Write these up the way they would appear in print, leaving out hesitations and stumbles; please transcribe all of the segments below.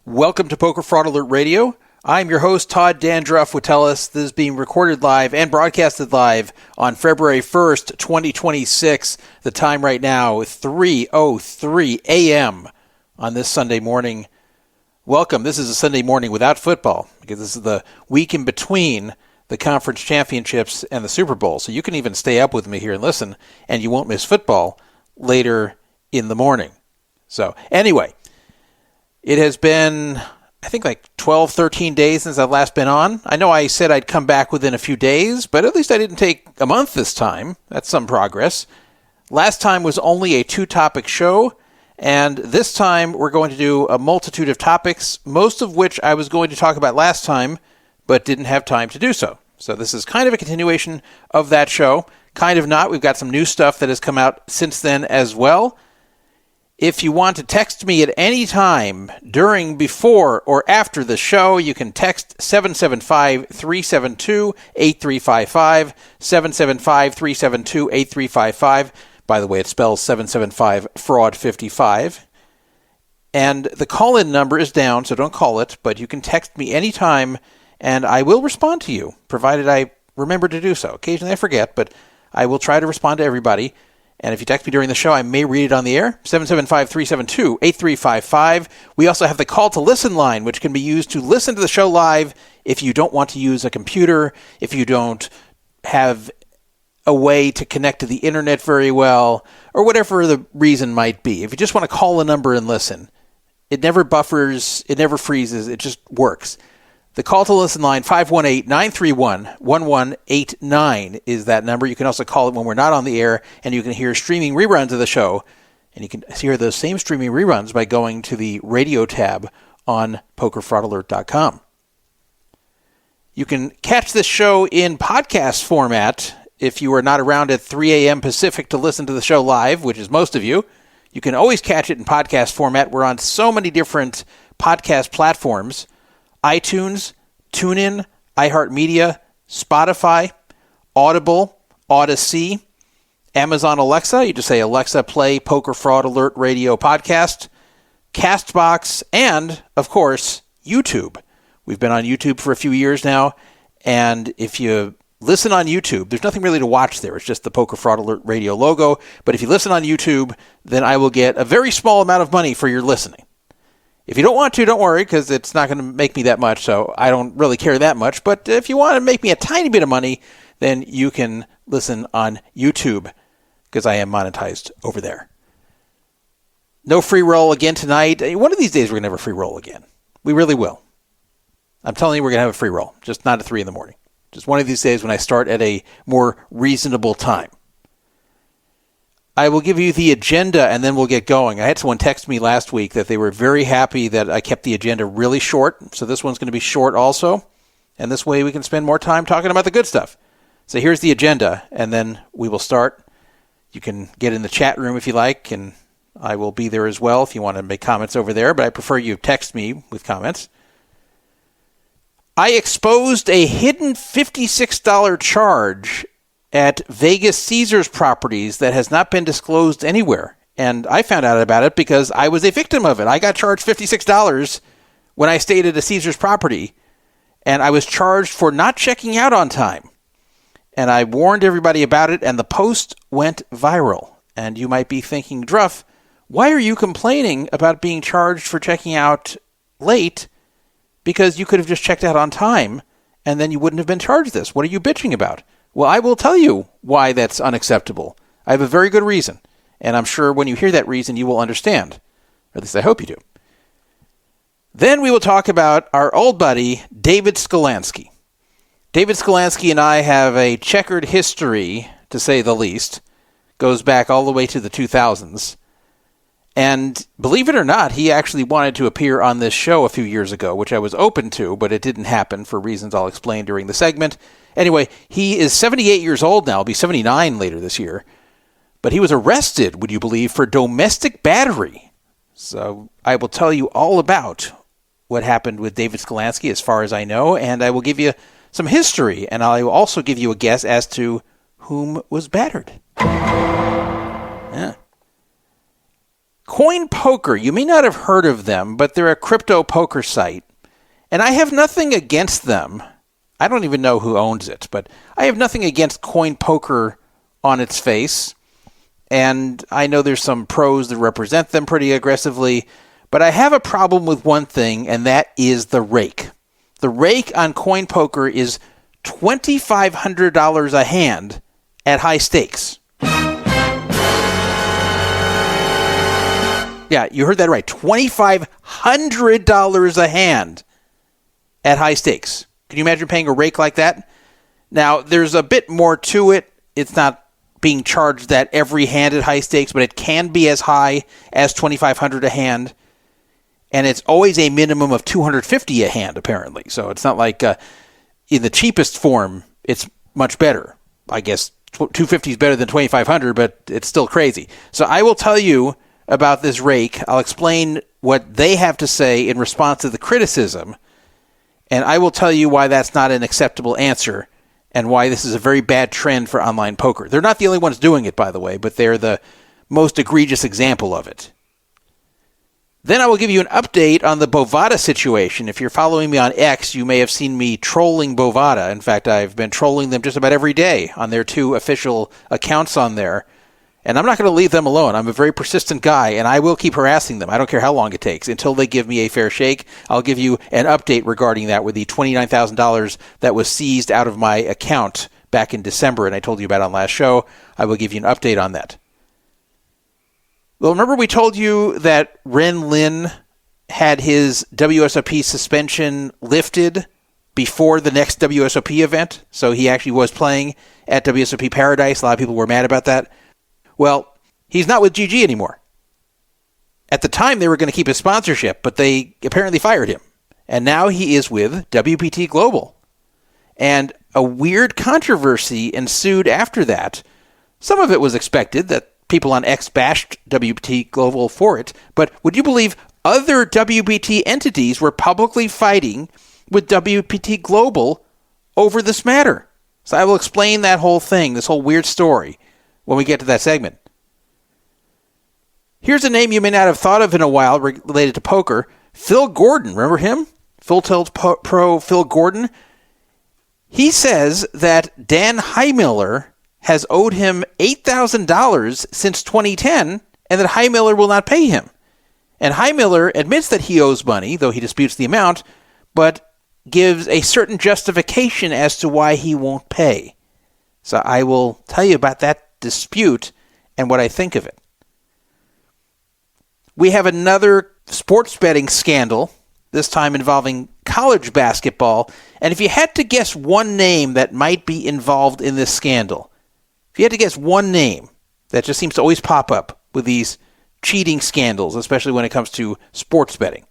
Welcome to Poker Fraud Alert Radio. I'm your host, Todd Dan Druff would tell us. This is being recorded live and broadcasted live on February 1st, 2026. The time right now is 3:03 a.m. on this Sunday morning. Welcome. This is a Sunday morning without football because this is the week in between the conference championships and the Super Bowl. So you can even stay up with me here and listen, and you won't miss football later in the morning. So anyway, it has been, I think, like 12, 13 days since I've last been on. I know I said I'd come back within a few days, but at least I didn't take a month this time. That's some progress. Last time was only a two-topic show, and this time we're going to do a multitude of topics, most of which I was going to talk about last time, but didn't have time to do so. So this is kind of a continuation of that show. Kind of not. We've got some new stuff that has come out since then as well. If you want to text me at any time during, before, or after the show, you can text 775-372-8355, 775-372-8355. By the way, it spells 775-FRAUD55. And the call-in number is down, so don't call it, but you can text me anytime, and I will respond to you, provided I remember to do so. Occasionally I forget, but I will try to respond to everybody. And if you text me during the show, I may read it on the air, 775-372-8355. We also have the call to listen line, which can be used to listen to the show live if you don't want to use a computer, if you don't have a way to connect to the internet very well, or whatever the reason might be. If you just want to call a number and listen, it never buffers, it never freezes, it just works. The call to listen line, 518-931-1189 is that number. You can also call it when we're not on the air, and you can hear streaming reruns of the show. And you can hear those same streaming reruns by going to the radio tab on pokerfraudalert.com. You can catch this show in podcast format if you are not around at 3 a.m. Pacific to listen to the show live, which is most of you. You can always catch it in podcast format. We're on so many different podcast platforms: iTunes, TuneIn, iHeartMedia, Spotify, Audible, Odyssey, Amazon Alexa. You just say, Alexa, play Poker Fraud Alert Radio Podcast, CastBox, and, of course, YouTube. We've been on YouTube for a few years now, and if you listen on YouTube, there's nothing really to watch there. It's just the Poker Fraud Alert Radio logo. But if you listen on YouTube, then I will get a very small amount of money for your listening. If you don't want to, don't worry, because it's not going to make me that much, so I don't really care that much. But if you want to make me a tiny bit of money, then you can listen on YouTube, because I am monetized over there. No free roll again tonight. One of these days we're going to have a free roll again. We really will. I'm telling you, we're going to have a free roll, just not at 3 in the morning. Just one of these days when I start at a more reasonable time. I will give you the agenda and then we'll get going. I had someone text me last week that they were very happy that I kept the agenda really short. So this one's going to be short also. And this way we can spend more time talking about the good stuff. So here's the agenda, and then we will start. You can get in the chat room if you like, and I will be there as well if you want to make comments over there. But I prefer you text me with comments. I exposed a hidden $56 charge at Vegas Caesars properties that has not been disclosed anywhere. And I found out about it because I was a victim of it. I got charged $56 when I stayed at a Caesars property, and I was charged for not checking out on time. And I warned everybody about it, and the post went viral. And you might be thinking, Druff, why are you complaining about being charged for checking out late? Because you could have just checked out on time, and then you wouldn't have been charged this. What are you bitching about? Well, I will tell you why that's unacceptable. I have a very good reason, and I'm sure when you hear that reason, you will understand. Or at least I hope you do. Then we will talk about our old buddy, David Sklansky. David Sklansky and I have a checkered history, to say the least. Goes back all the way to the 2000s. And believe it or not, he actually wanted to appear on this show a few years ago, which I was open to, but it didn't happen for reasons I'll explain during the segment. Anyway, he is 78 years old now. He'll be 79 later this year. But he was arrested, would you believe, for domestic battery. So I will tell you all about what happened with David Sklansky as far as I know, and I will give you some history, and I will also give you a guess as to whom was battered. Yeah. Coin Poker, you may not have heard of them, but they're a crypto poker site. And I have nothing against them. I don't even know who owns it, but I have nothing against Coin Poker on its face. And I know there's some pros that represent them pretty aggressively, but I have a problem with one thing, and that is the rake. The rake on Coin Poker is $2,500 a hand at high stakes. Yeah, you heard that right. $2,500 a hand at high stakes. Can you imagine paying a rake like that? Now, there's a bit more to it. It's not being charged that every hand at high stakes, but it can be as high as $2,500 a hand. And it's always a minimum of $250 a hand, apparently. So it's not like in the cheapest form, it's much better. I guess $250 is better than $2,500, but it's still crazy. So I will tell you about this rake. I'll explain what they have to say in response to the criticism, and I will tell you why that's not an acceptable answer and why this is a very bad trend for online poker. They're not the only ones doing it, by the way, but they're the most egregious example of it. Then I will give you an update on the Bovada situation. If you're following me on X, you may have seen me trolling Bovada. In fact, I've been trolling them just about every day on their 2 official accounts on there. And I'm not going to leave them alone. I'm a very persistent guy, and I will keep harassing them. I don't care how long it takes. Until they give me a fair shake, I'll give you an update regarding that with the $29,000 that was seized out of my account back in December, and I told you about on last show. I will give you an update on that. Well, remember we told you that Ren Lin had his WSOP suspension lifted before the next WSOP event? So he actually was playing at WSOP Paradise. A lot of people were mad about that. Well, he's not with GG anymore. At the time, they were going to keep his sponsorship, but they apparently fired him. And now he is with WPT Global. And a weird controversy ensued after that. Some of it was expected, that people on X bashed WPT Global for it. But would you believe other WPT entities were publicly fighting with WPT Global over this matter? So I will explain that whole thing, this whole weird story, when we get to that segment. Here's a name you may not have thought of in a while related to poker. Phil Gordon. Remember him? Full Tilt Pro Phil Gordon. He says that Dan Heimiller has owed him $8,000 since 2010 and that Heimiller will not pay him. And Heimiller admits that he owes money, though he disputes the amount, but gives a certain justification as to why he won't pay. So I will tell you about that dispute and what I think of it. We have another sports betting scandal, this time involving college basketball. And if you had to guess one name that might be involved in this scandal, if you had to guess one name that just seems to always pop up with these cheating scandals, especially when it comes to sports betting.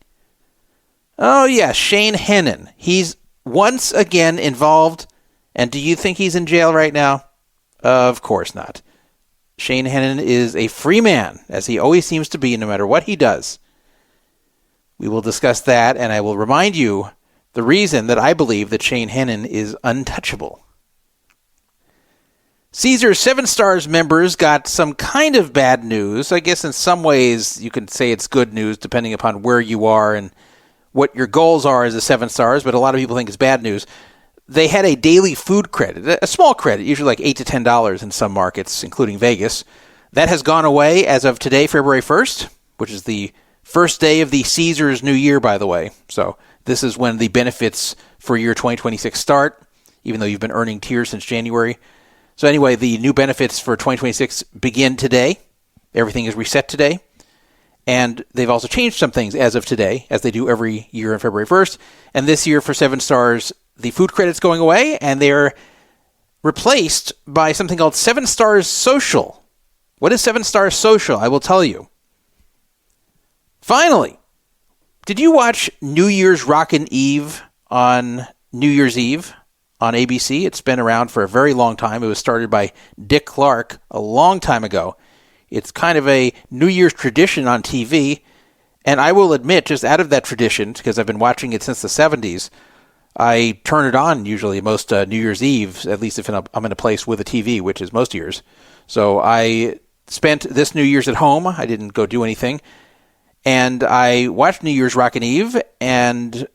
Oh yeah, Shane Hennen. He's once again involved. And do you think he's in jail right now? Of course not. Shane Hennen is a free man, as he always seems to be, no matter what he does. We will discuss that, and I will remind you the reason that I believe that Shane Hennen is untouchable. Caesars 7 Stars members got some kind of bad news. I guess in some ways you can say it's good news, depending upon where you are and what your goals are as a 7 Stars, but a lot of people think it's bad news. They had a daily food credit, a small credit, usually like $8 to $10 in some markets, including Vegas. That has gone away as of today, February 1st, which is the first day of the Caesars New Year, by the way. So this is when the benefits for year 2026 start, even though you've been earning tiers since January. So anyway, the new benefits for 2026 begin today. Everything is reset today. And they've also changed some things as of today, as they do every year on February 1st. And this year for 7 Stars, the food credit's going away, and they're replaced by something called 7 Stars Social. What is 7 Stars Social? I will tell you. Finally, did you watch New Year's Rockin' Eve on New Year's Eve on ABC? It's been around for a very long time. It was started by Dick Clark a long time ago. It's kind of a New Year's tradition on TV, and I will admit, just out of that tradition, because I've been watching it since the 70s, I turn it on usually most New Year's Eve, at least if I'm in a place with a TV, which is most years. So I spent this New Year's at home. I didn't go do anything. And I watched New Year's Rockin' Eve, and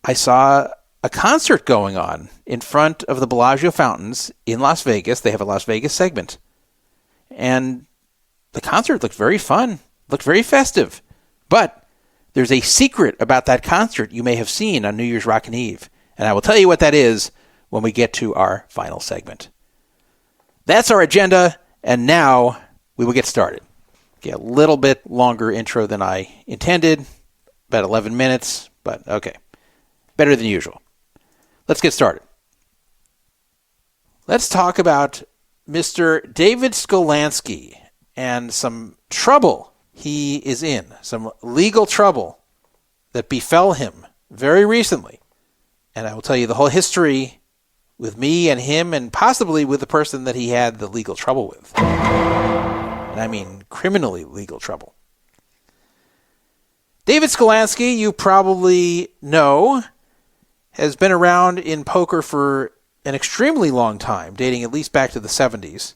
I saw a concert going on in front of the Bellagio fountains in Las Vegas. They have a Las Vegas segment. And the concert looked very fun, looked very festive. But there's a secret about that concert you may have seen on New Year's Rockin' Eve. And I will tell you what that is when we get to our final segment. That's our agenda, and now we will get started. Okay, a little bit longer intro than I intended, about 11 minutes, but okay. Better than usual. Let's get started. Let's talk about Mr. David Sklansky and some trouble he is in, some legal trouble that befell him very recently. And I will tell you the whole history with me and him and possibly with the person that he had the legal trouble with. And I mean criminally legal trouble. David Sklansky, you probably know, has been around in poker for an extremely long time, dating at least back to the 70s.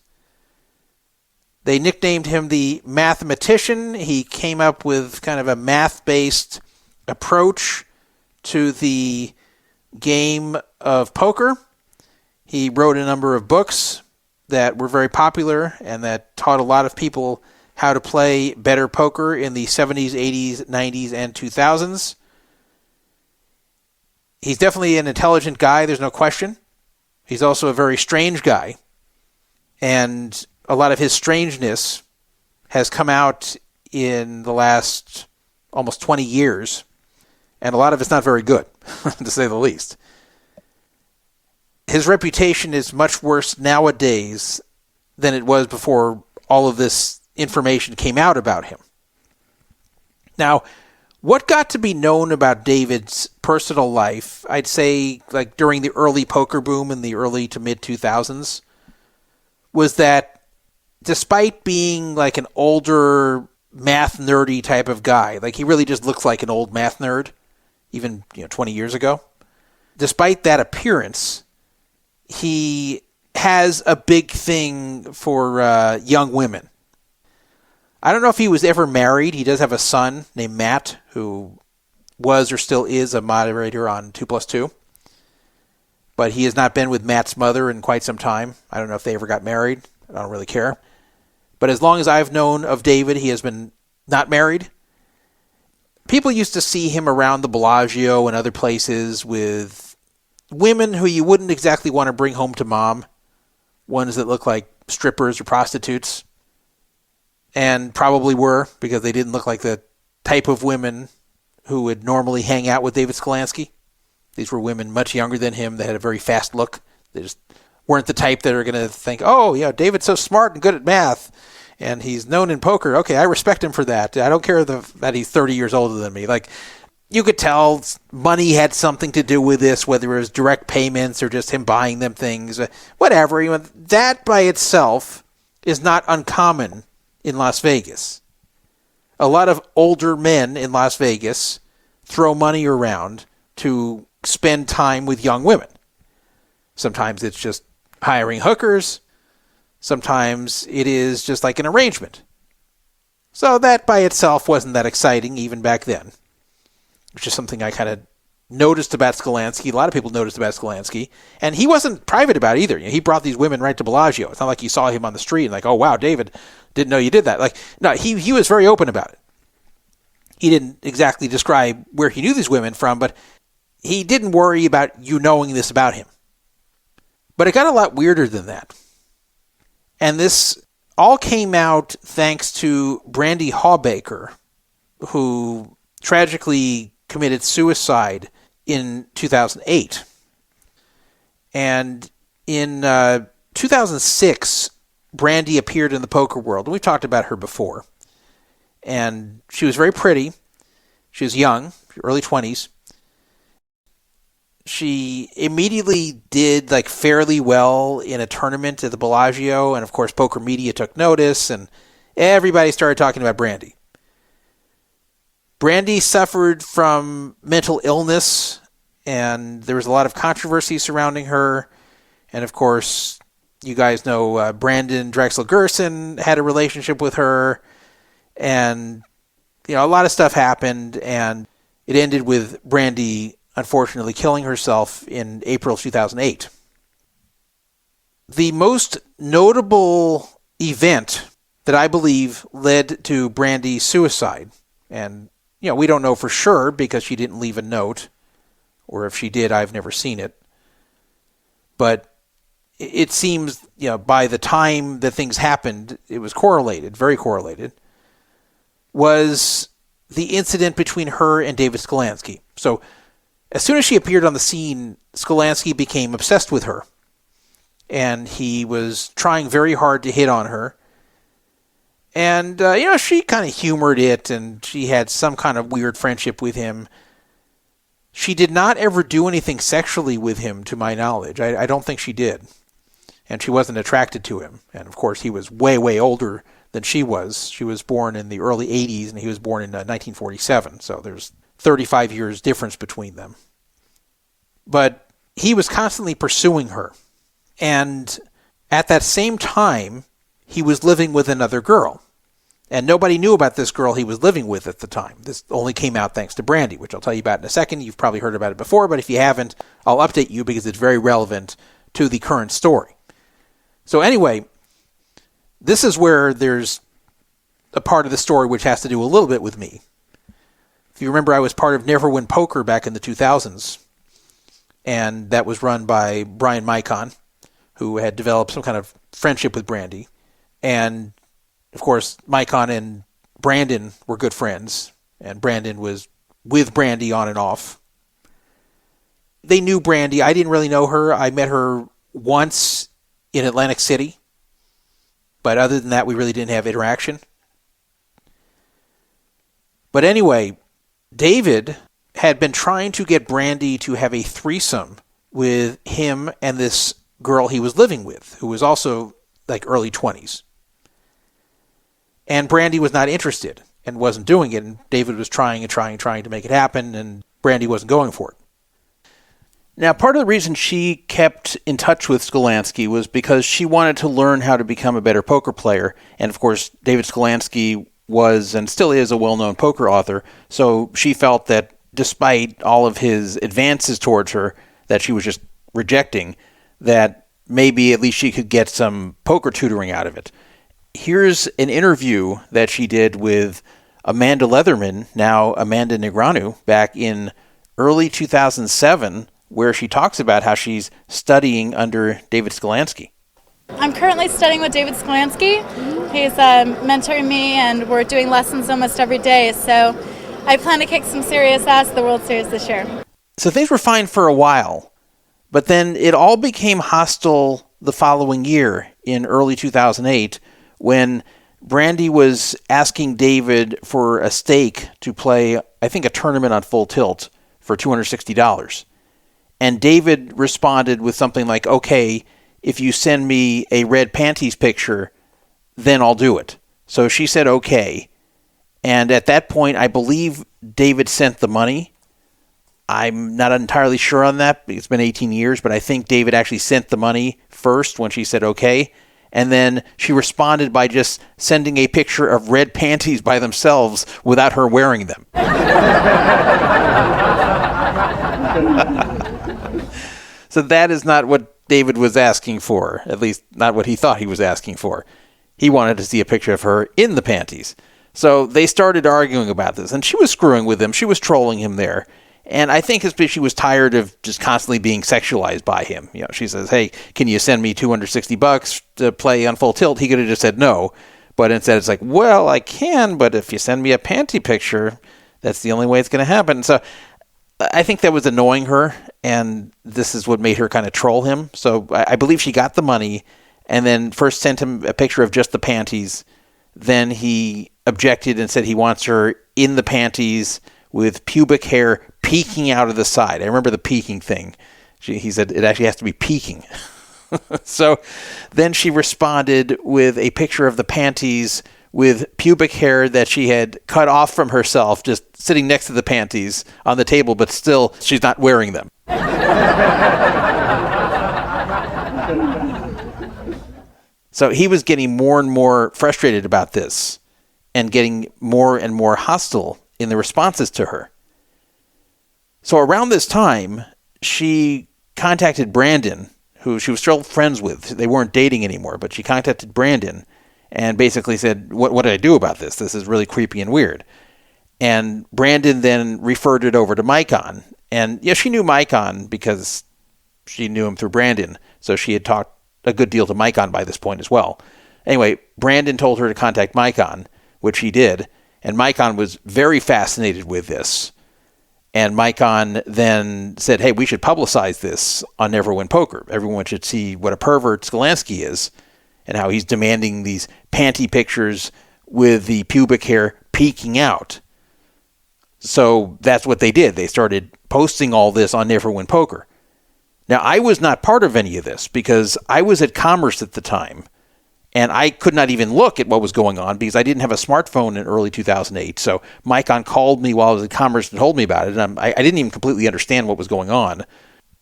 They nicknamed him the mathematician. He came up with kind of a math-based approach to the game of poker. He wrote a number of books that were very popular and that taught a lot of people how to play better poker in the 70s, 80s, 90s, and 2000s. He's definitely an intelligent guy, there's no question. He's also a very strange guy. And a lot of his strangeness has come out in the last almost 20 years. And a lot of it's not very good, to say the least. His reputation is much worse nowadays than it was before all of this information came out about him. Now, what got to be known about David's personal life, I'd say like during the early poker boom in the early to mid 2000s, was that despite being like an older math nerdy type of guy, like he really just looks like an old math nerd, even 20 years ago, despite that appearance, he has a big thing for young women. I don't know if he was ever married. He does have a son named Matt, who was or still is a moderator on 2+2. But he has not been with Matt's mother in quite some time. I don't know if they ever got married. I don't really care. But as long as I've known of David, he has been not married. People used to see him around the Bellagio and other places with women who you wouldn't exactly want to bring home to mom. Ones that look like strippers or prostitutes. And probably were, because they didn't look like the type of women who would normally hang out with David Sklansky. These were women much younger than him that had a very fast look. They just weren't the type that are going to think, oh, yeah, David's so smart and good at math, and he's known in poker. Okay, I respect him for that. I don't care that he's 30 years older than me. Like, you could tell money had something to do with this, whether it was direct payments or just him buying them things. Whatever. That by itself is not uncommon in Las Vegas. A lot of older men in Las Vegas throw money around to spend time with young women. Sometimes it's just hiring hookers. Sometimes it is just like an arrangement. So that by itself wasn't that exciting even back then. Which is something I kind of noticed about Sklansky. A lot of people noticed about Sklansky. And he wasn't private about it either. He brought these women right to Bellagio. It's not like you saw him on the street and like, oh, wow, David, didn't know you did that. Like, no, he was very open about it. He didn't exactly describe where he knew these women from, but he didn't worry about you knowing this about him. But it got a lot weirder than that. And this all came out thanks to Brandy Hawbaker, who tragically committed suicide in 2008. And in 2006, Brandy appeared in the poker world. And we've talked about her before. And she was very pretty. She was young, early 20s. She immediately did like fairly well in a tournament at the Bellagio. And of course, poker media took notice. And everybody started talking about Brandy. Brandy suffered from mental illness, and there was a lot of controversy surrounding her. And of course, You guys know Brandon Drexel-Gerson had a relationship with her, and a lot of stuff happened, and it ended with Brandy unfortunately killing herself in April 2008. The most notable event that I believe led to Brandy's suicide, and we don't know for sure because she didn't leave a note, or if she did, I've never seen it. But it seems, by the time that things happened, it was correlated, very correlated, was the incident between her and David Sklansky. So as soon as she appeared on the scene, Sklansky became obsessed with her. And he was trying very hard to hit on her. And, she kind of humored it, and she had some kind of weird friendship with him. She did not ever do anything sexually with him, to my knowledge. I don't think she did. And she wasn't attracted to him. And, of course, he was way, way older than she was. She was born in the early 80s, and he was born in 1947. So there's 35 years difference between them. But he was constantly pursuing her. And at that same time, he was living with another girl. And nobody knew about this girl he was living with at the time. This only came out thanks to Brandy, which I'll tell you about in a second. You've probably heard about it before, but if you haven't, I'll update you because it's very relevant to the current story. So anyway, this is where there's a part of the story which has to do a little bit with me. If you remember, I was part of Never Win Poker back in the 2000s, and that was run by Brian Micon, who had developed some kind of friendship with Brandy. And, of course, Micon and Brandon were good friends, and Brandon was with Brandy on and off. They knew Brandy. I didn't really know her. I met her once in Atlantic City, but other than that, we really didn't have interaction. But anyway, David had been trying to get Brandy to have a threesome with him and this girl he was living with, who was also like early 20s. And Brandy was not interested and wasn't doing it, and David was trying to make it happen, and Brandy wasn't going for it. Now, part of the reason she kept in touch with Sklansky was because she wanted to learn how to become a better poker player, and of course, David Sklansky was and still is a well-known poker author, so she felt that despite all of his advances towards her that she was just rejecting, that maybe at least she could get some poker tutoring out of it. Here's an interview that she did with Amanda Leatherman, now Amanda Negreanu, back in early 2007, where she talks about how she's studying under David Sklansky. I'm currently studying with David Sklansky. He's mentoring me, and we're doing lessons almost every day. So I plan to kick some serious ass at the World Series this year. So things were fine for a while, but then it all became hostile the following year in early 2008 when Brandy was asking David for a stake to play, I think, a tournament on Full Tilt for $260. And David responded with something like, okay, if you send me a red panties picture, then I'll do it. So she said okay. And at that point, I believe David sent the money. I'm not entirely sure on that. It's been 18 years, but I think David actually sent the money first when she said okay. And then she responded by just sending a picture of red panties by themselves without her wearing them. So that is not what David was asking for, at least not what he thought he was asking for. He wanted to see a picture of her in the panties. So they started arguing about this, and she was screwing with him. She was trolling him there. And I think it's because she was tired of just constantly being sexualized by him. You know, she says, hey, can you send me $260 to play on Full Tilt? He could have just said no. But instead it's like, well, I can, but if you send me a panty picture, that's the only way it's going to happen. So I think that was annoying her, and this is what made her kind of troll him. So I believe she got the money and then first sent him a picture of just the panties. Then he objected and said he wants her in the panties with pubic hair peeking out of the side. I remember the peeking thing. He said it actually has to be peeking. So then she responded with a picture of the panties with pubic hair that she had cut off from herself, just sitting next to the panties on the table, but still she's not wearing them. So he was getting more and more frustrated about this and getting more and more hostile in the responses to her. So around this time, she contacted Brandon, who she was still friends with. They weren't dating anymore, but she contacted Brandon and basically said, what did I do about this? This is really creepy and weird. And Brandon then referred it over to Micon. And yeah, she knew Micon because she knew him through Brandon. So she had talked a good deal to Micon by this point as well. Anyway, Brandon told her to contact Micon, which he did. And Micon was very fascinated with this. And Micon then said, hey, we should publicize this on Never Win Poker. Everyone should see what a pervert Sklansky is and how he's demanding these panty pictures with the pubic hair peeking out. So that's what they did. They started posting all this on Never Win Poker. Now, I was not part of any of this because I was at Commerce at the time, and I could not even look at what was going on because I didn't have a smartphone in early 2008. So Micon called me while I was at Commerce and told me about it, and I didn't even completely understand what was going on.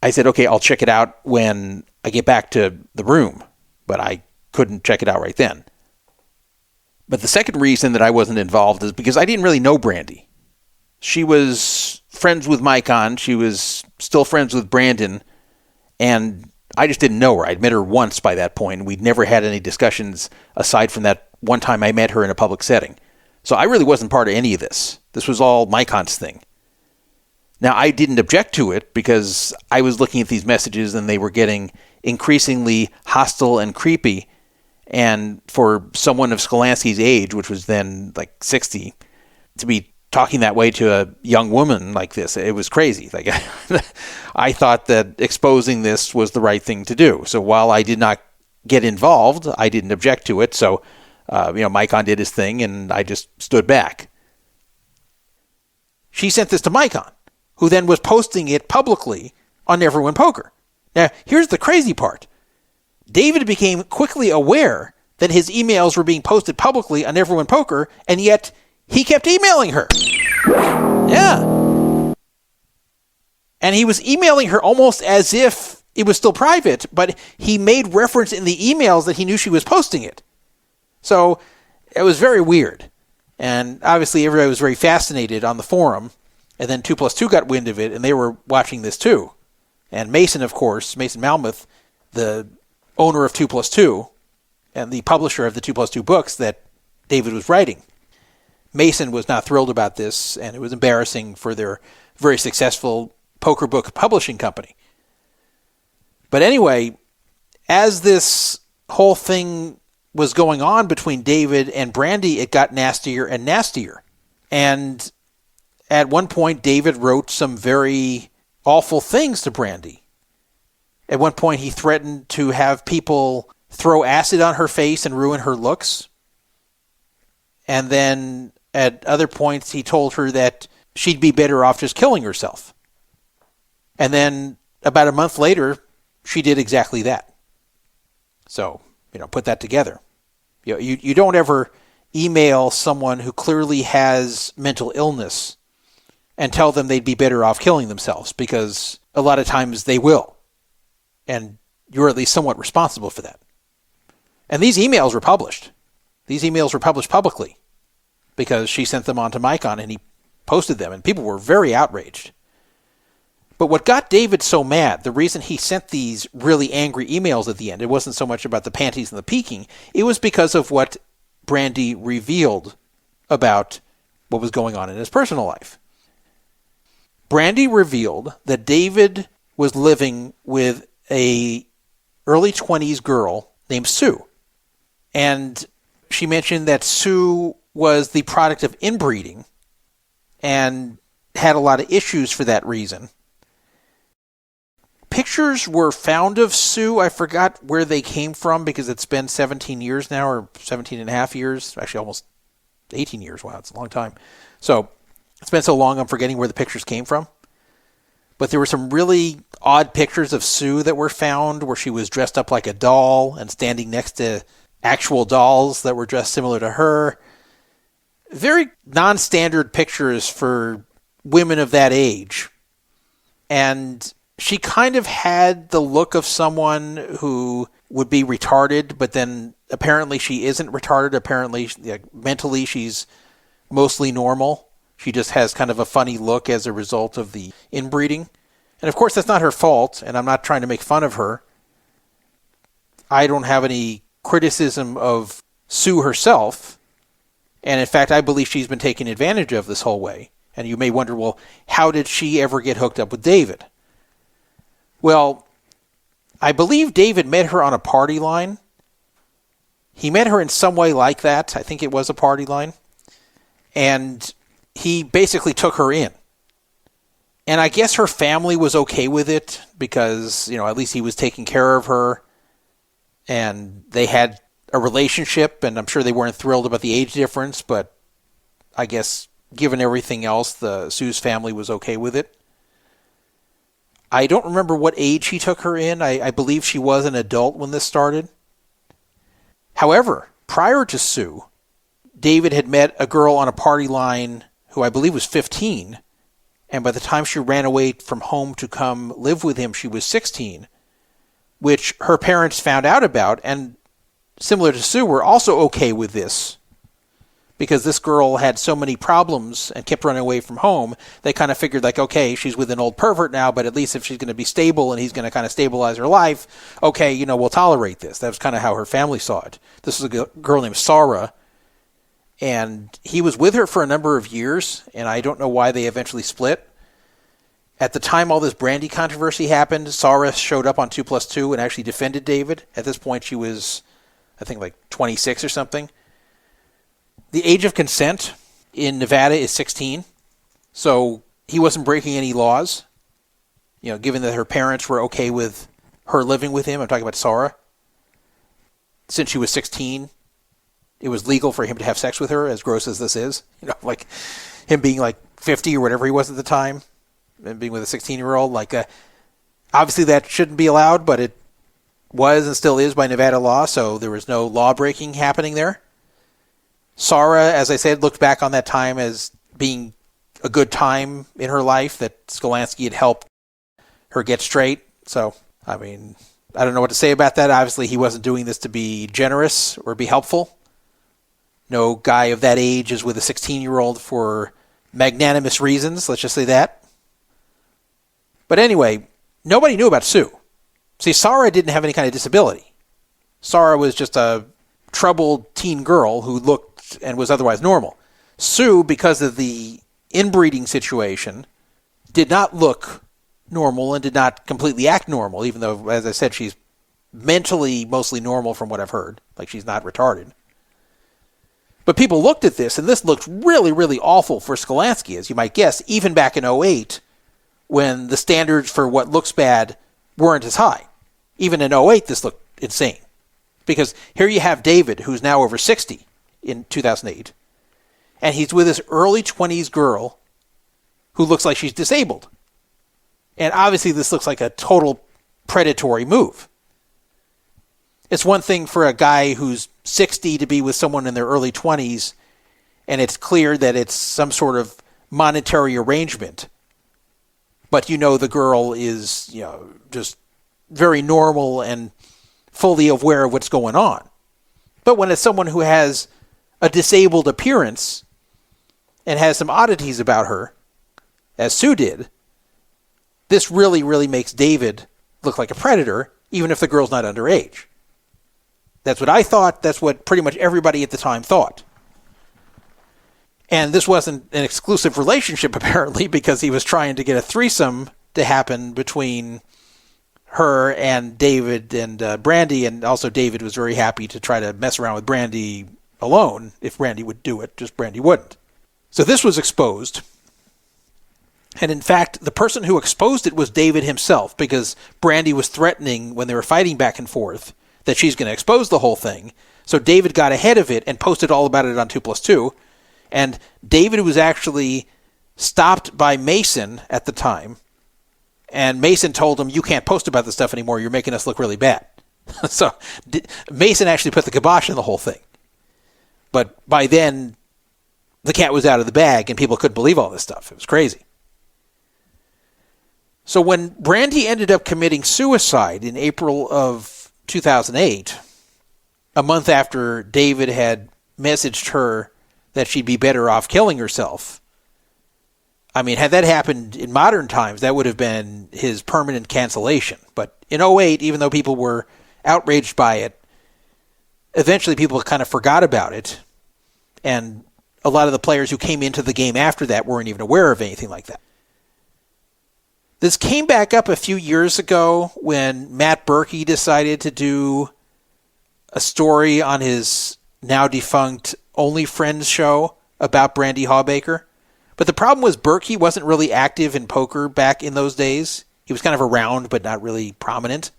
I said, okay, I'll check it out when I get back to the room, but I couldn't check it out right then. But the second reason that I wasn't involved is because I didn't really know Brandy. She was friends with Micon. She was still friends with Brandon, and I just didn't know her. I'd met her once by that point. We'd never had any discussions aside from that one time I met her in a public setting. So I really wasn't part of any of this. This was all Micon's thing. Now, I didn't object to it because I was looking at these messages and they were getting increasingly hostile and creepy. And for someone of Sklansky's age, which was then like 60, to be talking that way to a young woman like this, it was crazy. Like, I thought that exposing this was the right thing to do. So while I did not get involved, I didn't object to it. So, Micon did his thing, and I just stood back. She sent this to Micon, who then was posting it publicly on Never Win Poker. Now, here's the crazy part. David became quickly aware that his emails were being posted publicly on Never Win Poker, and yet he kept emailing her. Yeah. And he was emailing her almost as if it was still private, but he made reference in the emails that he knew she was posting it. So it was very weird. And obviously everybody was very fascinated on the forum. And then 2+2 got wind of it, and they were watching this too. And Mason, of course, Mason Malmuth, the owner of 2+2 and the publisher of the 2+2 books that David was writing, Mason was not thrilled about this, and it was embarrassing for their very successful poker book publishing company. But anyway, as this whole thing was going on between David and Brandy, it got nastier and nastier. And at one point, David wrote some very awful things to Brandy. At one point, he threatened to have people throw acid on her face and ruin her looks. And then at other points, he told her that she'd be better off just killing herself. And then about a month later, she did exactly that. So, put that together. You don't ever email someone who clearly has mental illness and tell them they'd be better off killing themselves, because a lot of times they will. And you're at least somewhat responsible for that. And these emails were published. These emails were published publicly because she sent them on to Micon and he posted them, and people were very outraged. But what got David so mad, the reason he sent these really angry emails at the end, it wasn't so much about the panties and the peeking, it was because of what Brandy revealed about what was going on in his personal life. Brandy revealed that David was living with a early 20s girl named Sue. And she mentioned that Sue was the product of inbreeding and had a lot of issues for that reason. Pictures were found of Sue. I forgot where they came from because it's been 17 years now, or 17 and a half years. Actually, almost 18 years. Wow, it's a long time. So it's been so long, I'm forgetting where the pictures came from. But there were some really odd pictures of Sue that were found where she was dressed up like a doll and standing next to actual dolls that were dressed similar to her. Very non-standard pictures for women of that age. And she kind of had the look of someone who would be retarded, but then apparently she isn't retarded. Apparently, mentally, she's mostly normal. She just has kind of a funny look as a result of the inbreeding. And of course, that's not her fault, and I'm not trying to make fun of her. I don't have any criticism of Sue herself. And in fact, I believe she's been taken advantage of this whole way. And you may wonder, well, how did she ever get hooked up with David? Well, I believe David met her on a party line. He met her in some way like that. I think it was a party line. And he basically took her in. And I guess her family was okay with it because, at least he was taking care of her. And they had a relationship, and I'm sure they weren't thrilled about the age difference, but I guess given everything else, Sue's family was okay with it. I don't remember what age he took her in. I believe she was an adult when this started. However, prior to Sue, David had met a girl on a party line who I believe was 15, and by the time she ran away from home to come live with him, she was 16, which her parents found out about, and similar to Sue, were also okay with this. Because this girl had so many problems and kept running away from home, they kind of figured okay, she's with an old pervert now, but at least if she's going to be stable and he's going to kind of stabilize her life, okay, we'll tolerate this. That was kind of how her family saw it. This was a girl named Sarah, and he was with her for a number of years, and I don't know why they eventually split. At the time all this brandy controversy happened, Sarah showed up on 2+2 and actually defended David. At this point she was, I think, 26 or something. The age of consent in Nevada is 16, so he wasn't breaking any laws, given that her parents were okay with her living with him. I'm talking about Sarah. Since she was 16, it was legal for him to have sex with her, as gross as this is. Him being 50 or whatever he was at the time, and being with a 16-year-old. Obviously that shouldn't be allowed, but it was and still is by Nevada law, so there was no law breaking happening there. Sarah, as I said, looked back on that time as being a good time in her life, that Sklansky had helped her get straight. So, I don't know what to say about that. Obviously, he wasn't doing this to be generous or be helpful. No guy of that age is with a 16-year-old for magnanimous reasons, let's just say that. But anyway, nobody knew about Sue. See, Sarah didn't have any kind of disability. Sarah was just a troubled teen girl who looked and was otherwise normal. Sue, because of the inbreeding situation, did not look normal and did not completely act normal, even though, as I said, she's mentally mostly normal from what I've heard. She's not retarded. But people looked at this, and this looked really, really awful for Sklansky, as you might guess, even back in 2008, when the standards for what looks bad weren't as high. Even in 2008, this looked insane. Because here you have David, who's now over 60 in 2008, and he's with this early 20s girl who looks like she's disabled. And obviously this looks like a total predatory move. It's one thing for a guy who's 60 to be with someone in their early 20s, and it's clear that it's some sort of monetary arrangement. But the girl is, just very normal and fully aware of what's going on. But when it's someone who has a disabled appearance and has some oddities about her, as Sue did, this really, really makes David look like a predator, even if the girl's not underage. That's what I thought. That's what pretty much everybody at the time thought. And this wasn't an exclusive relationship, apparently, because he was trying to get a threesome to happen between her and David and Brandy, and also David was very happy to try to mess around with Brandy alone if Brandy would do it, just Brandy wouldn't. So this was exposed. And in fact, the person who exposed it was David himself, because Brandy was threatening when they were fighting back and forth that she's going to expose the whole thing. So David got ahead of it and posted all about it on 2+2. And David was actually stopped by Mason at the time. And Mason told him, "You can't post about this stuff anymore. You're making us look really bad." So Mason actually put the kibosh in the whole thing. But by then, the cat was out of the bag and people couldn't believe all this stuff. It was crazy. So when Brandy ended up committing suicide in April of 2008, a month after David had messaged her that she'd be better off killing herself. I mean, had that happened in modern times, that would have been his permanent cancellation. But in '08, even though people were outraged by it, eventually people kind of forgot about it. And a lot of the players who came into the game after that weren't even aware of anything like that. This came back up a few years ago when Matt Berkey decided to do a story on his now defunct Only Friends show about Brandy Hawbaker. But the problem was Berkey wasn't really active in poker back in those days. He was kind of around but not really prominent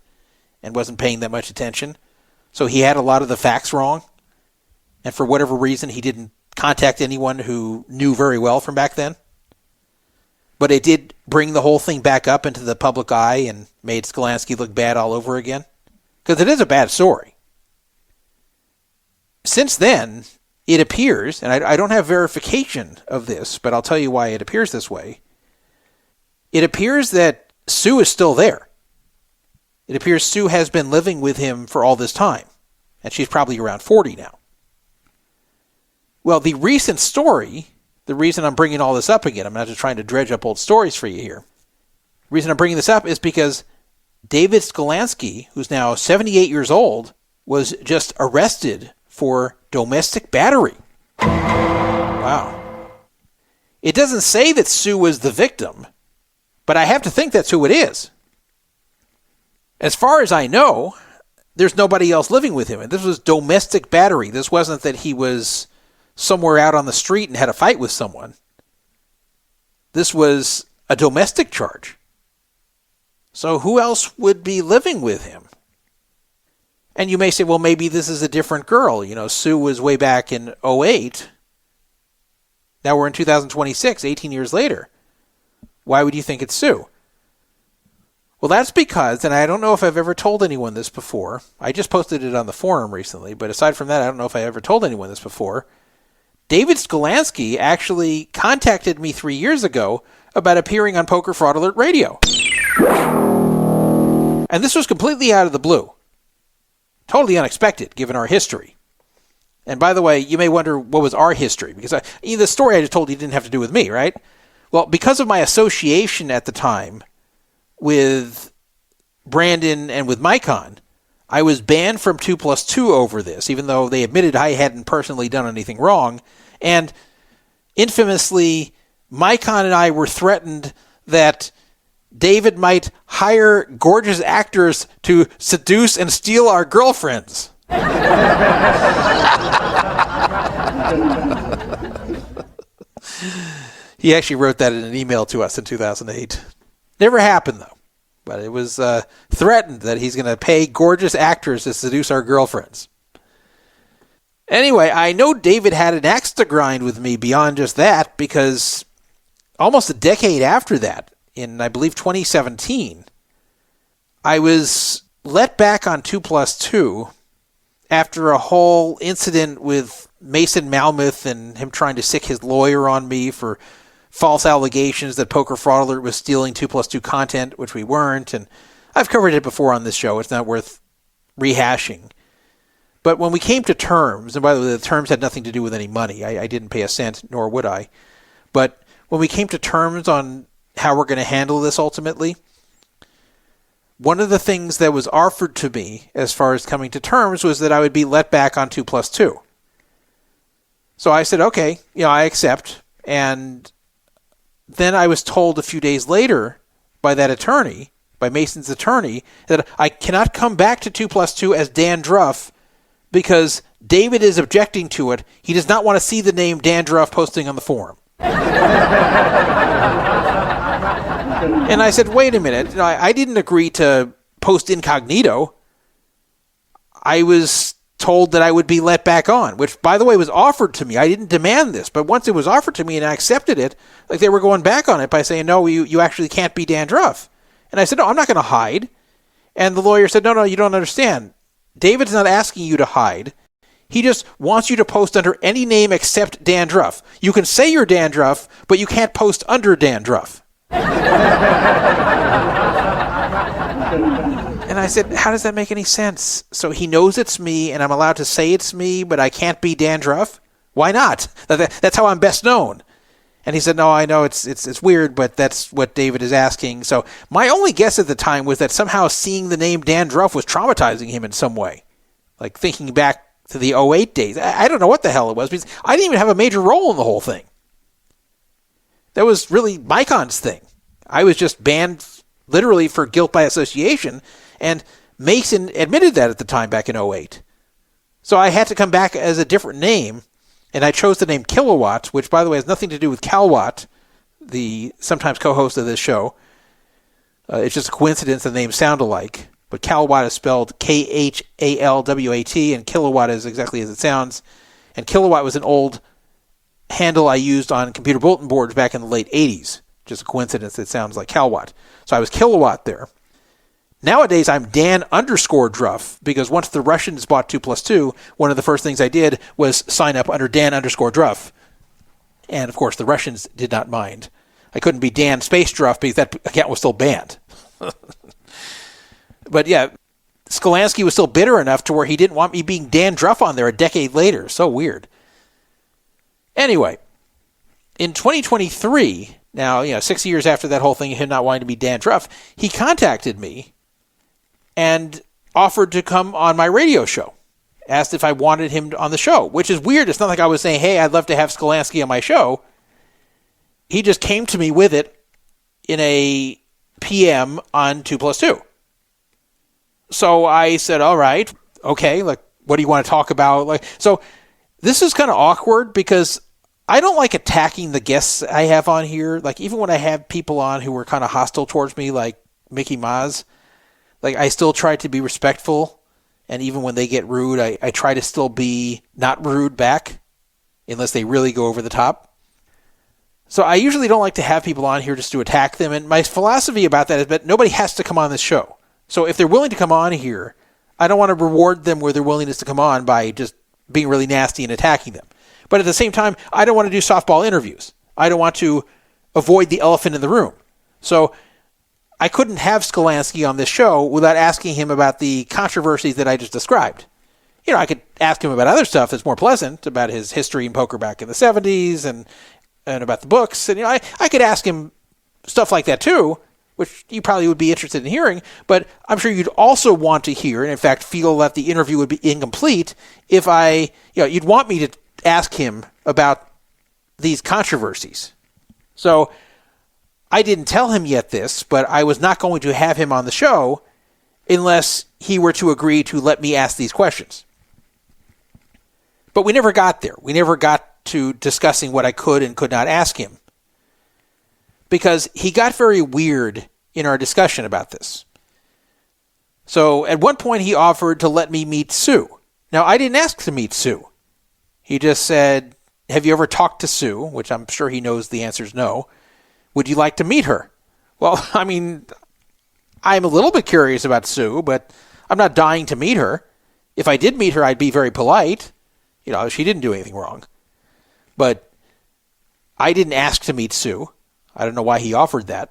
and wasn't paying that much attention. So he had a lot of the facts wrong. And for whatever reason, he didn't contact anyone who knew very well from back then. But it did bring the whole thing back up into the public eye and made Sklansky look bad all over again. Because it is a bad story. Since then, it appears, and I don't have verification of this, but I'll tell you why it appears this way. It appears that Sue is still there. It appears Sue has been living with him for all this time, and she's probably around 40 now. Well, the recent story, the reason I'm bringing all this up again, I'm not just trying to dredge up old stories for you here. The reason I'm bringing this up is because David Sklansky, who's now 78 years old, was just arrested for domestic battery. Wow. It doesn't say that Sue was the victim, but I have to think that's who it is. As far as I know, there's nobody else living with him. And this was domestic battery. This wasn't that he was somewhere out on the street and had a fight with someone. This was a domestic charge. So who else would be living with him? And you may say, well, maybe this is a different girl. You know, Sue was way back in '08. Now we're in 2026, 18 years later. Why would you think it's Sue? Well, that's because, and I don't know if I've ever told anyone this before. I just posted it on the forum recently, but aside from that, I don't know if I ever told anyone this before. David Sklansky actually contacted me 3 years ago about appearing on Poker Fraud Alert Radio. And this was completely out of the blue. Totally unexpected, given our history. And by the way, you may wonder, what was our history? Because the story I just told you didn't have to do with me, right? Well, because of my association at the time with Brandon and with Micon, I was banned from 2+2 over this, even though they admitted I hadn't personally done anything wrong. And infamously, Micon and I were threatened that David might hire gorgeous actors to seduce and steal our girlfriends. He actually wrote that in an email to us in 2008. Never happened, though. But it was threatened that he's going to pay gorgeous actors to seduce our girlfriends. Anyway, I know David had an axe to grind with me beyond just that, because almost a decade after that, in, I believe, 2017, I was let back on 2+2 after a whole incident with Mason Malmuth and him trying to sick his lawyer on me for false allegations that Poker Fraud Alert was stealing 2+2 content, which we weren't. And I've covered it before on this show. It's not worth rehashing. But when we came to terms, and by the way, the terms had nothing to do with any money. I didn't pay a cent, nor would I. But when we came to terms on how we're going to handle this ultimately, one of the things that was offered to me as far as coming to terms was that I would be let back on 2+2. So I said, okay, I accept. And then I was told a few days later by that attorney, by Mason's attorney, that I cannot come back to 2+2 as Dan Druff because David is objecting to it. He does not want to see the name Dan Druff posting on the forum. And I said, wait a minute, I didn't agree to post incognito. I was told that I would be let back on, which, by the way, was offered to me. I didn't demand this, but once it was offered to me and I accepted it, like they were going back on it by saying, no, you actually can't be Dan Druff. And I said, no, I'm not going to hide. And the lawyer said, no, you don't understand. David's not asking you to hide. He just wants you to post under any name except Dan Druff. You can say you're Dan Druff, but you can't post under Dan Druff. And I said, how does that make any sense? So he knows it's me, and I'm allowed to say it's me, but I can't be Dan Druff? Why not? That's how I'm best known. And he said, no, I know it's weird, but that's what David is asking. So my only guess at the time was that somehow seeing the name Dan Druff was traumatizing him in some way. Like thinking back to the '08 days. I don't know what the hell it was, because I didn't even have a major role in the whole thing. That was really Mycon's thing. I was just banned literally for guilt by association, and Mason admitted that at the time back in '08. So I had to come back as a different name, and I chose the name Kilowatt, which, by the way, has nothing to do with Calwatt, the sometimes co-host of this show. It's just a coincidence the names sound alike. But Calwatt is spelled Khalwat, and Kilowatt is exactly as it sounds. And Kilowatt was an old handle I used on computer bulletin boards back in the late 80s. Just a coincidence that sounds like Calwatt. So I was Kilowatt there. Nowadays, I'm Dan_Druff, because once the Russians bought 2+2, one of the first things I did was sign up under Dan_Druff. And, of course, the Russians did not mind. I couldn't be Dan Space Druff because that account was still banned. But, yeah, Sklansky was still bitter enough to where he didn't want me being Dan Druff on there a decade later. So weird. Anyway, in 2023, now, 6 years after that whole thing of him not wanting to be Dan Druff, he contacted me and offered to come on my radio show. Asked if I wanted him on the show, which is weird. It's not like I was saying, hey, I'd love to have Sklansky on my show. He just came to me with it in a PM on 2+2. So I said, all right, okay, like, what do you want to talk about? So this is kind of awkward because I don't like attacking the guests I have on here. Like, even when I have people on who were kind of hostile towards me, like Mickey Maz, like, I still try to be respectful. And even when they get rude, I try to still be not rude back, unless they really go over the top. So I usually don't like to have people on here just to attack them. And my philosophy about that is that nobody has to come on this show. So if they're willing to come on here, I don't want to reward them with their willingness to come on by just being really nasty and attacking them. But at the same time, I don't want to do softball interviews. I don't want to avoid the elephant in the room. So I couldn't have Sklansky on this show without asking him about the controversies that I just described. I could ask him about other stuff that's more pleasant, about his history in poker back in the 70s and about the books. And, I could ask him stuff like that too, which you probably would be interested in hearing. But I'm sure you'd also want to hear, and in fact feel that the interview would be incomplete if you'd want me to ask him about these controversies. So I didn't tell him yet this, but I was not going to have him on the show unless he were to agree to let me ask these questions. But we never got there. We never got to discussing what I could and could not ask him, because he got very weird in our discussion about this. So at one point he offered to let me meet Sue. Now, I didn't ask to meet Sue. He just said, have you ever talked to Sue? Which I'm sure he knows the answer is no. Would you like to meet her? Well, I mean, I'm a little bit curious about Sue, but I'm not dying to meet her. If I did meet her, I'd be very polite. She didn't do anything wrong. But I didn't ask to meet Sue. I don't know why he offered that.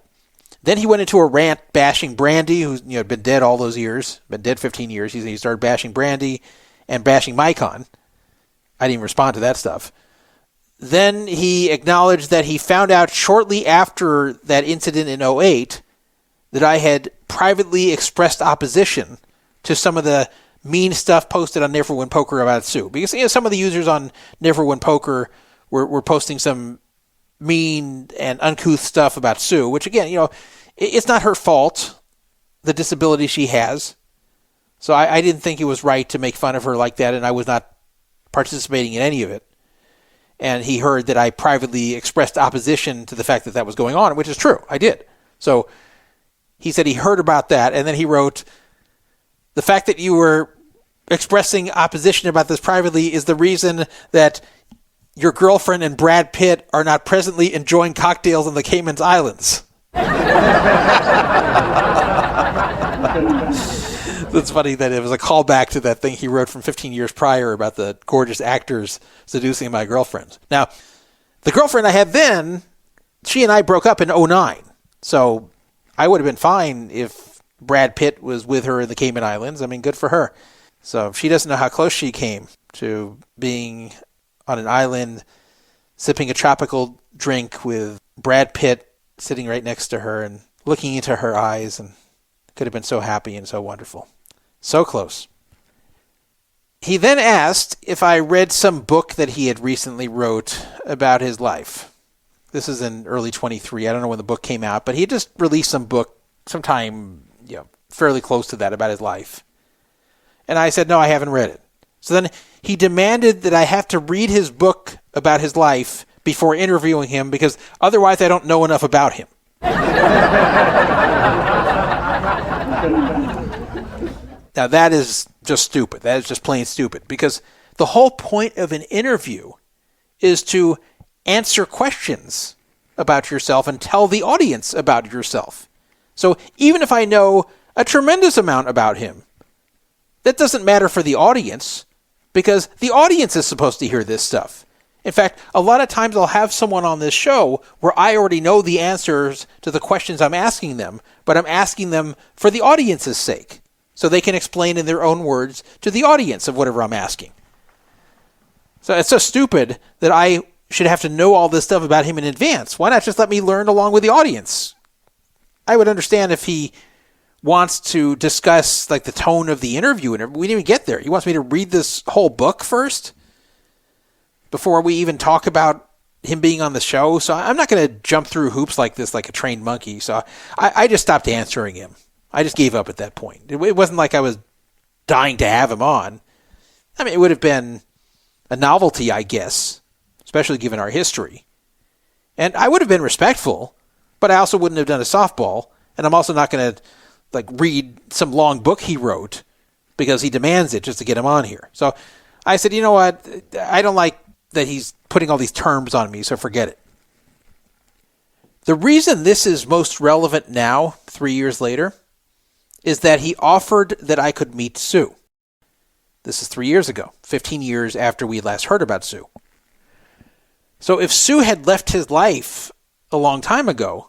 Then he went into a rant bashing Brandy, who's been dead all those years, been dead 15 years. He started bashing Brandy and bashing Mycon. I didn't respond to that stuff. Then he acknowledged that he found out shortly after that incident in '08 that I had privately expressed opposition to some of the mean stuff posted on Never Win Poker about Sue. Because some of the users on Never Win Poker were posting some mean and uncouth stuff about Sue, which again, it's not her fault, the disability she has. So I didn't think it was right to make fun of her like that, and I was not participating in any of it. And he heard that I privately expressed opposition to the fact that was going on, which is true. I did. So he said he heard about that, and then he wrote, the fact that you were expressing opposition about this privately is the reason that your girlfriend and Brad Pitt are not presently enjoying cocktails on the Cayman Islands. It's funny that it was a callback to that thing he wrote from 15 years prior about the gorgeous actors seducing my girlfriends. Now, the girlfriend I had then, she and I broke up in '09. So I would have been fine if Brad Pitt was with her in the Cayman Islands. I mean, good for her. So she doesn't know how close she came to being on an island, sipping a tropical drink with Brad Pitt sitting right next to her and looking into her eyes, and could have been so happy and so wonderful. So close. He then asked if I read some book that he had recently wrote about his life. This is in early 23. I don't know when the book came out, but he had just released some book sometime, fairly close to that about his life. And I said, no, I haven't read it. So then he demanded that I have to read his book about his life before interviewing him, because otherwise I don't know enough about him. Now that is just stupid. That is just plain stupid, because the whole point of an interview is to answer questions about yourself and tell the audience about yourself. So even if I know a tremendous amount about him, that doesn't matter for the audience, because the audience is supposed to hear this stuff. In fact, a lot of times I'll have someone on this show where I already know the answers to the questions I'm asking them, but I'm asking them for the audience's sake, so they can explain in their own words to the audience of whatever I'm asking. So it's so stupid that I should have to know all this stuff about him in advance. Why not just let me learn along with the audience? I would understand if he wants to discuss the tone of the interview, and we didn't even get there. He wants me to read this whole book first before we even talk about him being on the show. So I'm not going to jump through hoops like this like a trained monkey. So I just stopped answering him. I just gave up at that point. It wasn't like I was dying to have him on. I mean, it would have been a novelty, I guess, especially given our history. And I would have been respectful, but I also wouldn't have done a softball. And I'm also not going to read some long book he wrote because he demands it just to get him on here. So I said, you know what? I don't like that he's putting all these terms on me, so forget it. The reason this is most relevant now, 3 years later, is that he offered that I could meet Sue. This is 3 years ago, 15 years after we last heard about Sue. So if Sue had left his life a long time ago,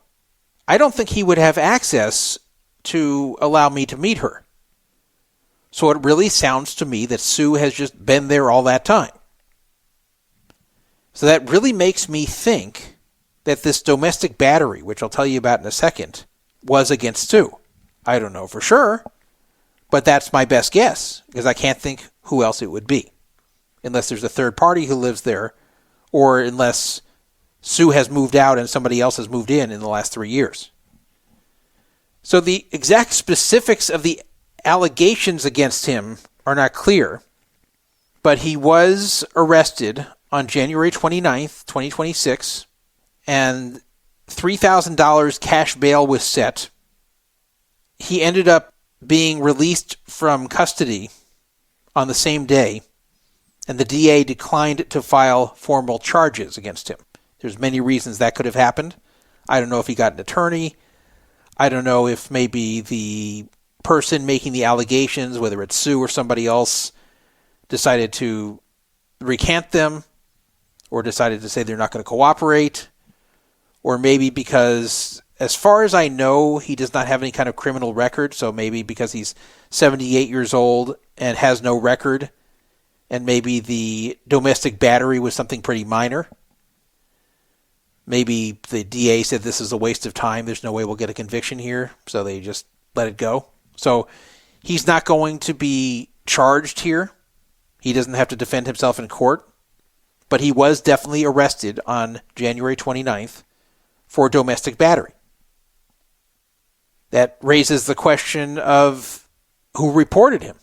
I don't think he would have access to allow me to meet her. So it really sounds to me that Sue has just been there all that time. So that really makes me think that this domestic battery, which I'll tell you about in a second, was against Sue. I don't know for sure, but that's my best guess, because I can't think who else it would be, unless there's a third party who lives there, or unless Sue has moved out and somebody else has moved in the last 3 years. So the exact specifics of the allegations against him are not clear, but he was arrested on January 29th, 2026, and $3,000 cash bail was set. He ended up being released from custody on the same day, and the DA declined to file formal charges against him. There's many reasons that could have happened. I don't know if he got an attorney. I don't know if maybe the person making the allegations, whether it's Sue or somebody else, decided to recant them or decided to say they're not going to cooperate, or maybe because, as far as I know, he does not have any kind of criminal record, so maybe because he's 78 years old and has no record, and maybe the domestic battery was something pretty minor. Maybe the DA said this is a waste of time, there's no way we'll get a conviction here, so they just let it go. So he's not going to be charged here. He doesn't have to defend himself in court. But he was definitely arrested on January 29th for domestic battery. That raises the question of who reported him.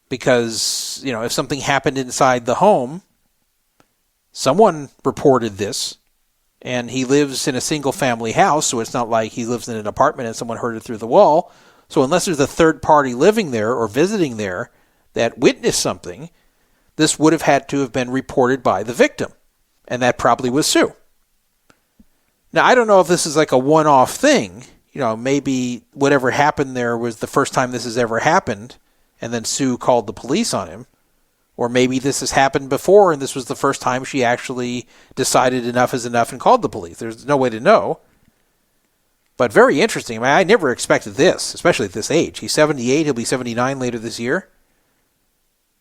Because, if something happened inside the home, someone reported this, and he lives in a single-family house, so it's not like he lives in an apartment and someone heard it through the wall. So unless there's a third party living there or visiting there that witnessed something, this would have had to have been reported by the victim, and that probably was Sue. Now, I don't know if this is like a one-off thing. Maybe whatever happened there was the first time this has ever happened, and then Sue called the police on him. Or maybe this has happened before, and this was the first time she actually decided enough is enough and called the police. There's no way to know. But very interesting. I mean, I never expected this, especially at this age. He's 78. He'll be 79 later this year.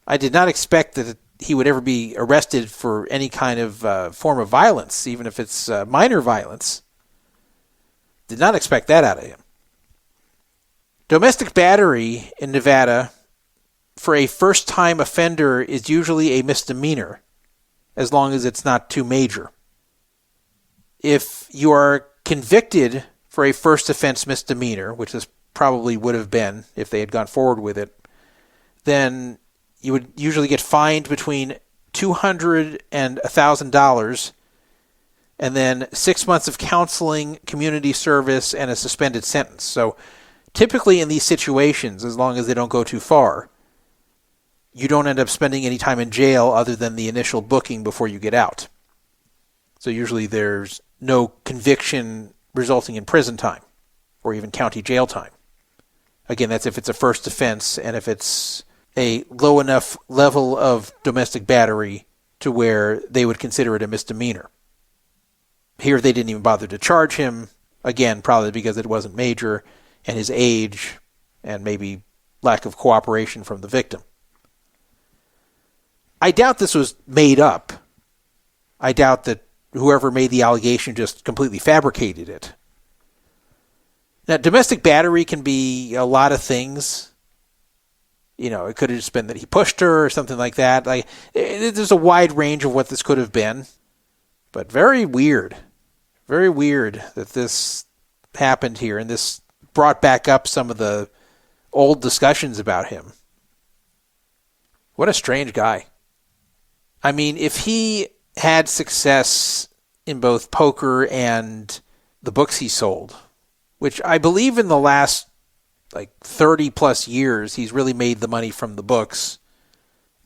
I did not expect that he would ever be arrested for any kind of form of violence, even if it's minor violence. Did not expect that out of him. Domestic battery in Nevada for a first-time offender is usually a misdemeanor, as long as it's not too major. If you are convicted for a first offense misdemeanor, which this probably would have been if they had gone forward with it, then you would usually get fined between $200 and $1,000, and then 6 months of counseling, community service, and a suspended sentence. So typically in these situations, as long as they don't go too far, you don't end up spending any time in jail other than the initial booking before you get out. So usually there's no conviction resulting in prison time or even county jail time. Again, that's if it's a first offense and if it's a low enough level of domestic battery to where they would consider it a misdemeanor. Here they didn't even bother to charge him, again, probably because it wasn't major, and his age, and maybe lack of cooperation from the victim. I doubt this was made up. I doubt that whoever made the allegation just completely fabricated it. Now, domestic battery can be a lot of things. You know, it could have just been that he pushed her or something like that. There's a wide range of what this could have been. But very weird. Very weird that this happened here, and this brought back up some of the old discussions about him. What a strange guy. I mean, if he had success in both poker and the books he sold, which I believe in the last 30 plus years, he's really made the money from the books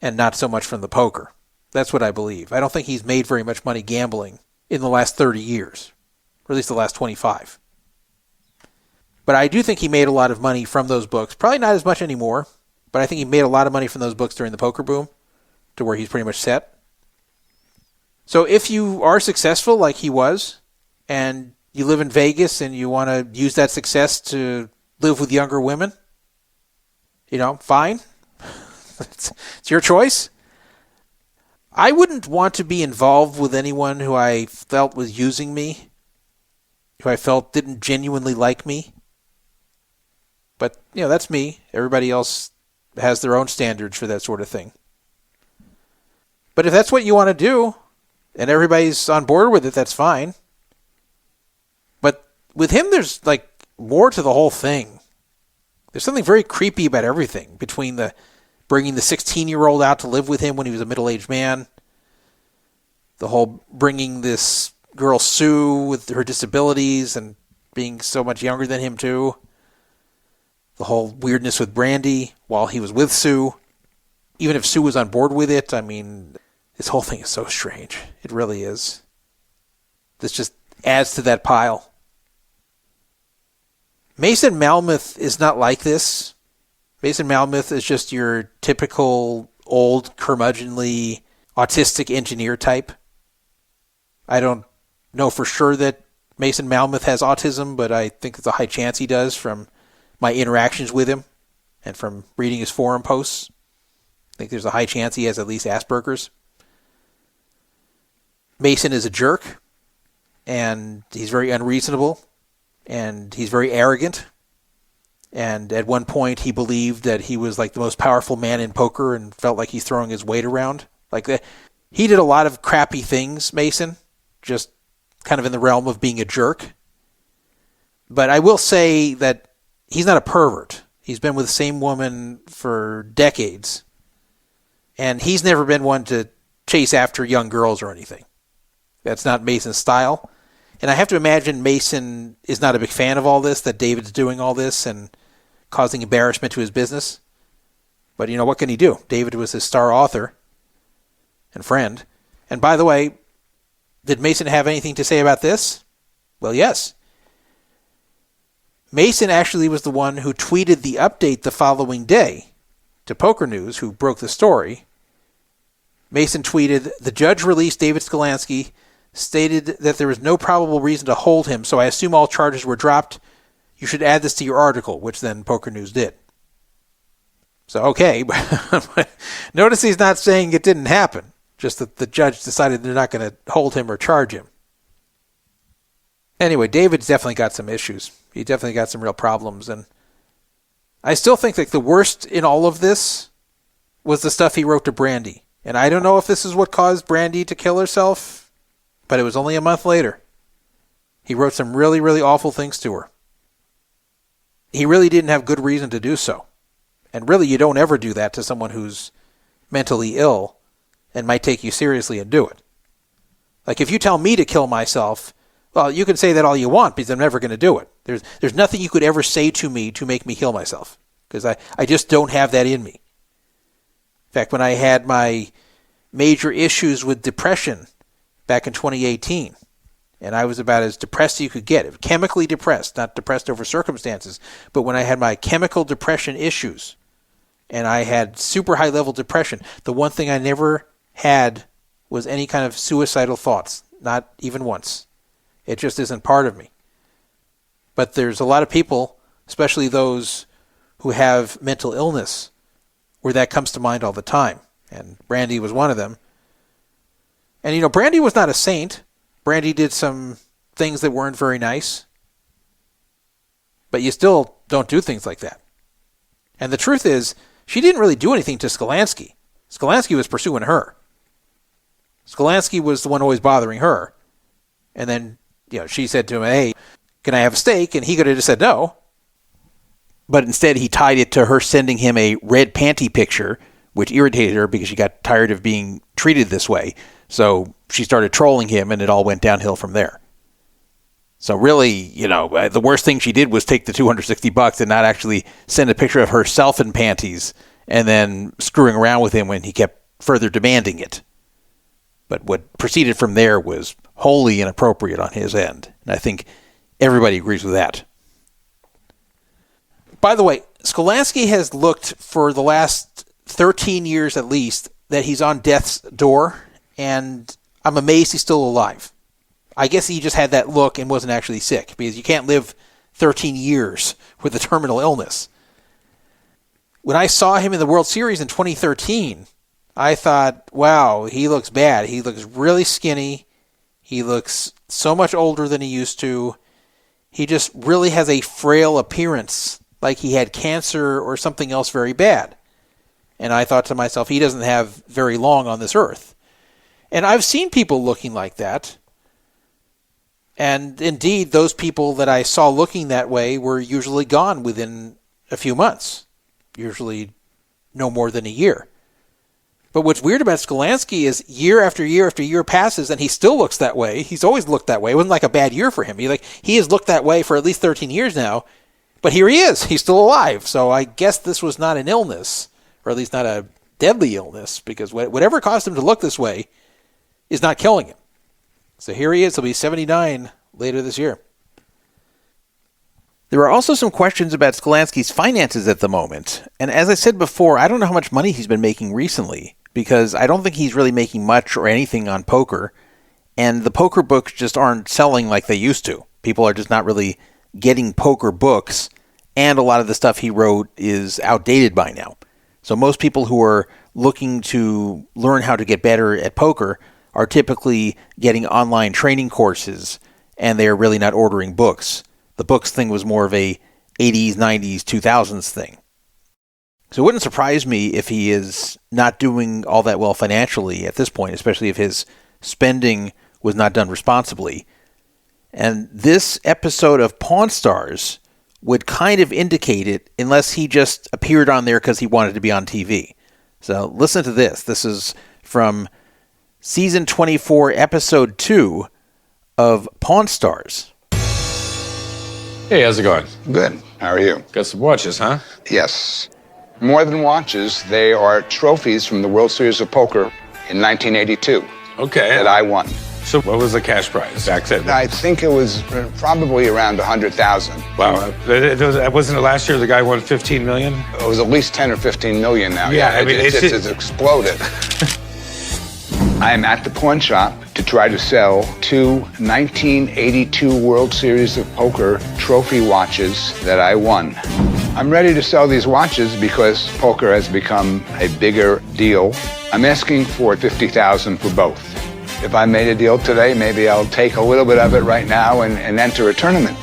and not so much from the poker. That's what I believe. I don't think he's made very much money gambling in the last 30 years, or at least the last 25. But I do think he made a lot of money from those books. Probably not as much anymore, but I think he made a lot of money from those books during the poker boom to where he's pretty much set. So if you are successful like he was, and you live in Vegas and you want to use that success to live with younger women, fine. It's your choice. I wouldn't want to be involved with anyone who I felt was using me, who I felt didn't genuinely like me. But, that's me. Everybody else has their own standards for that sort of thing. But if that's what you want to do, and everybody's on board with it, that's fine. But with him, there's more to the whole thing. There's something very creepy about everything, between the bringing the 16-year-old out to live with him when he was a middle-aged man, the whole bringing this girl Sue with her disabilities and being so much younger than him too, the whole weirdness with Brandy while he was with Sue. Even if Sue was on board with it, I mean, this whole thing is so strange. It really is. This just adds to that pile. Mason Malmuth is not like this. Mason Malmuth is just your typical old, curmudgeonly, autistic engineer type. I don't know for sure that Mason Malmuth has autism, but I think there's a high chance he does from my interactions with him and from reading his forum posts. I think there's a high chance he has at least Asperger's. Mason is a jerk, and he's very unreasonable, and he's very arrogant. And at one point, he believed that he was the most powerful man in poker and felt like he's throwing his weight around. He did a lot of crappy things, Mason, just kind of in the realm of being a jerk. But I will say that he's not a pervert. He's been with the same woman for decades. And he's never been one to chase after young girls or anything. That's not Mason's style. And I have to imagine Mason is not a big fan of all this, that David's doing all this and causing embarrassment to his business. But what can he do? David was his star author and friend. And by the way, did Mason have anything to say about this? Well, yes. Mason actually was the one who tweeted the update the following day to Poker News, who broke the story. Mason tweeted, "The judge released David Sklansky stated that there was no probable reason to hold him, so I assume all charges were dropped. You should add this to your article, which then Poker News did. So, okay, but notice he's not saying it didn't happen, just that the judge decided they're not going to hold him or charge him. Anyway, David's definitely got some issues. He definitely got some real problems, and I still think that the worst in all of this was the stuff he wrote to Brandy. And I don't know if this is what caused Brandy to kill herself, but it was only a month later. He wrote some really, really awful things to her. He really didn't have good reason to do so. And really, you don't ever do that to someone who's mentally ill and might take you seriously and do it. Like, if you tell me to kill myself, well, you can say that all you want because I'm never going to do it. There's nothing you could ever say to me to make me kill myself because I just don't have that in me. In fact, when I had my major issues with depression back in 2018, and I was about as depressed as you could get, chemically depressed, not depressed over circumstances, but when I had my chemical depression issues and I had super high level depression, the one thing I never had was any kind of suicidal thoughts, not even once. It just isn't part of me. But there's a lot of people, especially those who have mental illness, where that comes to mind all the time. And Brandy was one of them. And, you know, Brandy was not a saint. Brandy did some things that weren't very nice. But you still don't do things like that. And the truth is, she didn't really do anything to Sklansky. Sklansky was pursuing her. Sklansky was the one always bothering her. And then, you know, she said to him, hey, can I have a steak? And he could have just said no. But instead, he tied it to her sending him a red panty picture, which irritated her because she got tired of being treated this way. So she started trolling him, and it all went downhill from there. So really, you know, the worst thing she did was take the $260 and not actually send a picture of herself in panties and then screwing around with him when he kept further demanding it. But what proceeded from there was wholly inappropriate on his end. And I think everybody agrees with that. By the way, Sklansky has looked for the last 13 years at least that he's on death's door, and I'm amazed he's still alive. I guess he just had that look and wasn't actually sick, because you can't live 13 years with a terminal illness. When I saw him in the World Series in 2013, I thought, wow, he looks bad. He looks really skinny. He looks so much older than he used to. He just really has a frail appearance, like he had cancer or something else very bad. And I thought to myself, he doesn't have very long on this earth. And I've seen people looking like that. And indeed, those people that I saw looking that way were usually gone within a few months. Usually no more than a year. But what's weird about Sklansky is year after year after year passes and he still looks that way. He's always looked that way. It wasn't like a bad year for him. He has looked that way for at least 13 years now. But here he is. He's still alive. So I guess this was not an illness, or at least not a deadly illness, because whatever caused him to look this way is not killing him. So here he is. He'll be 79 later this year. There are also some questions about Sklansky's finances at the moment. And as I said before, I don't know how much money he's been making recently, because I don't think he's really making much or anything on poker. And the poker books just aren't selling like they used to. People are just not really getting poker books, and a lot of the stuff he wrote is outdated by now. So most people who are looking to learn how to get better at poker are typically getting online training courses, and they're really not ordering books. The books thing was more of a 80s, 90s, 2000s thing. So it wouldn't surprise me if he is not doing all that well financially at this point, especially if his spending was not done responsibly. And this episode of Pawn Stars would kind of indicate it, unless he just appeared on there because he wanted to be on TV. So listen to this. This is from Season 24, Episode 2 of Pawn Stars. Hey, how's it going? Good. How are you? Got some watches, huh? Yes. More than watches, they are trophies from the World Series of Poker in 1982 Okay. that I won. So what was the cash prize back then? I think it was probably around 100,000. Wow. Wasn't it last year the guy won 15 million? It was at least 10 or 15 million now. Yeah, I mean, it's exploded. I am at the pawn shop to try to sell 2 1982 World Series of Poker trophy watches that I won. I'm ready to sell these watches because poker has become a bigger deal. I'm asking for $50,000 for both. If I made a deal today, maybe I'll take a little bit of it right now and enter a tournament.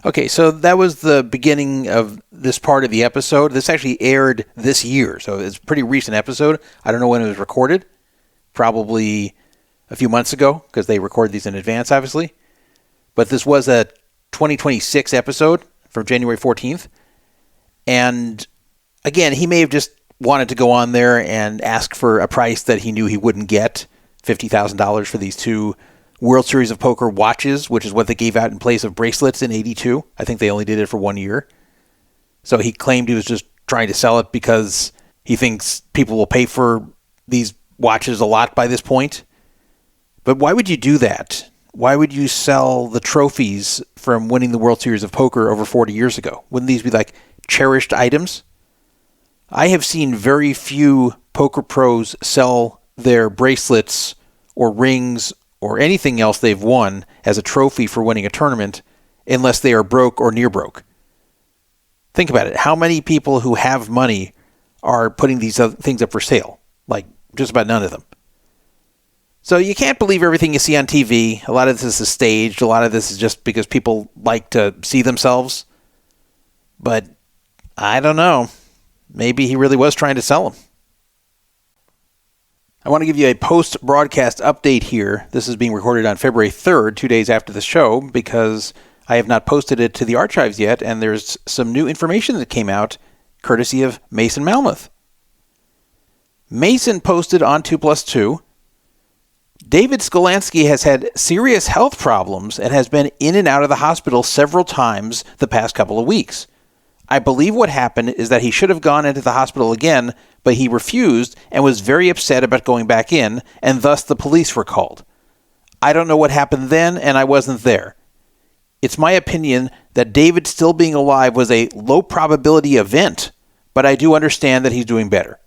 Okay, so that was the beginning of this part of the episode. This actually aired this year, so it's a pretty recent episode. I don't know when it was recorded. Probably a few months ago, because they record these in advance, obviously. But this was a 2026 episode from January 14th. And again, he may have just wanted to go on there and ask for a price that he knew he wouldn't get, $50,000 for these 2 World Series of Poker watches, which is what they gave out in place of bracelets in 82. I think they only did it for 1 year. So he claimed he was just trying to sell it because he thinks people will pay for these watches a lot by this point. But why would you do that? Why would you sell the trophies from winning the World Series of Poker over 40 years ago? Wouldn't these be like cherished items? I have seen very few poker pros sell their bracelets or rings or anything else they've won as a trophy for winning a tournament unless they are broke or near broke. Think about it. How many people who have money are putting these things up for sale? Like, just about none of them. So you can't believe everything you see on TV. A lot of this is staged. A lot of this is just because people like to see themselves. But I don't know. Maybe he really was trying to sell them. I want to give you a post-broadcast update here. This is being recorded on February 3rd, 2 days after the show, because I have not posted it to the archives yet, and there's some new information that came out, courtesy of Mason Malmuth. Mason posted on 2+2, David Sklansky has had serious health problems and has been in and out of the hospital several times the past couple of weeks. I believe what happened is that he should have gone into the hospital again, but he refused and was very upset about going back in, and thus the police were called. I don't know what happened then, and I wasn't there. It's my opinion that David still being alive was a low-probability event, but I do understand that he's doing better.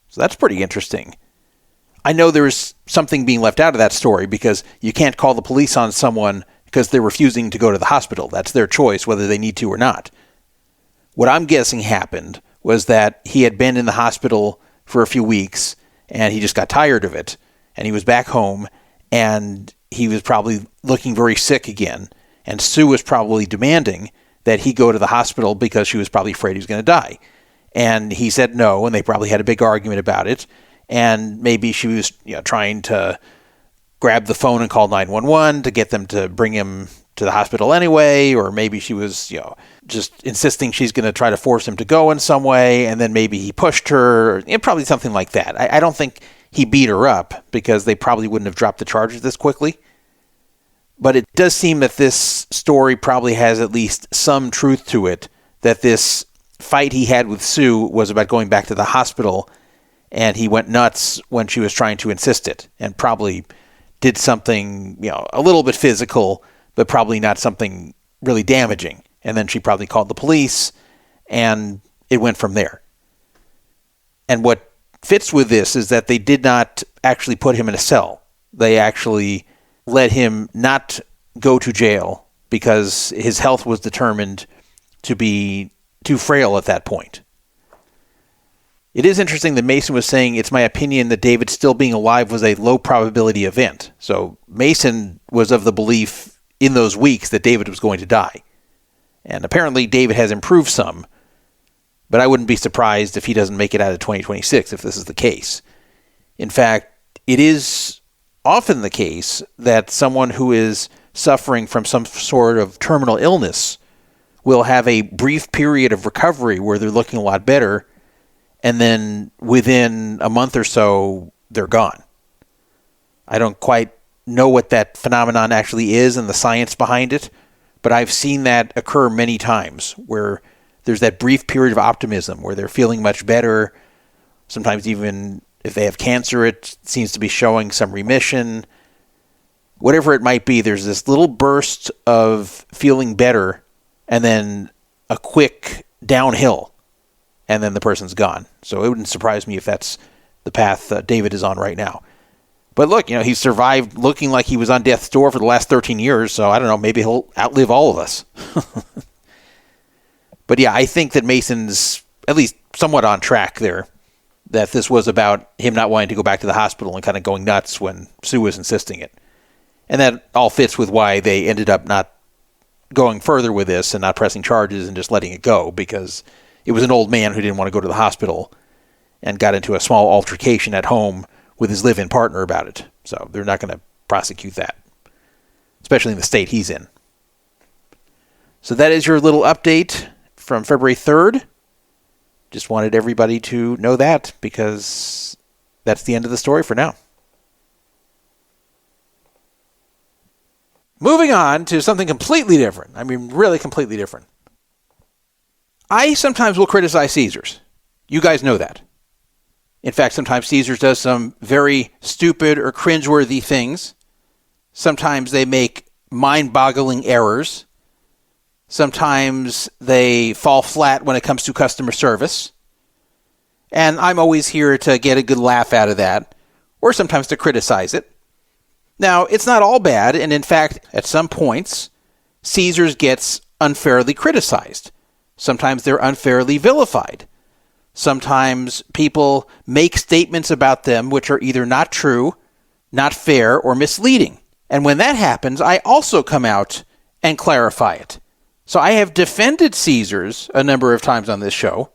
So that's pretty interesting. I know there's something being left out of that story because you can't call the police on someone because they're refusing to go to the hospital. That's their choice, whether they need to or not. What I'm guessing happened was that he had been in the hospital for a few weeks, and he just got tired of it, and he was back home, and he was probably looking very sick again, and Sue was probably demanding that he go to the hospital because she was probably afraid he was going to die. And he said no, and they probably had a big argument about it, and maybe she was trying to grab the phone and call 911 to get them to bring him to the hospital anyway, or maybe she was, just insisting she's going to try to force him to go in some way, and then maybe he pushed her, probably something like that. I don't think he beat her up because they probably wouldn't have dropped the charges this quickly. But it does seem that this story probably has at least some truth to it, that this fight he had with Sue was about going back to the hospital, and he went nuts when she was trying to insist it, and probably did something, a little bit physical, but probably not something really damaging. And then she probably called the police, and it went from there. And what fits with this is that they did not actually put him in a cell. They actually let him not go to jail because his health was determined to be too frail at that point. It is interesting that Mason was saying, it's my opinion that David still being alive was a low probability event. So Mason was of the belief in those weeks that David was going to die. And apparently David has improved some, but I wouldn't be surprised if he doesn't make it out of 2026 if this is the case. In fact, it is often the case that someone who is suffering from some sort of terminal illness will have a brief period of recovery where they're looking a lot better, and then within a month or so, they're gone. I don't quite know what that phenomenon actually is and the science behind it, but I've seen that occur many times where there's that brief period of optimism where they're feeling much better. Sometimes even if they have cancer, it seems to be showing some remission. Whatever it might be, there's this little burst of feeling better and then a quick downhill, and then the person's gone. So it wouldn't surprise me if that's the path David is on right now. But look, he survived looking like he was on death's door for the last 13 years, so I don't know, maybe he'll outlive all of us. But yeah, I think that Mason's at least somewhat on track there, that this was about him not wanting to go back to the hospital and kind of going nuts when Sue was insisting it. And that all fits with why they ended up not going further with this and not pressing charges and just letting it go, because it was an old man who didn't want to go to the hospital and got into a small altercation at home with his live-in partner about it. So they're not going to prosecute that, especially in the state he's in. So that is your little update from February 3rd. Just wanted everybody to know that, because that's the end of the story for now. Moving on to something completely different. I mean, really completely different. I sometimes will criticize Caesars. You guys know that. In fact, sometimes Caesars does some very stupid or cringeworthy things. Sometimes they make mind-boggling errors. Sometimes they fall flat when it comes to customer service. And I'm always here to get a good laugh out of that, or sometimes to criticize it. Now, it's not all bad, and in fact, at some points, Caesars gets unfairly criticized. Sometimes they're unfairly vilified. Sometimes people make statements about them which are either not true, not fair, or misleading. And when that happens, I also come out and clarify it. So I have defended Caesars a number of times on this show,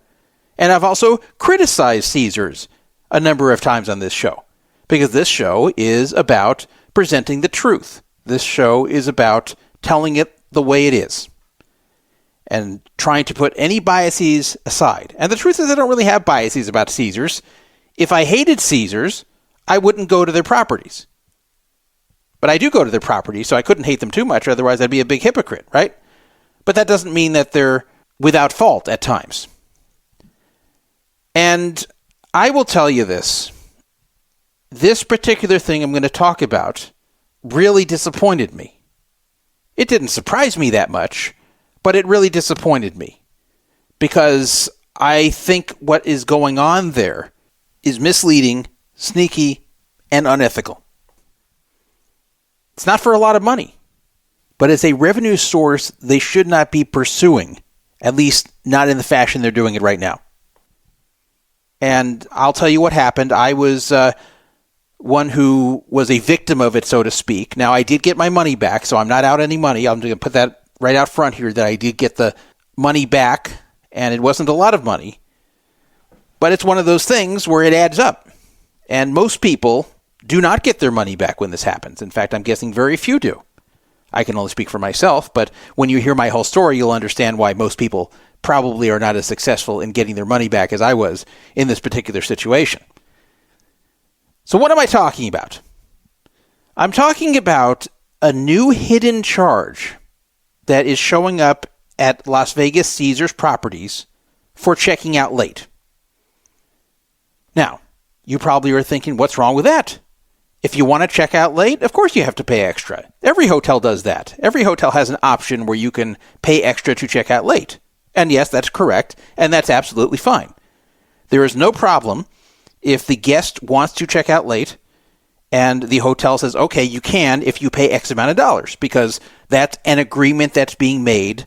and I've also criticized Caesars a number of times on this show, because this show is about presenting the truth. This show is about telling it the way it is and trying to put any biases aside. And the truth is, I don't really have biases about Caesars. If I hated Caesars, I wouldn't go to their properties. But I do go to their properties, so I couldn't hate them too much, otherwise I'd be a big hypocrite, right? But that doesn't mean that they're without fault at times. And I will tell you this. This particular thing I'm going to talk about really disappointed me. It didn't surprise me that much, but it really disappointed me, because I think what is going on there is misleading, sneaky, and unethical. It's not for a lot of money, but as a revenue source they should not be pursuing, at least not in the fashion they're doing it right now. And I'll tell you what happened. I was one who was a victim of it, so to speak. Now, I did get my money back, so I'm not out any money. I'm going to put that right out front here, that I did get the money back, and it wasn't a lot of money. But it's one of those things where it adds up. And most people do not get their money back when this happens. In fact, I'm guessing very few do. I can only speak for myself, but when you hear my whole story, you'll understand why most people probably are not as successful in getting their money back as I was in this particular situation. So what am I talking about? I'm talking about a new hidden charge that is showing up at Las Vegas Caesars properties for checking out late. Now, you probably are thinking, what's wrong with that? If you want to check out late, of course you have to pay extra. Every hotel does that. Every hotel has an option where you can pay extra to check out late. And yes, that's correct, and that's absolutely fine. There is no problem if the guest wants to check out late and the hotel says, okay, you can if you pay X amount of dollars, because that's an agreement that's being made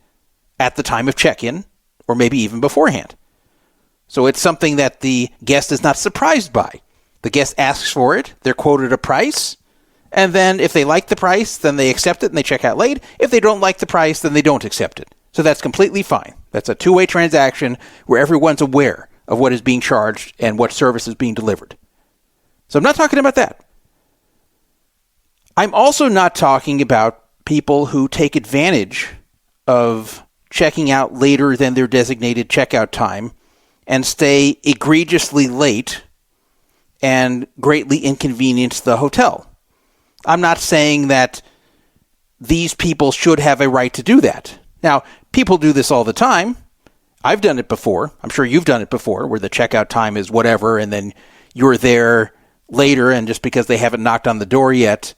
at the time of check-in, or maybe even beforehand. So it's something that the guest is not surprised by. The guest asks for it, they're quoted a price, and then if they like the price, then they accept it and they check out late. If they don't like the price, then they don't accept it. So that's completely fine. That's a two-way transaction where everyone's aware of what is being charged and what service is being delivered. So I'm not talking about that. I'm also not talking about people who take advantage of checking out later than their designated checkout time and stay egregiously late and greatly inconvenience the hotel. I'm not saying that these people should have a right to do that. Now, people do this all the time. I've done it before. I'm sure you've done it before, where the checkout time is whatever, and then you're there later, and just because they haven't knocked on the door yet,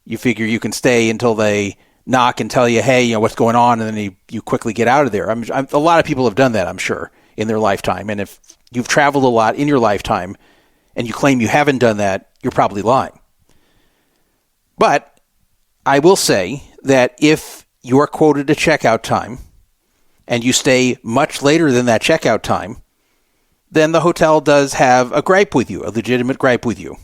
you figure you can stay until they knock and tell you, hey, what's going on, and then you quickly get out of there. A lot of people have done that, I'm sure, in their lifetime. And if you've traveled a lot in your lifetime and you claim you haven't done that, you're probably lying. But I will say that if you are quoted a checkout time and you stay much later than that checkout time, then the hotel does have a gripe with you, a legitimate gripe with you.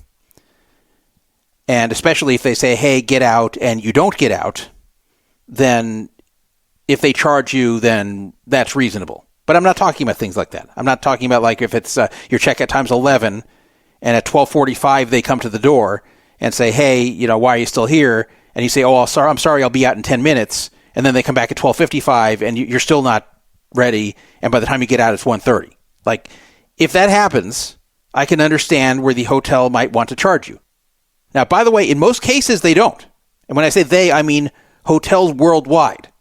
And especially if they say, hey, get out, and you don't get out, then if they charge you, then that's reasonable. But I'm not talking about things like that. I'm not talking about like if it's your checkout time's 11 and at 12:45 they come to the door and say, hey, why are you still here? And you say, oh, I'm sorry, I'll be out in 10 minutes. And then they come back at 12:55 and you're still not ready. And by the time you get out, it's 1:30. Like, if that happens, I can understand where the hotel might want to charge you. Now, by the way, in most cases, they don't. And when I say they, I mean hotels worldwide.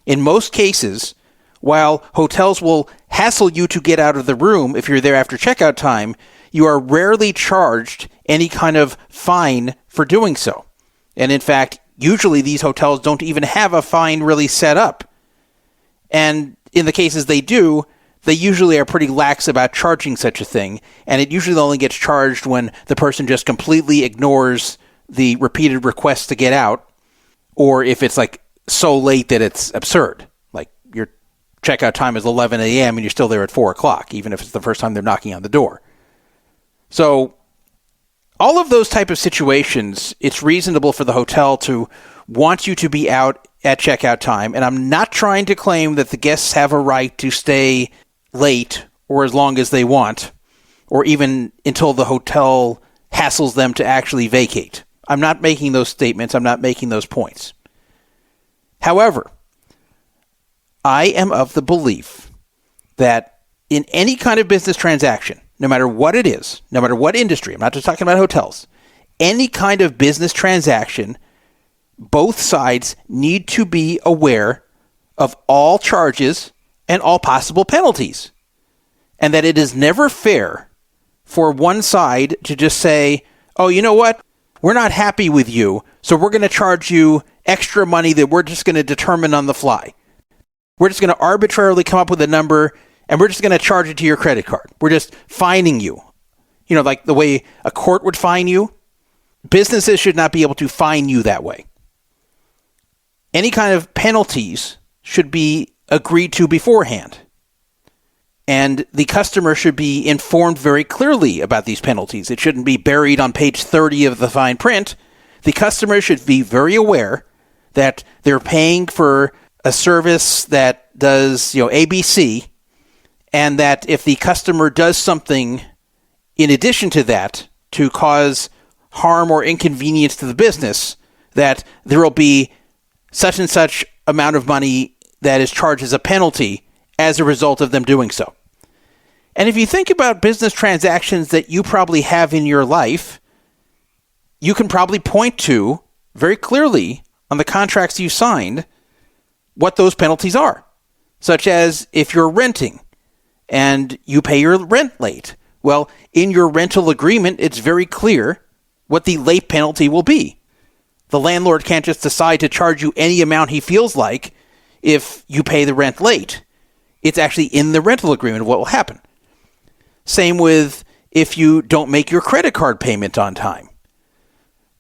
In most cases, while hotels will hassle you to get out of the room if you're there after checkout time, you are rarely charged any kind of fine for doing so. And in fact, usually these hotels don't even have a fine really set up. And in the cases they do, they usually are pretty lax about charging such a thing, and it usually only gets charged when the person just completely ignores the repeated requests to get out, or if it's like so late that it's absurd. Like your checkout time is 11 a.m. and you're still there at 4 o'clock, even if it's the first time they're knocking on the door. So all of those type of situations, it's reasonable for the hotel to want you to be out at checkout time, and I'm not trying to claim that the guests have a right to stay late or as long as they want, or even until the hotel hassles them to actually vacate. I'm not making those statements. I'm not making those points. However, I am of the belief that in any kind of business transaction, no matter what it is, no matter what industry, I'm not just talking about hotels, any kind of business transaction, both sides need to be aware of all charges and all possible penalties. And that it is never fair for one side to just say, oh, you know what? We're not happy with you, so we're going to charge you extra money that we're just going to determine on the fly. We're just going to arbitrarily come up with a number, and we're just going to charge it to your credit card. We're just fining you. Like the way a court would fine you. Businesses should not be able to fine you that way. Any kind of penalties should be agreed to beforehand. And the customer should be informed very clearly about these penalties. It shouldn't be buried on page 30 of the fine print. The customer should be very aware that they're paying for a service that does, ABC, and that if the customer does something in addition to that to cause harm or inconvenience to the business, that there will be such and such amount of money that is charged as a penalty as a result of them doing so. And if you think about business transactions that you probably have in your life, you can probably point to very clearly on the contracts you signed what those penalties are. Such as if you're renting and you pay your rent late. Well, in your rental agreement, it's very clear what the late penalty will be. The landlord can't just decide to charge you any amount he feels like if you pay the rent late. It's actually in the rental agreement what will happen. Same with if you don't make your credit card payment on time.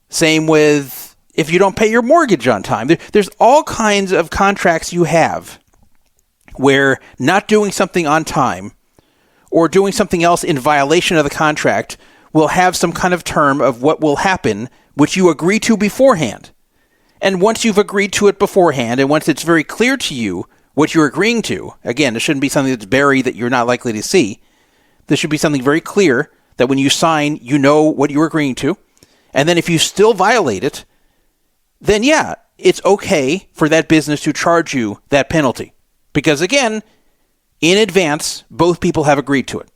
Same with if you don't pay your mortgage on time. There's all kinds of contracts you have where not doing something on time or doing something else in violation of the contract will have some kind of term of what will happen, which you agree to beforehand. And once you've agreed to it beforehand, and once it's very clear to you what you're agreeing to, again, it shouldn't be something that's buried that you're not likely to see. This should be something very clear that when you sign, you know what you're agreeing to. And then if you still violate it, then yeah, it's okay for that business to charge you that penalty. Because again, in advance, both people have agreed to it.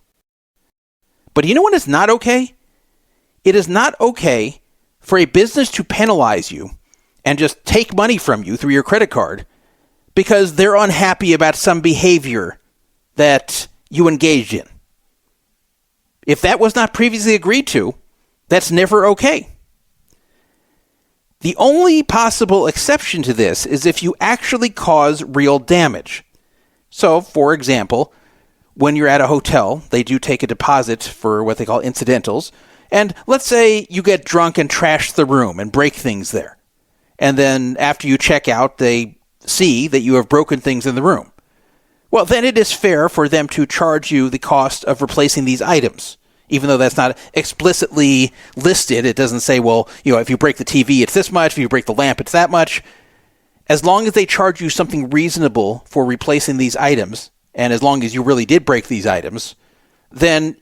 But you know what is not okay? It is not okay for a business to penalize you and just take money from you through your credit card because they're unhappy about some behavior that you engaged in. If that was not previously agreed to, that's never okay. The only possible exception to this is if you actually cause real damage. So, for example, when you're at a hotel, they do take a deposit for what they call incidentals, And let's say you get drunk and trash the room and break things there. And then after you check out, they see that you have broken things in the room. Well, then it is fair for them to charge you the cost of replacing these items. Even though that's not explicitly listed, it doesn't say, well, if you break the TV, it's this much. If you break the lamp, it's that much. As long as they charge you something reasonable for replacing these items, and as long as you really did break these items, then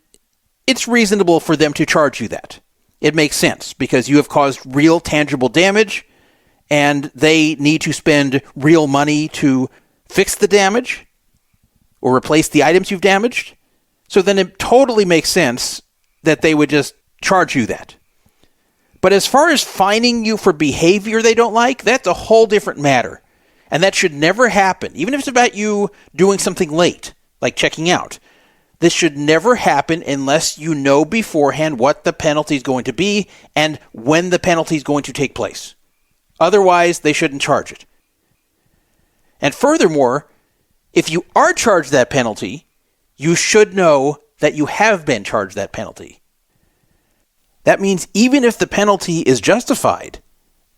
it's reasonable for them to charge you that. It makes sense because you have caused real tangible damage, and they need to spend real money to fix the damage or replace the items you've damaged. So then it totally makes sense that they would just charge you that. But as far as fining you for behavior they don't like, that's a whole different matter. And that should never happen. Even if it's about you doing something late, like checking out. This should never happen unless you know beforehand what the penalty is going to be and when the penalty is going to take place. Otherwise, they shouldn't charge it. And furthermore, if you are charged that penalty, you should know that you have been charged that penalty. That means even if the penalty is justified,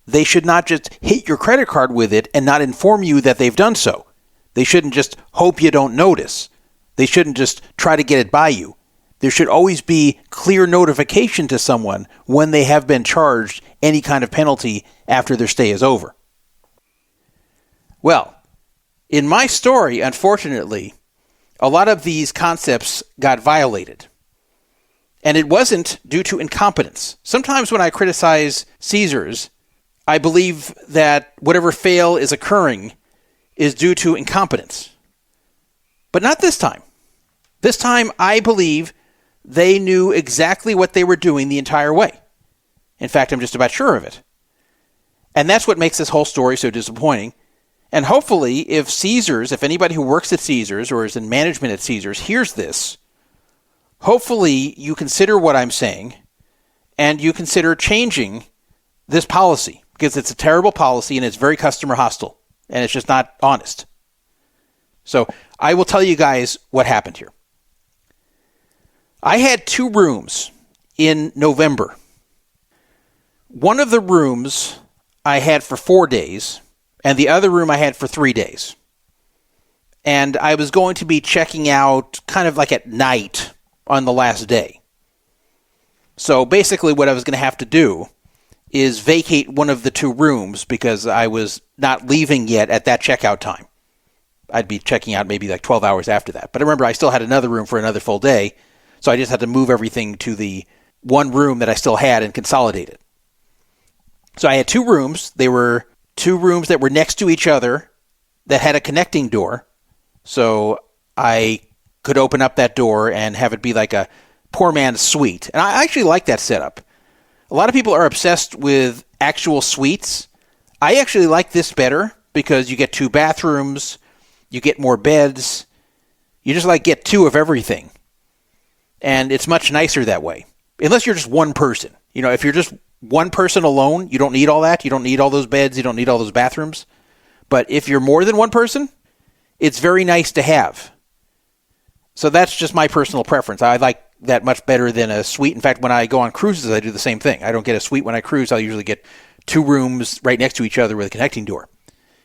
they should not just hit your credit card with it and not inform you that they've done so. They shouldn't just hope you don't notice. They shouldn't just try to get it by you. There should always be clear notification to someone when they have been charged any kind of penalty after their stay is over. Well, in my story, unfortunately, a lot of these concepts got violated. And it wasn't due to incompetence. Sometimes when I criticize Caesars, I believe that whatever fail is occurring is due to incompetence. But not this time. This time, I believe they knew exactly what they were doing the entire way. In fact, I'm just about sure of it. And that's what makes this whole story so disappointing. And hopefully, if anybody who works at Caesars or is in management at Caesars hears this, hopefully you consider what I'm saying and you consider changing this policy because it's a terrible policy and it's very customer hostile and it's just not honest. So I will tell you guys what happened here. I had 2 rooms in November. One of the rooms I had for 4 days, and the other room I had for 3 days. And I was going to be checking out kind of like at night on the last day. So basically what I was going to have to do is vacate one of the 2 rooms because I was not leaving yet at that checkout time. I'd be checking out maybe like 12 hours after that. But remember, I still had another room for another full day, so I just had to move everything to the one room that I still had and consolidate it. So I had 2 rooms. They were 2 rooms that were next to each other that had a connecting door. So I could open up that door and have it be like a poor man's suite. And I actually like that setup. A lot of people are obsessed with actual suites. I actually like this better because you get 2 bathrooms, you get more beds, you just get 2 of everything. And it's much nicer that way. Unless you're just one person. If you're just one person alone, you don't need all that. You don't need all those beds. You don't need all those bathrooms. But if you're more than one person, it's very nice to have. So that's just my personal preference. I like that much better than a suite. In fact, when I go on cruises, I do the same thing. I don't get a suite when I cruise. I'll usually get 2 rooms right next to each other with a connecting door.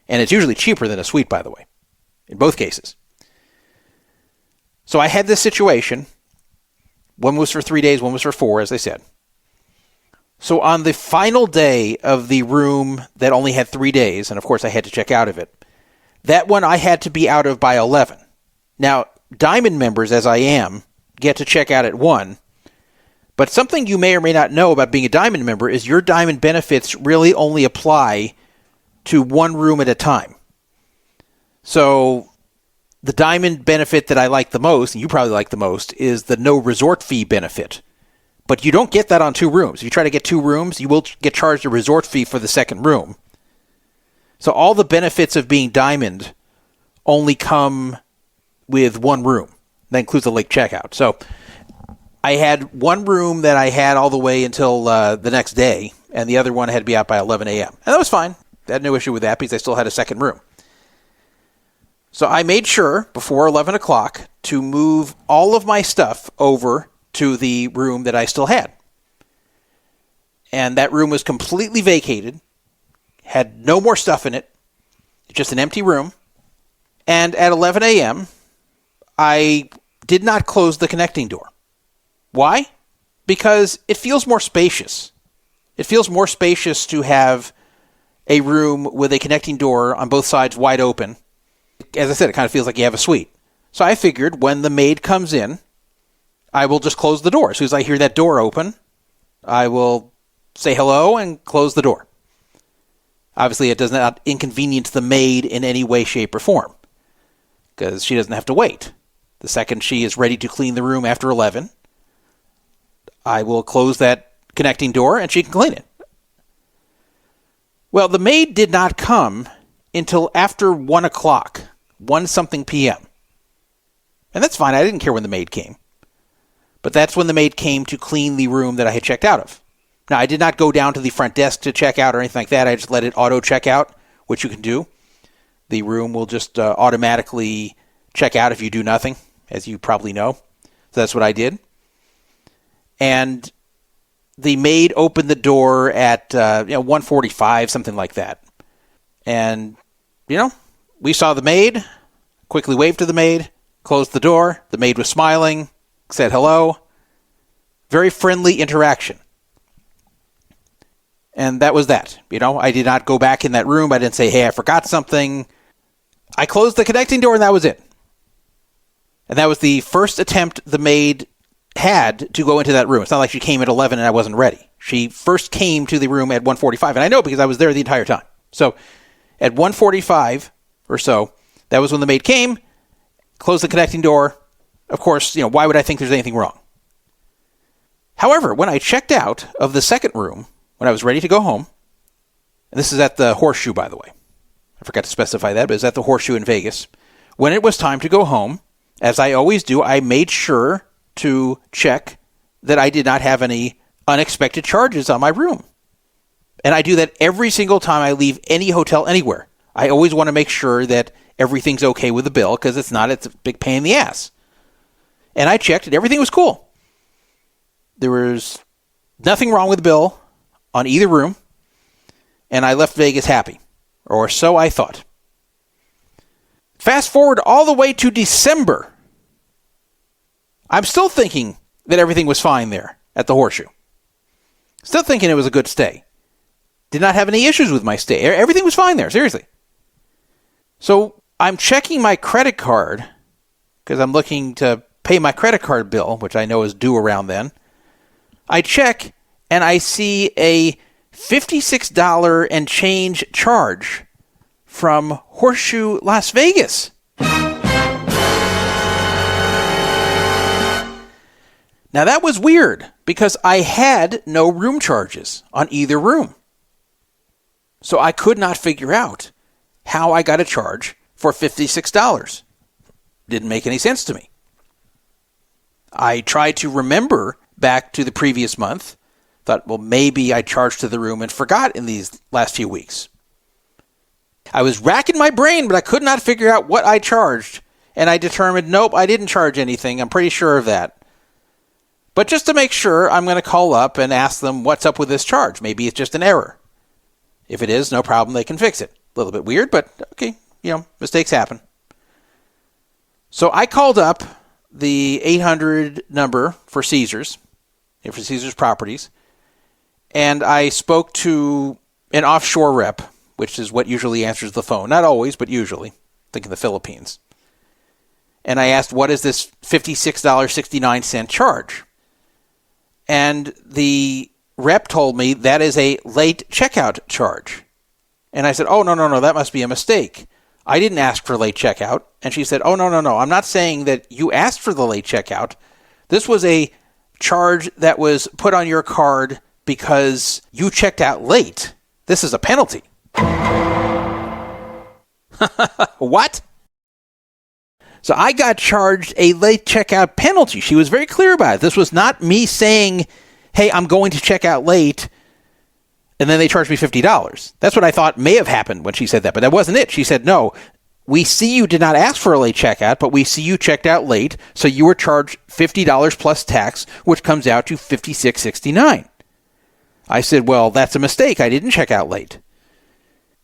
And it's usually cheaper than a suite, by the way, in both cases. So I had this situation. One was for 3 days, one was for 4, as I said. So on the final day of the room that only had 3 days, and of course I had to check out of it, that one I had to be out of by 11. Now, Diamond members, as I am, get to check out at 1. But something you may or may not know about being a Diamond member is your Diamond benefits really only apply to one room at a time. So the Diamond benefit that I like the most, and you probably like the most, is the no resort fee benefit. But you don't get that on 2 rooms. If you try to get 2 rooms, you will get charged a resort fee for the second room. So all the benefits of being Diamond only come with one room. That includes the late checkout. So I had one room that I had all the way until the next day, and the other one had to be out by 11 a.m. And that was fine. I had no issue with that because I still had a second room. So I made sure before 11 o'clock to move all of my stuff over to the room that I still had. And that room was completely vacated, had no more stuff in it, just an empty room. And at 11 a.m., I did not close the connecting door. Why? Because it feels more spacious. It feels more spacious to have a room with a connecting door on both sides wide open. As I said, it kind of feels like you have a suite. So I figured when the maid comes in, I will just close the door. As soon as I hear that door open, I will say hello and close the door. Obviously, it does not inconvenience the maid in any way, shape, or form, because she doesn't have to wait. The second she is ready to clean the room after 11, I will close that connecting door and she can clean it. Well, the maid did not come until after 1 o'clock, 1-something p.m. And that's fine. I didn't care when the maid came. But that's when the maid came to clean the room that I had checked out of. Now, I did not go down to the front desk to check out or anything like that. I just let it auto check out, which you can do. The room will just automatically check out if you do nothing, as you probably know. So that's what I did. And the maid opened the door at 1:45, something like that. And, we saw the maid, quickly waved to the maid, closed the door. The maid was smiling, said hello. Very friendly interaction. And that was that. I did not go back in that room. I didn't say, hey, I forgot something. I closed the connecting door and that was it. And that was the first attempt the maid had to go into that room. It's not like she came at 11 and I wasn't ready. She first came to the room at 1:45. And I know because I was there the entire time. So at 1:45 or so, that was when the maid came, closed the connecting door. Of course, why would I think there's anything wrong? However, when I checked out of the second room, when I was ready to go home, and this is at the Horseshoe, by the way. I forgot to specify that, but it's at the Horseshoe in Vegas. When it was time to go home, as I always do, I made sure to check that I did not have any unexpected charges on my room. And I do that every single time I leave any hotel anywhere. I always want to make sure that everything's okay with the bill, because it's a big pain in the ass. And I checked and everything was cool. There was nothing wrong with the bill on either room, and I left Vegas happy, or so I thought. Fast forward all the way to December. I'm still thinking that everything was fine there at the Horseshoe. Still thinking it was a good stay. Did not have any issues with my stay. Everything was fine there, seriously. So I'm checking my credit card, because I'm looking to pay my credit card bill, which I know is due around then. I check, and I see a $56 and change charge from Horseshoe Las Vegas. Now that was weird, because I had no room charges on either room. So I could not figure out how I got a charge for $56. Didn't make any sense to me. I tried to remember back to the previous month. Thought, well, maybe I charged to the room and forgot in these last few weeks. I was racking my brain, but I could not figure out what I charged. And I determined, nope, I didn't charge anything. I'm pretty sure of that. But just to make sure, I'm going to call up and ask them what's up with this charge. Maybe it's just an error. If it is, no problem, they can fix it. A little bit weird, but okay, mistakes happen. So I called up the 800 number for Caesars, for Caesars Properties, and I spoke to an offshore rep, which is what usually answers the phone. Not always, but usually. I think in the Philippines. And I asked, what is this $56.69 charge? And the rep told me that is a late checkout charge. And I said, oh, no, that must be a mistake. I didn't ask for late checkout. And she said, oh, no, I'm not saying that you asked for the late checkout. This was a charge that was put on your card because you checked out late. This is a penalty. What? So I got charged a late checkout penalty. She was very clear about it. This was not me saying, hey, I'm going to check out late, and then they charged me $50. That's what I thought may have happened when she said that, but that wasn't it. She said, no, we see you did not ask for a late checkout, but we see you checked out late, so you were charged $50 plus tax, which comes out to $56.69. I said, well, that's a mistake. I didn't check out late.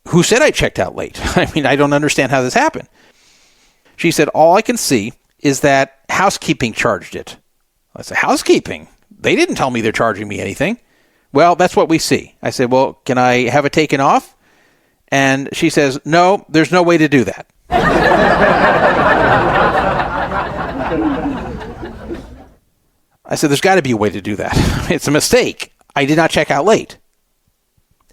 Who said I checked out late? I mean, I don't understand how this happened. She said, all I can see is that housekeeping charged it. I said, housekeeping? They didn't tell me they're charging me anything. Well, that's what we see. I said, well, can I have it taken off? And she says, no, there's no way to do that. I said, there's got to be a way to do that. It's a mistake. I did not check out late.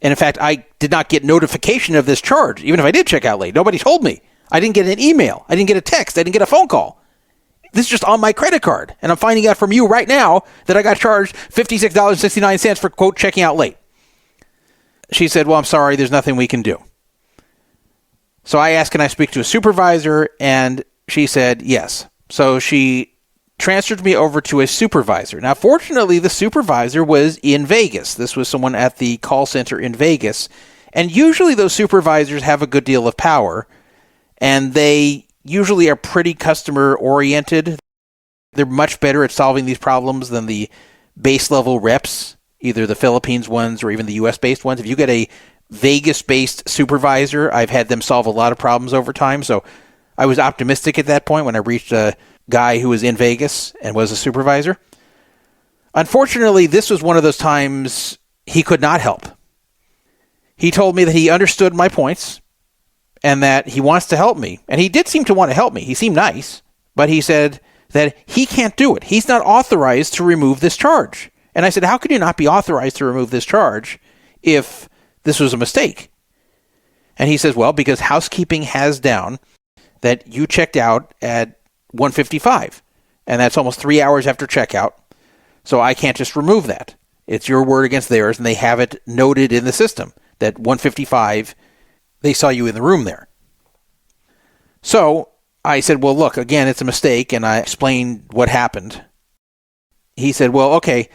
And in fact, I did not get notification of this charge, even if I did check out late. Nobody told me. I didn't get an email. I didn't get a text. I didn't get a phone call. This is just on my credit card. And I'm finding out from you right now that I got charged $56.69 for, quote, checking out late. She said, well, I'm sorry, there's nothing we can do. So I asked, can I speak to a supervisor? And she said, yes. So she transferred me over to a supervisor. Now, fortunately, the supervisor was in Vegas. This was someone at the call center in Vegas. And usually those supervisors have a good deal of power, and they usually are pretty customer-oriented. They're much better at solving these problems than the base-level reps, either the Philippines ones or even the U.S.-based ones. If you get a Vegas-based supervisor, I've had them solve a lot of problems over time. So I was optimistic at that point when I reached a guy who was in Vegas and was a supervisor. Unfortunately, this was one of those times he could not help. He told me that he understood my points and that he wants to help me. And he did seem to want to help me. He seemed nice, but he said that he can't do it. He's not authorized to remove this charge. And I said, how could you not be authorized to remove this charge if this was a mistake? And he says, well, because housekeeping has down that you checked out at 1:55, and that's almost 3 hours after checkout. So I can't just remove that. It's your word against theirs, and they have it noted in the system that 1:55, they saw you in the room there. So I said, well, look, again, it's a mistake, and I explained what happened. He said, well, okay,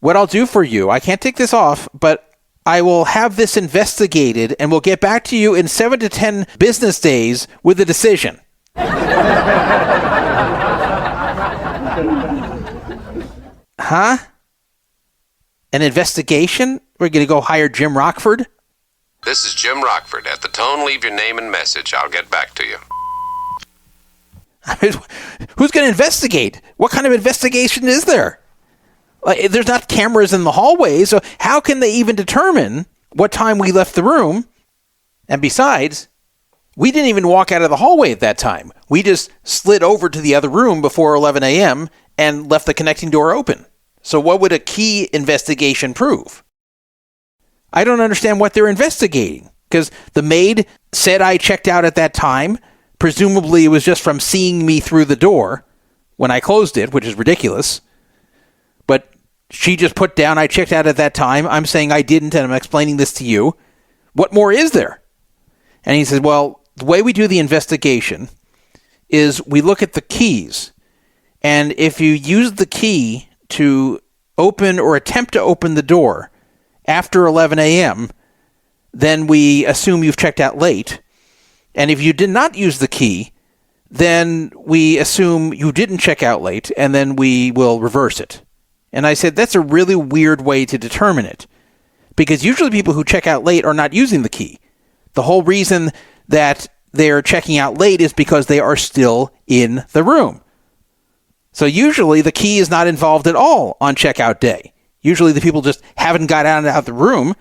what I'll do for you, I can't take this off, but I will have this investigated, and we'll get back to you in 7 to 10 business days with a decision. Huh? An investigation? We're going to go hire Jim Rockford? This is Jim Rockford. At the tone, leave your name and message. I'll get back to you. I mean, who's going to investigate? What kind of investigation is there? Like, there's not cameras in the hallway, so how can they even determine what time we left the room? And besides, we didn't even walk out of the hallway at that time. We just slid over to the other room before 11 a.m. and left the connecting door open. So what would a key investigation prove? I don't understand what they're investigating, because the maid said I checked out at that time. Presumably it was just from seeing me through the door when I closed it, which is ridiculous. But she just put down, I checked out at that time. I'm saying I didn't, and I'm explaining this to you. What more is there? And he says, well, the way we do the investigation is we look at the keys. And if you use the key to open or attempt to open the door after 11 a.m., then we assume you've checked out late. And if you did not use the key, then we assume you didn't check out late, and then we will reverse it. And I said, that's a really weird way to determine it, because usually people who check out late are not using the key. The whole reason that they're checking out late is because they are still in the room. So usually the key is not involved at all on checkout day. Usually the people just haven't got out of the room,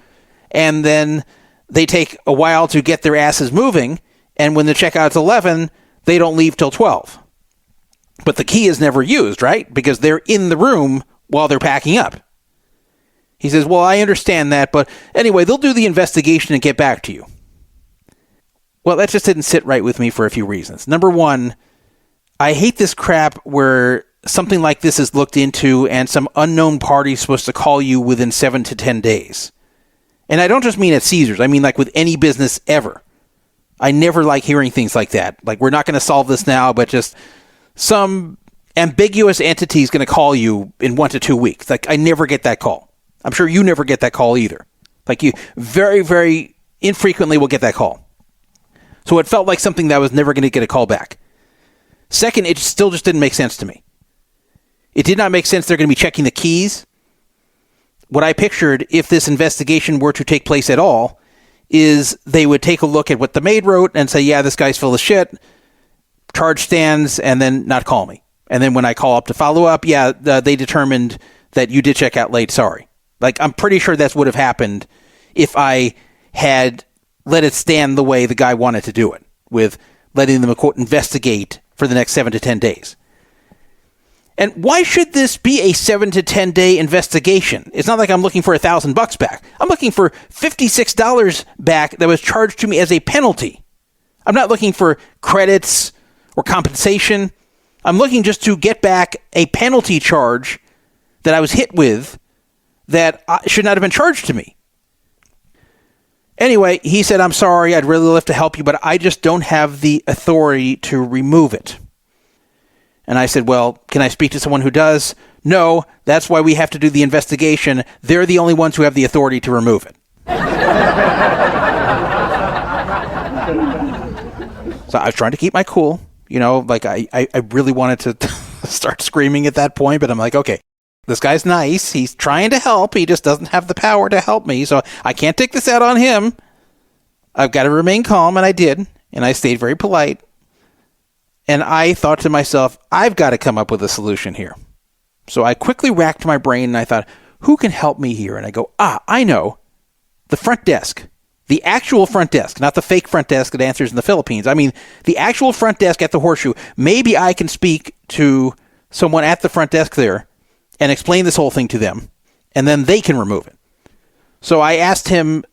and then they take a while to get their asses moving, and when the checkout's 11, they don't leave till 12. But the key is never used, right? Because they're in the room while they're packing up. He says, well, I understand that, but anyway, they'll do the investigation and get back to you. Well, that just didn't sit right with me for a few reasons. Number one, I hate this crap where something like this is looked into and some unknown party is supposed to call you within 7 to 10 days. And I don't just mean at Caesars. I mean like with any business ever. I never like hearing things like that. Like, we're not going to solve this now, but just some ambiguous entity is going to call you in 1 to 2 weeks. Like, I never get that call. I'm sure you never get that call either. Like, you very, very infrequently will get that call. So it felt like something that I was never going to get a call back. Second, it still just didn't make sense to me. It did not make sense they're going to be checking the keys. what I pictured if this investigation were to take place at all is they would take a look at what the maid wrote and say, yeah, this guy's full of shit, charge stands, and then not call me. And then when I call up to follow up, they determined that you did check out late, sorry. Like, I'm pretty sure that's would have happened if I had let it stand the way the guy wanted to do it, with letting them, quote, investigate for the next 7 to 10 days. And why should this be a 7 to 10 day investigation? It's not like I'm looking for $1,000 back. I'm looking for $56 back that was charged to me as a penalty. I'm not looking for credits or compensation. I'm looking just to get back a penalty charge that I was hit with that should not have been charged to me. Anyway, he said, I'm sorry, I'd really love to help you, but I just don't have the authority to remove it. And I said, well, can I speak to someone who does? No, that's why we have to do the investigation. They're the only ones who have the authority to remove it. So I was trying to keep my cool. You know, like I really wanted to start screaming at that point, but I'm like, okay, this guy's nice. He's trying to help. He just doesn't have the power to help me. So I can't take this out on him. I've got to remain calm, and I did. And I stayed very polite. And I thought to myself, I've got to come up with a solution here. So I quickly racked my brain, and I thought, who can help me here? And I go, I know. The front desk. The actual front desk, not the fake front desk that answers in the Philippines. I mean, the actual front desk at the Horseshoe. Maybe I can speak to someone at the front desk there and explain this whole thing to them, and then they can remove it. So I asked him,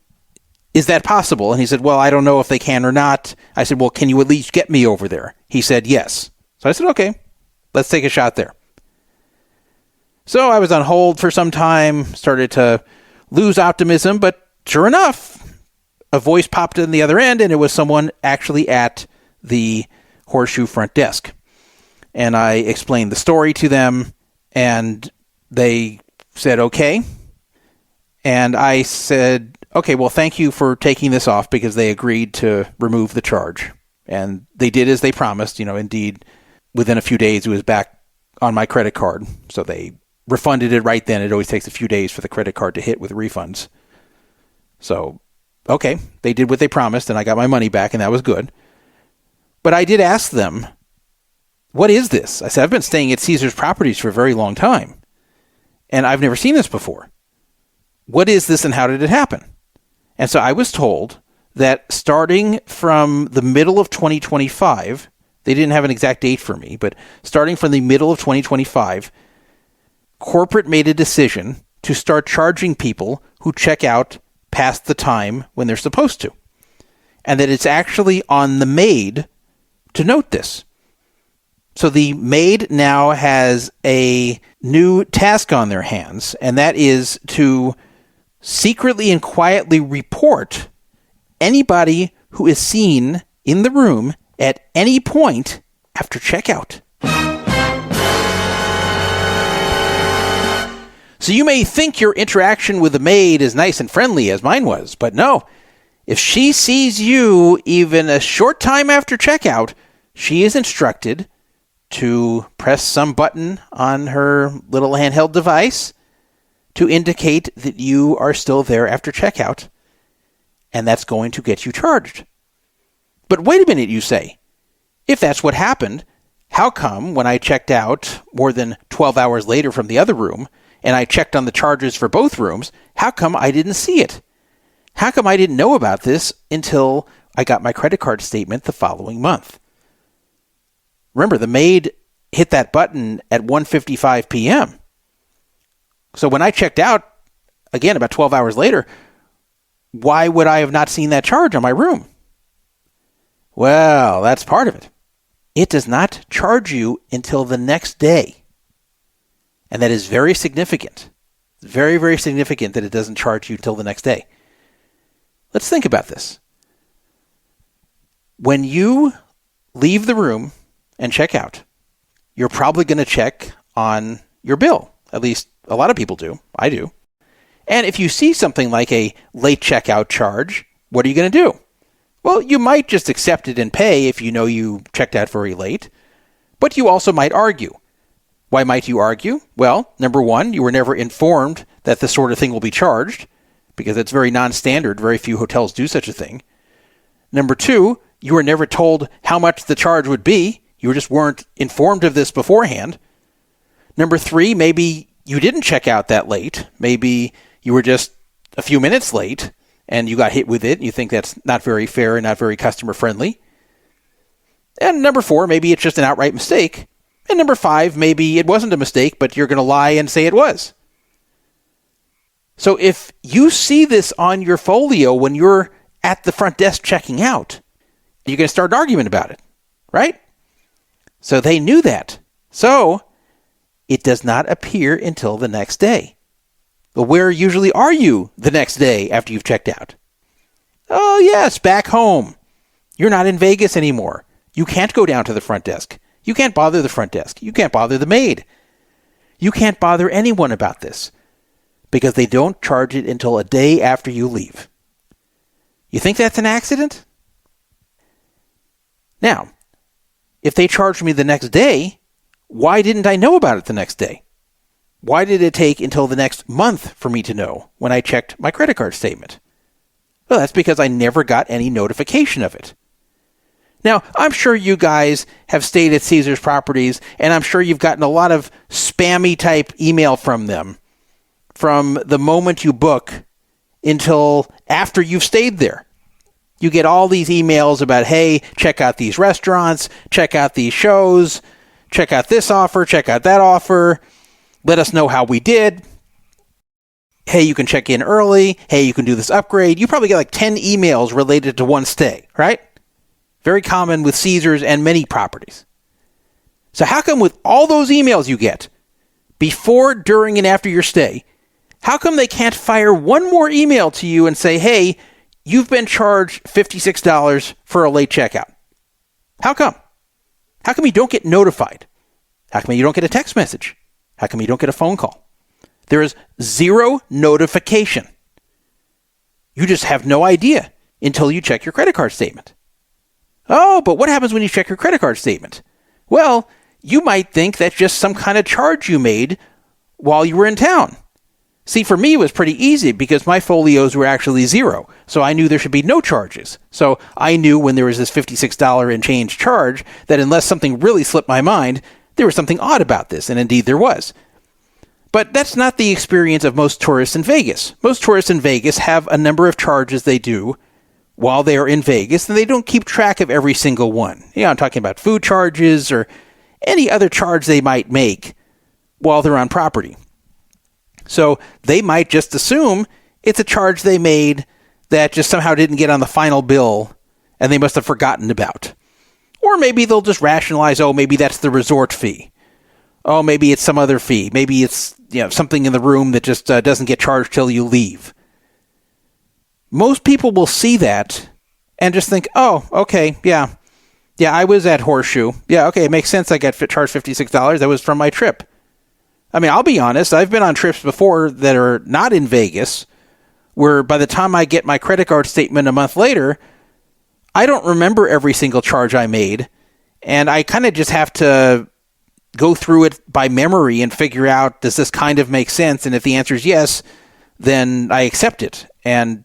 is that possible? And he said, well, I don't know if they can or not. I said, well, can you at least get me over there? He said, yes. So I said, okay, let's take a shot there. So I was on hold for some time, started to lose optimism, but sure enough, a voice popped in the other end, and it was someone actually at the Horseshoe front desk. And I explained the story to them, and they said, okay. And I said, okay, well, thank you for taking this off, because they agreed to remove the charge. And they did as they promised. You know, indeed, within a few days, it was back on my credit card. So they refunded it right then. It always takes a few days for the credit card to hit with refunds. So, okay, they did what they promised, and I got my money back, and that was good. But I did ask them, what is this? I said, I've been staying at Caesars Properties for a very long time, and I've never seen this before. What is this, and how did it happen? And so I was told that starting from the middle of 2025, they didn't have an exact date for me, but starting from the middle of 2025, corporate made a decision to start charging people who check out past the time when they're supposed to. And that it's actually on the maid to note this. So the maid now has a new task on their hands, and that is to secretly and quietly report anybody who is seen in the room at any point after checkout. So you may think your interaction with the maid is nice and friendly, as mine was, but no. If she sees you even a short time after checkout, she is instructed to press some button on her little handheld device to indicate that you are still there after checkout, and that's going to get you charged. But wait a minute, you say. If that's what happened, how come when I checked out more than 12 hours later from the other room, and I checked on the charges for both rooms, how come I didn't see it? How come I didn't know about this until I got my credit card statement the following month? Remember, the maid hit that button at 1:55 p.m. So when I checked out, again, about 12 hours later, why would I have not seen that charge on my room? Well, that's part of it. It does not charge you until the next day. And that is very significant. Very, very significant that it doesn't charge you till the next day. Let's think about this. When you leave the room and check out, you're probably going to check on your bill. At least a lot of people do. I do. And if you see something like a late checkout charge, what are you going to do? Well, you might just accept it and pay if you know you checked out very late. But you also might argue. Why might you argue? Well, number one, you were never informed that this sort of thing will be charged, because it's very non-standard. Very few hotels do such a thing. Number 2, you were never told how much the charge would be. You just weren't informed of this beforehand. Number 3, maybe you didn't check out that late. Maybe you were just a few minutes late and you got hit with it. And you think that's not very fair and not very customer friendly. And number 4, maybe it's just an outright mistake. And number 5, maybe it wasn't a mistake, but you're going to lie and say it was. So if you see this on your folio when you're at the front desk checking out, you're going to start an argument about it, right? So they knew that. So it does not appear until the next day. But where usually are you the next day after you've checked out? Oh, yes, back home. You're not in Vegas anymore. You can't go down to the front desk. You can't bother the front desk. You can't bother the maid. You can't bother anyone about this because they don't charge it until a day after you leave. You think that's an accident? Now, if they charged me the next day, why didn't I know about it the next day? Why did it take until the next month for me to know when I checked my credit card statement? Well, that's because I never got any notification of it. Now, I'm sure you guys have stayed at Caesars Properties, and I'm sure you've gotten a lot of spammy type email from them from the moment you book until after you've stayed there. You get all these emails about, hey, check out these restaurants, check out these shows, check out this offer, check out that offer, let us know how we did. Hey, you can check in early. Hey, you can do this upgrade. You probably get like 10 emails related to one stay, right? Very common with Caesars and many properties. So how come with all those emails you get before, during, and after your stay, how come they can't fire one more email to you and say, hey, you've been charged $56 for a late checkout? How come? How come you don't get notified? How come you don't get a text message? How come you don't get a phone call? There is zero notification. You just have no idea until you check your credit card statement. Oh, but what happens when you check your credit card statement? Well, you might think that's just some kind of charge you made while you were in town. See, for me, it was pretty easy because my folios were actually zero, so I knew there should be no charges. So I knew when there was this $56 and change charge that unless something really slipped my mind, there was something odd about this, and indeed there was. But that's not the experience of most tourists in Vegas. Most tourists in Vegas have a number of charges they do while they are in Vegas, and they don't keep track of every single one. You know, I'm talking about food charges or any other charge they might make while they're on property. So they might just assume it's a charge they made that just somehow didn't get on the final bill and they must have forgotten about. Or maybe they'll just rationalize, oh, maybe that's the resort fee. Oh, maybe it's some other fee. Maybe it's something in the room that just doesn't get charged till you leave. Most people will see that and just think, oh, okay, yeah, I was at Horseshoe. Yeah, okay, it makes sense I got charged $56. That was from my trip. I mean, I'll be honest, I've been on trips before that are not in Vegas where by the time I get my credit card statement a month later, I don't remember every single charge I made, and I kind of just have to go through it by memory and figure out, does this kind of make sense? And if the answer is yes, then I accept it. And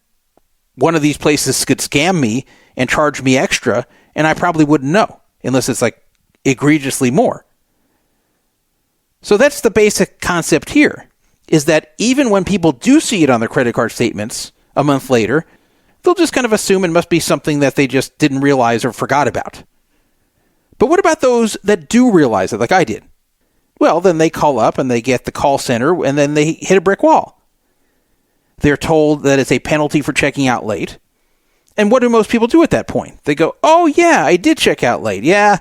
one of these places could scam me and charge me extra, and I probably wouldn't know, unless it's like egregiously more. So that's the basic concept here, is that even when people do see it on their credit card statements a month later, they'll just kind of assume it must be something that they just didn't realize or forgot about. But what about those that do realize it, like I did? Well, then they call up and they get the call center and then they hit a brick wall. They're told that it's a penalty for checking out late. And what do most people do at that point? They go, oh yeah, I did check out late. Yeah,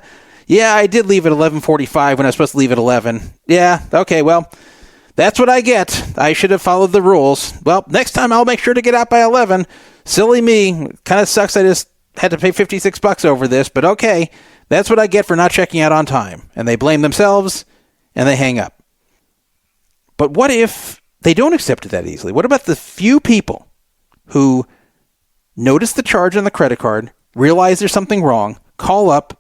I did leave at 11:45 when I was supposed to leave at 11. Yeah, okay, well, that's what I get. I should have followed the rules. Well, next time I'll make sure to get out by 11. Silly me. Kind of sucks I just had to pay $56 over this, but okay. That's what I get for not checking out on time. And they blame themselves, and they hang up. But what if they don't accept it that easily? What about the few people who notice the charge on the credit card, realize there's something wrong, call up,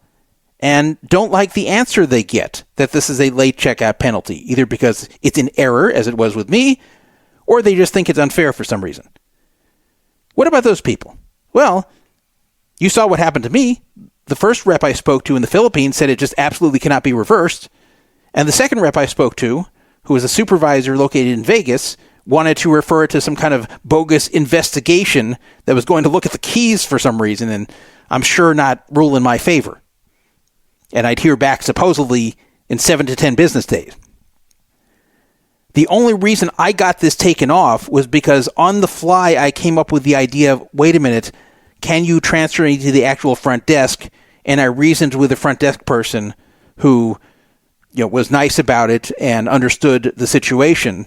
and don't like the answer they get, that this is a late checkout penalty, either because it's in error, as it was with me, or they just think it's unfair for some reason. What about those people? Well, you saw what happened to me. The first rep I spoke to in the Philippines said it just absolutely cannot be reversed. And the second rep I spoke to, who was a supervisor located in Vegas, wanted to refer it to some kind of bogus investigation that was going to look at the keys for some reason, and I'm sure not rule in my favor. And I'd hear back supposedly in 7 to 10 business days. The only reason I got this taken off was because on the fly I came up with the idea of, wait a minute, can you transfer me to the actual front desk? And I reasoned with the front desk person who was nice about it and understood the situation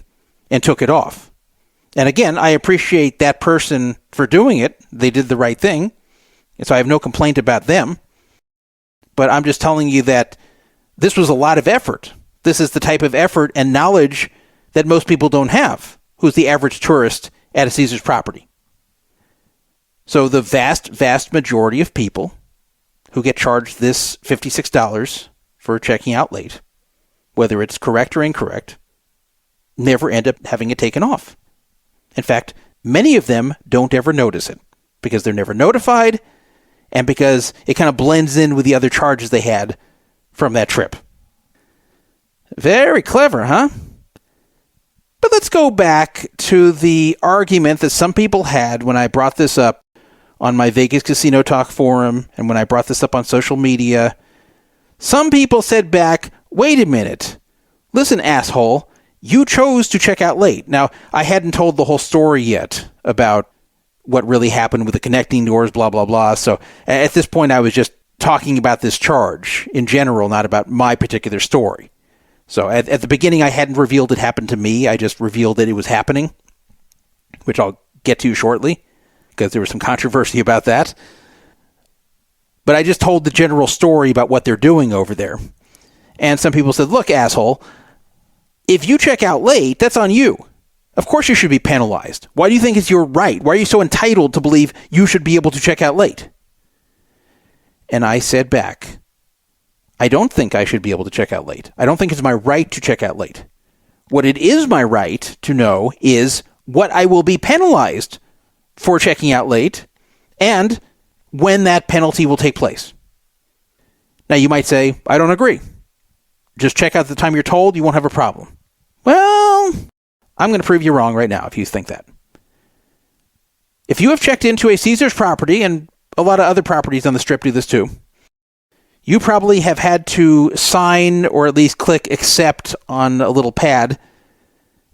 and took it off. And again, I appreciate that person for doing it. They did the right thing. And so I have no complaint about them. But I'm just telling you that this was a lot of effort. This is the type of effort and knowledge that most people don't have, who's the average tourist at a Caesars property. So the vast, vast majority of people who get charged this $56 for checking out late, whether it's correct or incorrect, never end up having it taken off. In fact, many of them don't ever notice it because they're never notified and because it kind of blends in with the other charges they had from that trip. Very clever, huh? But let's go back to the argument that some people had when I brought this up on my Vegas Casino Talk forum and when I brought this up on social media. Some people said back, wait a minute. Listen, asshole, you chose to check out late. Now, I hadn't told the whole story yet about what really happened with the connecting doors, blah, blah, blah. So at this point, I was just talking about this charge in general, not about my particular story. So at the beginning, I hadn't revealed it happened to me. I just revealed that it was happening, which I'll get to shortly, because there was some controversy about that. But I just told the general story about what they're doing over there. And some people said, look, asshole, if you check out late, that's on you. Of course you should be penalized. Why do you think it's your right? Why are you so entitled to believe you should be able to check out late? And I said back, I don't think I should be able to check out late. I don't think it's my right to check out late. What it is my right to know is what I will be penalized for checking out late and when that penalty will take place. Now you might say, I don't agree. Just check out the time you're told, you won't have a problem. Well, I'm going to prove you wrong right now if you think that. If you have checked into a Caesars property, and a lot of other properties on the Strip do this too, you probably have had to sign or at least click accept on a little pad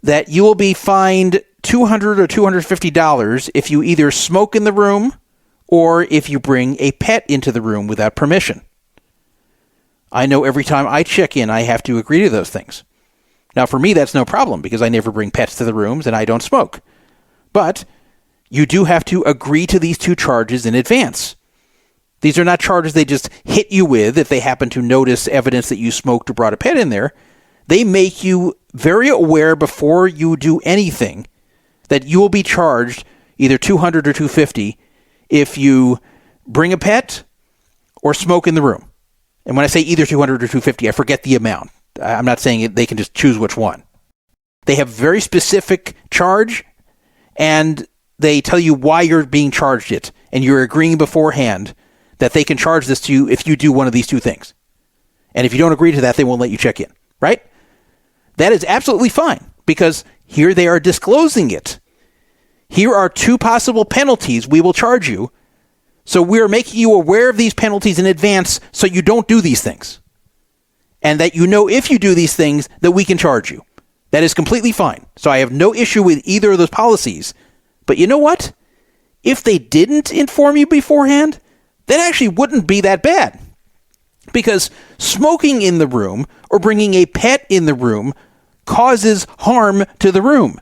that you will be fined $200 or $250 if you either smoke in the room or if you bring a pet into the room without permission. I know every time I check in, I have to agree to those things. Now, for me, that's no problem because I never bring pets to the rooms and I don't smoke. But you do have to agree to these two charges in advance. These are not charges they just hit you with if they happen to notice evidence that you smoked or brought a pet in there. They make you very aware before you do anything that you will be charged either $200 or $250 if you bring a pet or smoke in the room. And when I say either $200 or $250, I forget the amount. I'm not saying they can just choose which one. They have very specific charge, and they tell you why you're being charged it, and you're agreeing beforehand that they can charge this to you if you do one of these two things. And if you don't agree to that, they won't let you check in, right? That is absolutely fine, because here they are disclosing it. Here are two possible penalties we will charge you. So we're making you aware of these penalties in advance so you don't do these things. And that you know if you do these things that we can charge you. That is completely fine. So I have no issue with either of those policies. But you know what? If they didn't inform you beforehand, that actually wouldn't be that bad. Because smoking in the room or bringing a pet in the room causes harm to the room.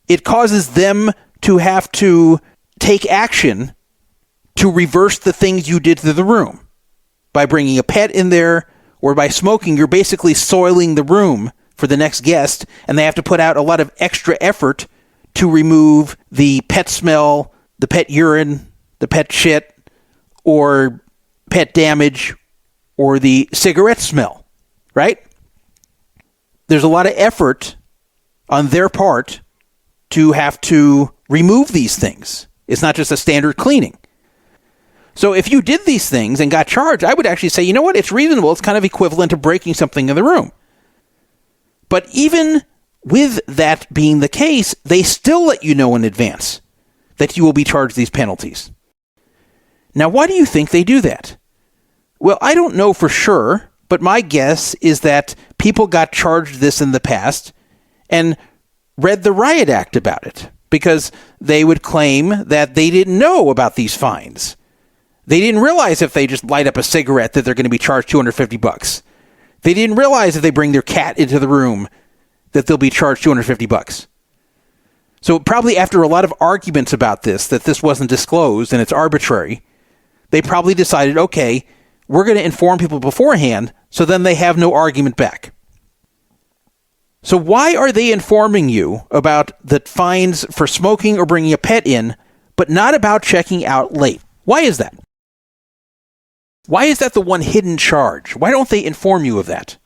It causes them to have to take action to reverse the things you did to the room. By bringing a pet in there or by smoking, you're basically soiling the room for the next guest, and they have to put out a lot of extra effort to remove the pet smell, the pet urine, the pet shit, or pet damage, or the cigarette smell, right? There's a lot of effort on their part to have to remove these things. It's not just a standard cleaning. So if you did these things and got charged, I would actually say, you know what, it's reasonable. It's kind of equivalent to breaking something in the room. But even with that being the case, they still let you know in advance that you will be charged these penalties. Now, why do you think they do that? Well, I don't know for sure, but my guess is that people got charged this in the past and read the Riot Act about it, because they would claim that they didn't know about these fines. They didn't realize if they just light up a cigarette that they're going to be charged $250. They didn't realize if they bring their cat into the room that they'll be charged $250. So probably after a lot of arguments about this, that this wasn't disclosed and it's arbitrary, they probably decided, okay, we're going to inform people beforehand so then they have no argument back. So why are they informing you about the fines for smoking or bringing a pet in, but not about checking out late? Why is that? Why is that the one hidden charge? Why don't they inform you of that?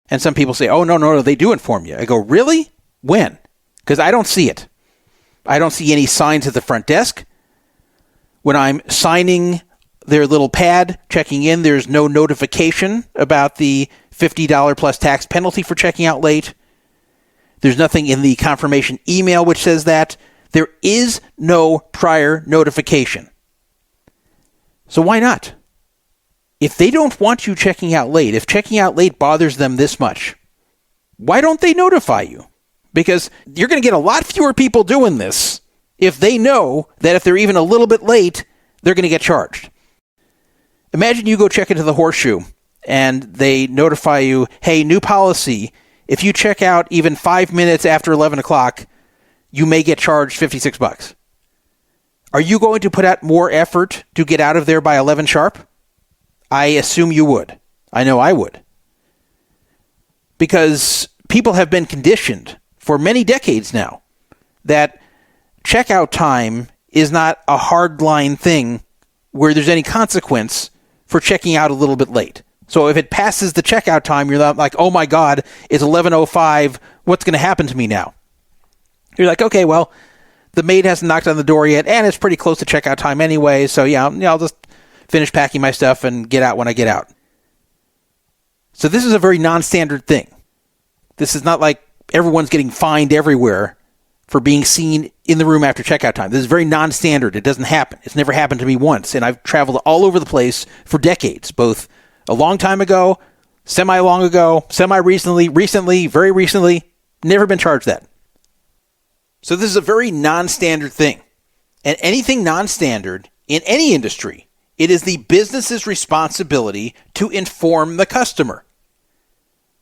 And some people say, oh, no, they do inform you. I go, really? When? Because I don't see it. I don't see any signs at the front desk. When I'm signing their little pad, checking in, there's no notification about the $50 plus tax penalty for checking out late. There's nothing in the confirmation email which says that. There is no prior notification. So why not? If they don't want you checking out late, if checking out late bothers them this much, why don't they notify you? Because you're going to get a lot fewer people doing this if they know that if they're even a little bit late, they're going to get charged. Imagine you go check into the Horseshoe and they notify you, hey, new policy, if you check out even 5 minutes after 11 o'clock, you may get charged $56. Are you going to put out more effort to get out of there by 11 sharp? I assume you would. I know I would. Because people have been conditioned for many decades now that checkout time is not a hard-line thing where there's any consequence for checking out a little bit late. So if it passes the checkout time, you're not like, oh my God, it's 11:05. What's going to happen to me now? You're like, okay, well, the maid hasn't knocked on the door yet, and it's pretty close to checkout time anyway. So yeah, I'll just finish packing my stuff and get out when I get out. So this is a very non-standard thing. This is not like everyone's getting fined everywhere for being seen in the room after checkout time. This is very non-standard. It doesn't happen. It's never happened to me once, and I've traveled all over the place for decades, both a long time ago, semi-long ago, recently, very recently. Never been charged that. So this is a very non-standard thing. And anything non-standard in any industry, it is the business's responsibility to inform the customer.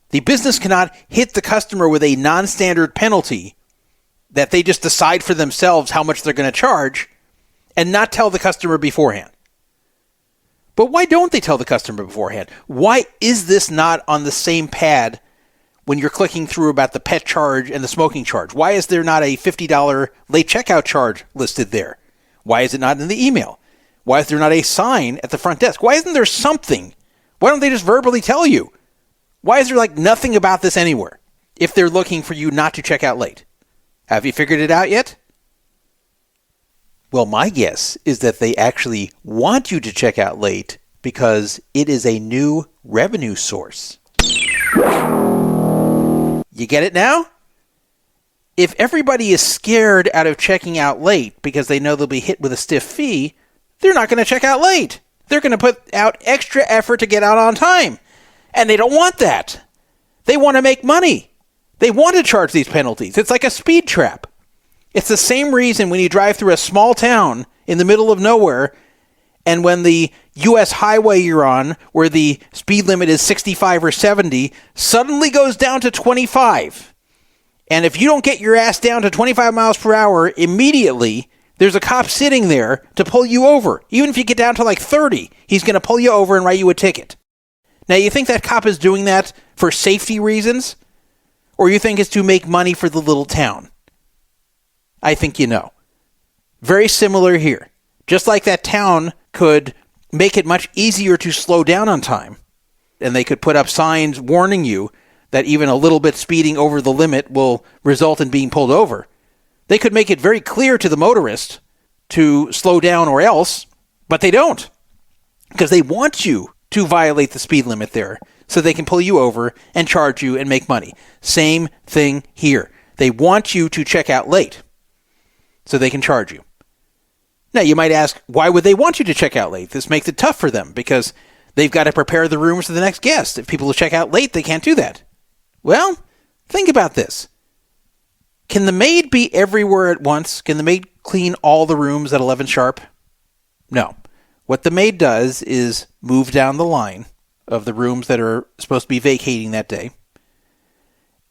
The business cannot hit the customer with a non-standard penalty that they just decide for themselves how much they're going to charge and not tell the customer beforehand. But why don't they tell the customer beforehand? Why is this not on the same pad when you're clicking through about the pet charge and the smoking charge? Why is there not a $50 late checkout charge listed there? Why is it not in the email? Why is there not a sign at the front desk? Why isn't there something? Why don't they just verbally tell you? Why is there like nothing about this anywhere if they're looking for you not to check out late? Have you figured it out yet? Well, my guess is that they actually want you to check out late because it is a new revenue source. You get it now? If everybody is scared out of checking out late because they know they'll be hit with a stiff fee, they're not going to check out late. They're going to put out extra effort to get out on time. And they don't want that. They want to make money. They want to charge these penalties. It's like a speed trap. It's the same reason when you drive through a small town in the middle of nowhere, and when the U.S. highway you're on, where the speed limit is 65 or 70, suddenly goes down to 25. And if you don't get your ass down to 25 miles per hour immediately, there's a cop sitting there to pull you over. Even if you get down to like 30, he's going to pull you over and write you a ticket. Now, you think that cop is doing that for safety reasons? Or you think it's to make money for the little town? I think you know. Very similar here. Just like that town could make it much easier to slow down on time, and they could put up signs warning you that even a little bit speeding over the limit will result in being pulled over. They could make it very clear to the motorist to slow down or else, but they don't, because they want you to violate the speed limit there so they can pull you over and charge you and make money. Same thing here. They want you to check out late so they can charge you. Now, you might ask, why would they want you to check out late? This makes it tough for them because they've got to prepare the rooms for the next guest. If people check out late, they can't do that. Well, think about this. Can the maid be everywhere at once? Can the maid clean all the rooms at 11 sharp? No. What the maid does is move down the line of the rooms that are supposed to be vacating that day.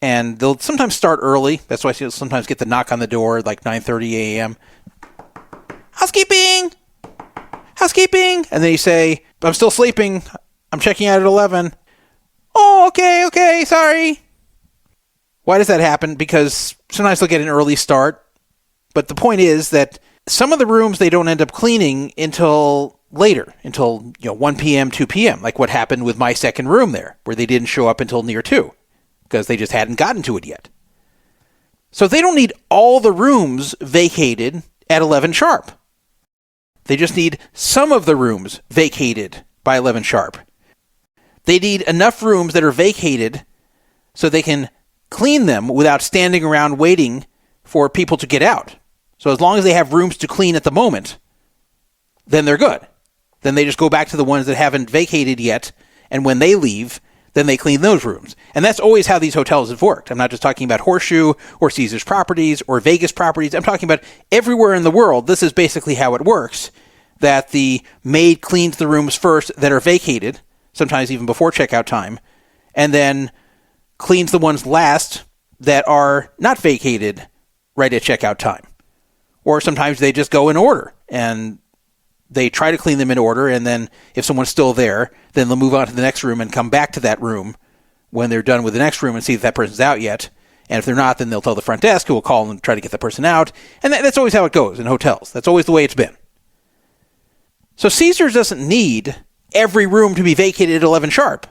And they'll sometimes start early. That's why you'll sometimes get the knock on the door like 9:30 a.m. Housekeeping! Housekeeping! And then you say, I'm still sleeping. I'm checking out at 11. Oh, okay, sorry. Why does that happen? Because sometimes they'll get an early start. But the point is that some of the rooms they don't end up cleaning until later, until 1 p.m., 2 p.m., like what happened with my second room there, where they didn't show up until near 2, because they just hadn't gotten to it yet. So they don't need all the rooms vacated at 11 sharp. They just need some of the rooms vacated by 11 sharp. They need enough rooms that are vacated so they can clean them without standing around waiting for people to get out. So as long as they have rooms to clean at the moment, then they're good. Then they just go back to the ones that haven't vacated yet, and when they leave, then they clean those rooms. And that's always how these hotels have worked. I'm not just talking about Horseshoe or Caesars Properties or Vegas Properties. I'm talking about everywhere in the world. This is basically how it works, that the maid cleans the rooms first that are vacated, sometimes even before checkout time, and then cleans the ones last that are not vacated right at checkout time. Or sometimes they just go in order, and they try to clean them in order, and then if someone's still there, then they'll move on to the next room and come back to that room when they're done with the next room and see if that person's out yet. And if they're not, then they'll tell the front desk, who will call and try to get the person out. And that's always how it goes in hotels. That's always the way it's been. So Caesars doesn't need every room to be vacated at 11 sharp.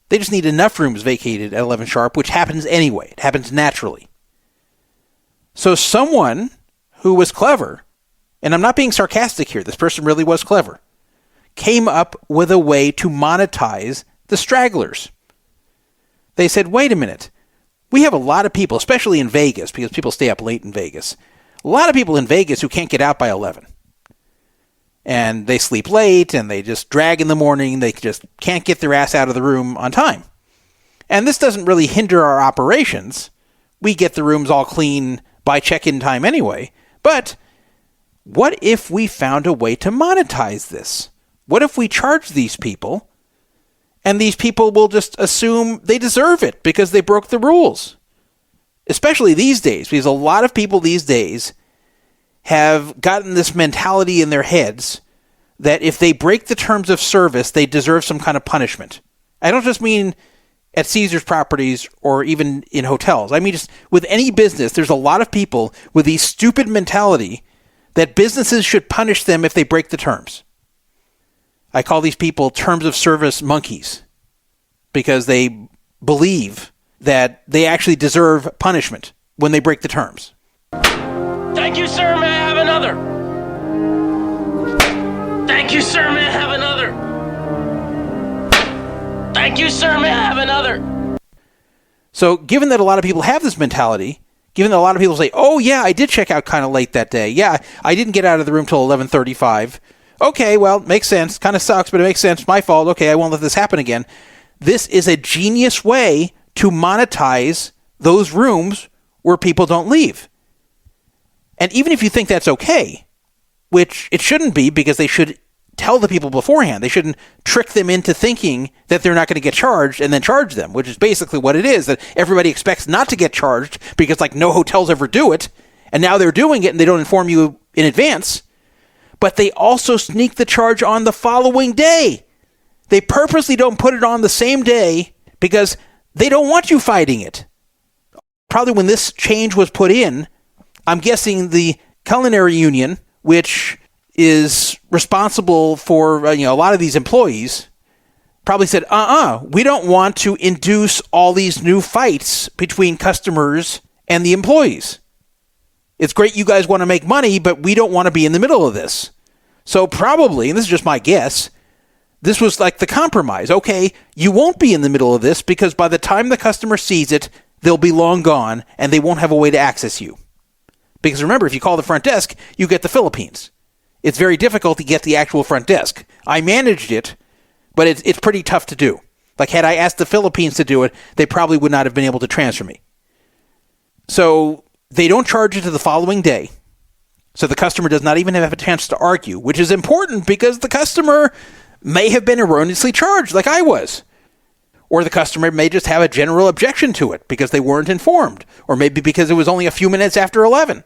They just need enough rooms vacated at 11 sharp, which happens anyway. It happens naturally. So someone who was clever, and I'm not being sarcastic here, this person really was clever, came up with a way to monetize the stragglers. They said, wait a minute, we have a lot of people, especially in Vegas, because people stay up late in Vegas, a lot of people in Vegas who can't get out by 11. And they sleep late, and they just drag in the morning, they just can't get their ass out of the room on time. And this doesn't really hinder our operations. We get the rooms all clean by check-in time anyway. But what if we found a way to monetize this? What if we charge these people, and these people will just assume they deserve it because they broke the rules? Especially these days, because a lot of people these days have gotten this mentality in their heads that if they break the terms of service, they deserve some kind of punishment. I don't just mean at Caesars Properties or even in hotels. I mean just with any business, there's a lot of people with the stupid mentality that businesses should punish them if they break the terms. I call these people terms of service monkeys because they believe that they actually deserve punishment when they break the terms. Thank you, sir. May I have another? Thank you, sir. May I have another? Thank you, sir. May I have another? So given that a lot of people have this mentality, given that a lot of people say, oh yeah, I did check out kind of late that day. Yeah, I didn't get out of the room till 11:35. Okay, well, makes sense. Kind of sucks, but it makes sense. My fault. Okay, I won't let this happen again. This is a genius way to monetize those rooms where people don't leave. And even if you think that's okay, which it shouldn't be because they should tell the people beforehand. They shouldn't trick them into thinking that they're not going to get charged and then charge them, which is basically what it is, that everybody expects not to get charged because like no hotels ever do it, and now they're doing it and they don't inform you in advance. But they also sneak the charge on the following day. They purposely don't put it on the same day because they don't want you fighting it. Probably when this change was put in, I'm guessing the culinary union, which is responsible for a lot of these employees, probably said, we don't want to induce all these new fights between customers and the employees. It's great you guys want to make money, but we don't want to be in the middle of this. So probably, and this is just my guess, this was like the compromise. Okay, you won't be in the middle of this because by the time the customer sees it, they'll be long gone and they won't have a way to access you. Because remember, if you call the front desk, you get the Philippines. It's very difficult to get the actual front desk. I managed it, but it's pretty tough to do. Like, had I asked the Philippines to do it, they probably would not have been able to transfer me. So they don't charge you to the following day. So the customer does not even have a chance to argue, which is important because the customer may have been erroneously charged like I was. Or the customer may just have a general objection to it because they weren't informed. Or maybe because it was only a few minutes after 11.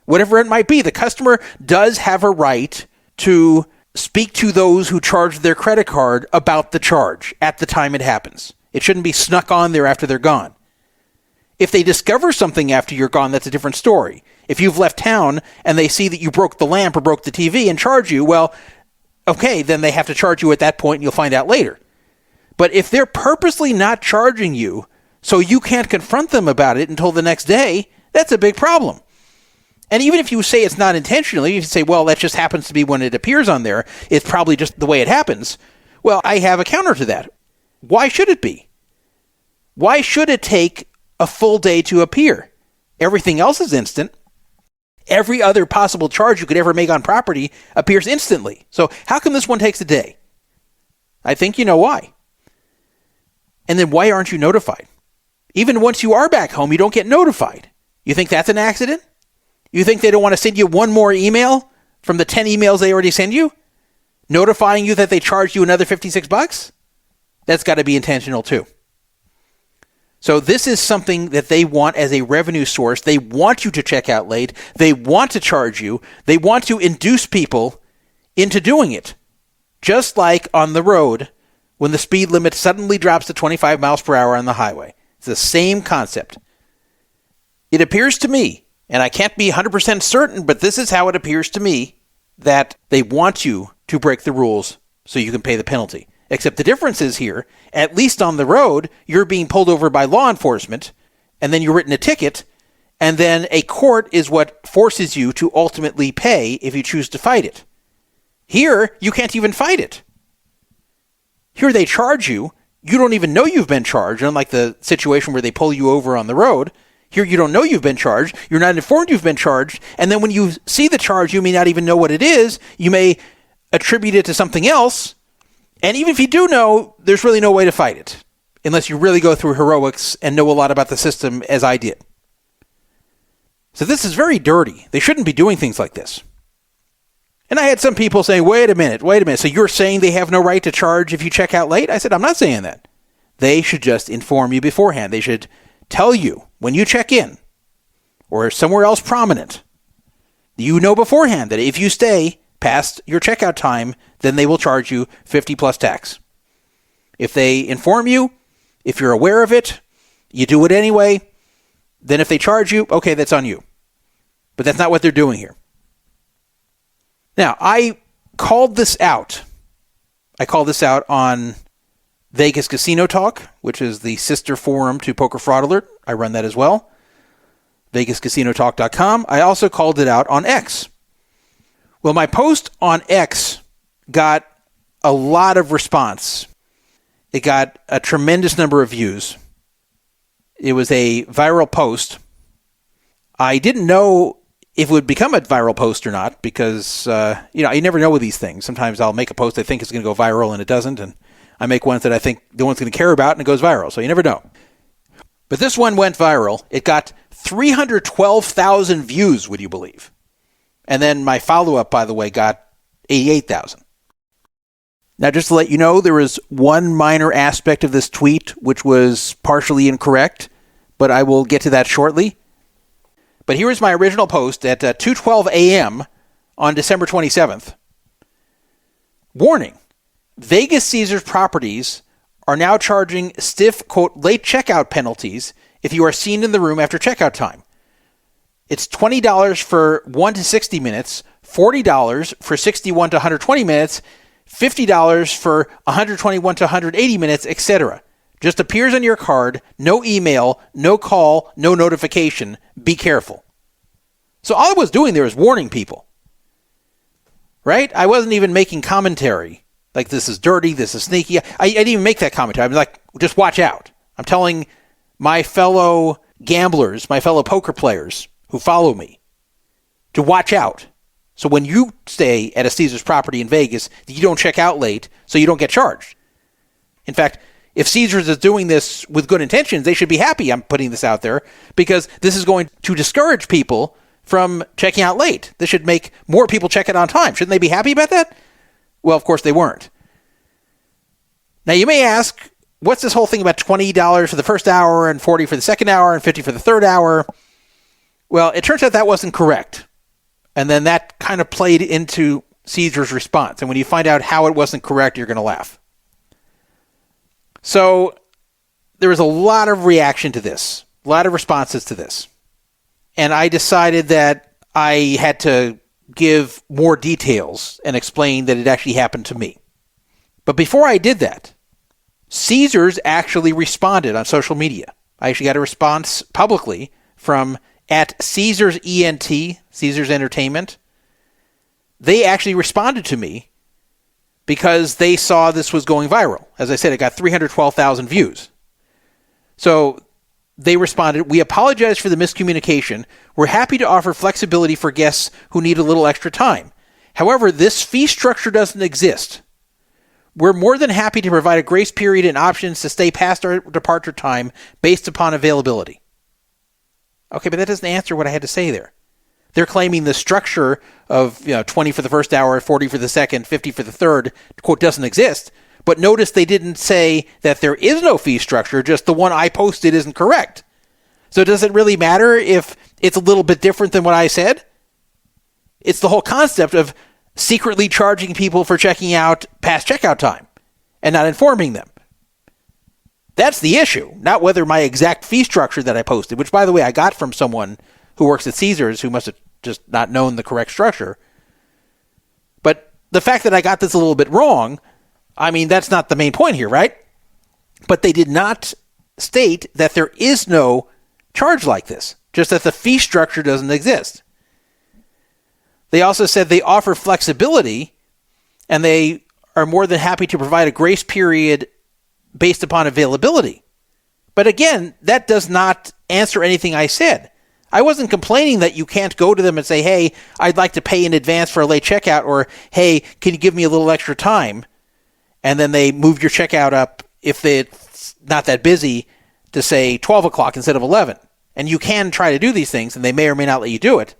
Whatever it might be, the customer does have a right to speak to those who charge their credit card about the charge at the time it happens. It shouldn't be snuck on there after they're gone. If they discover something after you're gone, that's a different story. If you've left town and they see that you broke the lamp or broke the TV and charge you, well, okay, then they have to charge you at that point and you'll find out later. But if they're purposely not charging you so you can't confront them about it until the next day, that's a big problem. And even if you say it's not intentionally, if you say, well, that just happens to be when it appears on there, it's probably just the way it happens. Well, I have a counter to that. Why should it be? Why should it take a full day to appear? Everything else is instant. Every other possible charge you could ever make on property appears instantly. So how come this one takes a day? I think you know why. And then why aren't you notified? Even once you are back home, you don't get notified. You think that's an accident? You think they don't want to send you one more email from the 10 emails they already send you? Notifying you that they charged you another $56? That's got to be intentional too. So this is something that they want as a revenue source. They want you to check out late. They want to charge you. They want to induce people into doing it. Just like on the road when the speed limit suddenly drops to 25 miles per hour on the highway. It's the same concept. It appears to me, and I can't be 100% certain, but this is how it appears to me, that they want you to break the rules so you can pay the penalty. Except the difference is here, at least on the road, you're being pulled over by law enforcement, and then you're written a ticket, and then a court is what forces you to ultimately pay if you choose to fight it. Here, you can't even fight it. Here they charge you. You don't even know you've been charged, unlike the situation where they pull you over on the road. Here you don't know you've been charged. You're not informed you've been charged. And then when you see the charge, you may not even know what it is. You may attribute it to something else. And even if you do know, there's really no way to fight it, unless you really go through heroics and know a lot about the system as I did. So this is very dirty. They shouldn't be doing things like this. And I had some people saying, wait a minute. So you're saying they have no right to charge if you check out late? I said, I'm not saying that. They should just inform you beforehand. They should tell you when you check in or somewhere else prominent, you know beforehand that if you stay past your checkout time, then they will charge you 50 plus tax. If they inform you, if you're aware of it, you do it anyway, then if they charge you, okay, that's on you. But that's not what they're doing here. Now, I called this out. I called this out on Vegas Casino Talk, which is the sister forum to Poker Fraud Alert. I run that as well. VegasCasinoTalk.com. I also called it out on X. Well, my post on X got a lot of response. It got a tremendous number of views. It was a viral post. I didn't know if it would become a viral post or not because, you never know with these things. Sometimes I'll make a post I think is going to go viral and it doesn't, and I make ones that I think no one's going to care about and it goes viral, so you never know. But this one went viral. It got 312,000 views, would you believe? And then my follow-up, by the way, got 88,000. Now, just to let you know, there was one minor aspect of this tweet which was partially incorrect, but I will get to that shortly. But here is my original post at 2:12 a.m. on December 27th. Warning, Vegas Caesars properties are now charging stiff, quote, late checkout penalties if you are seen in the room after checkout time. It's $20 for 1 to 60 minutes, $40 for 61 to 120 minutes, $50 for 121 to 180 minutes, etc. Just appears on your card, no email, no call, no notification. Be careful. So all I was doing there was warning people. Right? I wasn't even making commentary. Like, this is dirty, this is sneaky. I didn't even make that commentary. I was like, just watch out. I'm telling my fellow gamblers, my fellow poker players who follow me to watch out. So when you stay at a Caesars property in Vegas, you don't check out late so you don't get charged. In fact, if Caesars is doing this with good intentions, they should be happy I'm putting this out there, because this is going to discourage people from checking out late. This should make more people check it on time. Shouldn't they be happy about that? Well, of course they weren't. Now you may ask, what's this whole thing about $20 for the first hour and $40 for the second hour and $50 for the third hour? Well, it turns out that wasn't correct. And then that kind of played into Caesars' response. And when you find out how it wasn't correct, you're going to laugh. So there was a lot of reaction to this, a lot of responses to this. And I decided that I had to give more details and explain that it actually happened to me. But before I did that, Caesars actually responded on social media. I actually got a response publicly from @CaesarsENT, Caesars Entertainment. They actually responded to me because they saw this was going viral. As I said, it got 312,000 views. So they responded, "We apologize for the miscommunication. We're happy to offer flexibility for guests who need a little extra time. However, this fee structure doesn't exist. We're more than happy to provide a grace period and options to stay past our departure time based upon availability." Okay, but that doesn't answer what I had to say there. They're claiming the structure of 20 for the first hour, 40 for the second, 50 for the third, quote, doesn't exist. But notice they didn't say that there is no fee structure, just the one I posted isn't correct. So does it really matter if it's a little bit different than what I said? It's the whole concept of secretly charging people for checking out past checkout time and not informing them. That's the issue, not whether my exact fee structure that I posted, which, by the way, I got from someone who works at Caesars who must have just not known the correct structure. But the fact that I got this a little bit wrong, I mean, that's not the main point here, right? But they did not state that there is no charge like this, just that the fee structure doesn't exist. They also said they offer flexibility and they are more than happy to provide a grace period based upon availability. But again, that does not answer anything I said. I wasn't complaining that you can't go to them and say, "Hey, I'd like to pay in advance for a late checkout," or "Hey, can you give me a little extra time?" And then they move your checkout up, if it's not that busy, to say 12 o'clock instead of 11. And you can try to do these things, and they may or may not let you do it.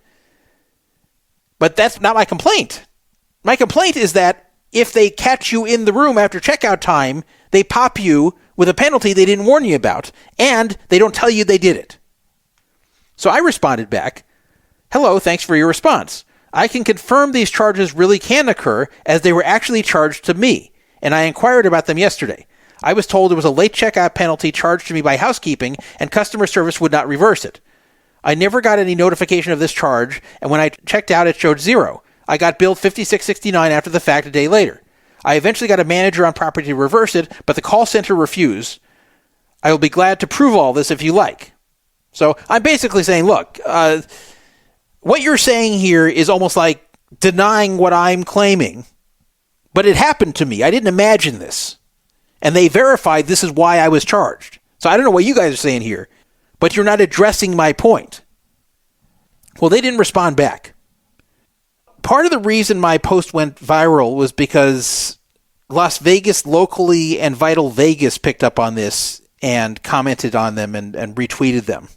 But that's not my complaint. My complaint is that if they catch you in the room after checkout time, they pop you with a penalty they didn't warn you about, and they don't tell you they did it. So I responded back, "Hello, thanks for your response. I can confirm these charges really can occur, as they were actually charged to me, and I inquired about them yesterday. I was told it was a late checkout penalty charged to me by housekeeping, and customer service would not reverse it. I never got any notification of this charge, and when I checked out, it showed zero. I got billed $56.69 after the fact a day later. I eventually got a manager on property to reverse it, but the call center refused. I will be glad to prove all this if you like." So I'm basically saying, look, what you're saying here is almost like denying what I'm claiming, but it happened to me. I didn't imagine this. And they verified this is why I was charged. So I don't know what you guys are saying here, but you're not addressing my point. Well, they didn't respond back. Part of the reason my post went viral was because Las Vegas locally and Vital Vegas picked up on this and commented on them and retweeted them.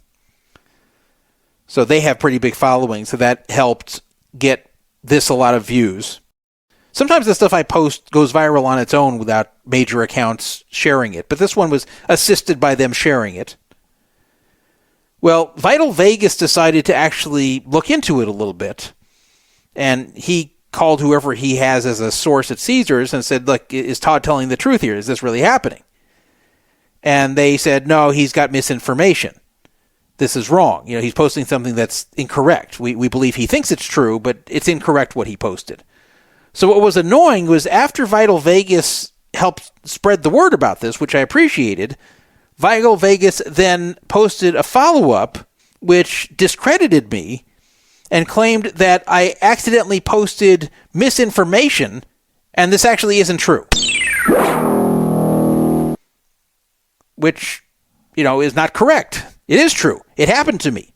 So they have pretty big followings, so that helped get this a lot of views. Sometimes the stuff I post goes viral on its own without major accounts sharing it, but this one was assisted by them sharing it. Well, Vital Vegas decided to actually look into it a little bit, and he called whoever he has as a source at Caesars and said, "Look, is Todd telling the truth here? Is this really happening?" And they said, "No, he's got misinformation. This is wrong. He's posting something that's incorrect. We believe he thinks it's true, but it's incorrect what he posted." So what was annoying was after Vital Vegas helped spread the word about this, which I appreciated, Vital Vegas then posted a follow-up which discredited me and claimed that I accidentally posted misinformation, and this actually isn't true. Which, is not correct. It is true. It happened to me.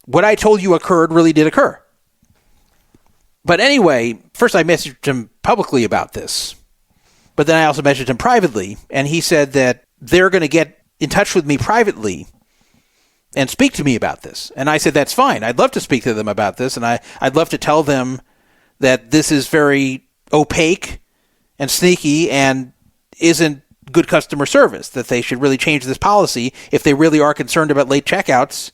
What I told you occurred really did occur. But anyway, first I messaged him publicly about this, but then I also messaged him privately, and he said that they're going to get in touch with me privately and speak to me about this. And I said, that's fine. I'd love to speak to them about this, and I'd love to tell them that this is very opaque and sneaky and isn't good customer service, that they should really change this policy. If they really are concerned about late checkouts,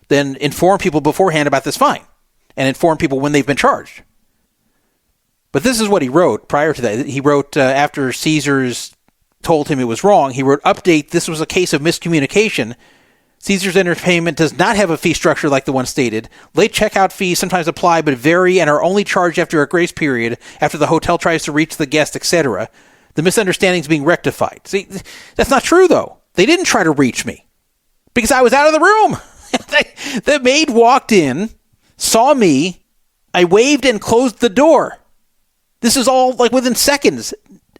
then inform people beforehand about this fine and inform people when they've been charged. But this is what he wrote prior to that. He wrote, after Caesars told him it was wrong, he wrote, update, this was a case of miscommunication. Caesars Entertainment does not have a fee structure like the one stated. Late checkout fees sometimes apply but vary and are only charged after a grace period, after the hotel tries to reach the guest, etc. The misunderstanding is being rectified. See, that's not true, though. They didn't try to reach me because I was out of the room. The maid walked in, saw me, I waved and closed the door. This is all like within seconds.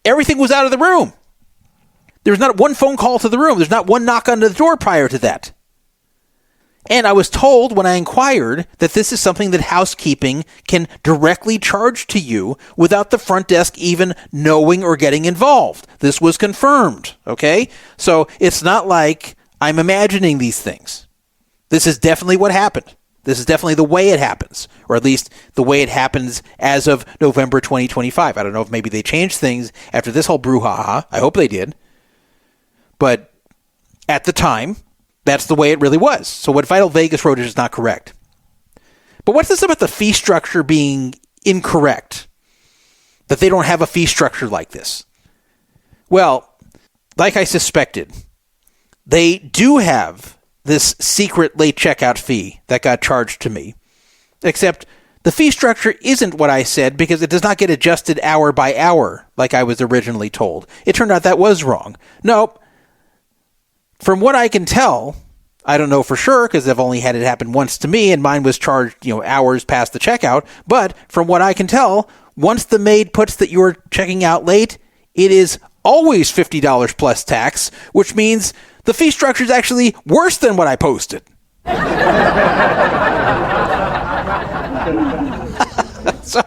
Everything was out of the room. There was not one phone call to the room. There's not one knock on the door prior to that. And I was told when I inquired that this is something that housekeeping can directly charge to you without the front desk even knowing or getting involved. This was confirmed, okay? So it's not like I'm imagining these things. This is definitely what happened. This is definitely the way it happens, or at least the way it happens as of November 2025. I don't know if maybe they changed things after this whole brouhaha. I hope they did. But at the time, that's the way it really was. So what Vital Vegas wrote is not correct. But what's this about the fee structure being incorrect? That they don't have a fee structure like this? Well, like I suspected, they do have this secret late checkout fee that got charged to me. Except the fee structure isn't what I said because it does not get adjusted hour by hour like I was originally told. It turned out that was wrong. Nope. From what I can tell, I don't know for sure because I've only had it happen once to me and mine was charged, hours past the checkout. But from what I can tell, once the maid puts that you're checking out late, it is always $50 plus tax, which means the fee structure is actually worse than what I posted. So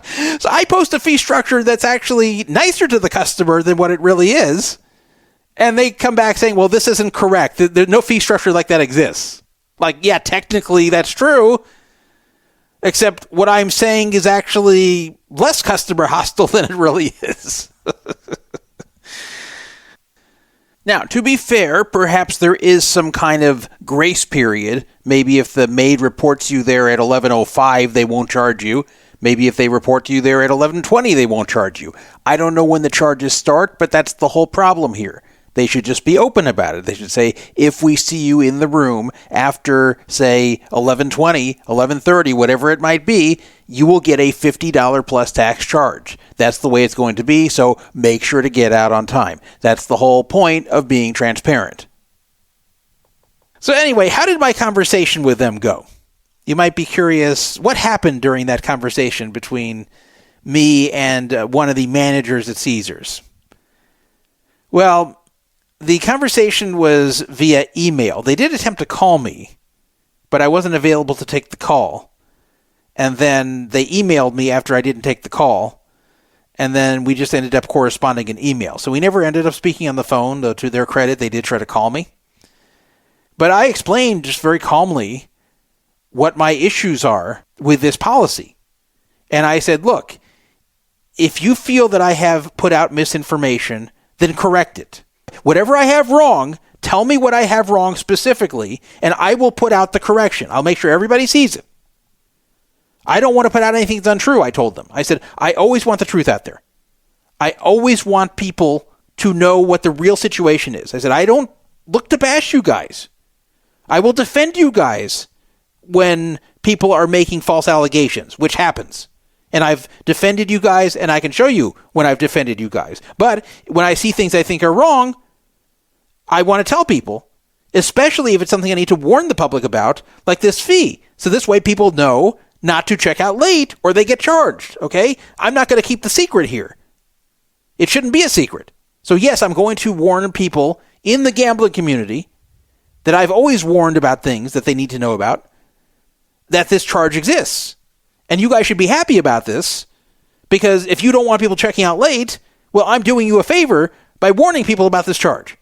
I post a fee structure that's actually nicer to the customer than what it really is. And they come back saying, well, this isn't correct. There's no fee structure like that exists. Like, yeah, technically that's true. Except what I'm saying is actually less customer hostile than it really is. Now, to be fair, perhaps there is some kind of grace period. Maybe if the maid reports you there at 11:05, they won't charge you. Maybe if they report to you there at 11:20, they won't charge you. I don't know when the charges start, but that's the whole problem here. They should just be open about it. They should say, if we see you in the room after, say, 11:20, 11:30, whatever it might be, you will get a $50 plus tax charge. That's the way it's going to be, so make sure to get out on time. That's the whole point of being transparent. So anyway, how did my conversation with them go? You might be curious, what happened during that conversation between me and one of the managers at Caesars? Well, the conversation was via email. They did attempt to call me, but I wasn't available to take the call. And then they emailed me after I didn't take the call. And then we just ended up corresponding in email. So we never ended up speaking on the phone, though to their credit, they did try to call me. But I explained just very calmly what my issues are with this policy. And I said, look, if you feel that I have put out misinformation, then correct it. Whatever I have wrong, tell me what I have wrong specifically, and I will put out the correction. I'll make sure everybody sees it. I don't want to put out anything that's untrue, I told them. I said, I always want the truth out there. I always want people to know what the real situation is. I said, I don't look to bash you guys. I will defend you guys when people are making false allegations, which happens. And I've defended you guys, and I can show you when I've defended you guys. But when I see things I think are wrong, I want to tell people. especially if it's something I need to warn the public about, like this fee. So this way people know not to check out late or they get charged, okay? I'm not going to keep the secret here. It shouldn't be a secret. So yes, I'm going to warn people in the gambling community that I've always warned about things that they need to know about, that this charge exists. And you guys should be happy about this, because if you don't want people checking out late, well, I'm doing you a favor by warning people about this charge.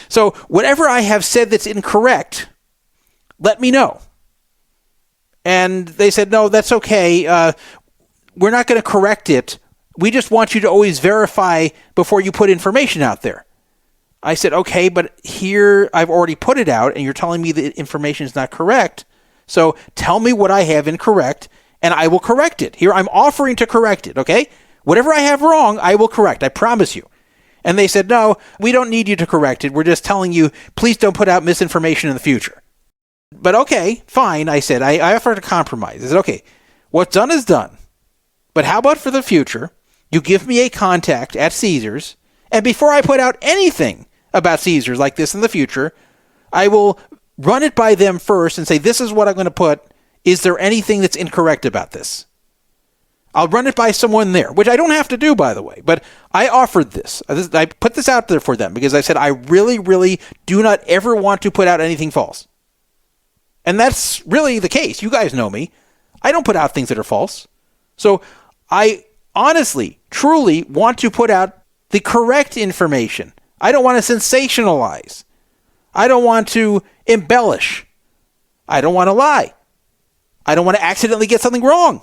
So whatever I have said that's incorrect, let me know. And they said, no, that's okay. We're not going to correct it. We just want you to always verify before you put information out there. I said, okay, but here I've already put it out and you're telling me the information is not correct. So tell me what I have incorrect and I will correct it. Here I'm offering to correct it, okay? Whatever I have wrong, I will correct. I promise you. And they said, no, we don't need you to correct it. We're just telling you, please don't put out misinformation in the future. But okay, fine, I said. I offered a compromise. I said, okay, what's done is done. But how about for the future, you give me a contact at Caesars, and before I put out anything about Caesars like this in the future, I will run it by them first and say, this is what I'm going to put. Is there anything that's incorrect about this? I'll run it by someone there, which I don't have to do, by the way. But I offered this. I put this out there for them because I said, I really, really do not ever want to put out anything false. And that's really the case. You guys know me. I don't put out things that are false. So I honestly, truly want to put out the correct information. I don't want to sensationalize. I don't want to embellish. I don't want to lie. I don't want to accidentally get something wrong.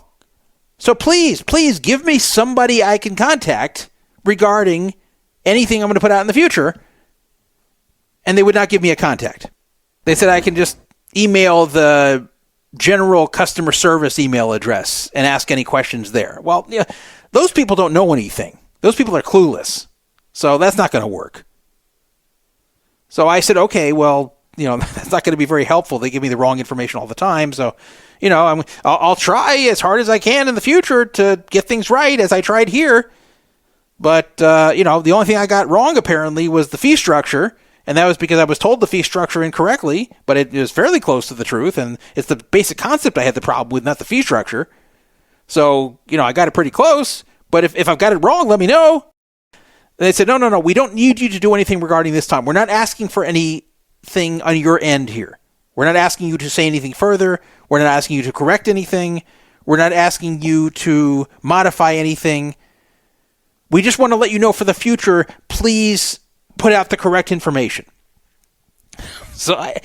So please give me somebody I can contact regarding anything I'm going to put out in the future. And they would not give me a contact. They said I can just email the general customer service email address and ask any questions there. Well, yeah, those people don't know anything. Those people are clueless. So that's not going to work. So I said, okay, well, that's not going to be very helpful. They give me the wrong information all the time. So, I'll try as hard as I can in the future to get things right as I tried here. But, the only thing I got wrong apparently was the fee structure. And that was because I was told the fee structure incorrectly, but it was fairly close to the truth. And it's the basic concept I had the problem with, not the fee structure. So, I got it pretty close. But if I've got it wrong, let me know. And they said, no, we don't need you to do anything regarding this time. We're not asking for anything on your end here. We're not asking you to say anything further. We're not asking you to correct anything. We're not asking you to modify anything. We just want to let you know for the future, please put out the correct information. So I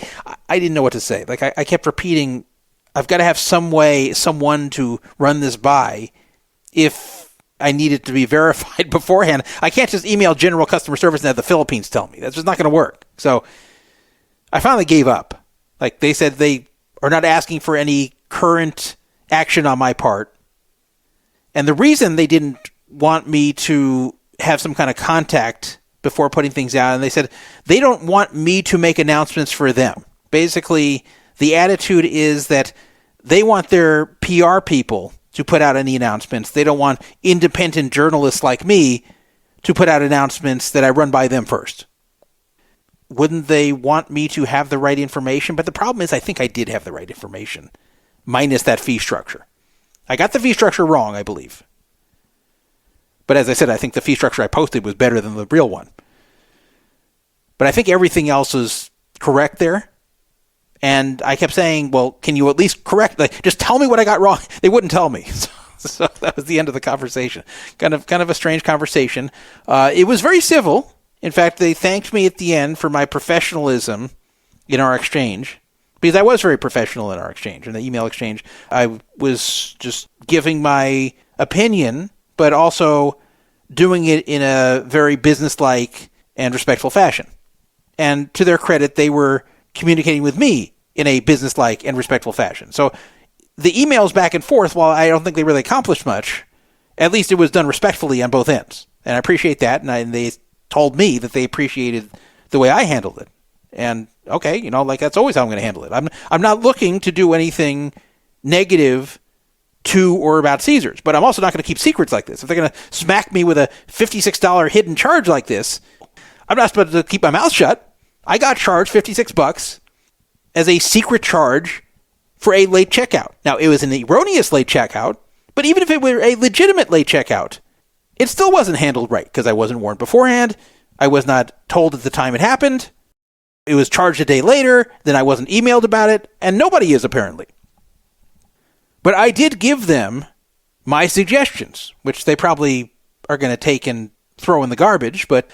didn't know what to say. Like I kept repeating, I've got to have someone to run this by if I need it to be verified beforehand. I can't just email general customer service and have the Philippines tell me. That's just not going to work. So I finally gave up. Like they said they are not asking for any current action on my part. And the reason they didn't want me to have some kind of contact before putting things out, and they said they don't want me to make announcements for them. Basically, the attitude is that they want their PR people to put out any announcements. They don't want independent journalists like me to put out announcements that I run by them first. Wouldn't they want me to have the right information? But the problem is I think I did have the right information, minus that fee structure. I got the fee structure wrong, I believe. But as I said, I think the fee structure I posted was better than the real one. But I think everything else is correct there. And I kept saying, well, can you at least correct? Just tell me what I got wrong. They wouldn't tell me. So that was the end of the conversation. Kind of a strange conversation. It was very civil. In fact, they thanked me at the end for my professionalism in our exchange. Because I was very professional in our exchange, in the email exchange. I was just giving my opinion, but also doing it in a very businesslike and respectful fashion. And to their credit, they were communicating with me in a businesslike and respectful fashion. So the emails back and forth, while I don't think they really accomplished much, at least it was done respectfully on both ends. And I appreciate that, and they told me that they appreciated the way I handled it. And okay, that's always how I'm going to handle it. I'm not looking to do anything negative to or about Caesars, but I'm also not going to keep secrets like this. If they're going to smack me with a $56 hidden charge like this, I'm not supposed to keep my mouth shut. I got charged $56 as a secret charge for a late checkout. Now, it was an erroneous late checkout, but even if it were a legitimate late checkout, it still wasn't handled right because I wasn't warned beforehand. I was not told at the time it happened. It was charged a day later. Then I wasn't emailed about it, and nobody is apparently. But I did give them my suggestions, which they probably are going to take and throw in the garbage, but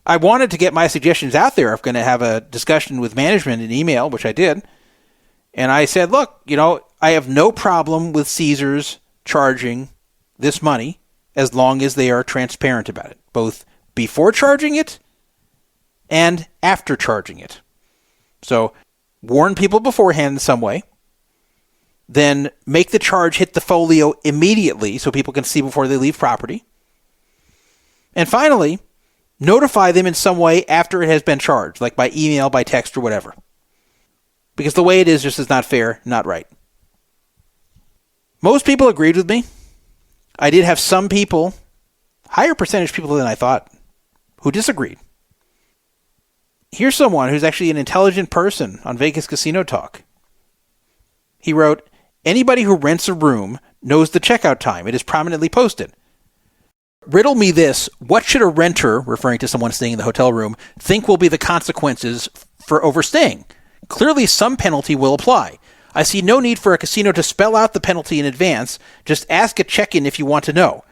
I wanted to get my suggestions out there. I'm going to have a discussion with management in email, which I did. And I said, look, I have no problem with Caesars charging this money as long as they are transparent about it, both before charging it and after charging it. So warn people beforehand in some way. Then make the charge hit the folio immediately so people can see before they leave property. And finally, notify them in some way after it has been charged, like by email, by text, or whatever. Because the way it is just is not fair, not right. Most people agreed with me. I did have some people, higher percentage people than I thought, who disagreed. Here's someone who's actually an intelligent person on Vegas Casino Talk. He wrote, anybody who rents a room knows the checkout time. It is prominently posted. Riddle me this. What should a renter, referring to someone staying in the hotel room, think will be the consequences for overstaying? Clearly some penalty will apply. I see no need for a casino to spell out the penalty in advance. Just ask at check-in if you want to know.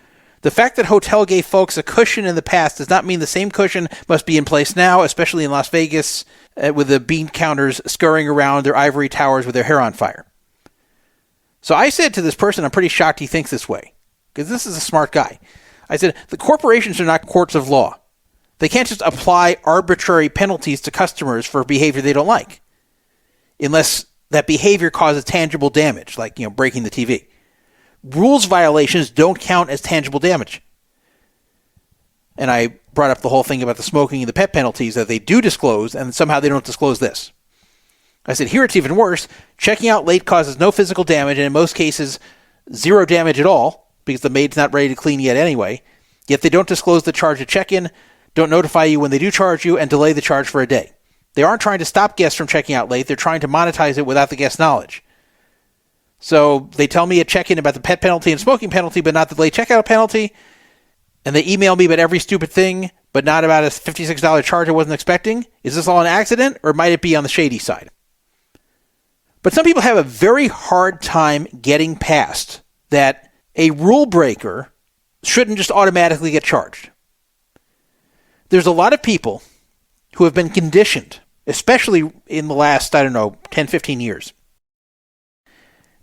The fact that hotel gave folks a cushion in the past does not mean the same cushion must be in place now, especially in Las Vegas, with the bean counters scurrying around their ivory towers with their hair on fire. So I said to this person, I'm pretty shocked he thinks this way, because this is a smart guy. I said, the corporations are not courts of law. They can't just apply arbitrary penalties to customers for behavior they don't like, unless that behavior causes tangible damage, like breaking the TV. Rules violations don't count as tangible damage. And I brought up the whole thing about the smoking and the pet penalties that they do disclose, and somehow they don't disclose this. I said, here it's even worse. Checking out late causes no physical damage, and in most cases, zero damage at all, because the maid's not ready to clean yet anyway. Yet they don't disclose the charge at check-in, don't notify you when they do charge you, and delay the charge for a day. They aren't trying to stop guests from checking out late. They're trying to monetize it without the guest's knowledge. So they tell me at check-in about the pet penalty and smoking penalty, but not the late checkout penalty. And they email me about every stupid thing, but not about a $56 charge I wasn't expecting. Is this all an accident, or might it be on the shady side? But some people have a very hard time getting past that a rule breaker shouldn't just automatically get charged. There's a lot of people who have been conditioned, especially in the last, 10, 15 years.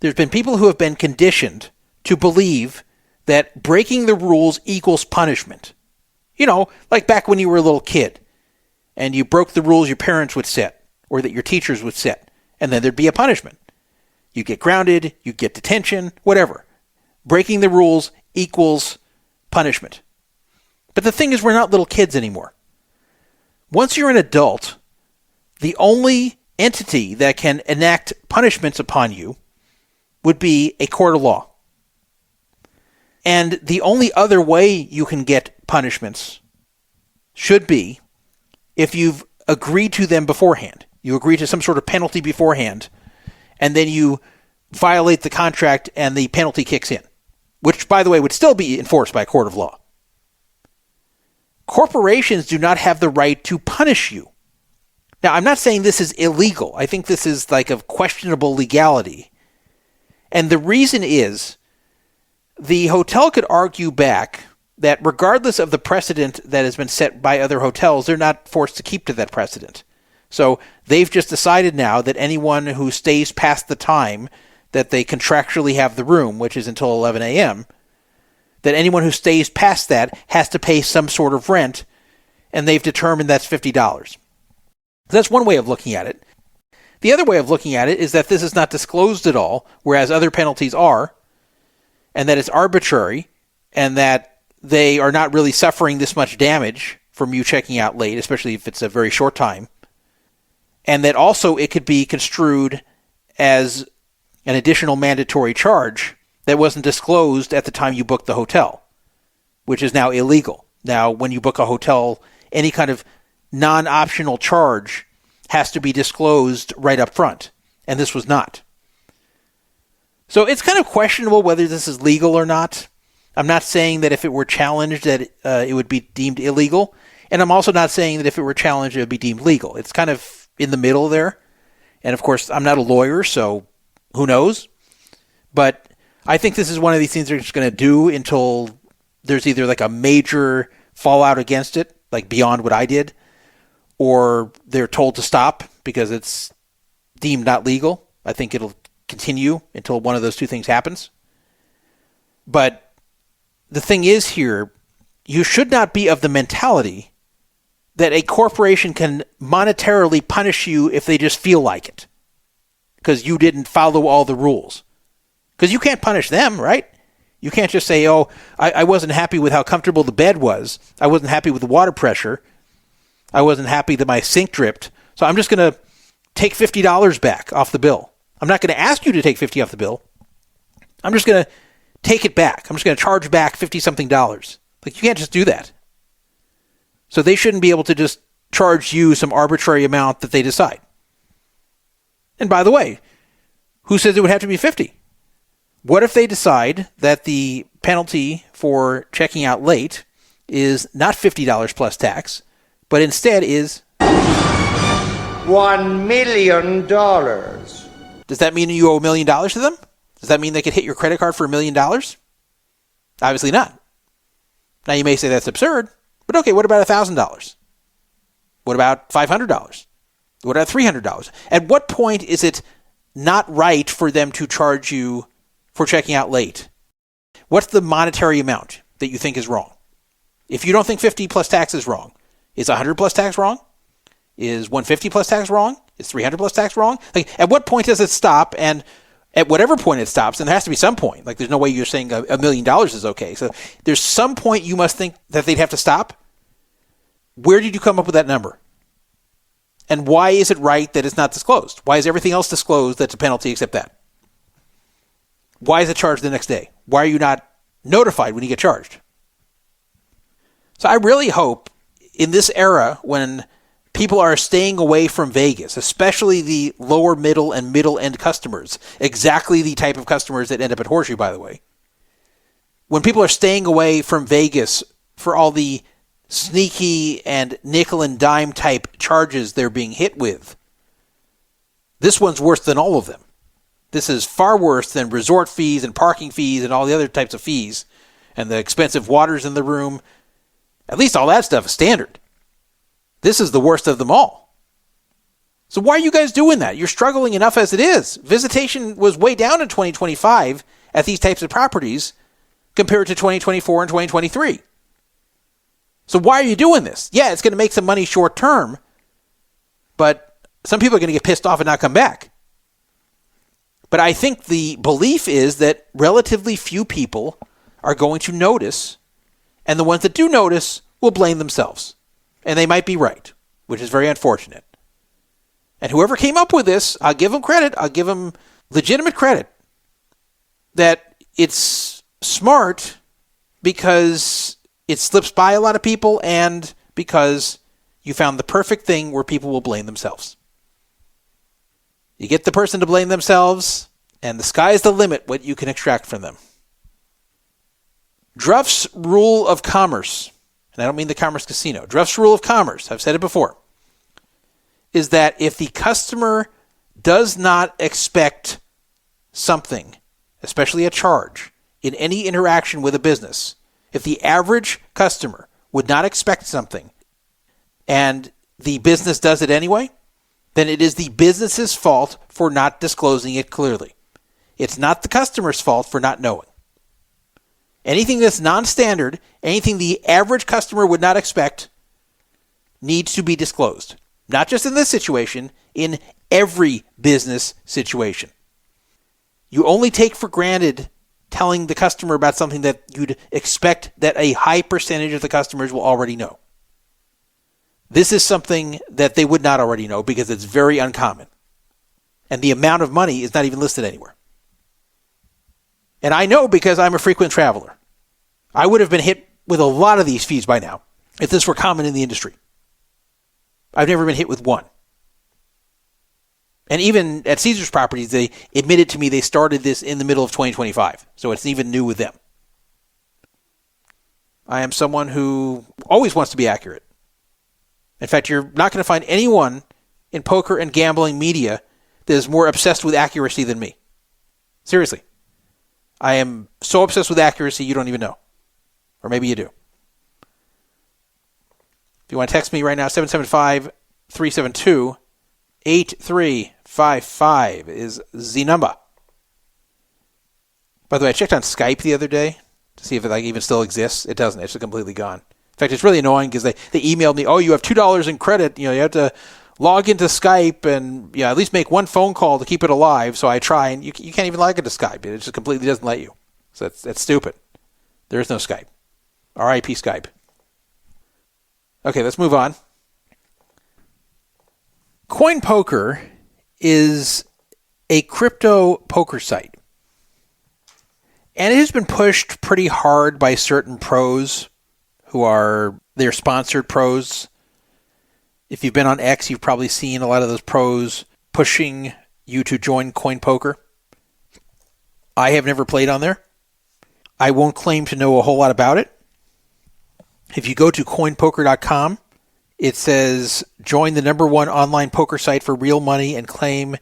There's been people who have been conditioned to believe that breaking the rules equals punishment. Like back when you were a little kid and you broke the rules your parents would set or that your teachers would set, and then there'd be a punishment. You'd get grounded, you'd get detention, whatever. Breaking the rules equals punishment. But the thing is, we're not little kids anymore. Once you're an adult, the only entity that can enact punishments upon you would be a court of law. And the only other way you can get punishments should be if you've agreed to them beforehand. You agree to some sort of penalty beforehand, and then you violate the contract and the penalty kicks in, which, by the way, would still be enforced by a court of law. Corporations do not have the right to punish you. Now, I'm not saying this is illegal. I think this is like of questionable legality. And the reason is the hotel could argue back that regardless of the precedent that has been set by other hotels, they're not forced to keep to that precedent. So they've just decided now that anyone who stays past the time that they contractually have the room, which is until 11 a.m., that anyone who stays past that has to pay some sort of rent, and they've determined that's $50. That's one way of looking at it. The other way of looking at it is that this is not disclosed at all, whereas other penalties are, and that it's arbitrary, and that they are not really suffering this much damage from you checking out late, especially if it's a very short time, and that also it could be construed as an additional mandatory charge that wasn't disclosed at the time you booked the hotel, which is now illegal. Now, when you book a hotel, any kind of non-optional charge has to be disclosed right up front, and this was not. So it's kind of questionable whether this is legal or not. I'm not saying that if it were challenged that it would be deemed illegal, and I'm also not saying that if it were challenged it would be deemed legal. It's kind of in the middle there, and of course I'm not a lawyer, so who knows? But I think this is one of these things they're just going to do until there's either like a major fallout against it, like beyond what I did, or they're told to stop because it's deemed not legal. I think it'll continue until one of those two things happens. But the thing is here, you should not be of the mentality that a corporation can monetarily punish you if they just feel like it because you didn't follow all the rules. Because you can't punish them, right? You can't just say, oh, I wasn't happy with how comfortable the bed was. I wasn't happy with the water pressure. I wasn't happy that my sink dripped. So I'm just going to take $50 back off the bill. I'm not going to ask you to take $50 off the bill. I'm just going to take it back. I'm just going to charge back $50-something. Like, you can't just do that. So they shouldn't be able to just charge you some arbitrary amount that they decide. And by the way, who says it would have to be 50? What if they decide that the penalty for checking out late is not $50 plus tax, but instead is $1 million. Does that mean you owe $1 million to them? Does that mean they could hit your credit card for $1 million? Obviously not. Now you may say that's absurd, but okay, what about $1,000? What about $500? What about $300? At what point is it not right for them to charge you for checking out late? What's the monetary amount that you think is wrong? If you don't think 50 plus tax is wrong, is 100 plus tax wrong? Is 150 plus tax wrong? Is 300 plus tax wrong? Like, at what point does it stop? And at whatever point it stops, and there has to be some point. Like, there's no way you're saying $1 million is okay. So there's some point you must think that they'd have to stop. Where did you come up with that number? And why is it right that it's not disclosed? Why is everything else disclosed that's a penalty except that? Why is it charged the next day? Why are you not notified when you get charged? So I really hope in this era when people are staying away from Vegas, especially the lower middle and middle end customers, exactly the type of customers that end up at Horseshoe, by the way. When people are staying away from Vegas for all the sneaky and nickel and dime type charges they're being hit with, this one's worse than all of them. This is far worse than resort fees and parking fees and all the other types of fees and the expensive waters in the room. At least all that stuff is standard. This is the worst of them all. So why are you guys doing that? You're struggling enough as it is. Visitation was way down in 2025 at these types of properties compared to 2024 and 2023. So why are you doing this? Yeah, it's going to make some money short term, but some people are going to get pissed off and not come back. But I think the belief is that relatively few people are going to notice, and the ones that do notice will blame themselves. And they might be right, which is very unfortunate. And whoever came up with this, I'll give them credit. I'll give them legitimate credit that it's smart because it slips by a lot of people and because you found the perfect thing where people will blame themselves. You get the person to blame themselves, and the sky's the limit what you can extract from them. Druff's rule of commerce, and I don't mean the Commerce Casino, Druff's rule of commerce, I've said it before, is that if the customer does not expect something, especially a charge, in any interaction with a business, if the average customer would not expect something and the business does it anyway, then it is the business's fault for not disclosing it clearly. It's not the customer's fault for not knowing. Anything that's non-standard, anything the average customer would not expect, needs to be disclosed. Not just in this situation, in every business situation. You only take for granted telling the customer about something that you'd expect that a high percentage of the customers will already know. This is something that they would not already know because it's very uncommon. And the amount of money is not even listed anywhere. And I know because I'm a frequent traveler. I would have been hit with a lot of these fees by now if this were common in the industry. I've never been hit with one. And even at Caesars Properties, they admitted to me they started this in the middle of 2025. So it's even new with them. I am someone who always wants to be accurate. In fact, you're not going to find anyone in poker and gambling media that is more obsessed with accuracy than me. Seriously. I am so obsessed with accuracy you don't even know. Or maybe you do. If you want to text me right now, 775-372-8355 is the number. By the way, I checked on Skype the other day to see if it even still exists. It doesn't. It's completely gone. In fact, it's really annoying because they emailed me, oh, you have $2 in credit. You have to log into Skype and at least make one phone call to keep it alive. So I try, and you can't even log into Skype. It just completely doesn't let you. So that's stupid. There is no Skype. RIP Skype. Okay, let's move on. CoinPoker is a crypto poker site. And it has been pushed pretty hard by certain pros who are their sponsored pros. If you've been on X, you've probably seen a lot of those pros pushing you to join CoinPoker. I have never played on there. I won't claim to know a whole lot about it. If you go to coinpoker.com, it says, join the #1 online poker site for real money and claim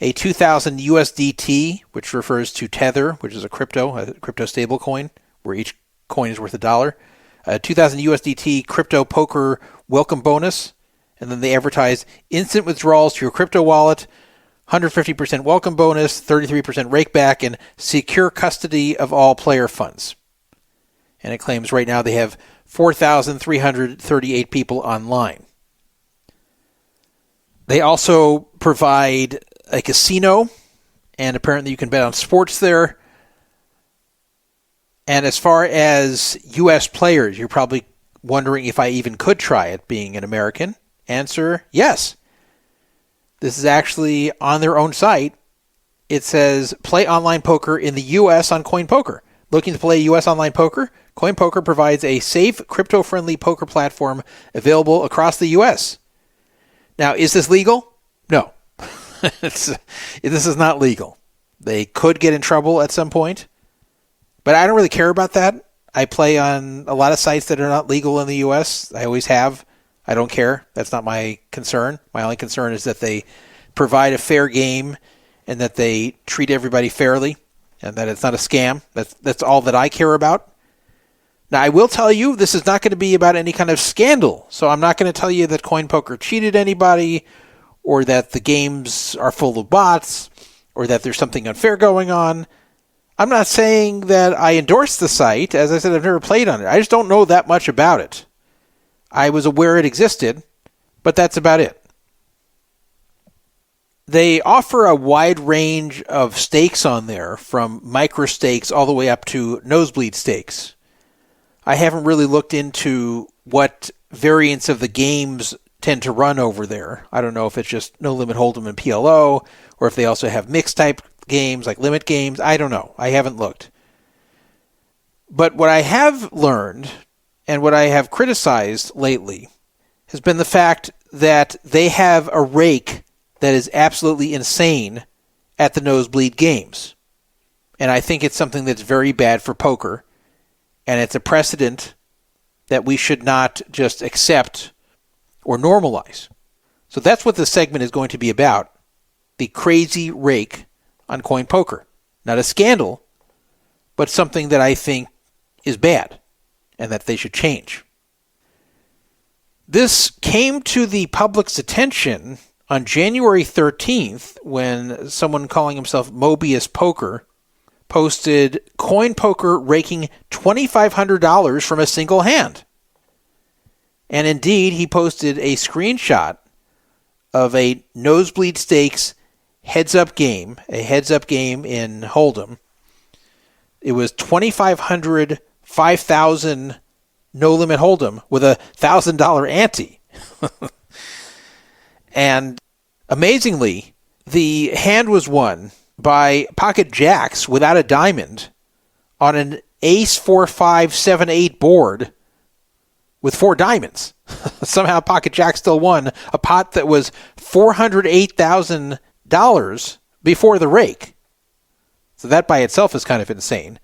a 2,000 USDT, which refers to Tether, which is a crypto stable coin, where each coin is worth $1. 2,000 USDT crypto poker welcome bonus. And then they advertise instant withdrawals to your crypto wallet, 150% welcome bonus, 33% rake back, and secure custody of all player funds. And it claims right now they have 4,338 people online. They also provide a casino, and apparently you can bet on sports there. And as far as U.S. players, you're probably wondering if I even could try it being an American. Answer, yes. This is actually on their own site. It says, play online poker in the U.S. on CoinPoker. Looking to play U.S. online poker? CoinPoker provides a safe, crypto-friendly poker platform available across the U.S. Now, is this legal? No. This is not legal. They could get in trouble at some point, but I don't really care about that. I play on a lot of sites that are not legal in the U.S. I always have. I don't care. That's not my concern. My only concern is that they provide a fair game and that they treat everybody fairly and that it's not a scam. That's all that I care about. Now, I will tell you, this is not going to be about any kind of scandal. So I'm not going to tell you that CoinPoker cheated anybody or that the games are full of bots or that there's something unfair going on. I'm not saying that I endorse the site. As I said, I've never played on it. I just don't know that much about it. I was aware it existed, but that's about it. They offer a wide range of stakes on there, from micro stakes all the way up to nosebleed stakes. I haven't really looked into what variants of the games tend to run over there. I don't know if it's just No Limit Hold'em and PLO, or if they also have mixed type games like limit games. I don't know. I haven't looked. But what I have learned, and what I have criticized lately, has been the fact that they have a rake that is absolutely insane at the nosebleed games. And I think it's something that's very bad for poker. And it's a precedent that we should not just accept or normalize. So that's what this segment is going to be about. The crazy rake on CoinPoker. Not a scandal, but something that I think is bad and that they should change. This came to the public's attention on January 13th when someone calling himself Mobius Poker posted CoinPoker raking $2,500 from a single hand. And indeed, he posted a screenshot of a nosebleed stakes heads-up game, a heads-up game in Hold'em. It was 2,500, 5,000 no-limit Hold'em with a $1,000 ante. And amazingly, the hand was won by pocket jacks without a diamond on an ace 4, 5, 7, 8 board with 4 diamonds. Somehow pocket jack still won a pot that was $408,000 before the rake. So that by itself is kind of insane.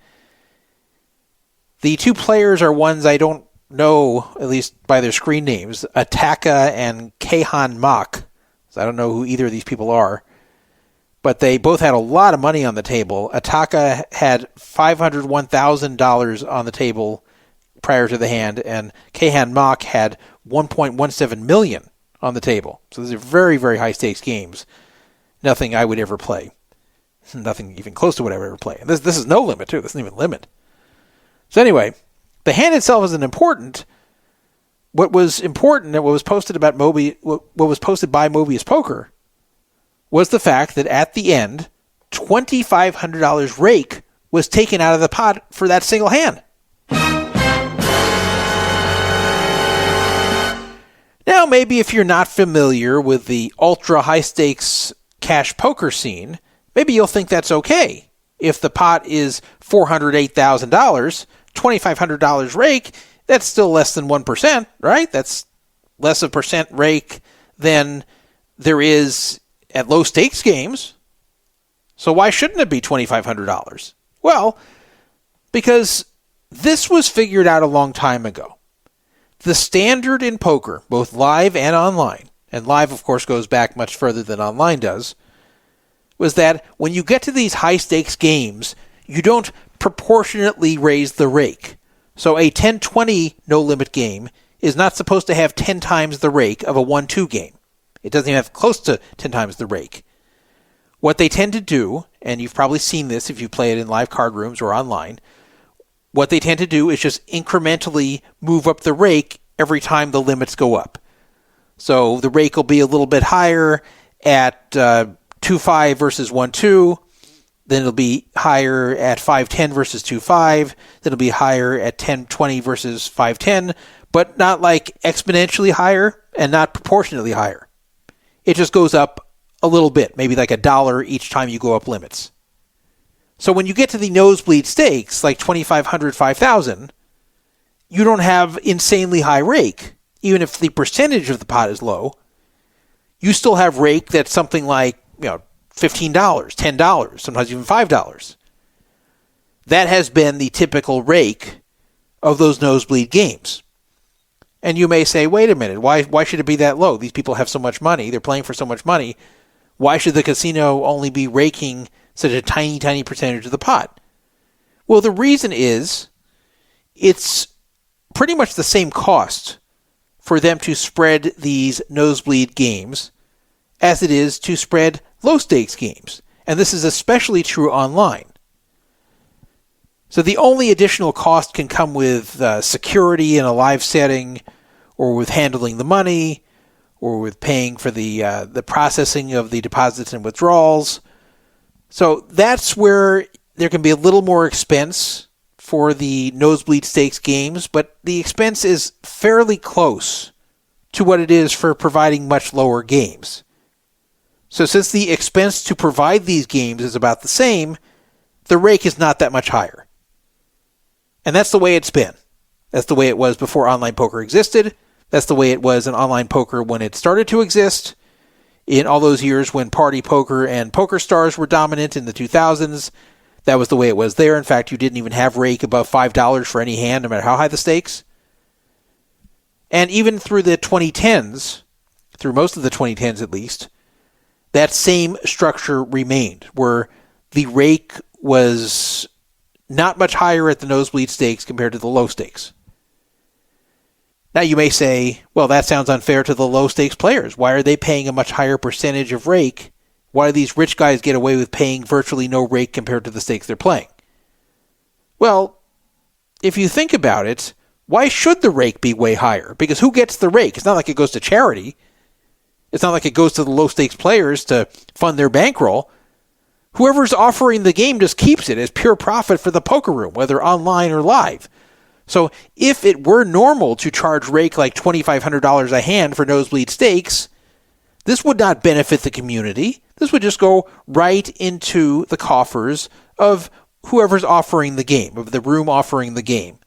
The two players are ones I don't know, at least by their screen names, Ataka and Kehan Mok. So I don't know who either of these people are. But they both had a lot of money on the table. Ataka had $501,000 on the table prior to the hand, and Kehan Mok had $1.17 million on the table. So these are very, very high-stakes games. Nothing I would ever play. Nothing even close to what I would ever play. And this is no limit, too. This isn't even limit. So anyway, the hand itself isn't important. What was important and what was posted about what was posted by Mobius Poker was the fact that at the end, $2,500 rake was taken out of the pot for that single hand. Now, maybe if you're not familiar with the ultra high stakes cash poker scene, maybe you'll think that's okay. If the pot is $408,000, $2,500 rake, that's still less than 1%, right? That's less of percent rake than there is at low stakes games. So why shouldn't it be $2,500? Well, because this was figured out a long time ago. The standard in poker, both live and online, and live of course goes back much further than online does, was that when you get to these high stakes games, you don't proportionately raise the rake. So a 10-20 no limit game is not supposed to have 10 times the rake of a 1-2 game. It doesn't even have close to 10 times the rake. What they tend to do, and you've probably seen this if you play it in live card rooms or online, what they tend to do is just incrementally move up the rake every time the limits go up. So the rake will be a little bit higher at 2-5 versus 1-2. Then it'll be higher at 5-10 versus 2-5. Then it'll be higher at 10-20 versus 5-10, but not like exponentially higher and not proportionately higher. It just goes up a little bit, maybe like $1 each time you go up limits. So when you get to the nosebleed stakes, like 2,500, 5,000, you don't have insanely high rake. Even if the percentage of the pot is low, you still have rake that's something like, $15, $10, sometimes even $5. That has been the typical rake of those nosebleed games. And you may say, wait a minute, why should it be that low? These people have so much money. They're playing for so much money. Why should the casino only be raking such a tiny, tiny percentage of the pot? Well, the reason is it's pretty much the same cost for them to spread these nosebleed games as it is to spread low-stakes games. And this is especially true online. So the only additional cost can come with security in a live setting, or with handling the money, or with paying for the processing of the deposits and withdrawals. So that's where there can be a little more expense for the nosebleed stakes games, but the expense is fairly close to what it is for providing much lower games. So since the expense to provide these games is about the same, the rake is not that much higher. And that's the way it's been. That's the way it was before online poker existed. That's the way it was in online poker when it started to exist. In all those years when Party Poker and Poker Stars were dominant in the 2000s, that was the way it was there. In fact, you didn't even have rake above $5 for any hand, no matter how high the stakes. And even through the 2010s, through most of the 2010s at least, that same structure remained, where the rake was not much higher at the nosebleed stakes compared to the low stakes. Now you may say, well, that sounds unfair to the low stakes players. Why are they paying a much higher percentage of rake? Why do these rich guys get away with paying virtually no rake compared to the stakes they're playing? Well, if you think about it, why should the rake be way higher? Because who gets the rake? It's not like it goes to charity. It's not like it goes to the low stakes players to fund their bankroll. Whoever's offering the game just keeps it as pure profit for the poker room, whether online or live. So if it were normal to charge rake like $2,500 a hand for nosebleed stakes, this would not benefit the community. This would just go right into the coffers of whoever's offering the game, of the room offering the game.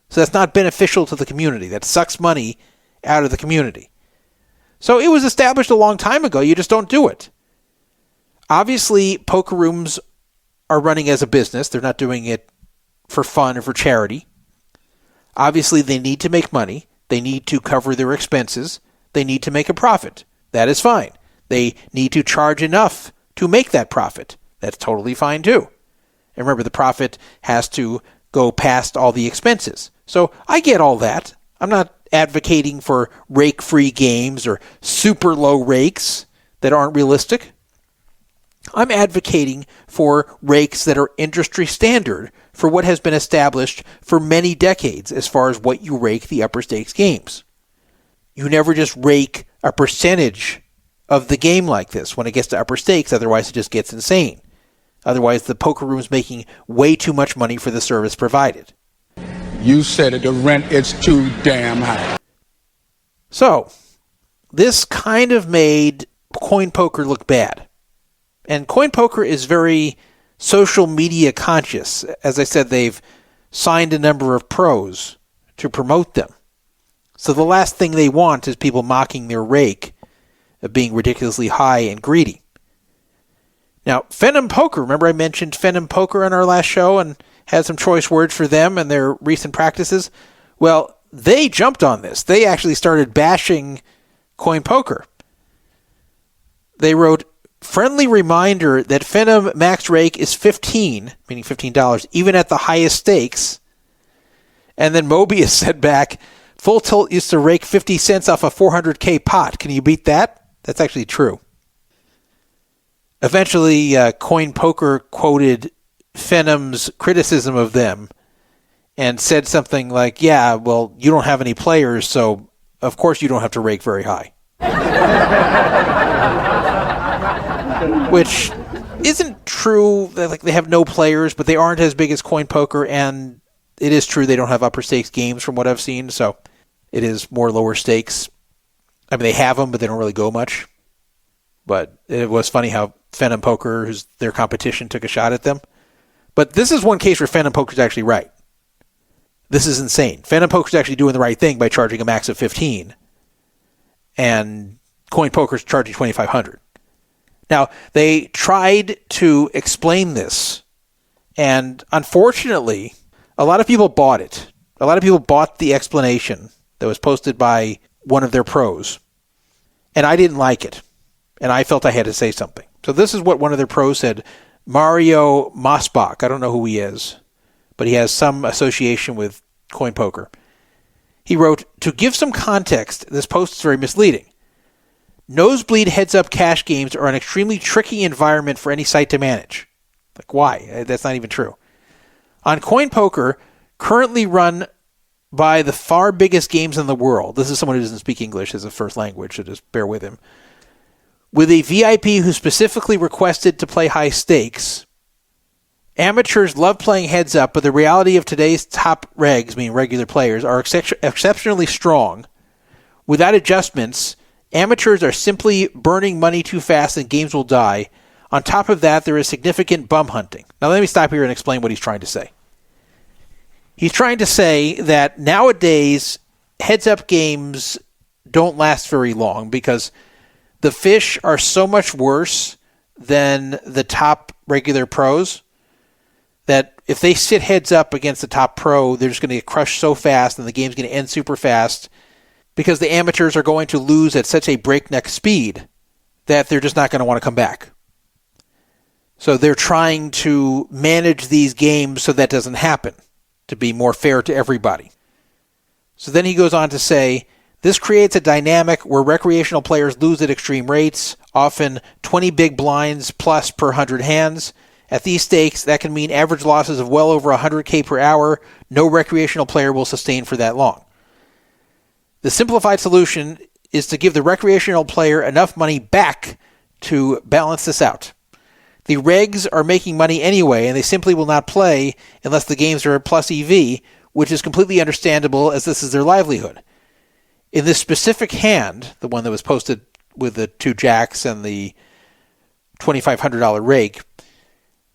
So that's not beneficial to the community. That sucks money out of the community. So it was established a long time ago. You just don't do it. Obviously, poker rooms are running as a business. They're not doing it for fun or for charity. Obviously, they need to make money. They need to cover their expenses. They need to make a profit. That is fine. They need to charge enough to make that profit. That's totally fine too. And remember, the profit has to go past all the expenses. So I get all that. I'm not advocating for rake-free games or super low rakes that aren't realistic. I'm advocating for rakes that are industry standard for what has been established for many decades as far as what you rake the upper stakes games. You never just rake a percentage of the game like this when it gets to upper stakes, otherwise it just gets insane. Otherwise, the poker room's making way too much money for the service provided. You said it, the rent is too damn high. So, this kind of made coin poker look bad. And coin poker is very social media conscious. As I said, they've signed a number of pros to promote them. So the last thing they want is people mocking their rake of being ridiculously high and greedy. Now, Phenom Poker, remember I mentioned Phenom Poker on our last show and had some choice words for them and their recent practices? Well, they jumped on this. They actually started bashing coin poker. They wrote, friendly reminder that Phenom max rake is $15, meaning $15, even at the highest stakes. And then Mobius said back, Full Tilt used to rake 50 cents off a 400K pot. Can you beat that? That's actually true. Eventually, Coin Poker quoted Phenom's criticism of them and said something like, yeah, well, you don't have any players, so of course you don't have to rake very high. Which isn't true. Like, they have no players, but they aren't as big as Coin Poker, and it is true they don't have upper stakes games from what I've seen, so it is more lower stakes. I mean, they have them, but they don't really go much. But it was funny how Phenom Poker, who's their competition, took a shot at them. But this is one case where Phenom Poker is actually right. This is insane. Phenom Poker is actually doing the right thing by charging a max of 15, and Coin Poker is charging 2,500. Now, they tried to explain this, and unfortunately, a lot of people bought it. A lot of people bought the explanation that was posted by one of their pros, and I didn't like it, and I felt I had to say something. So this is what one of their pros said, Mario Mosbach. I don't know who he is, but he has some association with Coin Poker. He wrote, to give some context, this post is very misleading. Nosebleed heads-up cash games are an extremely tricky environment for any site to manage. Like, why? That's not even true. On Coin Poker, currently run by the far biggest games in the world, this is someone who doesn't speak English as a first language, so just bear with him, with a VIP who specifically requested to play high stakes, amateurs love playing heads-up, but the reality of today's top regs, meaning regular players, are exceptionally strong. Without adjustments, amateurs are simply burning money too fast and games will die. On top of that, there is significant bum hunting. Now let me stop here and explain what he's trying to say. He's trying to say that nowadays, heads-up games don't last very long because the fish are so much worse than the top regular pros that if they sit heads up against the top pro, they're just going to get crushed so fast and the game's going to end super fast because the amateurs are going to lose at such a breakneck speed that they're just not going to want to come back. So they're trying to manage these games so that doesn't happen, to be more fair to everybody. So then he goes on to say, this creates a dynamic where recreational players lose at extreme rates, often 20 big blinds plus per 100 hands. At these stakes, that can mean average losses of well over 100K per hour. No recreational player will sustain for that long. The simplified solution is to give the recreational player enough money back to balance this out. The regs are making money anyway, and they simply will not play unless the games are plus EV, which is completely understandable as this is their livelihood. In this specific hand, the one that was posted with the 2 jacks and the $2,500 rake,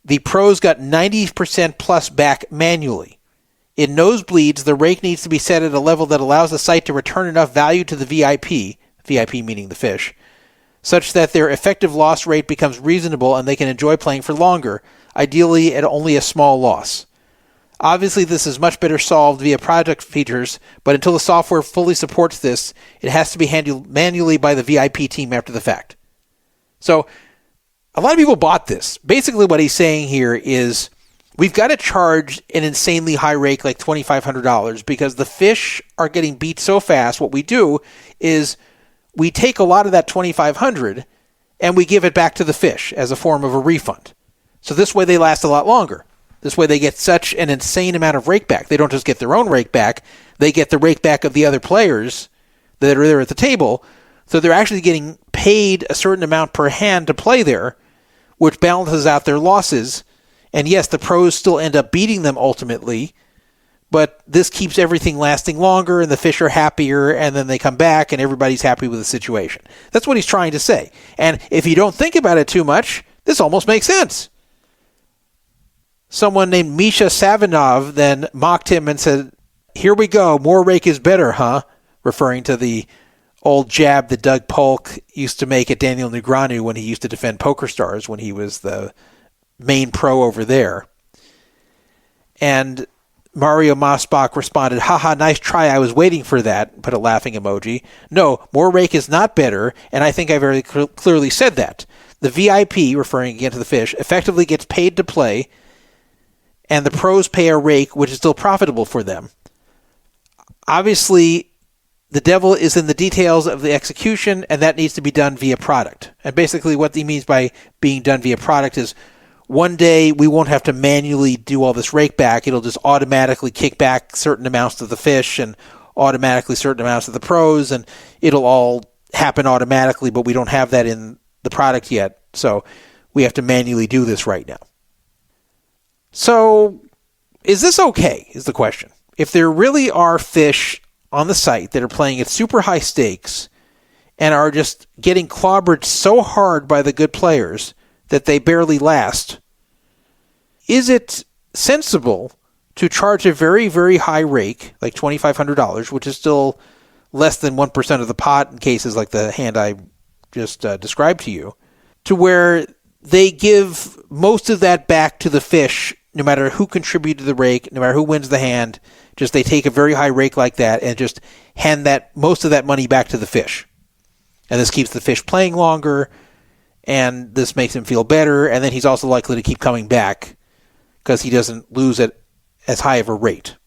the pros got 90% plus back manually. In nosebleeds, the rake needs to be set at a level that allows the site to return enough value to the VIP meaning the fish, such that their effective loss rate becomes reasonable and they can enjoy playing for longer, ideally at only a small loss. Obviously, this is much better solved via product features, but until the software fully supports this, it has to be handled manually by the VIP team after the fact. So, a lot of people bought this. Basically, what he's saying here is, we've got to charge an insanely high rake like $2,500 because the fish are getting beat so fast. What we do is we take a lot of that $2,500 and we give it back to the fish as a form of a refund. So this way they last a lot longer. This way they get such an insane amount of rake back. They don't just get their own rake back. They get the rake back of the other players that are there at the table. So they're actually getting paid a certain amount per hand to play there, which balances out their losses. And yes, the pros still end up beating them ultimately, but this keeps everything lasting longer and the fish are happier and then they come back and everybody's happy with the situation. That's what he's trying to say. And if you don't think about it too much, this almost makes sense. Someone named Misha Savinov then mocked him and said, "Here we go, more rake is better, huh?" Referring to the old jab that Doug Polk used to make at Daniel Negreanu when he used to defend PokerStars when he was the main pro over there. And Mario Mosbach responded, "Haha, nice try, I was waiting for that," put a laughing emoji. "No, more rake is not better, and I think I very clearly said that. The VIP," referring again to the fish, "effectively gets paid to play, and the pros pay a rake, which is still profitable for them. Obviously, the devil is in the details of the execution, and that needs to be done via product." And basically what he means by being done via product is one day we won't have to manually do all this rake back. It'll just automatically kick back certain amounts to the fish and automatically certain amounts to the pros, and it'll all happen automatically, but we don't have that in the product yet. So we have to manually do this right now. So, is this okay, is the question. If there really are fish on the site that are playing at super high stakes and are just getting clobbered so hard by the good players that they barely last, is it sensible to charge a very, very high rake, like $2,500, which is still less than 1% of the pot in cases like the hand I just described to you, to where they give most of that back to the fish, no matter who contributed to the rake, no matter who wins the hand, just they take a very high rake like that and just hand that most of that money back to the fish. And this keeps the fish playing longer, and this makes him feel better, and then he's also likely to keep coming back because he doesn't lose at as high of a rate.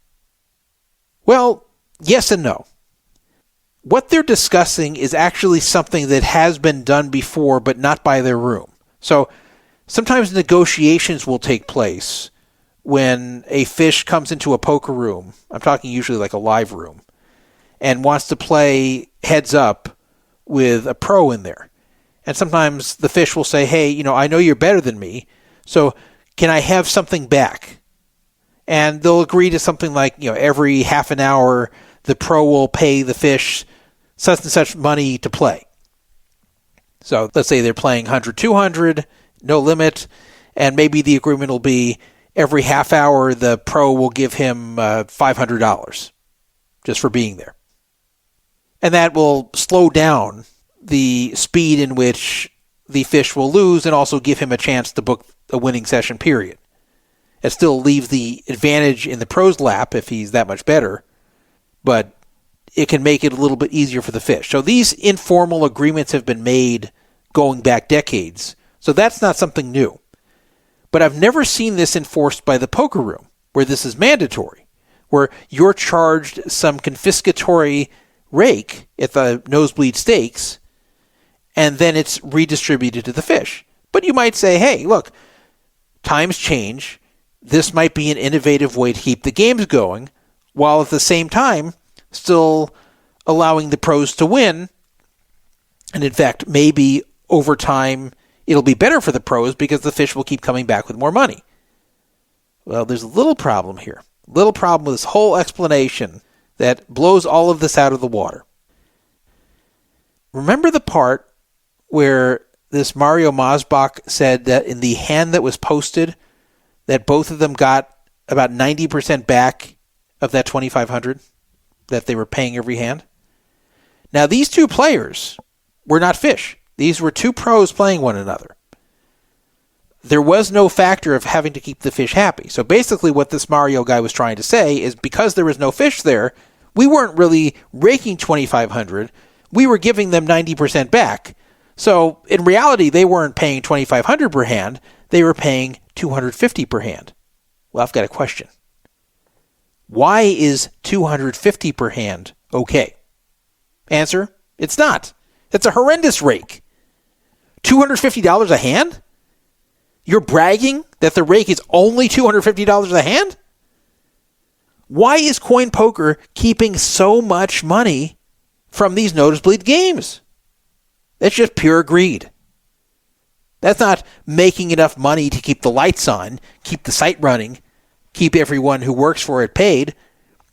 Well, yes and no. What they're discussing is actually something that has been done before, but not by their room. So sometimes negotiations will take place when a fish comes into a poker room, I'm talking usually like a live room, and wants to play heads up with a pro in there. And sometimes the fish will say, "Hey, I know you're better than me, so can I have something back?" And they'll agree to something like, every half an hour, the pro will pay the fish such and such money to play. So let's say they're playing 100, 200, no limit, and maybe the agreement will be every half hour the pro will give him $500 just for being there. And that will slow down the speed in which the fish will lose and also give him a chance to book a winning session, period. It still leaves the advantage in the pro's lap if he's that much better, but it can make it a little bit easier for the fish. So these informal agreements have been made going back decades, so that's not something new. But I've never seen this enforced by the poker room, where this is mandatory, where you're charged some confiscatory rake at the nosebleed stakes, and then it's redistributed to the fish. But you might say, hey, look, times change. This might be an innovative way to keep the games going, while at the same time still allowing the pros to win. And in fact, maybe over time, it'll be better for the pros because the fish will keep coming back with more money. Well, there's a little problem here. Little problem with this whole explanation that blows all of this out of the water. Remember the part where this Mario Mosbach said that in the hand that was posted, that both of them got about 90% back of that $2,500 that they were paying every hand? Now, these two players were not fish. These were two pros playing one another. There was no factor of having to keep the fish happy. So basically what this Mario guy was trying to say is because there was no fish there, we weren't really raking 2,500. We were giving them 90% back. So in reality, they weren't paying 2,500 per hand. They were paying 250 per hand. Well, I've got a question. Why is 250 per hand okay? Answer, it's not. It's a horrendous rake. $250 a hand? You're bragging that the rake is only $250 a hand? Why is coin poker keeping so much money from these nosebleed games? That's just pure greed. That's not making enough money to keep the lights on, keep the site running, keep everyone who works for it paid.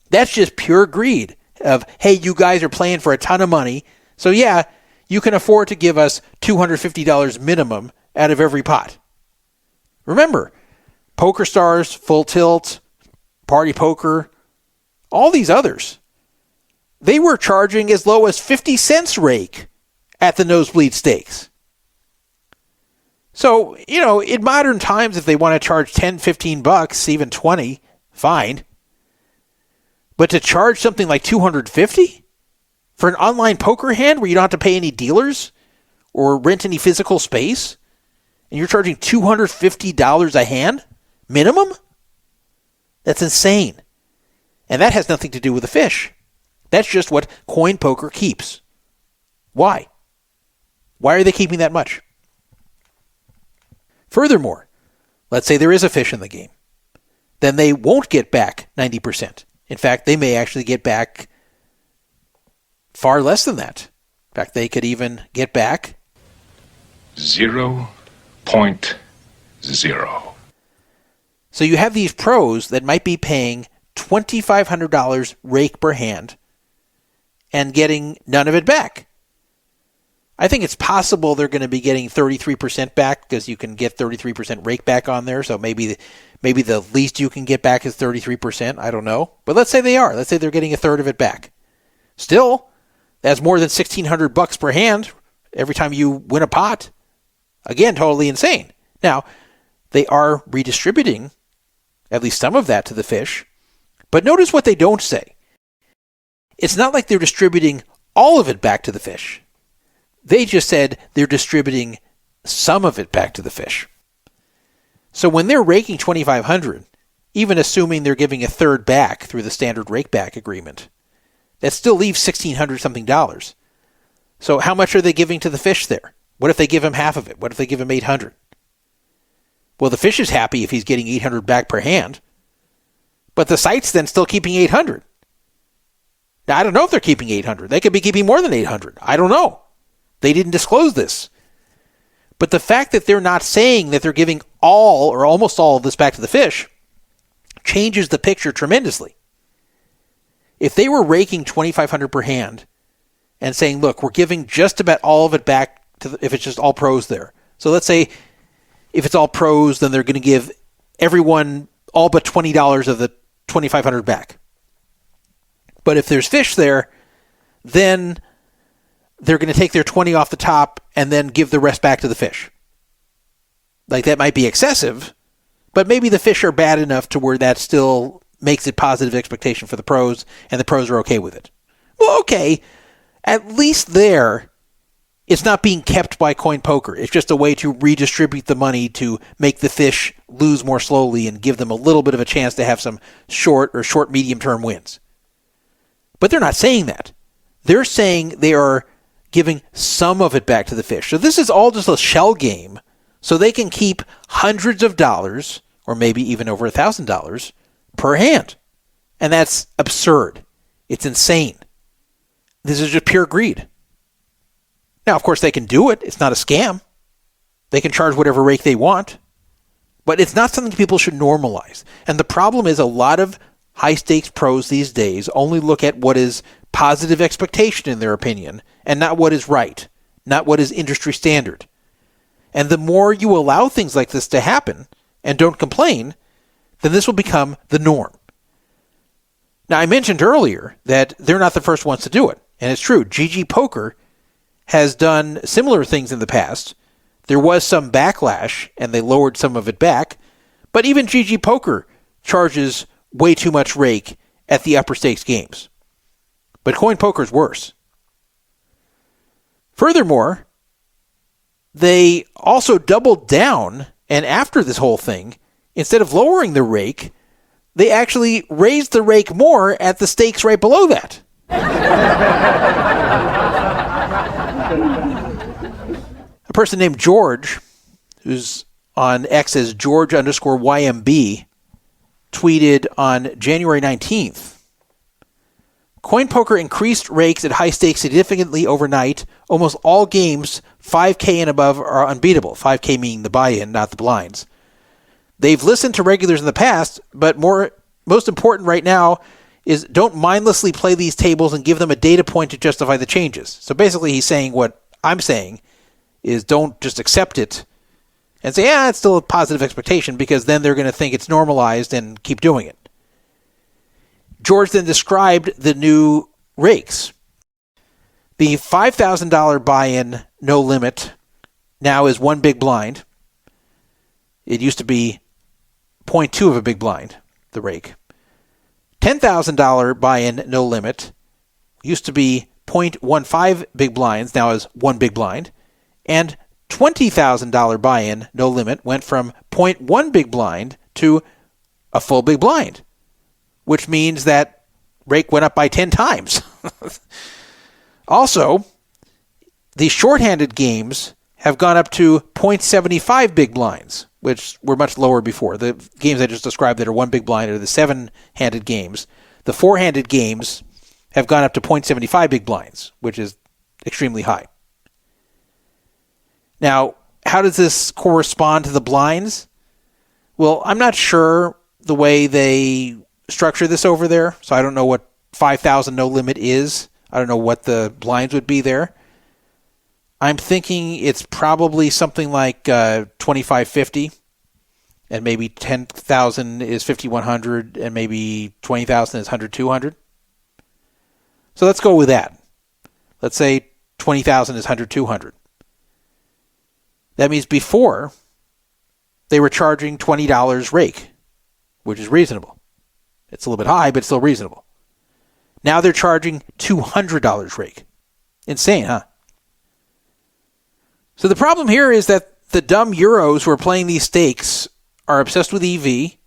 That's just pure greed of, hey, you guys are playing for a ton of money, so yeah, you can afford to give us $250 minimum out of every pot. Remember, Poker Stars, Full Tilt, Party Poker, all these others, they were charging as low as 50 cents rake at the nosebleed stakes. So, in modern times, if they want to charge 10, 15 bucks, even 20, fine. But to charge something like 250 for an online poker hand where you don't have to pay any dealers or rent any physical space, and you're charging $250 a hand minimum? That's insane. And that has nothing to do with the fish. That's just what coin poker keeps. Why? Why are they keeping that much? Furthermore, let's say there is a fish in the game. Then they won't get back 90%. In fact, they may actually get back far less than that. In fact, they could even get back 0.0. So you have these pros that might be paying $2,500 rake per hand and getting none of it back. I think it's possible they're going to be getting 33% back because you can get 33% rake back on there. So maybe the least you can get back is 33%. I don't know. But let's say they are. Let's say they're getting a third of it back. Still, that's more than $1,600 per hand every time you win a pot. Again, totally insane. Now, they are redistributing at least some of that to the fish. But notice what they don't say. It's not like they're distributing all of it back to the fish. They just said they're distributing some of it back to the fish. So when they're raking $2,500, even assuming they're giving a third back through the standard rake back agreement, that still leaves $1,600 something dollars. So how much are they giving to the fish there? What if they give him half of it? What if they give him $800? Well, the fish is happy if he's getting $800 back per hand, but the site's then still keeping $800. Now, I don't know if they're keeping $800. They could be keeping more than $800. I don't know. They didn't disclose this. But the fact that they're not saying that they're giving all or almost all of this back to the fish changes the picture tremendously. If they were raking $2,500 per hand and saying, look, we're giving just about all of it back if it's just all pros there. So let's say if it's all pros, then they're going to give everyone all but $20 of the $2,500 back. But if there's fish there, then they're going to take their 20 off the top and then give the rest back to the fish. Like, that might be excessive, but maybe the fish are bad enough to where that still makes it positive expectation for the pros, and the pros are okay with it. Well, okay, at least there, it's not being kept by coin poker. It's just a way to redistribute the money to make the fish lose more slowly and give them a little bit of a chance to have some short medium-term wins. But they're not saying that. They're saying they are giving some of it back to the fish. So this is all just a shell game, so they can keep hundreds of dollars, or maybe even over $1,000 per hand. And that's absurd. It's insane. This is just pure greed. Now, of course, they can do it. It's not a scam. They can charge whatever rate they want. But it's not something people should normalize. And the problem is a lot of high-stakes pros these days only look at what is positive expectation in their opinion, and not what is right, not what is industry standard. And the more you allow things like this to happen and don't complain, then this will become the norm. Now, I mentioned earlier that they're not the first ones to do it. And it's true. GGPoker has done similar things in the past. There was some backlash, and they lowered some of it back. But even GGPoker charges way too much rake at the upper stakes games. But coin poker is worse. Furthermore, they also doubled down, and after this whole thing, instead of lowering the rake, they actually raised the rake more at the stakes right below that. A person named George, who's on X as George_YMB, tweeted on January 19th, Coin poker increased rakes at high stakes significantly overnight. Almost all games 5K and above are unbeatable. 5K meaning the buy-in, not the blinds. They've listened to regulars in the past, but most important right now is don't mindlessly play these tables and give them a data point to justify the changes. So basically he's saying what I'm saying is don't just accept it and say, yeah, it's still a positive expectation, because then they're going to think it's normalized and keep doing it. George then described the new rakes. The $5,000 buy-in, no limit, now is one big blind. It used to be 0.2 of a big blind, the rake. $10,000 buy-in, no limit, used to be 0.15 big blinds, now is one big blind. And $20,000 buy-in, no limit, went from 0.1 big blind to a full big blind, which means that rake went up by 10 times. Also, the shorthanded games have gone up to 0.75 big blinds, which were much lower before. The games I just described that are one big blind are the seven-handed games. The four-handed games have gone up to 0.75 big blinds, which is extremely high. Now, how does this correspond to the blinds? Well, I'm not sure the way they structure this over there, so I don't know what 5,000 no limit is. I don't know what the blinds would be there. I'm thinking it's probably something like 2550, and maybe 10,000 is 5100, and maybe 20,000 is 100-200. So let's go with that. Let's say 20,000 is 100-200. That means before they were charging $20 rake, which is reasonable. It's a little bit high, but it's still reasonable. Now they're charging $200 rake. Insane, huh? So the problem here is that the dumb Euros who are playing these stakes are obsessed with EV,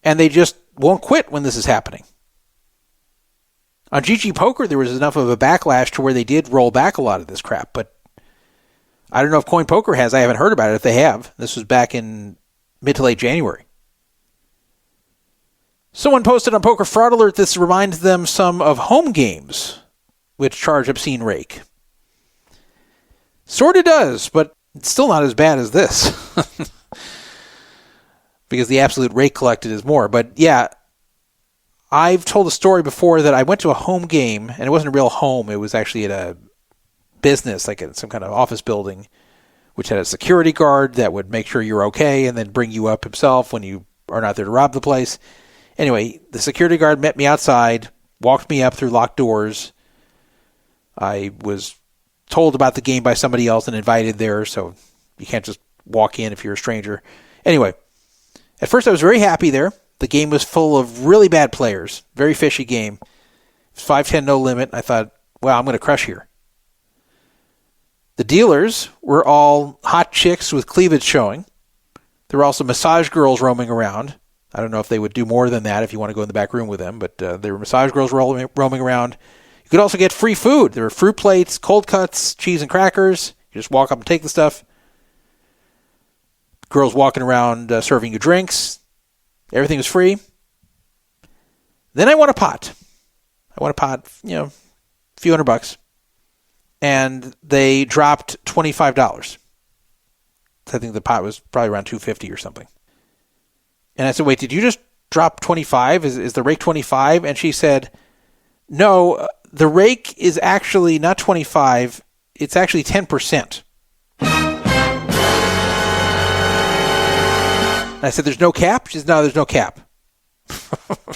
and they just won't quit when this is happening. On GGPoker, there was enough of a backlash to where they did roll back a lot of this crap, but I don't know if Coin Poker has. I haven't heard about it if they have. This was back in mid to late January. Someone posted on Poker Fraud Alert this reminds them some of home games, which charge obscene rake. Sort of does, but it's still not as bad as this. Because the absolute rake collected is more. But yeah, I've told a story before that I went to a home game, and it wasn't a real home. It was actually at a business, like in some kind of office building, which had a security guard that would make sure you're okay and then bring you up himself when you are not there to rob the place. Anyway, the security guard met me outside, walked me up through locked doors. I was told about the game by somebody else and invited there, so you can't just walk in if you're a stranger. Anyway, at first I was very happy there. The game was full of really bad players, very fishy game. It was 5-10 no limit. I thought, wow, I'm going to crush here. The dealers were all hot chicks with cleavage showing. There were also massage girls roaming around. I don't know if they would do more than that if you want to go in the back room with them, but there were massage girls roaming around. You could also get free food. There were fruit plates, cold cuts, cheese and crackers. You just walk up and take the stuff. Girls walking around serving you drinks. Everything was free. Then I won a pot. A few $100. And they dropped $25. I think the pot was probably around $250 or something. And I said, wait, did you just drop 25? Is the rake 25? And she said, no, the rake is actually not 25. It's actually 10%. And I said, there's no cap? She said, no, there's no cap.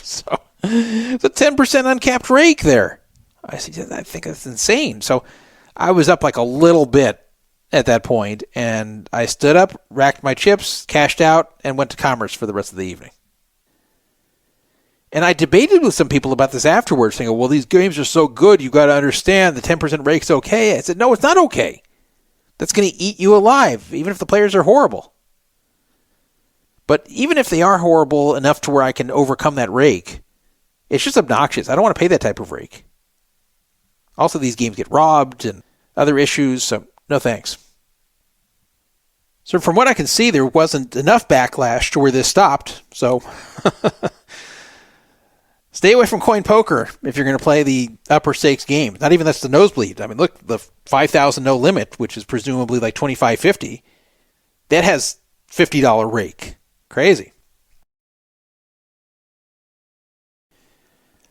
So it's a 10% uncapped rake there. I said, I think that's insane. So I was up like a little bit at that point, and I stood up, racked my chips, cashed out, and went to Commerce for the rest of the evening. And I debated with some people about this afterwards, saying, well, these games are so good, you've got to understand the 10% rake's okay. I said, no, it's not okay. That's going to eat you alive, even if the players are horrible. But even if they are horrible enough to where I can overcome that rake, it's just obnoxious. I don't want to pay that type of rake. Also, these games get robbed and other issues, so no thanks. So from what I can see, there wasn't enough backlash to where this stopped, so stay away from coin poker if you're going to play the upper stakes games. Not even that's the nosebleed. I mean, look, the 5,000 no limit, which is presumably like $25.50, that has $50 rake. Crazy.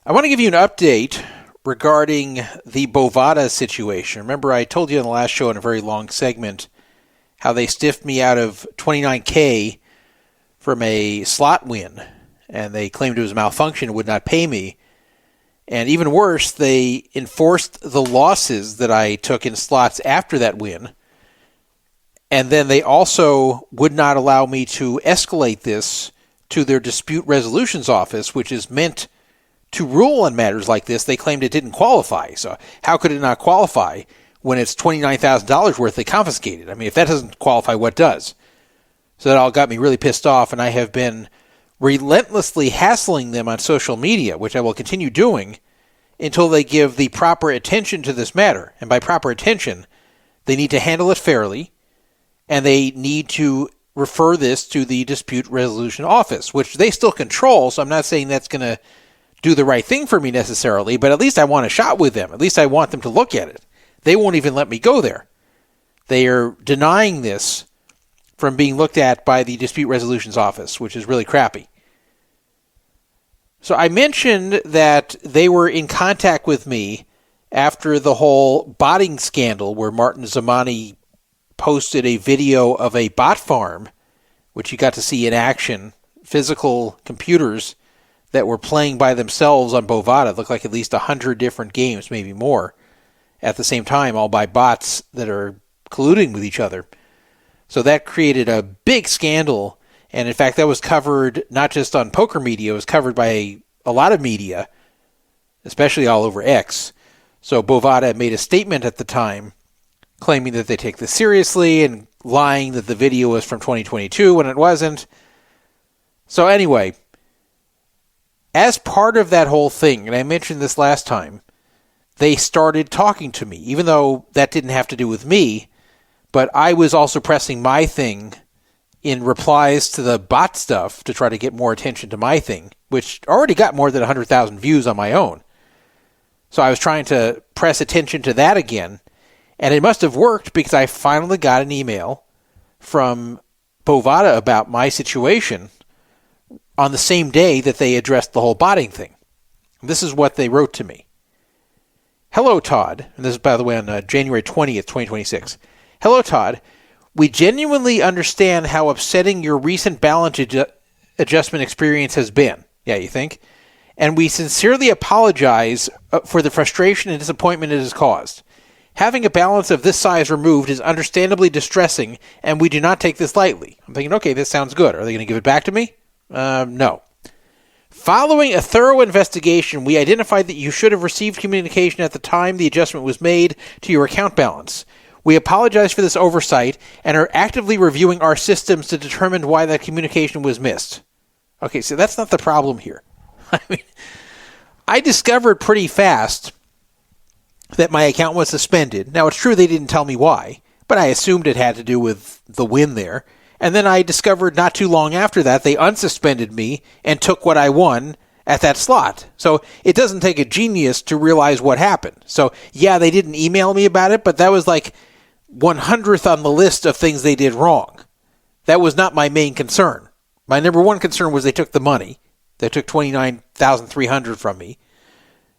I want to give you an update regarding the Bovada situation. Remember, I told you in the last show in a very long segment how they stiffed me out of $29K from a slot win, and they claimed it was a malfunction and would not pay me. And even worse, they enforced the losses that I took in slots after that win. And then they also would not allow me to escalate this to their dispute resolutions office, which is meant to rule on matters like this. They claimed it didn't qualify. So how could it not qualify when it's $29,000 worth they confiscated? I mean, if that doesn't qualify, what does? So that all got me really pissed off, and I have been relentlessly hassling them on social media, which I will continue doing until they give the proper attention to this matter. And by proper attention, they need to handle it fairly, and they need to refer this to the dispute resolution office, which they still control, so I'm not saying that's going to do the right thing for me necessarily, but at least I want a shot with them. At least I want them to look at it. They won't even let me go there. They are denying this from being looked at by the dispute resolutions office, which is really crappy. So I mentioned that they were in contact with me after the whole botting scandal where Martin Zamani posted a video of a bot farm, which you got to see in action, physical computers that were playing by themselves on Bovada. It looked like at least 100 different games, maybe more, at the same time, all by bots that are colluding with each other. So that created a big scandal, and in fact that was covered not just on poker media, it was covered by a lot of media, especially all over X. So Bovada made a statement at the time claiming that they take this seriously and lying that the video was from 2022 when it wasn't. So anyway, as part of that whole thing, and I mentioned this last time, they started talking to me, even though that didn't have to do with me, but I was also pressing my thing in replies to the bot stuff to try to get more attention to my thing, which already got more than 100,000 views on my own. So I was trying to press attention to that again, and it must have worked because I finally got an email from Bovada about my situation on the same day that they addressed the whole botting thing. This is what they wrote to me. Hello, Todd. And this is, by the way, on January 20th, 2026. Hello, Todd. We genuinely understand how upsetting your recent balance adjustment experience has been. Yeah, you think? And we sincerely apologize for the frustration and disappointment it has caused. Having a balance of this size removed is understandably distressing, and we do not take this lightly. I'm thinking, okay, this sounds good. Are they going to give it back to me? No. Following a thorough investigation, we identified that you should have received communication at the time the adjustment was made to your account balance. We apologize for this oversight and are actively reviewing our systems to determine why that communication was missed. Okay, so that's not the problem here. I mean, I discovered pretty fast that my account was suspended. Now, it's true they didn't tell me why, but I assumed it had to do with the win there. And then I discovered not too long after that they unsuspended me and took what I won at that slot. So it doesn't take a genius to realize what happened. So yeah, they didn't email me about it, but that was like 100th on the list of things they did wrong. That was not my main concern. My number one concern was they took the money. They took $29,300 from me.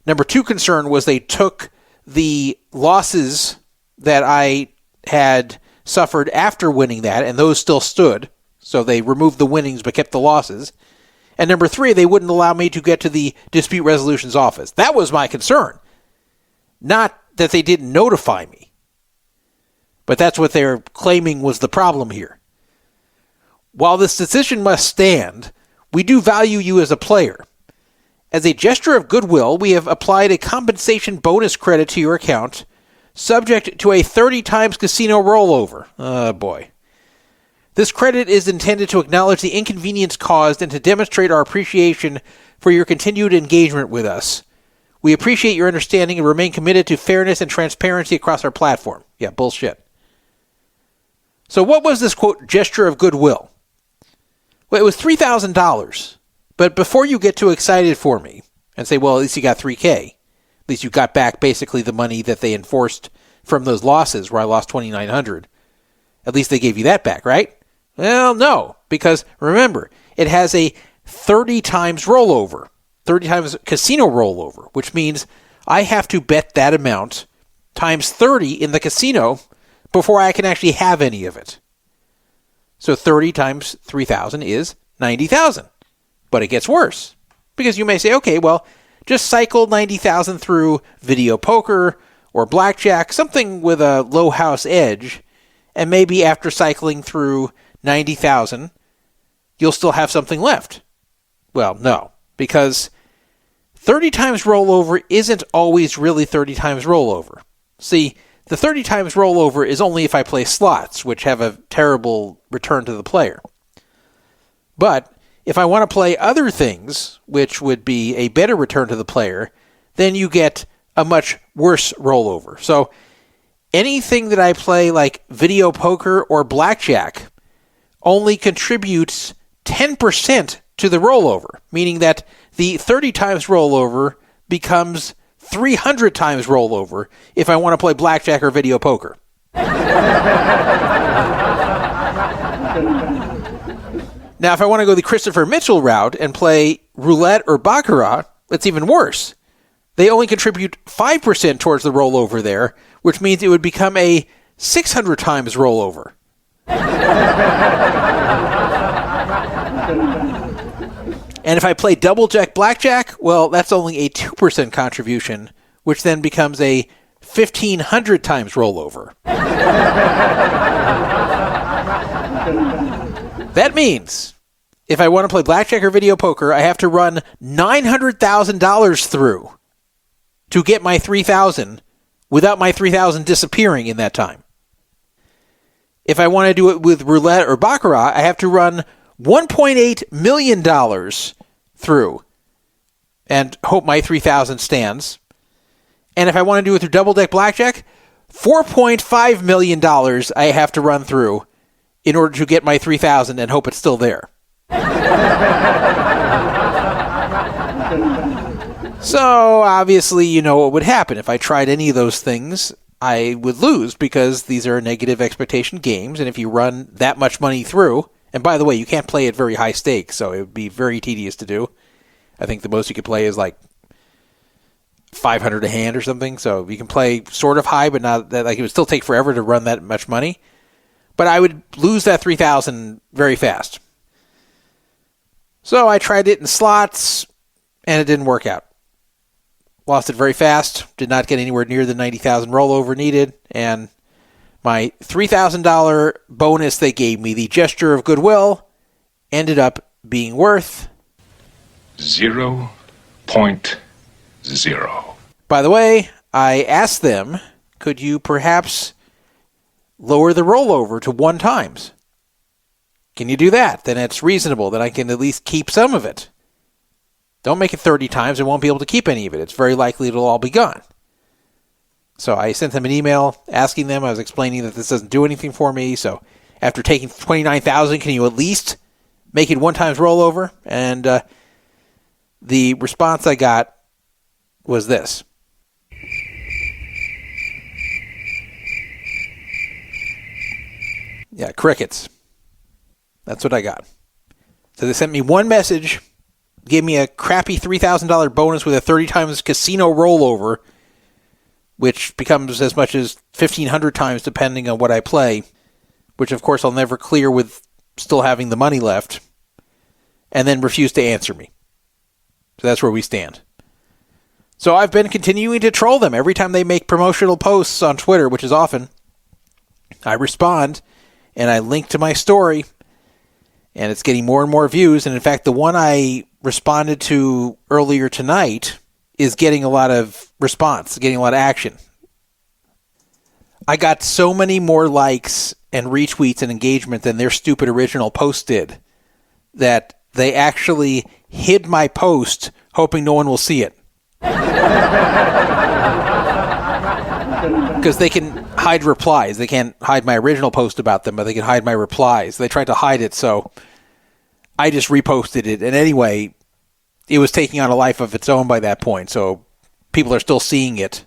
Number two concern was they took the losses that I had suffered after winning that, and those still stood. So they removed the winnings but kept the losses. And number three, they wouldn't allow me to get to the dispute resolutions office. That was my concern. Not that they didn't notify me. But that's what they're claiming was the problem here. While this decision must stand, we do value you as a player. As a gesture of goodwill, we have applied a compensation bonus credit to your account, subject to a 30 times casino rollover. Oh boy. This credit is intended to acknowledge the inconvenience caused and to demonstrate our appreciation for your continued engagement with us. We appreciate your understanding and remain committed to fairness and transparency across our platform. Yeah, bullshit. So what was this, quote, gesture of goodwill? Well, it was $3,000. But before you get too excited for me and say, well, at least you got $3,000, at least you got back basically the money that they enforced from those losses where I lost $2,900. At least they gave you that back, right? Well, no, because remember, it has a 30 times rollover, 30 times casino rollover, which means I have to bet that amount times 30 in the casino before I can actually have any of it. So 30 times 3,000 is 90,000. But it gets worse, because you may say, okay, well, just cycle 90,000 through video poker or blackjack, something with a low house edge, and maybe after cycling through 90,000, you'll still have something left. Well, no, because 30 times rollover isn't always really 30 times rollover. See, the 30 times rollover is only if I play slots, which have a terrible return to the player. But if I want to play other things, which would be a better return to the player, then you get a much worse rollover. So anything that I play like video poker or blackjack only contributes 10% to the rollover, meaning that the 30 times rollover becomes 300 times rollover if I want to play blackjack or video poker. Now, if I want to go the Christopher Mitchell route and play roulette or baccarat, it's even worse. They only contribute 5% towards the rollover there, which means it would become a 600 times rollover. And if I play double-jack blackjack, well, that's only a 2% contribution, which then becomes a 1,500 times rollover. That means if I want to play blackjack or video poker, I have to run $900,000 through to get my $3,000 without my $3,000 disappearing in that time. If I want to do it with roulette or baccarat, I have to run $1.8 million through and hope my $3,000 stands. And if I want to do it through double-deck blackjack, $4.5 million I have to run through in order to get my $3,000 and hope it's still there. So, obviously, you know what would happen. If I tried any of those things, I would lose because these are negative expectation games, and if you run that much money through, and by the way, you can't play at very high stakes, so it would be very tedious to do. I think the most you could play is like 500 a hand or something, so you can play sort of high, but not that, like it would still take forever to run that much money. But I would lose that $3,000 very fast. So I tried it in slots, and it didn't work out. Lost it very fast, did not get anywhere near the 90,000 rollover needed, and my $3,000 bonus they gave me, the gesture of goodwill, ended up being worth 0.0. By the way, I asked them, could you perhaps lower the rollover to 1 times? Can you do that? Then it's reasonable. Then I can at least keep some of it. Don't make it 30 times. I won't be able to keep any of it. It's very likely it'll all be gone. So I sent them an email asking them. I was explaining that this doesn't do anything for me. So after taking $29,000, can you at least make it 1 times rollover? And the response I got was this. Yeah, crickets. That's what I got. So they sent me one message, gave me a crappy $3,000 bonus with a 30 times casino rollover, which becomes as much as 1,500 times depending on what I play, which of course I'll never clear with still having the money left, and then refuse to answer me. So that's where we stand. So I've been continuing to troll them every time they make promotional posts on Twitter, which is often. I respond, and I link to my story, and it's getting more and more views. And in fact, the one I responded to earlier tonight is getting a lot of response, getting a lot of action. I got so many more likes and retweets and engagement than their stupid original post did that they actually hid my post hoping no one will see it. Because they can hide replies. They can't hide my original post about them, but they can hide my replies. They tried to hide it, so I just reposted it. And anyway, it was taking on a life of its own by that point, so people are still seeing it.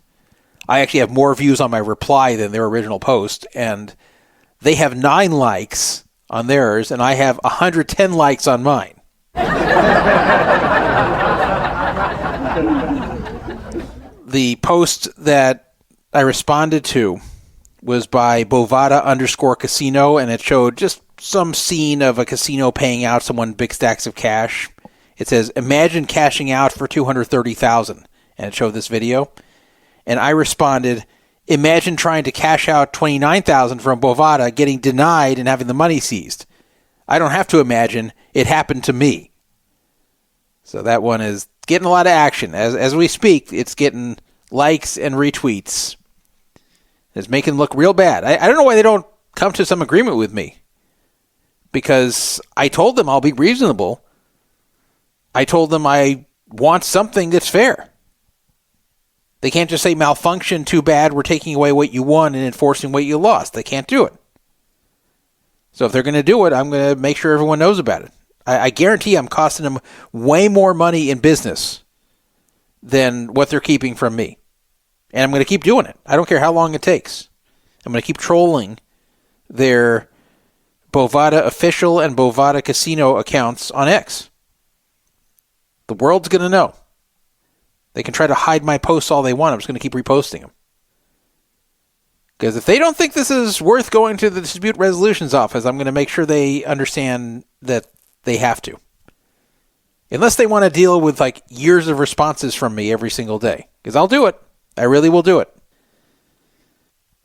I actually have more views on my reply than their original post, and they have 9 likes on theirs, and I have 110 likes on mine. The post that I responded to was by Bovada_casino, and it showed just some scene of a casino paying out someone big stacks of cash. It says, "Imagine cashing out for $230,000," and it showed this video. And I responded, "Imagine trying to cash out $29,000 from Bovada, getting denied and having the money seized. I don't have to imagine. It happened to me." So that one is getting a lot of action. As we speak, it's getting likes and retweets. It's making it look real bad. I don't know why they don't come to some agreement with me. Because I told them I'll be reasonable. I told them I want something that's fair. They can't just say malfunction, too bad, we're taking away what you won and enforcing what you lost. They can't do it. So if they're going to do it, I'm going to make sure everyone knows about it. I guarantee I'm costing them way more money in business than what they're keeping from me. And I'm going to keep doing it. I don't care how long it takes. I'm going to keep trolling their Bovada official and Bovada casino accounts on X. The world's going to know. They can try to hide my posts all they want. I'm just going to keep reposting them. Because if they don't think this is worth going to the dispute resolutions office, I'm going to make sure they understand that they have to. Unless they want to deal with like years of responses from me every single day. Because I'll do it. I really will do it.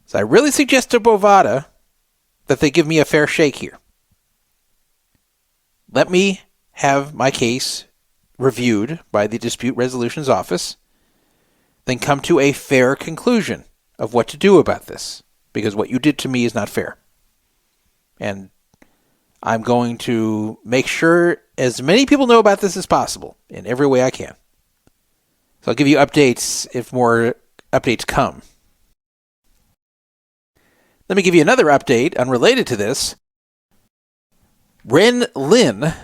So I really suggest to Bovada that they give me a fair shake here. Let me have my case reviewed by the Dispute Resolutions Office, then come to a fair conclusion of what to do about this, because what you did to me is not fair. And I'm going to make sure as many people know about this as possible in every way I can. So I'll give you updates if more updates come. Let me give you another update unrelated to this. Ren Lin, I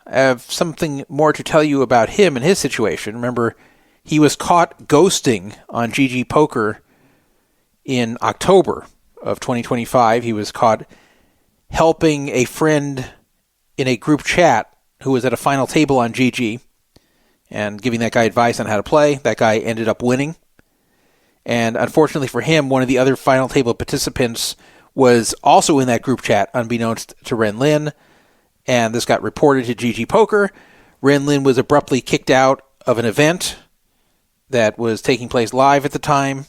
have something more to tell you about him and his situation. Remember, he was caught ghosting on GGPoker in October of 2025. He was caught helping a friend in a group chat who was at a final table on GG and giving that guy advice on how to play. That guy ended up winning. And unfortunately for him, one of the other final table participants was also in that group chat, unbeknownst to Ren Lin. And this got reported to GGPoker. Ren Lin was abruptly kicked out of an event that was taking place live at the time.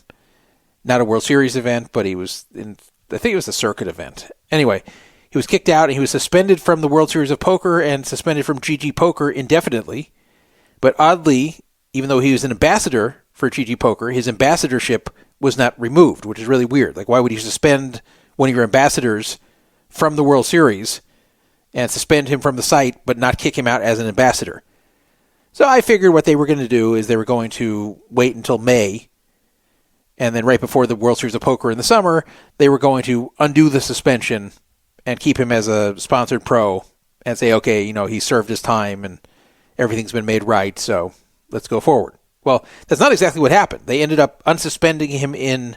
Not a World Series event, but he was in, I think it was a circuit event. Anyway, he was kicked out and he was suspended from the World Series of Poker and suspended from GGPoker indefinitely. But oddly, even though he was an ambassador for GGPoker, his ambassadorship was not removed, which is really weird. Like, why would you suspend one of your ambassadors from the World Series and suspend him from the site, but not kick him out as an ambassador? So I figured what they were going to do is they were going to wait until May, and then right before the World Series of Poker in the summer, they were going to undo the suspension and keep him as a sponsored pro and say, okay, you know, he served his time and everything's been made right, so let's go forward. Well, that's not exactly what happened. They ended up unsuspending him in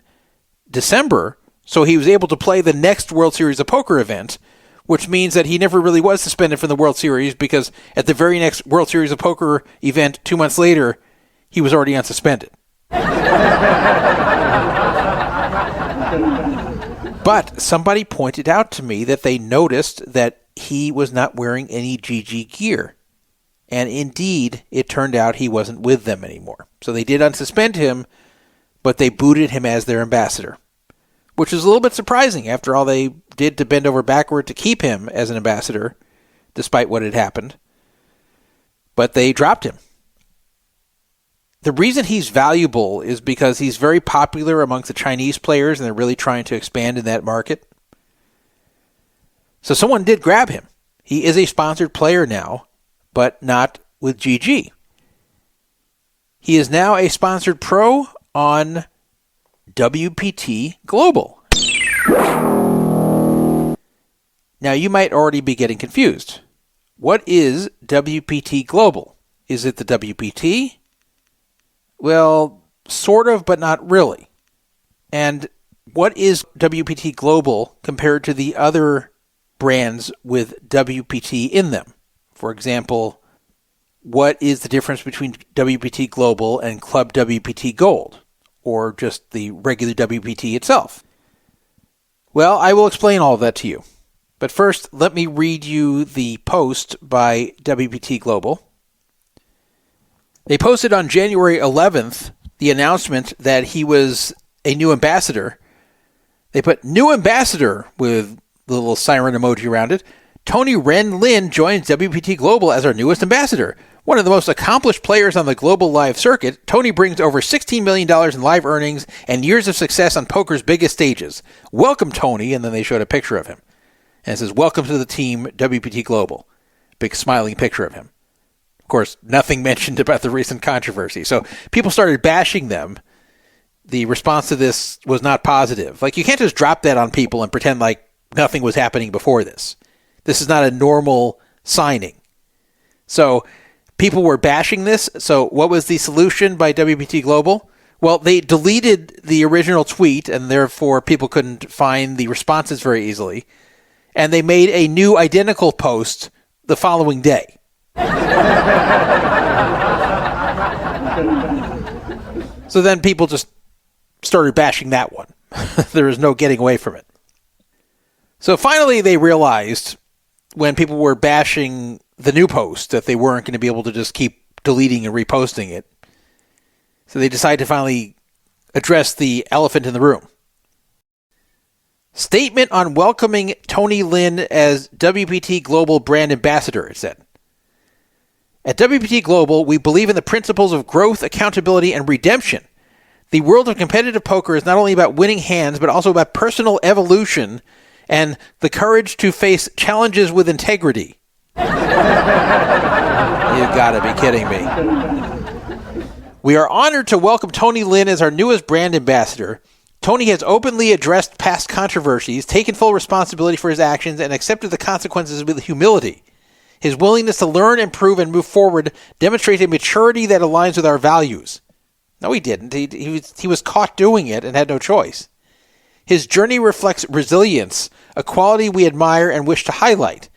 December, so he was able to play the next World Series of Poker event, which means that he never really was suspended from the World Series because at the very next World Series of Poker event 2 months later, he was already unsuspended. But somebody pointed out to me that they noticed that he was not wearing any GG gear. And indeed, it turned out he wasn't with them anymore. So they did unsuspend him, but they booted him as their ambassador, which is a little bit surprising after all they did to bend over backward to keep him as an ambassador, despite what had happened. But they dropped him. The reason he's valuable is because he's very popular amongst the Chinese players, and they're really trying to expand in that market. So someone did grab him. He is a sponsored player now, but not with GG. He is now a sponsored pro on WPT Global. Now, you might already be getting confused. What is WPT Global? Is it the WPT? Well, sort of, but not really. And what is WPT Global compared to the other brands with WPT in them? For example, what is the difference between WPT Global and Club WPT Gold, or just the regular WPT itself? Well, I will explain all of that to you. But first, let me read you the post by WPT Global. They posted on January 11th the announcement that he was a new ambassador. They put new ambassador with the little siren emoji around it. Tony Ren Lin joins WPT Global as our newest ambassador. One of the most accomplished players on the global live circuit, Tony brings over $16 million in live earnings and years of success on poker's biggest stages. Welcome, Tony. And then they showed a picture of him. And it says, welcome to the team, WPT Global. Big smiling picture of him. Of course, nothing mentioned about the recent controversy. So people started bashing them. The response to this was not positive. Like, you can't just drop that on people and pretend like nothing was happening before this. This is not a normal signing. So people were bashing this. So what was the solution by WPT Global? Well, they deleted the original tweet, and therefore people couldn't find the responses very easily. And they made a new identical post the following day. So then people just started bashing that one. There was no getting away from it. So finally they realized, when people were bashing the new post, that they weren't going to be able to just keep deleting and reposting it. So they decided to finally address the elephant in the room. Statement on welcoming Tony Lin as WPT Global Brand Ambassador, it said. At WPT Global, we believe in the principles of growth, accountability, and redemption. The world of competitive poker is not only about winning hands, but also about personal evolution and the courage to face challenges with integrity. You gotta be kidding me. We are honored to welcome Tony Lin as our newest brand ambassador. Tony has openly addressed past controversies, taken full responsibility for his actions, and accepted the consequences with humility. His willingness to learn, improve, and move forward demonstrates a maturity that aligns with our values. No, he didn't. He was caught doing it and had no choice. His journey reflects resilience, a quality we admire and wish to highlight.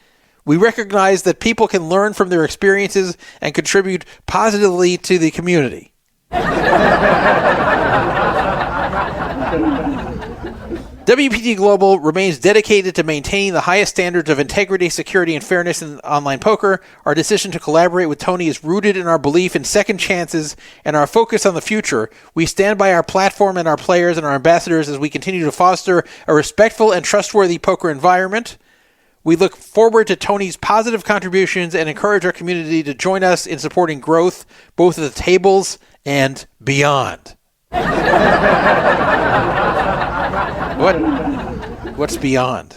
We recognize that people can learn from their experiences and contribute positively to the community. WPT Global remains dedicated to maintaining the highest standards of integrity, security, and fairness in online poker. Our decision to collaborate with Tony is rooted in our belief in second chances and our focus on the future. We stand by our platform and our players and our ambassadors as we continue to foster a respectful and trustworthy poker environment. We look forward to Tony's positive contributions and encourage our community to join us in supporting growth, both at the tables and beyond. What's beyond?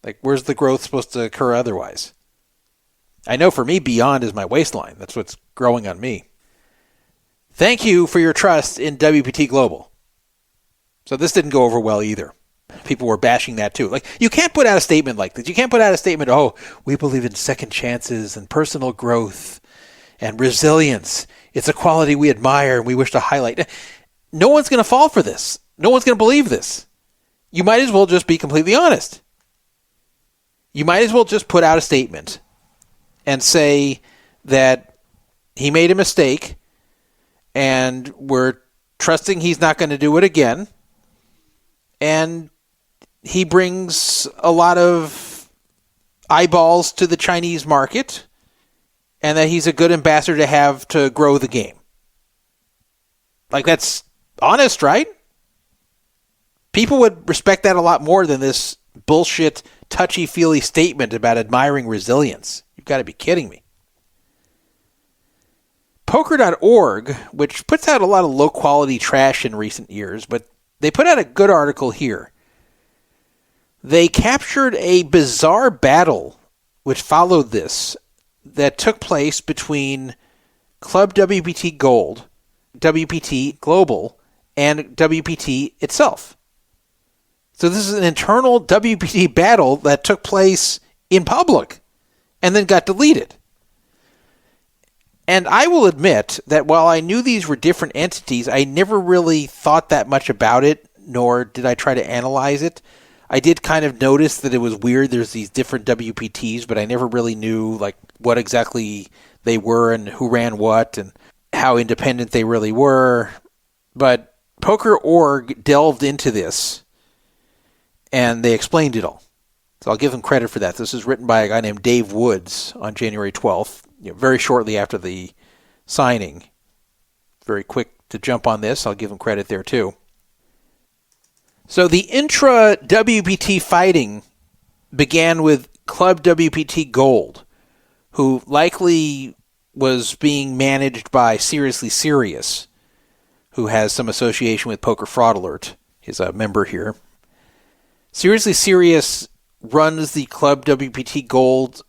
Like, where's the growth supposed to occur otherwise? I know for me, beyond is my waistline. That's what's growing on me. Thank you for your trust in WPT Global. So this didn't go over well either. People were bashing that too. Like, you can't put out a statement like this. You can't put out a statement, oh, we believe in second chances and personal growth and resilience. It's a quality we admire and we wish to highlight. No one's going to fall for this. No one's going to believe this. You might as well just be completely honest. You might as well just put out a statement and say that he made a mistake and we're trusting he's not going to do it again. And he brings a lot of eyeballs to the Chinese market and that he's a good ambassador to have to grow the game. Like, that's honest, right? People would respect that a lot more than this bullshit, touchy-feely statement about admiring resilience. You've got to be kidding me. Poker.org, which puts out a lot of low-quality trash in recent years, but they put out a good article here. They captured a bizarre battle which followed this that took place between Club WPT Gold, WPT Global, and WPT itself. So this is an internal WPT battle that took place in public and then got deleted. And I will admit that while I knew these were different entities, I never really thought that much about it, nor did I try to analyze it. I did kind of notice that it was weird. There's these different WPTs, but I never really knew like what exactly they were and who ran what and how independent they really were. But Poker.org delved into this, and they explained it all. So I'll give them credit for that. This is written by a guy named Dave Woods on January 12th, very shortly after the signing. Very quick to jump on this. I'll give him credit there too. So the intra-WPT fighting began with Club WPT Gold, who likely was being managed by Seriously Serious, who has some association with Poker Fraud Alert. He's a member here. Seriously Serious runs the Club WPT Gold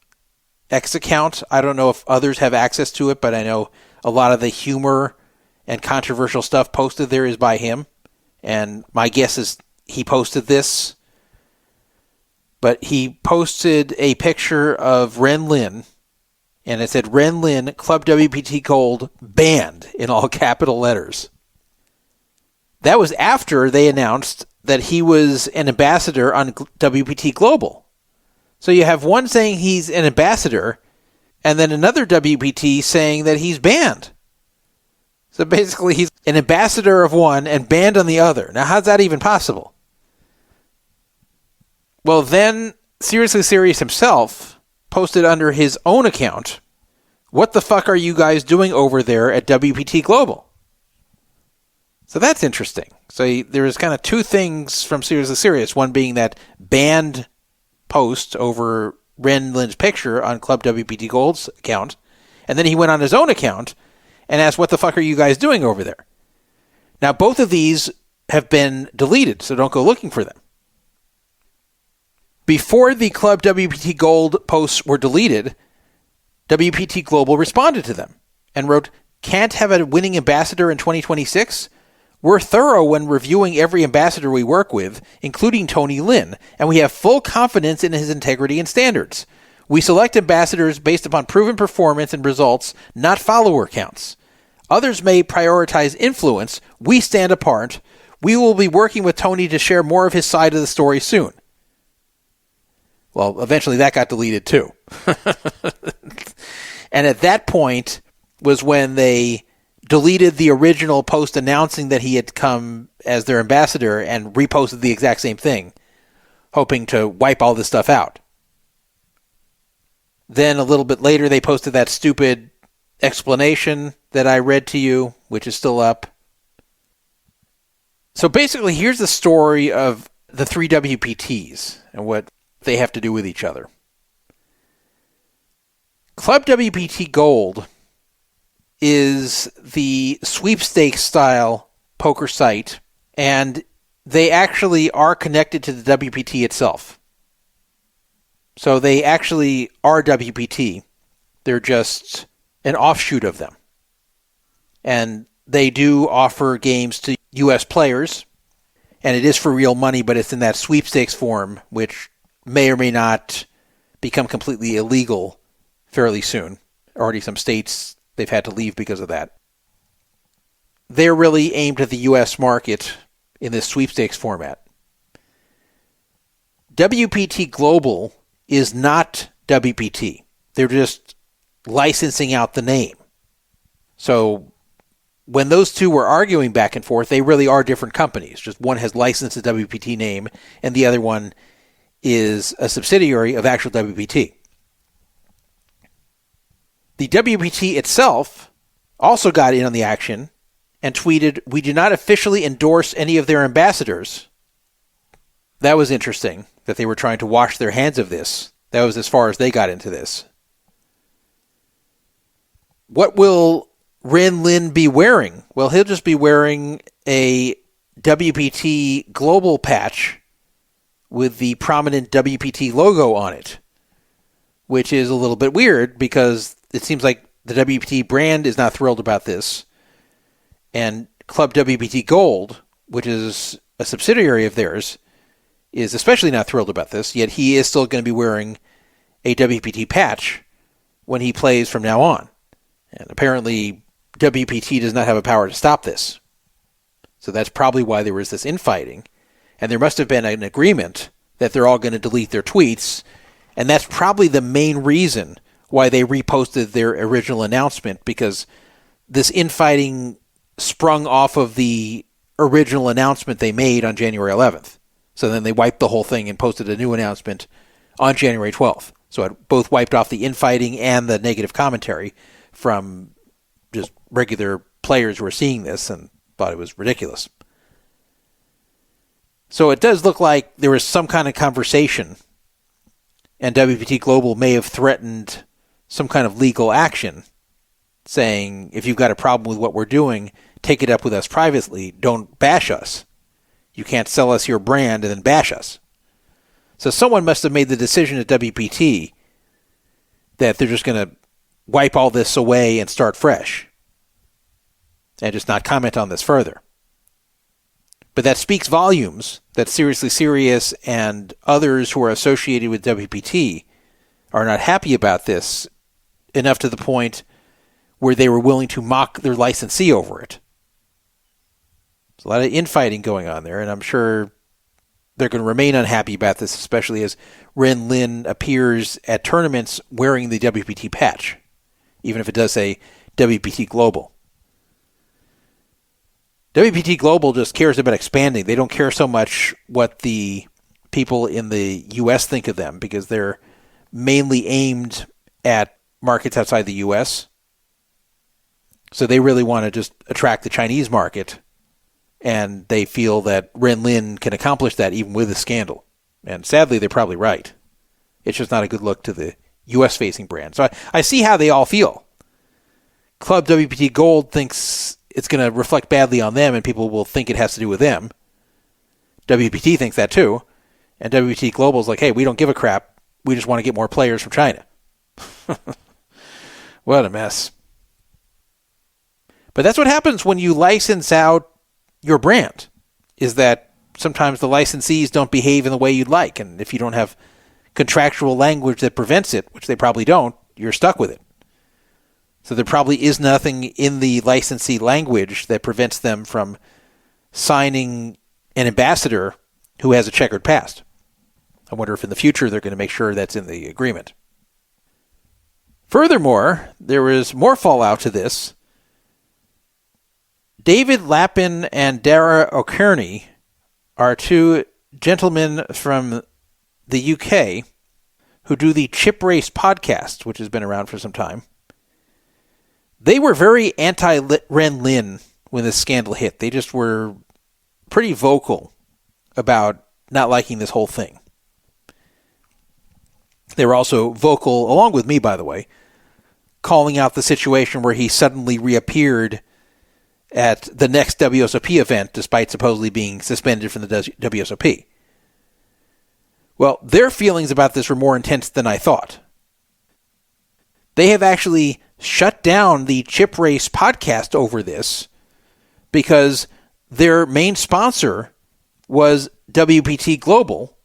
X account. I don't know if others have access to it, but I know a lot of the humor and controversial stuff posted there is by him. And my guess is he posted this. But he posted a picture of Ren Lin, and it said, Ren Lin, Club WPT Gold, banned, in all capital letters. That was after they announced that he was an ambassador on WPT Global. So you have one saying he's an ambassador, and then another WPT saying that he's banned. So basically he's an ambassador of one and banned on the other. Now how's that even possible? Well, then Seriously Serious himself posted under his own account, what the fuck are you guys doing over there at WPT Global? So that's interesting. So there's kind of two things from Seriously Serious, one being that banned post over Ren Lin's picture on Club WPT Gold's account, and then he went on his own account and asked, what the fuck are you guys doing over there? Now, both of these have been deleted, so don't go looking for them. Before the Club WPT Gold posts were deleted, WPT Global responded to them and wrote, can't have a winning ambassador in 2026? We're thorough when reviewing every ambassador we work with, including Tony Lin, and we have full confidence in his integrity and standards. We select ambassadors based upon proven performance and results, not follower counts. Others may prioritize influence. We stand apart. We will be working with Tony to share more of his side of the story soon. Well, eventually that got deleted too. And at that point was when they deleted the original post announcing that he had come as their ambassador and reposted the exact same thing, hoping to wipe all this stuff out. Then a little bit later, they posted that stupid explanation that I read to you, which is still up. So basically, here's the story of the three WPTs and what they have to do with each other. Club WPT Gold is the sweepstakes style poker site, and they actually are connected to the WPT itself. So they actually are WPT. They're just an offshoot of them. And they do offer games to U.S. players, and it is for real money, but it's in that sweepstakes form, which may or may not become completely illegal fairly soon. Already some states they've had to leave because of that. They're really aimed at the U.S. market in this sweepstakes format. WPT Global is not WPT. They're just licensing out the name. So when those two were arguing back and forth, they really are different companies. Just one has licensed the WPT name, and the other one is a subsidiary of actual WPT. The WPT itself also got in on the action and tweeted, "We do not officially endorse any of their ambassadors, that was interesting, that they were trying to wash their hands of this. That was as far as they got into this. What will Ren Lin be wearing? Well, he'll just be wearing a WPT Global patch with the prominent WPT logo on it, which is a little bit weird because it seems like the WPT brand is not thrilled about this. And Club WPT Gold, which is a subsidiary of theirs, is especially not thrilled about this, yet he is still going to be wearing a WPT patch when he plays from now on. And apparently WPT does not have a power to stop this. So that's probably why there was this infighting. And there must have been an agreement that they're all going to delete their tweets. And that's probably the main reason why they reposted their original announcement, because this infighting sprung off of the original announcement they made on January 11th. So then they wiped the whole thing and posted a new announcement on January 12th. So it both wiped off the infighting and the negative commentary from just regular players who were seeing this and thought it was ridiculous. So it does look like there was some kind of conversation, and WPT Global may have threatened some kind of legal action, saying, if you've got a problem with what we're doing, take it up with us privately. Don't bash us. You can't sell us your brand and then bash us. So someone must have made the decision at WPT that they're just going to wipe all this away and start fresh and just not comment on this further. But that speaks volumes that Seriously Serious and others who are associated with WPT are not happy about this enough to the point where they were willing to mock their licensee over it. There's a lot of infighting going on there, and I'm sure they're going to remain unhappy about this, especially as Ren Lin appears at tournaments wearing the WPT patch, even if it does say WPT Global. WPT Global just cares about expanding. They don't care so much what the people in the U.S. think of them, because they're mainly aimed at markets outside the U.S. So they really want to just attract the Chinese market, and they feel that Ren Lin can accomplish that even with a scandal. And sadly, they're probably right. It's just not a good look to the U.S.-facing brand. So I see how they all feel. Club WPT Gold thinks it's going to reflect badly on them, and people will think it has to do with them. WPT thinks that too. And WPT Global is like, hey, we don't give a crap. We just want to get more players from China. What a mess. But that's what happens when you license out your brand, is that sometimes the licensees don't behave in the way you'd like. And if you don't have contractual language that prevents it, which they probably don't, you're stuck with it. So there probably is nothing in the licensee language that prevents them from signing an ambassador who has a checkered past. I wonder if in the future they're going to make sure that's in the agreement. Furthermore, there is more fallout to this. David Lappin and Dara O'Kearney are two gentlemen from the UK who do the Chip Race podcast, which has been around for some time. They were very anti-Ren Lin when this scandal hit. They just were pretty vocal about not liking this whole thing. They were also vocal, along with me, by the way, calling out the situation where he suddenly reappeared at the next WSOP event, despite supposedly being suspended from the WSOP. Well, their feelings about this were more intense than I thought. They have actually shut down the Chip Race podcast over this because their main sponsor was WPT Global,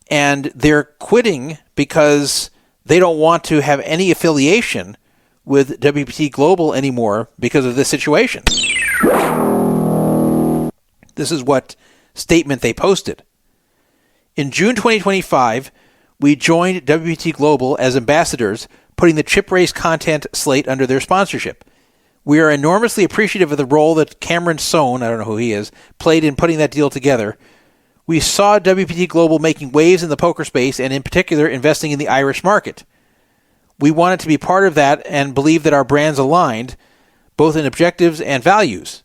and they're quitting because they don't want to have any affiliation with WPT Global anymore because of this situation. This is what statement they posted. In June 2025, we joined WPT Global as ambassadors, putting the Chip Race content slate under their sponsorship. We are enormously appreciative of the role that Cameron Sohn, I don't know who he is, played in putting that deal together. We saw WPT Global making waves in the poker space and in particular investing in the Irish market. We wanted to be part of that and believe that our brands aligned, both in objectives and values.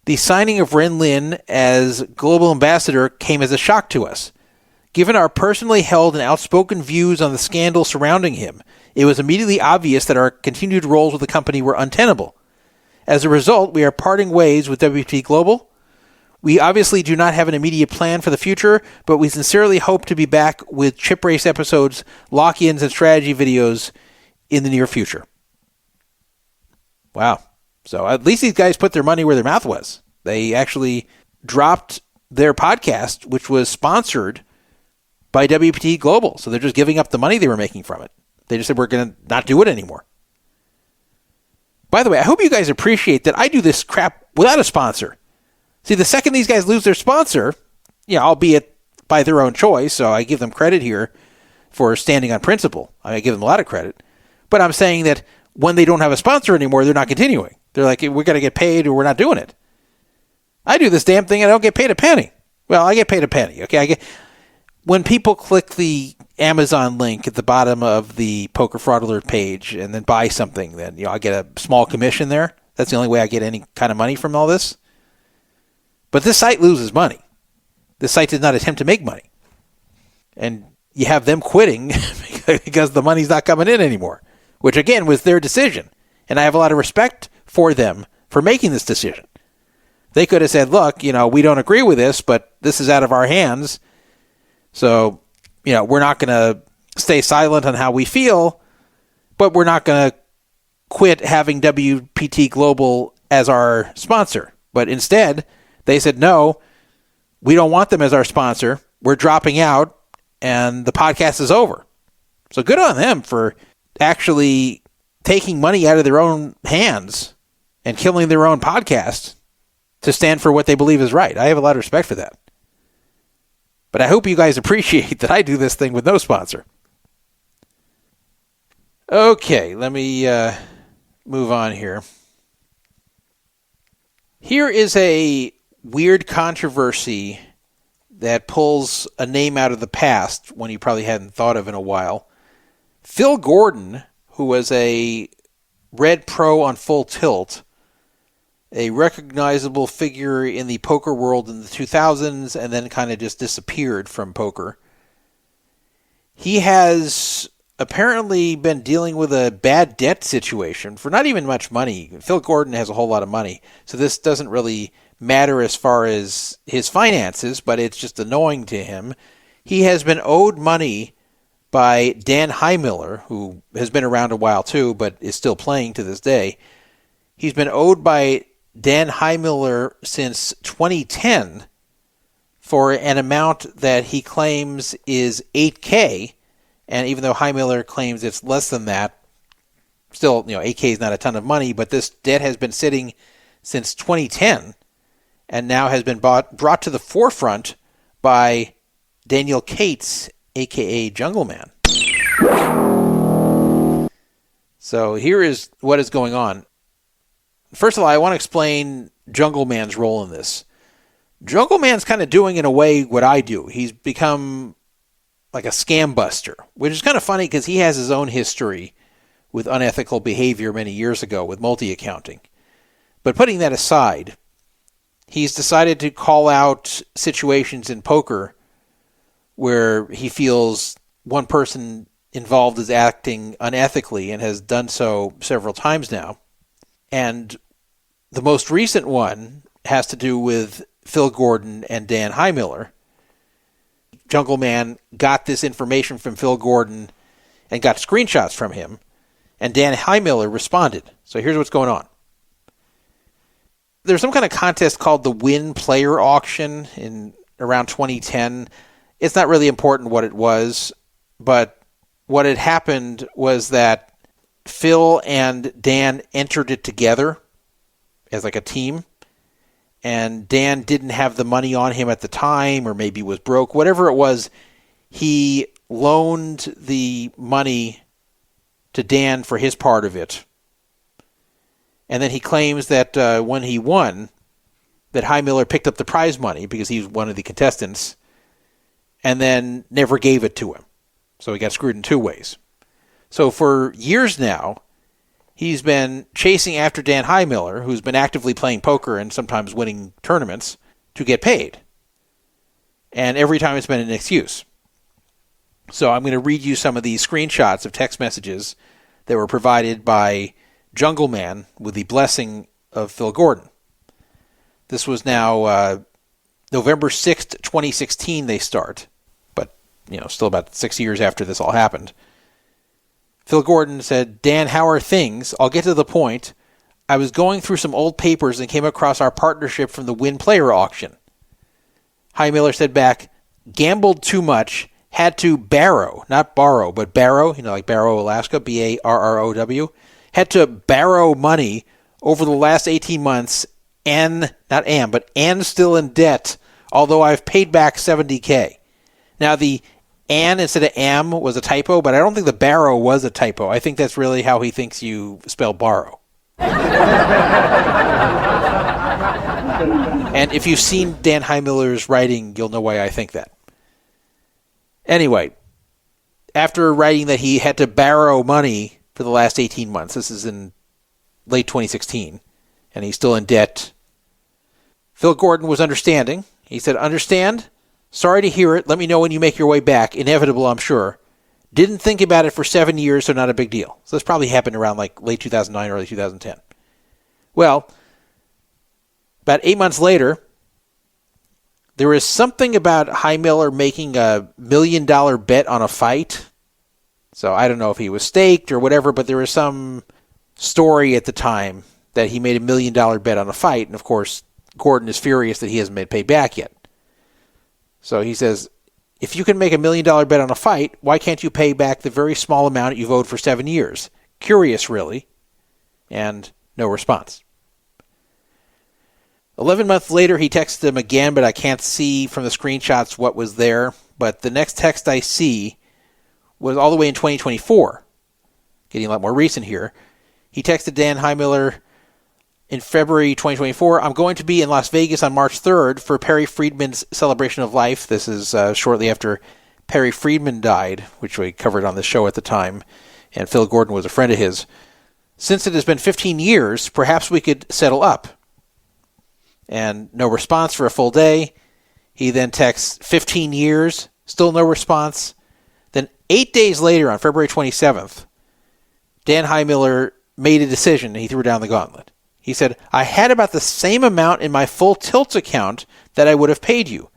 The signing of Ren Lin as global ambassador came as a shock to us. Given our personally held and outspoken views on the scandal surrounding him, it was immediately obvious that our continued roles with the company were untenable. As a result, we are parting ways with WPT Global. We obviously do not have an immediate plan for the future, but we sincerely hope to be back with chip race episodes, lock-ins, and strategy videos in the near future. Wow. So at least these guys put their money where their mouth was. They actually dropped their podcast, which was sponsored by WPT Global. So they're just giving up the money they were making from it. They just said, we're going to not do it anymore. By the way, I hope you guys appreciate that I do this crap without a sponsor. See, the second these guys lose their sponsor, albeit by their own choice, so I give them credit here for standing on principle. I give them a lot of credit. But I'm saying that when they don't have a sponsor anymore, they're not continuing. They're like, we're going to get paid or we're not doing it. I do this damn thing and I don't get paid a penny. Well, I get paid a penny, okay? When people click the Amazon link at the bottom of the Poker Fraud Alert page and then buy something, then I get a small commission there. That's the only way I get any kind of money from all this. But this site loses money. This site did not attempt to make money. And you have them quitting because the money's not coming in anymore, which again was their decision. And I have a lot of respect for them for making this decision. They could have said, look, we don't agree with this, but this is out of our hands. So, we're not going to stay silent on how we feel, but we're not going to quit having WPT Global as our sponsor. But instead, they said, no, we don't want them as our sponsor. We're dropping out, and the podcast is over. So good on them for actually taking money out of their own hands and killing their own podcast to stand for what they believe is right. I have a lot of respect for that. But I hope you guys appreciate that I do this thing with no sponsor. Okay, let me move on here. Here is a weird controversy that pulls a name out of the past, one you probably hadn't thought of in a while. Phil Gordon, who was a Red Pro on Full Tilt, a recognizable figure in the poker world in the 2000s, and then kind of just disappeared from poker. He has apparently been dealing with a bad debt situation for not even much money. Phil Gordon has a whole lot of money, so this doesn't really matter as far as his finances, but it's just annoying to him. He has been owed money by Dan Heimiller, who has been around a while too, but is still playing to this day. He's been owed by Dan Heimiller since 2010 for an amount that he claims is $8K, and even though Heimiller claims it's less than that, still, $8K is not a ton of money, but this debt has been sitting since 2010 and now has been brought to the forefront by Daniel Cates, a.k.a. Jungle Man. So here is what is going on. First of all, I want to explain Jungle Man's role in this. Jungle Man's kind of doing, in a way, what I do. He's become like a scam buster, which is kind of funny because he has his own history with unethical behavior many years ago with multi-accounting. But putting that aside, he's decided to call out situations in poker where he feels one person involved is acting unethically and has done so several times now. And the most recent one has to do with Phil Gordon and Dan Heimiller. Jungle Man got this information from Phil Gordon and got screenshots from him, and Dan Heimiller responded. So here's what's going on. There's some kind of contest called the Win Player Auction in around 2010. It's not really important what it was, but what had happened was that Phil and Dan entered it together as like a team, and Dan didn't have the money on him at the time, or maybe was broke, whatever it was. He loaned the money to Dan for his part of it, and then he claims that when he won, that Heimiller picked up the prize money because he was one of the contestants, and then never gave it to him. So he got screwed in two ways. So for years now, he's been chasing after Dan Heimiller, who's been actively playing poker and sometimes winning tournaments, to get paid. And every time it's been an excuse. So I'm going to read you some of these screenshots of text messages that were provided by Jungle Man with the blessing of Phil Gordon. This was now November 6th, 2016 they start, but still about 6 years after this all happened. Phil Gordon said, Dan, how are things? I'll get to the point. I was going through some old papers and came across our partnership from the Win Player auction. Heimiller said back, gambled too much, had to barrow, not borrow, but barrow, like Barrow, Alaska, B-A-R-R-O-W, had to barrow money over the last 18 months and still in debt, although I've paid back $70K. Now, the "and" instead of "am" was a typo, but I don't think the barrow was a typo. I think that's really how he thinks you spell borrow. And if you've seen Dan Heimiller's writing, you'll know why I think that. Anyway, after writing that he had to borrow money for the last 18 months, this is in late 2016, and he's still in debt, Phil Gordon was understanding. He said, understand? Sorry to hear it. Let me know when you make your way back. Inevitable, I'm sure. Didn't think about it for 7 years, so not a big deal. So this probably happened around late 2009, early 2010. Well, about 8 months later, there is something about Heimiller making $1 million bet on a fight. So I don't know if he was staked or whatever, but there was some story at the time that he made $1 million bet on a fight. And of course, Gordon is furious that he hasn't been paid back yet. So he says, if you can make $1 million bet on a fight, why can't you pay back the very small amount you've owed for 7 years? Curious, really. And no response. 11 months later, he texted him again, but I can't see from the screenshots what was there. But the next text I see was all the way in 2024. Getting a lot more recent here. He texted Dan Heimiller in February 2024, I'm going to be in Las Vegas on March 3rd for Perry Friedman's celebration of life. This is shortly after Perry Friedman died, which we covered on the show at the time, and Phil Gordon was a friend of his. Since it has been 15 years, perhaps we could settle up. And no response for a full day. He then texts 15 years, still no response. Then 8 days later, on February 27th, Dan Heimiller made a decision and he threw down the gauntlet. He said, I had about the same amount in my Full Tilt account that I would have paid you.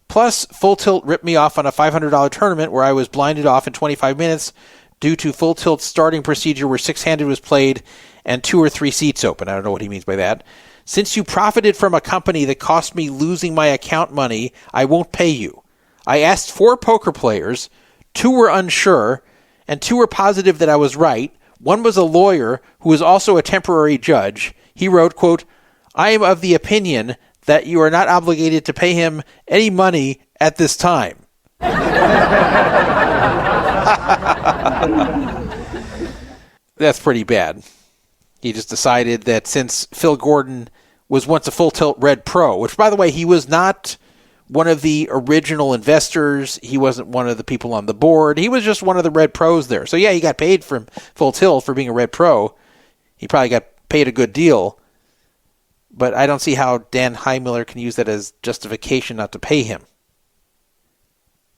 Plus, Full Tilt ripped me off on a $500 tournament where I was blinded off in 25 minutes due to Full Tilt's starting procedure where six-handed was played and 2 or 3 seats open. I don't know what he means by that. Since you profited from a company that cost me losing my account money, I won't pay you. I asked 4 poker players, 2 were unsure, and 2 were positive that I was right. One was a lawyer who was also a temporary judge. He wrote, quote, I am of the opinion that you are not obligated to pay him any money at this time. That's pretty bad. He just decided that since Phil Gordon was once a Full Tilt Red Pro, which, by the way, he was not one of the original investors. He wasn't one of the people on the board. He was just one of the Red Pros there. So, yeah, he got paid from Full Tilt for being a Red Pro. He probably got paid a good deal. But I don't see how Dan Heimiller can use that as justification not to pay him.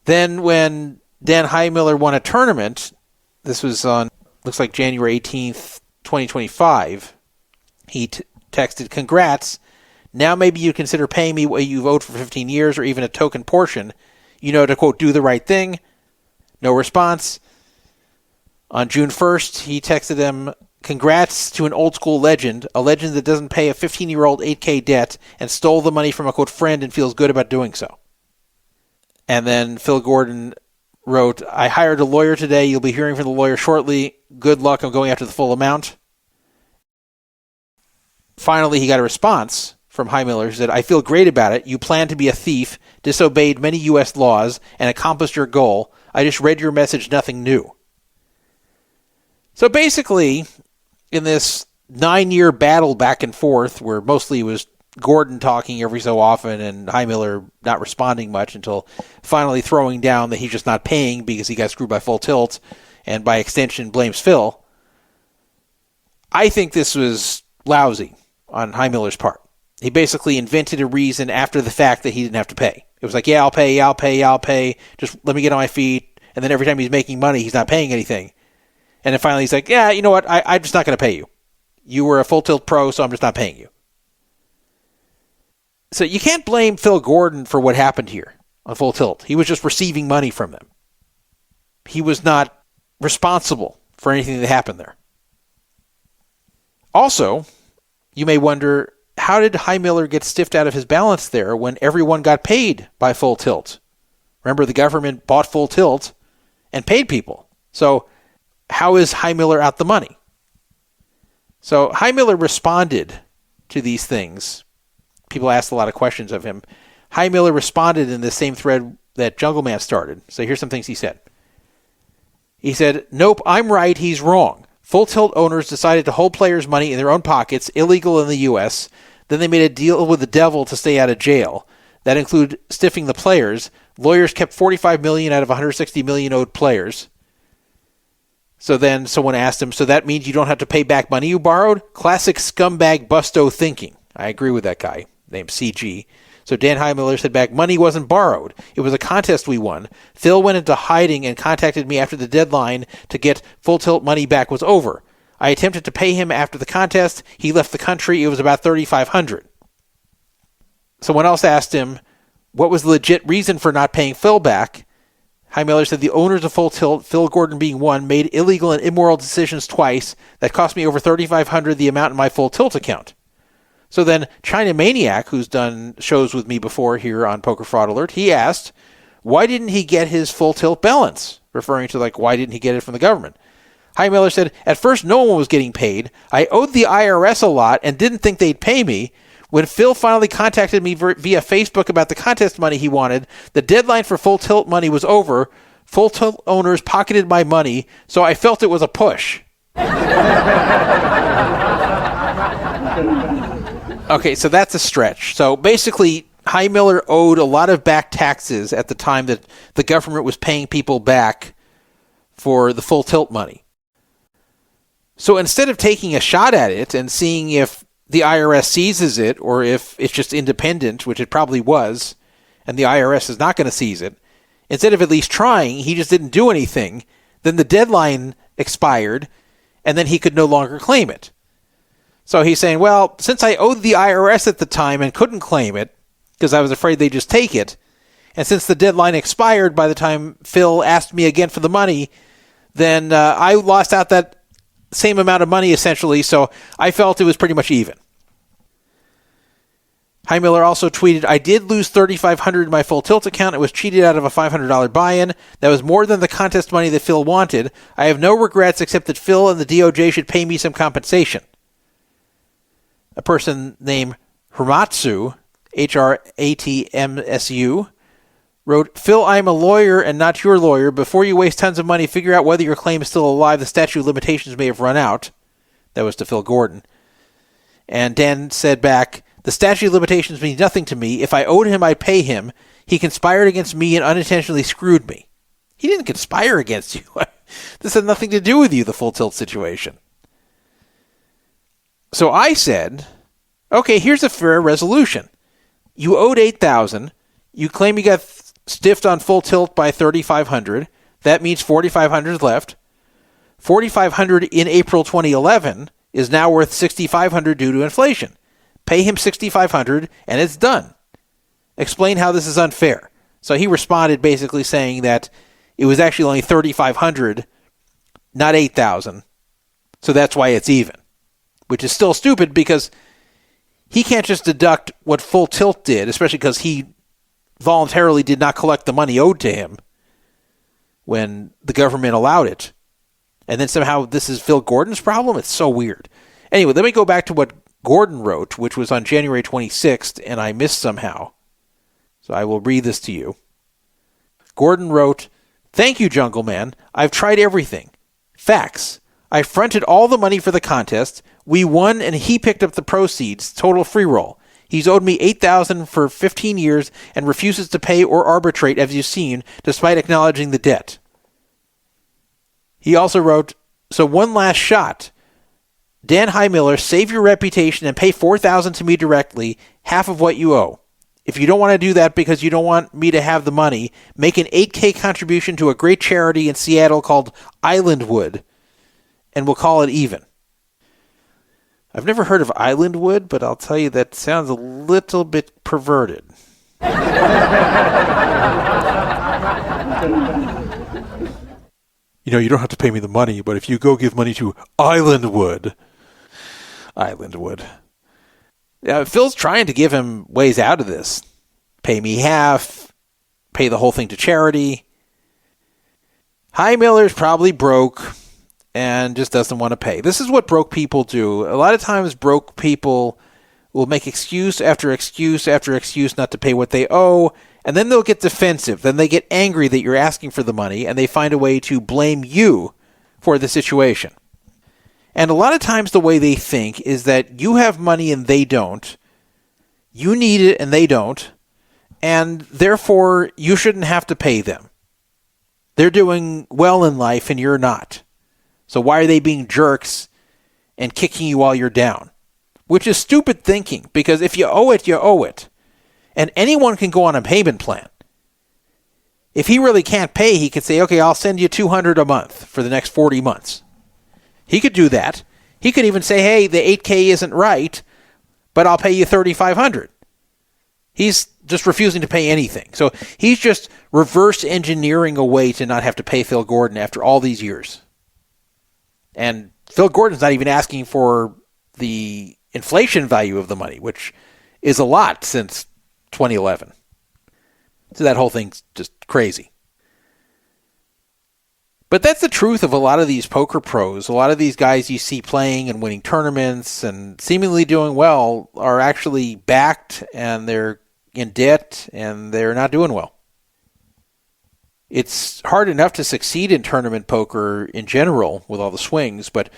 Then when Dan Heimiller won a tournament, this was on, looks like January 18th, 2025, he texted, congrats, now maybe you consider paying me what you've owed for 15 years or even a token portion, to, quote, do the right thing. No response. On June 1st, he texted him, congrats to an old school legend, a legend that doesn't pay a 15-year-old 8K debt and stole the money from a, quote, friend and feels good about doing so. And then Phil Gordon wrote, I hired a lawyer today. You'll be hearing from the lawyer shortly. Good luck. I'm going after the full amount. Finally, he got a response from Heimiller. He said, I feel great about it. You plan to be a thief, disobeyed many U.S. laws, and accomplished your goal. I just read your message, nothing new. So basically, in this 9-year battle back and forth, where mostly it was Gordon talking every so often and Heimiller not responding much until finally throwing down that he's just not paying because he got screwed by Full Tilt and by extension blames Phil, I think this was lousy on Heimiller's part. He basically invented a reason after the fact that he didn't have to pay. It was like, yeah, I'll pay. Just let me get on my feet. And then every time he's making money, he's not paying anything. And then finally he's like, yeah, you know what? I'm just not going to pay you. You were a full tilt pro, so I'm just not paying you. So you can't blame Phil Gordon for what happened here on Full Tilt. He was just receiving money from them. He was not responsible for anything that happened there. Also, you may wonder, how did Heimiller get stiffed out of his balance there when everyone got paid by Full Tilt? Remember, the government bought Full Tilt and paid people. So how is Heimiller out the money? So Heimiller responded to these things. People asked a lot of questions of him. Heimiller responded in the same thread that Jungleman started. So here's some things he said. He said, nope, I'm right, he's wrong. Full Tilt owners decided to hold players' money in their own pockets, illegal in the U.S. Then they made a deal with the devil to stay out of jail. That included stiffing the players. Lawyers kept $45 million out of $160 million owed players. So then someone asked him, so that means you don't have to pay back money you borrowed? Classic scumbag busto thinking. I agree with that guy, named CG. So Dan Heimiller said back, money wasn't borrowed. It was a contest we won. Phil went into hiding and contacted me after the deadline to get Full Tilt money back was over. I attempted to pay him after the contest. He left the country. It was about $3,500. Someone else asked him, what was the legit reason for not paying Phil back? Heimiller said the owners of Full Tilt, Phil Gordon being one, made illegal and immoral decisions twice that cost me over $3,500, the amount in my Full Tilt account. So then China Maniac, who's done shows with me before here on Poker Fraud Alert, he asked, why didn't he get his Full Tilt balance? Referring to why didn't he get it from the government? Heimiller said, at first no one was getting paid. I owed the IRS a lot and didn't think they'd pay me. When Phil finally contacted me via Facebook about the contest money he wanted, the deadline for Full Tilt money was over. Full Tilt owners pocketed my money, so I felt it was a push. Okay, so that's a stretch. So basically, Heimiller owed a lot of back taxes at the time that the government was paying people back for the Full Tilt money. So instead of taking a shot at it and seeing if the IRS seizes it or if it's just independent, which it probably was, and the IRS is not going to seize it, instead of at least trying, he just didn't do anything. Then the deadline expired, and then he could no longer claim it. So he's saying, well, since I owed the IRS at the time and couldn't claim it because I was afraid they'd just take it, and since the deadline expired by the time Phil asked me again for the money, then I lost out that same amount of money essentially, so I felt it was pretty much even. Heimiller also tweeted, I did lose $3,500 in my Full Tilt account. I was cheated out of a $500 buy-in. That was more than the contest money that Phil wanted. I have no regrets except that Phil and the DOJ should pay me some compensation. A person named Hramatsu, Hratmsu, wrote, Phil, I'm a lawyer and not your lawyer. Before you waste tons of money, figure out whether your claim is still alive. The statute of limitations may have run out. That was to Phil Gordon. And Dan said back, the statute of limitations means nothing to me. If I owed him, I'd pay him. He conspired against me and unintentionally screwed me. He didn't conspire against you. This had nothing to do with you, the Full Tilt situation. So I said, okay, here's a fair resolution. You owed $8,000. You claim you got stiffed on Full Tilt by $3,500. That means $4,500 left. $4,500 in April 2011 is now worth $6,500 due to inflation. Pay him $6,500 and it's done. Explain how this is unfair. So he responded basically saying that it was actually only $3,500, not $8,000. So that's why it's even, which is still stupid because he can't just deduct what Full Tilt did, especially because he voluntarily did not collect the money owed to him when the government allowed it. And then somehow this is Phil Gordon's problem? It's so weird. Anyway, let me go back to what Gordon wrote, which was on January 26th, and I missed somehow. So I will read this to you. Gordon wrote, thank you, Jungle Man. I've tried everything. Facts. I fronted all the money for the contest. We won, and he picked up the proceeds. Total free roll. He's owed me $8,000 for 15 years and refuses to pay or arbitrate, as you've seen, despite acknowledging the debt. He also wrote, so one last shot. Dan Heimiller, save your reputation and pay $4,000 to me directly, half of what you owe. If you don't want to do that because you don't want me to have the money, make an $8,000 contribution to a great charity in Seattle called Islandwood, and we'll call it even. I've never heard of Islandwood, but I'll tell you that sounds a little bit perverted. You know, you don't have to pay me the money, but if you go give money to Islandwood. Phil's trying to give him ways out of this. Pay me half, pay the whole thing to charity. Heimiller's probably broke and just doesn't want to pay. This is what broke people do. A lot of times broke people will make excuse after excuse after excuse not to pay what they owe, and then they'll get defensive. Then they get angry that you're asking for the money, and they find a way to blame you for the situation. And a lot of times the way they think is that you have money and they don't. You need it and they don't. And therefore, you shouldn't have to pay them. They're doing well in life and you're not. So why are they being jerks and kicking you while you're down? Which is stupid thinking, because if you owe it, you owe it. And anyone can go on a payment plan. If he really can't pay, he could say, okay, I'll send you $200 a month for the next 40 months. He could do that. He could even say, hey, the $8,000 isn't right, but I'll pay you $3,500. He's just refusing to pay anything. So he's just reverse engineering a way to not have to pay Phil Gordon after all these years. And Phil Gordon's not even asking for the inflation value of the money, which is a lot since 2011. So that whole thing's just crazy. But that's the truth of a lot of these poker pros. A lot of these guys you see playing and winning tournaments and seemingly doing well are actually backed and they're in debt and they're not doing well. It's hard enough to succeed in tournament poker in general with all the swings, but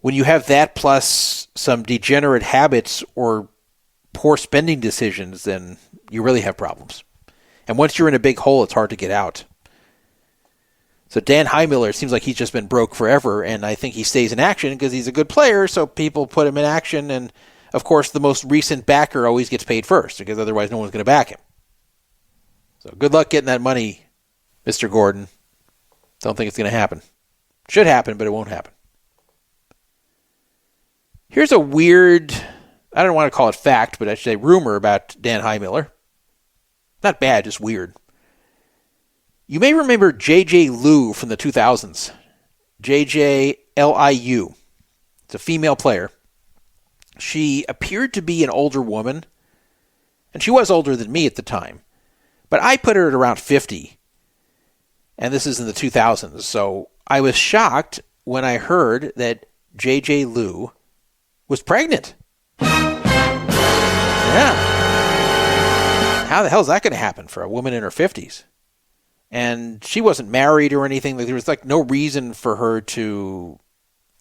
when you have that plus some degenerate habits or poor spending decisions, then you really have problems. And once you're in a big hole, it's hard to get out. So Dan Heimiller seems like he's just been broke forever, and I think he stays in action because he's a good player, so people put him in action, and of course the most recent backer always gets paid first, because otherwise no one's going to back him. So good luck getting that money, Mr. Gordon. Don't think it's going to happen. Should happen, but it won't happen. Here's a weird, I don't want to call it fact, but I should say rumor about Dan Heimiller. Not bad, just weird. You may remember J.J. Liu from the 2000s. J.J. Liu. It's a female player. She appeared to be an older woman, and she was older than me at the time. But I put her at around 50, and this is in the 2000s. So I was shocked when I heard that J.J. Liu was pregnant. Yeah. How the hell is that going to happen for a woman in her 50s? And she wasn't married or anything. There was no reason for her to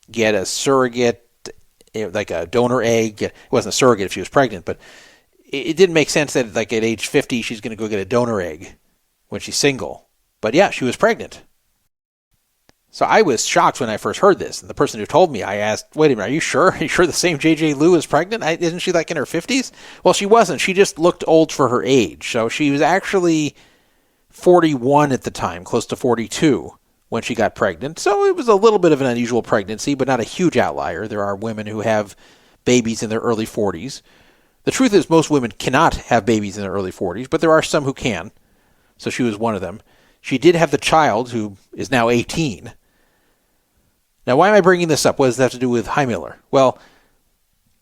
get a surrogate, like a donor egg. It wasn't a surrogate if she was pregnant, but it didn't make sense that at age 50 she's going to go get a donor egg when she's single. But yeah, she was pregnant. So I was shocked when I first heard this. And the person who told me, I asked, wait a minute, are you sure? Are you sure the same J.J. Liu is pregnant? Isn't she in her 50s? Well, she wasn't. She just looked old for her age. So she was actually 41 at the time, close to 42 when she got pregnant. So it was a little bit of an unusual pregnancy, but not a huge outlier. There are women who have babies in their early 40s. The truth is most women cannot have babies in their early 40s, but there are some who can. So she was one of them. She did have the child, who is now 18. Now, why am I bringing this up? What does that have to do with Heimiller? Well,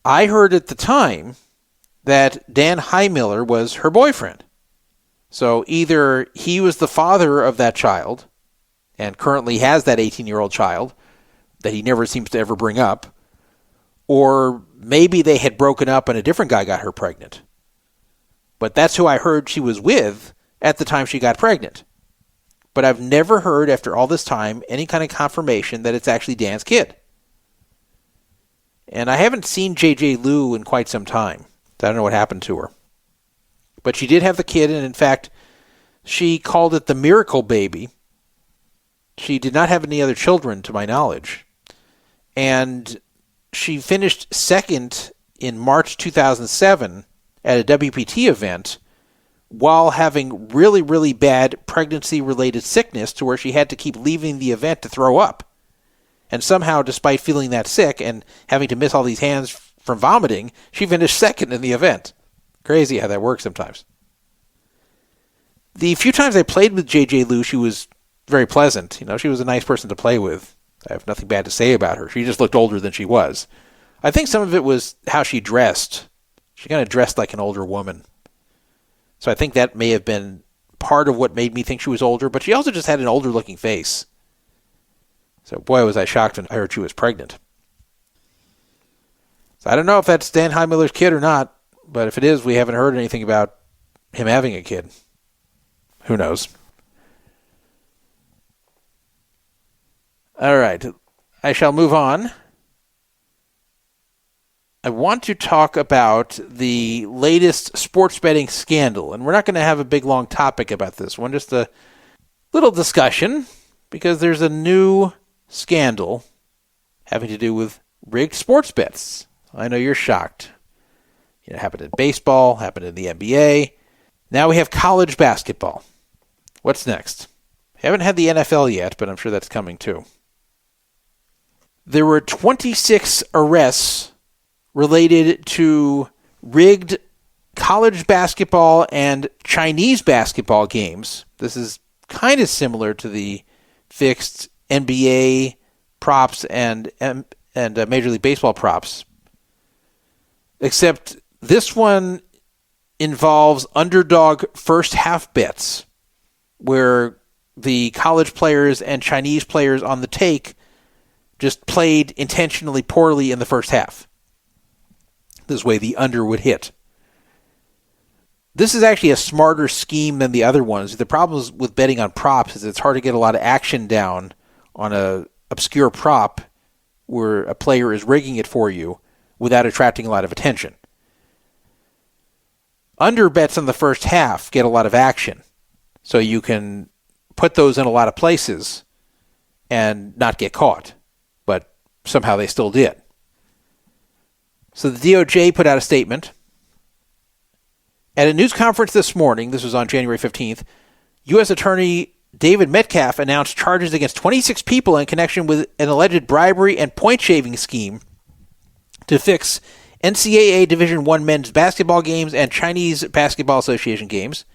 I heard at the time that Dan Heimiller was her boyfriend. So either he was the father of that child and currently has that 18-year-old child that he never seems to ever bring up, or maybe they had broken up and a different guy got her pregnant. But that's who I heard she was with at the time she got pregnant. But I've never heard, after all this time, any kind of confirmation that it's actually Dan's kid. And I haven't seen J.J. Liu in quite some time. I don't know what happened to her. But she did have the kid, and in fact, she called it the miracle baby. She did not have any other children, to my knowledge. And she finished second in March 2007 at a WPT event while having really, really bad pregnancy-related sickness to where she had to keep leaving the event to throw up. And somehow, despite feeling that sick and having to miss all these hands from vomiting, she finished second in the event. Crazy how that works sometimes. The few times I played with JJ Liu, she was very pleasant. She was a nice person to play with. I have nothing bad to say about her. She just looked older than she was. I think some of it was how she dressed. She kind of dressed like an older woman. So I think that may have been part of what made me think she was older, but she also just had an older-looking face. So boy, was I shocked when I heard she was pregnant. So I don't know if that's Dan Heimiller's kid or not, but if it is, we haven't heard anything about him having a kid. Who knows? All right, I shall move on. I want to talk about the latest sports betting scandal, and we're not going to have a big, long topic about this one, just a little discussion, because there's a new scandal having to do with rigged sports bets. I know you're shocked. It happened in baseball, happened in the NBA. Now we have college basketball. What's next? Haven't had the NFL yet, but I'm sure that's coming too. There were 26 arrests related to rigged college basketball and Chinese basketball games. This is kind of similar to the fixed NBA props and Major League Baseball props, except this one involves underdog first half bets, where the college players and Chinese players on the take just played intentionally poorly in the first half. This way the under would hit. This is actually a smarter scheme than the other ones. The problem with betting on props is it's hard to get a lot of action down on a obscure prop where a player is rigging it for you without attracting a lot of attention. Under bets in the first half get a lot of action, so you can put those in a lot of places and not get caught, but somehow they still did. So the DOJ put out a statement. At a news conference this morning, this was on January 15th, U.S. Attorney David Metcalf announced charges against 26 people in connection with an alleged bribery and point-shaving scheme to fix NCAA Division I men's basketball games and Chinese Basketball Association games.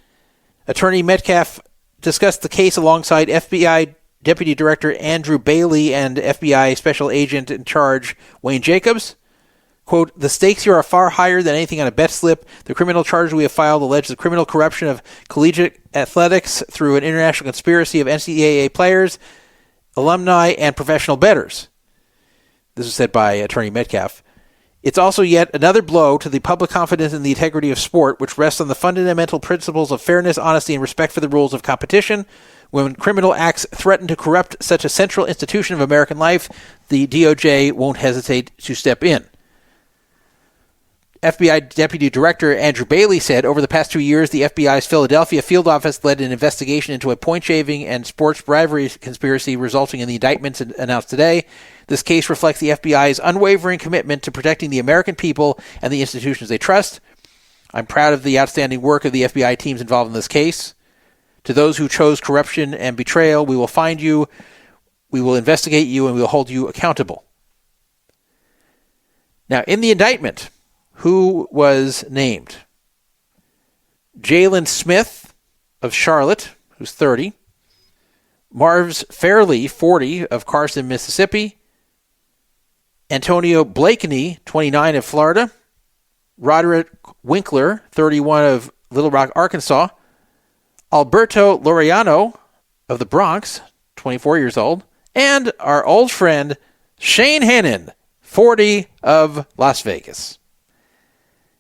Attorney Metcalf discussed the case alongside FBI Deputy Director Andrew Bailey and FBI Special Agent in charge Wayne Jacobs. Quote, the stakes here are far higher than anything on a bet slip. The criminal charges we have filed allege the criminal corruption of collegiate athletics through an international conspiracy of NCAA players, alumni, and professional bettors. This was said by Attorney Metcalf. It's also yet another blow to the public confidence in the integrity of sport, which rests on the fundamental principles of fairness, honesty, and respect for the rules of competition. When criminal acts threaten to corrupt such a central institution of American life, the DOJ won't hesitate to step in. FBI Deputy Director Andrew Bailey said, over the past 2 years, the FBI's Philadelphia field office led an investigation into a point-shaving and sports bribery conspiracy resulting in the indictments announced today. This case reflects the FBI's unwavering commitment to protecting the American people and the institutions they trust. I'm proud of the outstanding work of the FBI teams involved in this case. To those who chose corruption and betrayal, we will find you, we will investigate you, and we will hold you accountable. Now, in the indictment, who was named? Jalen Smith of Charlotte, who's 30. Marv's Fairley, 40, of Carson, Mississippi. Antonio Blakeney, 29, of Florida. Roderick Winkler, 31, of Little Rock, Arkansas. Alberto Laureano of the Bronx, 24 years old. And our old friend, Shane Hennen, 40, of Las Vegas.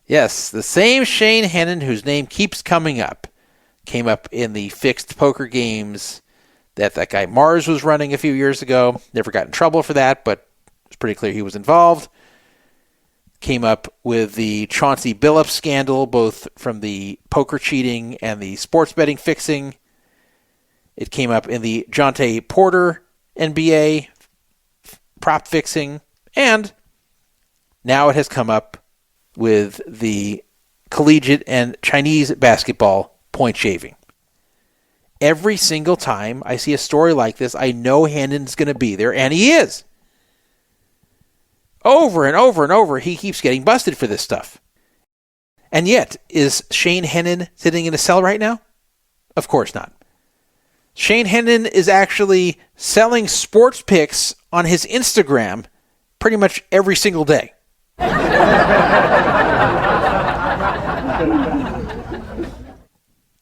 Yes, the same Shane Hennen whose name keeps coming up. Came up in the fixed poker games that guy Mars was running a few years ago. Never got in trouble for that, but it's pretty clear he was involved. Came up with the Chauncey Billups scandal, both from the poker cheating and the sports betting fixing. It came up in the Jonte Porter NBA prop fixing. And Now it has come up with the collegiate and Chinese basketball point shaving. Every single time I see a story like this, I know Hennen's going to be there, and he is. Over and over and over, he keeps getting busted for this stuff. And yet, is Shane Hennen sitting in a cell right now? Of course not. Shane Hennen is actually selling sports picks on his Instagram pretty much every single day.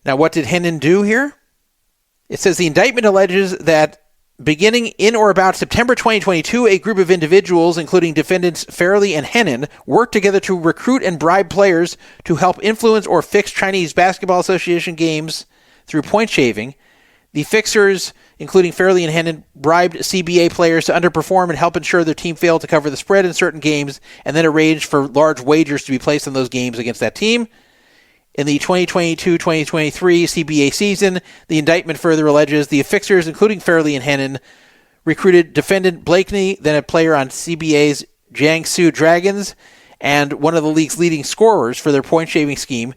Now, what did Hennen do here? It says the indictment alleges that beginning in or about September 2022, a group of individuals, including defendants Fairley and Hennen, worked together to recruit and bribe players to help influence or fix Chinese Basketball Association games through point shaving. The fixers, including Fairley and Hennen, bribed CBA players to underperform and help ensure their team failed to cover the spread in certain games, and then arranged for large wagers to be placed on those games against that team. In the 2022-2023 CBA season, the indictment further alleges the fixers, including Fairley and Hennen, recruited defendant Blakeney, then a player on CBA's Jiangsu Dragons, and one of the league's leading scorers for their point-shaving scheme.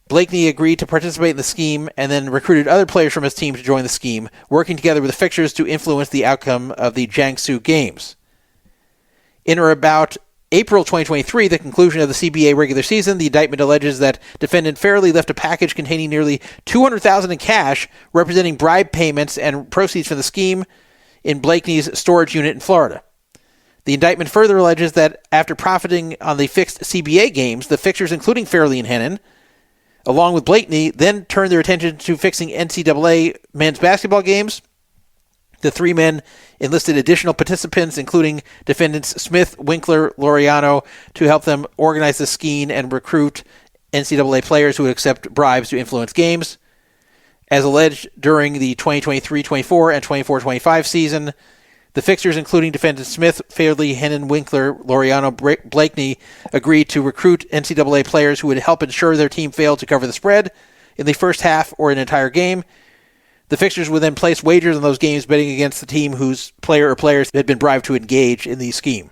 Blakeney agreed to participate in the scheme and then recruited other players from his team to join the scheme, working together with the fixers to influence the outcome of the Jiangsu games. In or about April 2023, the conclusion of the CBA regular season, the indictment alleges that defendant Fairley left a package containing nearly $200,000 in cash, representing bribe payments and proceeds from the scheme, in Blakeney's storage unit in Florida. The indictment further alleges that after profiting on the fixed CBA games, the fixers, including Fairley and Hennen, along with Blakeney, then turned their attention to fixing NCAA men's basketball games. The three men enlisted additional participants, including defendants Smith, Winkler, Laureano, to help them organize the scheme and recruit NCAA players who would accept bribes to influence games. As alleged during the 2023-24 and 24-25 season, the fixers, including defendants Smith, Fairley, Hennen, Winkler, Laureano, Blakeney, agreed to recruit NCAA players who would help ensure their team failed to cover the spread in the first half or an entire game. The fixers would then place wagers on those games, betting against the team whose player or players had been bribed to engage in the scheme.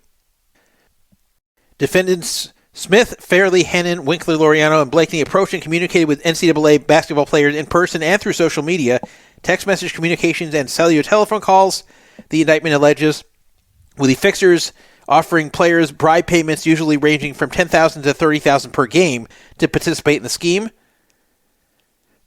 Defendants Smith, Fairley, Hennen, Winkler, Laureano, and Blakeney approached and communicated with NCAA basketball players in person and through social media, text message communications, and cellular telephone calls. The indictment alleges, with the fixers offering players bribe payments usually ranging from $10,000 to $30,000 per game to participate in the scheme.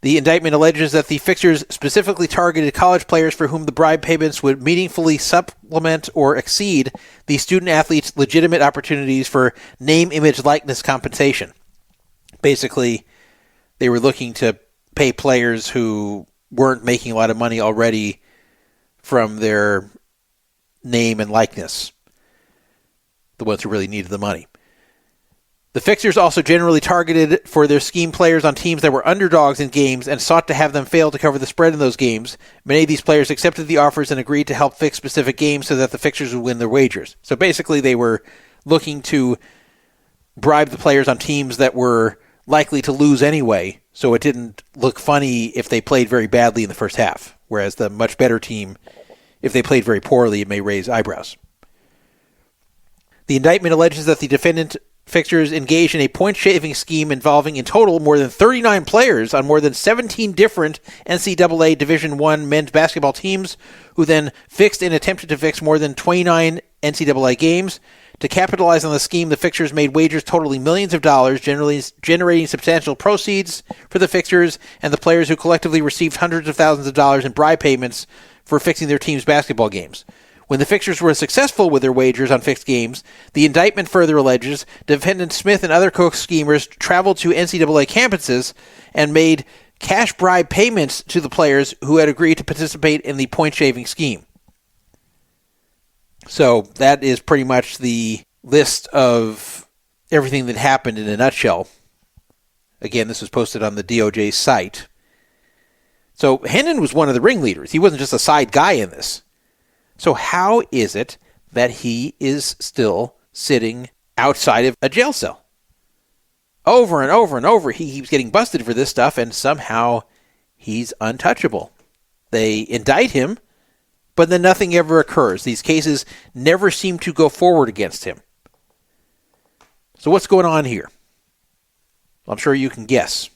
The indictment alleges that the fixers specifically targeted college players for whom the bribe payments would meaningfully supplement or exceed the student athletes' legitimate opportunities for name, image, likeness compensation. Basically, they were looking to pay players who weren't making a lot of money already from their name and likeness, the ones who really needed the money. The fixers also generally targeted for their scheme players on teams that were underdogs in games and sought to have them fail to cover the spread in those games. Many of these players accepted the offers and agreed to help fix specific games so that the fixers would win their wagers. So basically they were looking to bribe the players on teams that were likely to lose anyway, so it didn't look funny if they played very badly in the first half, whereas the much better team, if they played very poorly, it may raise eyebrows. The indictment alleges that the defendant fixers engaged in a point-shaving scheme involving in total more than 39 players on more than 17 different NCAA Division I men's basketball teams, who then fixed and attempted to fix more than 29 NCAA games. To capitalize on the scheme, the fixers made wagers totaling millions of dollars, generally generating substantial proceeds for the fixers and the players, who collectively received hundreds of thousands of dollars in bribe payments for fixing their team's basketball games. When the fixers were successful with their wagers on fixed games, the indictment further alleges defendant Smith and other co-schemers traveled to NCAA campuses and made cash bribe payments to the players who had agreed to participate in the point-shaving scheme. So that is pretty much the list of everything that happened in a nutshell. Again, this was posted on the DOJ site. So Hennen was one of the ringleaders. He wasn't just a side guy in this. So how is it that he is still sitting outside of a jail cell? Over and over and over, he keeps getting busted for this stuff, and somehow he's untouchable. They indict him, but then nothing ever occurs. These cases never seem to go forward against him. So what's going on here? I'm sure you can guess.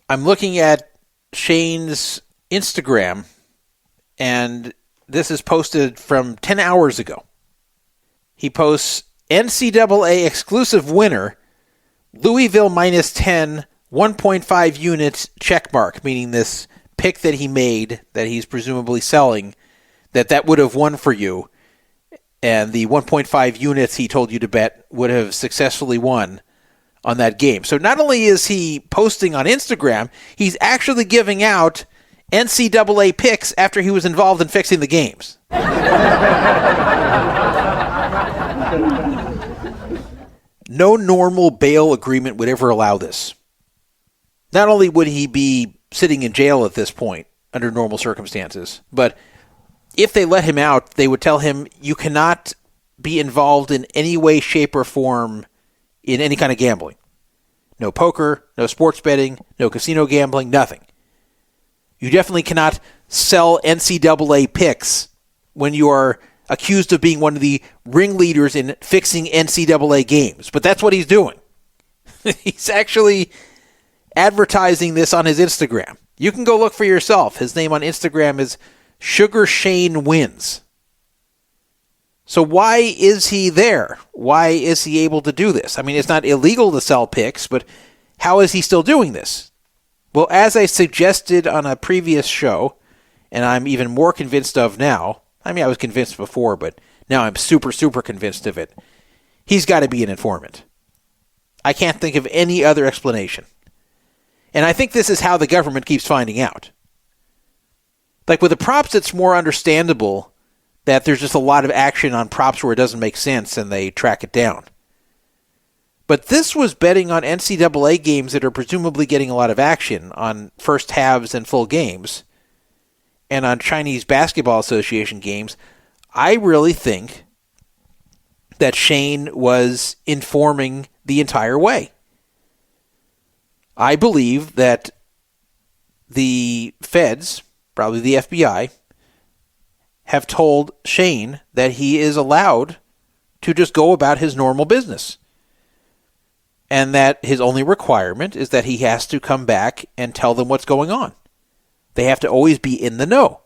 I'm looking at Shane's Instagram, and this is posted from 10 hours ago. He posts NCAA exclusive winner, Louisville minus 10, 1.5 units checkmark, meaning this pick that he made that he's presumably selling, that would have won for you, and the 1.5 units he told you to bet would have successfully won on that game. So not only is he posting on Instagram, he's actually giving out NCAA picks after he was involved in fixing the games. No normal bail agreement would ever allow this. Not only would he be sitting in jail at this point under normal circumstances, but if they let him out, they would tell him you cannot be involved in any way, shape, or form in any kind of gambling. No poker, no sports betting, no casino gambling, nothing. You definitely cannot sell NCAA picks when you are accused of being one of the ringleaders in fixing NCAA games. But that's what he's doing. He's actually advertising this on his Instagram. You can go look for yourself. His name on Instagram is Sugar Shane Wins. So why is he there? Why is he able to do this? I mean, it's not illegal to sell picks, but how is he still doing this? Well, as I suggested on a previous show, and I'm even more convinced of now, I mean, I was convinced before, but now I'm super, super convinced of it. He's got to be an informant. I can't think of any other explanation. And I think this is how the government keeps finding out. Like with the props, it's more understandable that there's just a lot of action on props where it doesn't make sense and they track it down. But this was betting on NCAA games that are presumably getting a lot of action on first halves and full games, and on Chinese Basketball Association games. I really think that Shane was informing the entire way. I believe that the feds, probably the FBI, have told Shane that he is allowed to just go about his normal business. And that his only requirement is that he has to come back and tell them what's going on. They have to always be in the know.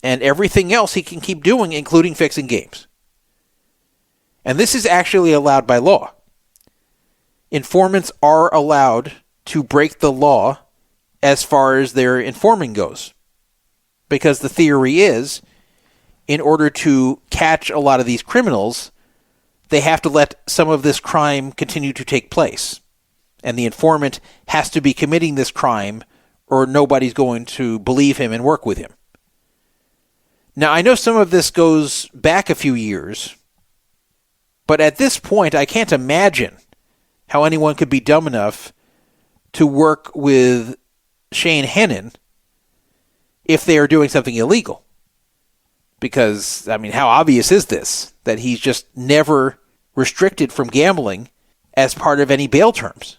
And everything else he can keep doing, including fixing games. And this is actually allowed by law. Informants are allowed to break the law as far as their informing goes. Because the theory is, in order to catch a lot of these criminals, they have to let some of this crime continue to take place. And the informant has to be committing this crime, or nobody's going to believe him and work with him. Now, I know some of this goes back a few years, but at this point, I can't imagine how anyone could be dumb enough to work with Shane Hennen if they are doing something illegal. Because, I mean, how obvious is this? That he's just never restricted from gambling as part of any bail terms.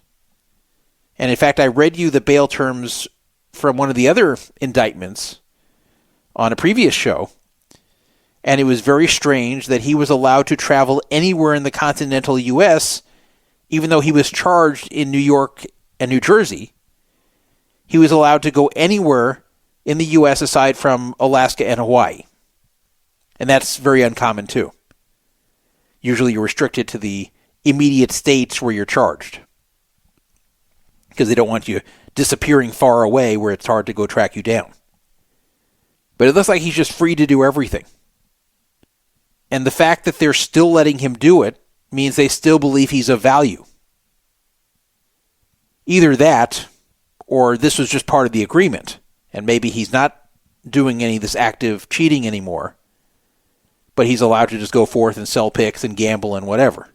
And in fact, I read you the bail terms from one of the other indictments on a previous show, and it was very strange that he was allowed to travel anywhere in the continental U.S., even though he was charged in New York and New Jersey. He was allowed to go anywhere in the U.S. aside from Alaska and Hawaii. And that's very uncommon, too. Usually you're restricted to the immediate states where you're charged, because they don't want you disappearing far away where it's hard to go track you down. But it looks like he's just free to do everything. And the fact that they're still letting him do it means they still believe he's of value. Either that, or this was just part of the agreement, and maybe he's not doing any of this active cheating anymore, but he's allowed to just go forth and sell picks and gamble and whatever.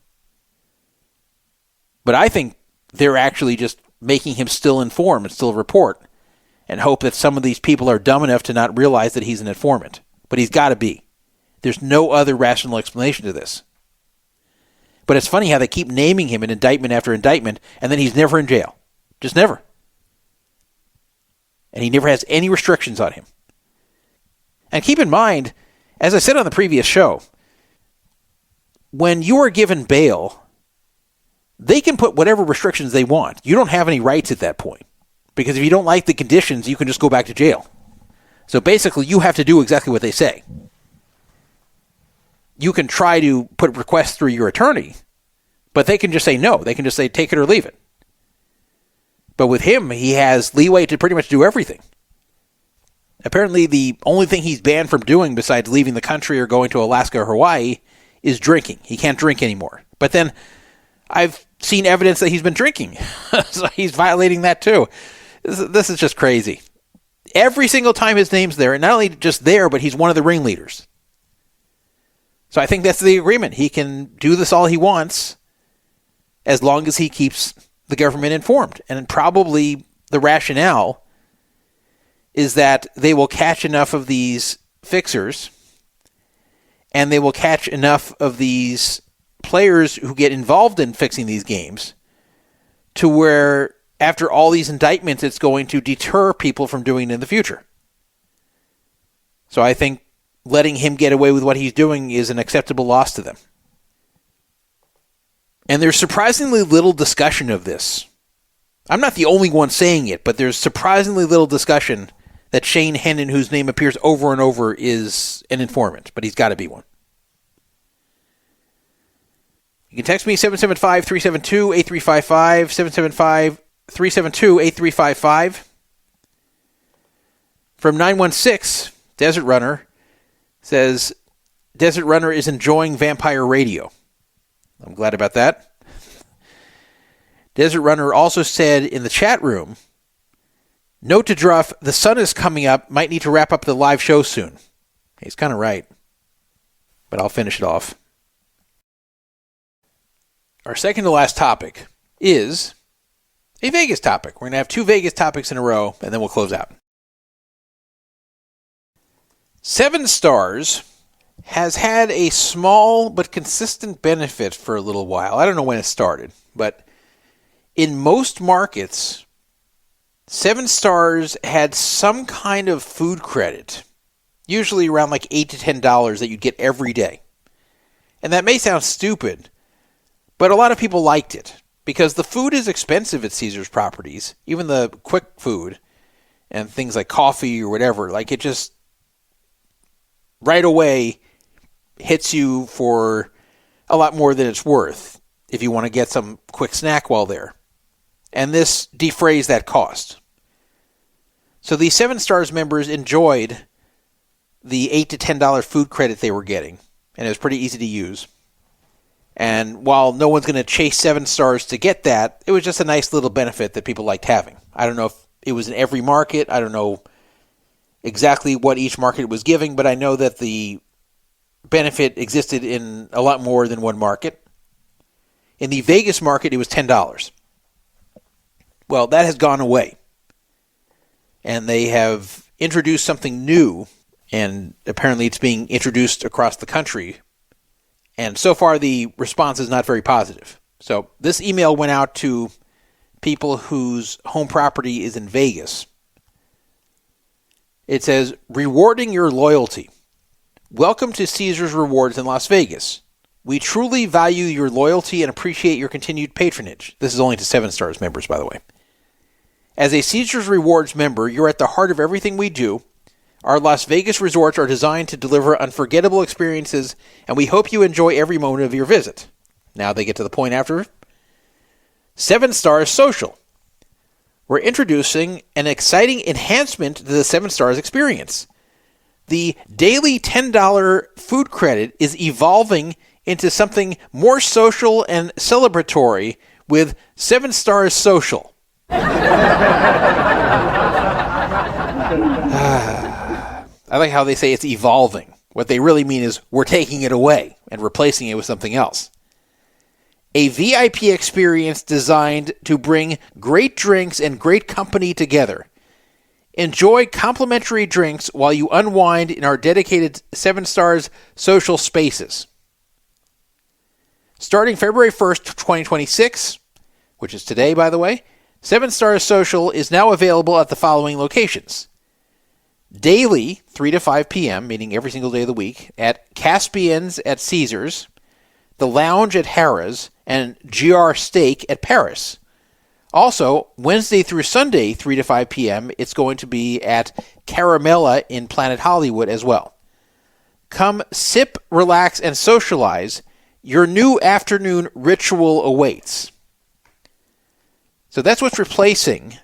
But I think they're actually just making him still inform and still report, and hope that some of these people are dumb enough to not realize that he's an informant. But he's got to be. There's no other rational explanation to this. But it's funny how they keep naming him in indictment after indictment, and then he's never in jail. Just never. And he never has any restrictions on him. And keep in mind, as I said on the previous show, when you are given bail, they can put whatever restrictions they want. You don't have any rights at that point. Because if you don't like the conditions, you can just go back to jail. So basically, you have to do exactly what they say. You can try to put requests through your attorney, but they can just say no. They can just say take it or leave it. But with him, he has leeway to pretty much do everything. Apparently, the only thing he's banned from doing besides leaving the country or going to Alaska or Hawaii is drinking. He can't drink anymore. But then I've seen evidence that he's been drinking. So he's violating that too. This is just crazy. Every single time his name's there, and not only just there, but he's one of the ringleaders. So I think that's the agreement. He can do this all he wants as long as he keeps the government informed. And probably the rationale is that they will catch enough of these fixers and they will catch enough of these players who get involved in fixing these games to where after all these indictments, it's going to deter people from doing it in the future. So I think letting him get away with what he's doing is an acceptable loss to them. And there's surprisingly little discussion of this. I'm not the only one saying it, but there's surprisingly little discussion that Shane Hennen, whose name appears over and over, is an informant, but he's got to be one. You can text me 775-372-8355, 775-372-8355. From 916, Desert Runner says, Desert Runner is enjoying Vampire Radio. I'm glad about that. Desert Runner also said in the chat room, note to Druff, the sun is coming up, might need to wrap up the live show soon. He's kind of right, but I'll finish it off. Our second to last topic is a Vegas topic. We're going to have 2 Vegas topics in a row, and then we'll close out. 7 Stars has had a small but consistent benefit for a little while. I don't know when it started, but in most markets, 7 Stars had some kind of food credit, usually around like $8 to $10 that you'd get every day. And that may sound stupid, but a lot of people liked it because the food is expensive at Caesars properties, even the quick food and things like coffee or whatever. Like it just right away hits you for a lot more than it's worth if you want to get some quick snack while there. And this defrays that cost. So these 7 Stars members enjoyed the $8 to $10 food credit they were getting, and it was pretty easy to use. And while no one's going to chase 7 Stars to get that, it was just a nice little benefit that people liked having. I don't know if it was in every market. I don't know exactly what each market was giving, but I know that the benefit existed in a lot more than one market. In the Vegas market, it was $10. Well, that has gone away. And they have introduced something new, and apparently it's being introduced across the country. And so far, the response is not very positive. So this email went out to people whose home property is in Vegas. It says, rewarding your loyalty. Welcome to Caesars Rewards in Las Vegas. We truly value your loyalty and appreciate your continued patronage. This is only to 7 Stars members, by the way. As a Caesars Rewards member, you're at the heart of everything we do. Our Las Vegas resorts are designed to deliver unforgettable experiences, and we hope you enjoy every moment of your visit. Now they get to the point after. 7 Stars Social. We're introducing an exciting enhancement to the 7 Stars experience. The daily $10 food credit is evolving into something more social and celebratory with 7 Stars Social. I like how they say it's evolving. What they really mean is we're taking it away and replacing it with something else. A VIP experience designed to bring great drinks and great company together. Enjoy complimentary drinks while you unwind in our dedicated 7 Stars social spaces. Starting February 1st, 2026, which is today, by the way, 7 Stars Social is now available at the following locations. Daily, 3 to 5 p.m., meaning every single day of the week, at Caspian's at Caesars, the Lounge at Harrah's, and GR Steak at Paris. Also, Wednesday through Sunday, 3 to 5 p.m., it's going to be at Caramella in Planet Hollywood as well. Come sip, relax, and socialize. Your new afternoon ritual awaits. So that's what's replacing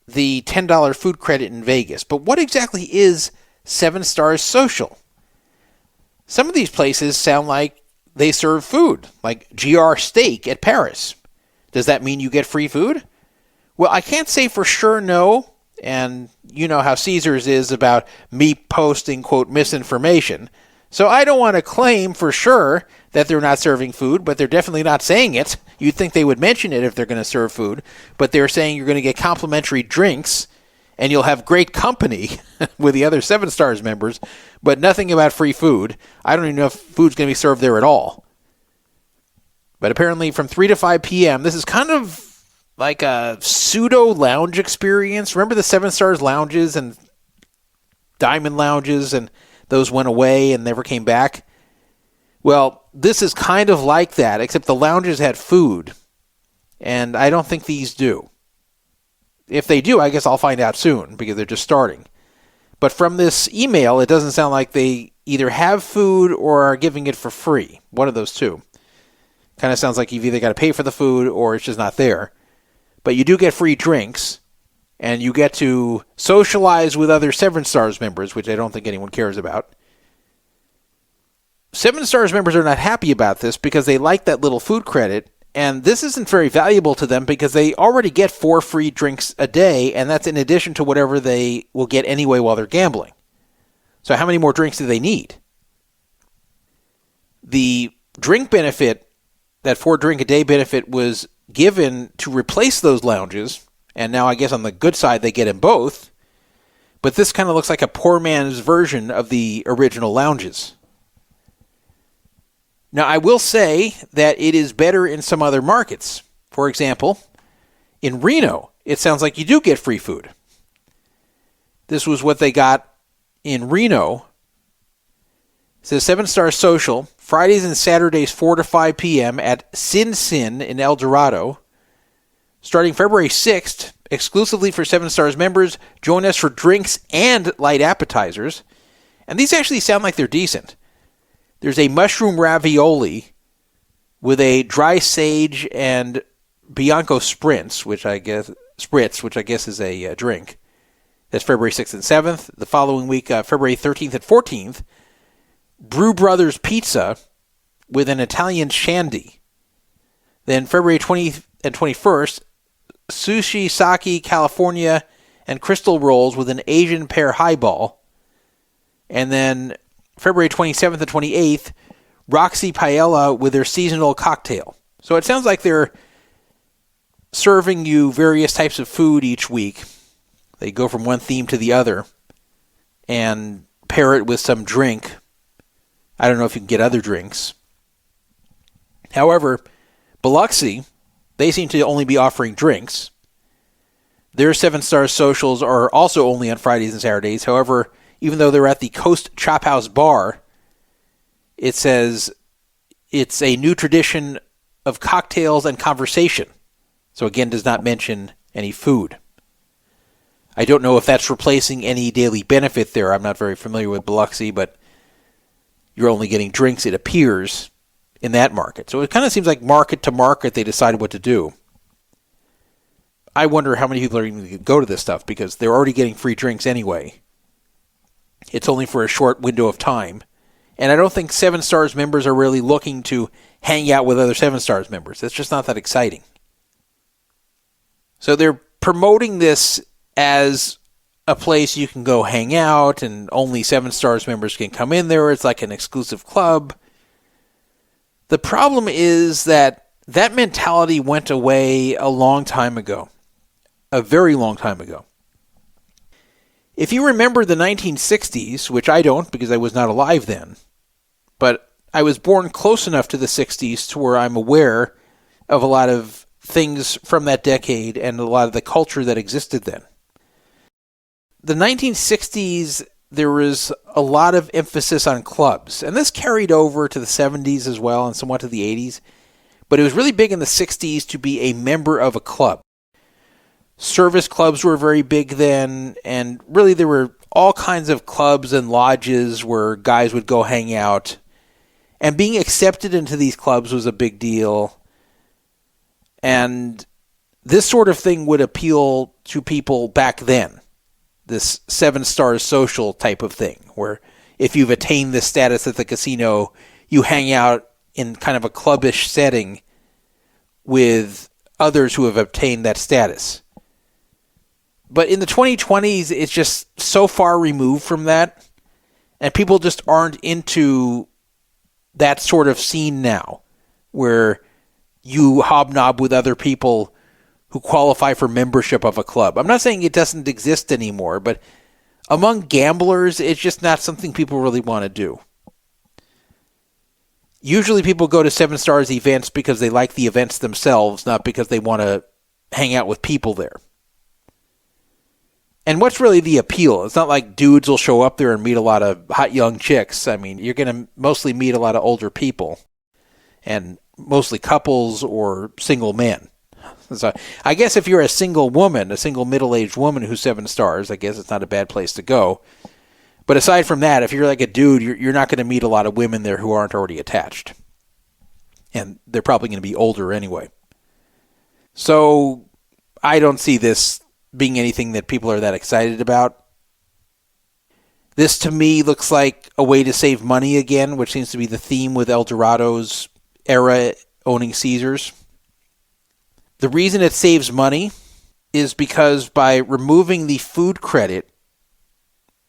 the $10 food credit in Vegas. But what exactly is 7 Stars Social? Some of these places sound like they serve food, like GR Steak at Paris. Does that mean you get free food? Well, I can't say for sure no, and you know how Caesars is about me posting, quote, misinformation. So I don't want to claim for sure that they're not serving food, but they're definitely not saying it. You'd think they would mention it if they're going to serve food, but they're saying you're going to get complimentary drinks and you'll have great company with the other 7 Stars members, but nothing about free food. I don't even know if food's going to be served there at all. But apparently from 3 to 5 p.m., this is kind of like a pseudo-lounge experience. Remember the 7 Stars lounges and diamond lounges, and those went away and never came back? Well, this is kind of like that, except the lounges had food, and I don't think these do. If they do, I guess I'll find out soon, because they're just starting. But from this email, it doesn't sound like they either have food or are giving it for free. One of those two. Kind of sounds like you've either got to pay for the food or it's just not there. But you do get free drinks, and you get to socialize with other 7 Stars members, which I don't think anyone cares about. 7 Stars members are not happy about this because they like that little food credit, and this isn't very valuable to them because they already get 4 free drinks a day, and that's in addition to whatever they will get anyway while they're gambling. So how many more drinks do they need? The drink benefit, that 4 drink a day benefit, was given to replace those lounges, and now I guess on the good side they get them both, but this kind of looks like a poor man's version of the original lounges. Now, I will say that it is better in some other markets. For example, in Reno, it sounds like you do get free food. This was what they got in Reno. It says 7 Star Social, Fridays and Saturdays 4 to 5 p.m. at Sin Sin in El Dorado. Starting February 6th, exclusively for 7 Stars members, join us for drinks and light appetizers. And these actually sound like they're decent. There's a mushroom ravioli with a dry sage and Bianco Spritz, which I guess is a drink. That's February 6th and 7th. The following week, February 13th and 14th, Brew Brothers Pizza with an Italian shandy. Then February 20th and 21st, Sushi Sake California and Crystal Rolls with an Asian pear highball. And then February 27th and 28th, Roxy Paella with their seasonal cocktail. So it sounds like they're serving you various types of food each week. They go from one theme to the other and pair it with some drink. I don't know if you can get other drinks. However, Biloxi, they seem to only be offering drinks. Their 7 Star Socials are also only on Fridays and Saturdays. However, even though they're at the Coast Chop House Bar, it says it's a new tradition of cocktails and conversation. So again, does not mention any food. I don't know if that's replacing any daily benefit there. I'm not very familiar with Biloxi, but you're only getting drinks, it appears, in that market. So it kind of seems like market to market they decided what to do. I wonder how many people are even going to go to this stuff because they're already getting free drinks anyway. It's only for a short window of time. And I don't think 7 Stars members are really looking to hang out with other 7 Stars members. It's just not that exciting. So they're promoting this as a place you can go hang out and only 7 Stars members can come in there. It's like an exclusive club. The problem is that mentality went away a long time ago. A very long time ago. If you remember the 1960s, which I don't because I was not alive then, but I was born close enough to the 60s to where I'm aware of a lot of things from that decade and a lot of the culture that existed then. The 1960s there was a lot of emphasis on clubs. And this carried over to the 70s as well and somewhat to the 80s. But it was really big in the 60s to be a member of a club. Service clubs were very big then, and really there were all kinds of clubs and lodges where guys would go hang out. And being accepted into these clubs was a big deal. And this sort of thing would appeal to people back then. This 7-star social type of thing, where if you've attained this status at the casino, you hang out in kind of a clubbish setting with others who have obtained that status. But in the 2020s, it's just so far removed from that, and people just aren't into that sort of scene now, where you hobnob with other people who qualify for membership of a club. I'm not saying it doesn't exist anymore, but among gamblers, it's just not something people really want to do. Usually people go to 7 Stars events because they like the events themselves, not because they want to hang out with people there. And what's really the appeal? It's not like dudes will show up there and meet a lot of hot young chicks. I mean, you're going to mostly meet a lot of older people, and mostly couples or single men. So I guess if you're a single woman, a single middle-aged woman who's 7 Stars, I guess it's not a bad place to go. But aside from that, if you're like a dude, you're not going to meet a lot of women there who aren't already attached. And they're probably going to be older anyway. So I don't see this being anything that people are that excited about. This, to me, looks like a way to save money again, which seems to be the theme with El Dorado's era owning Caesars. The reason it saves money is because by removing the food credit,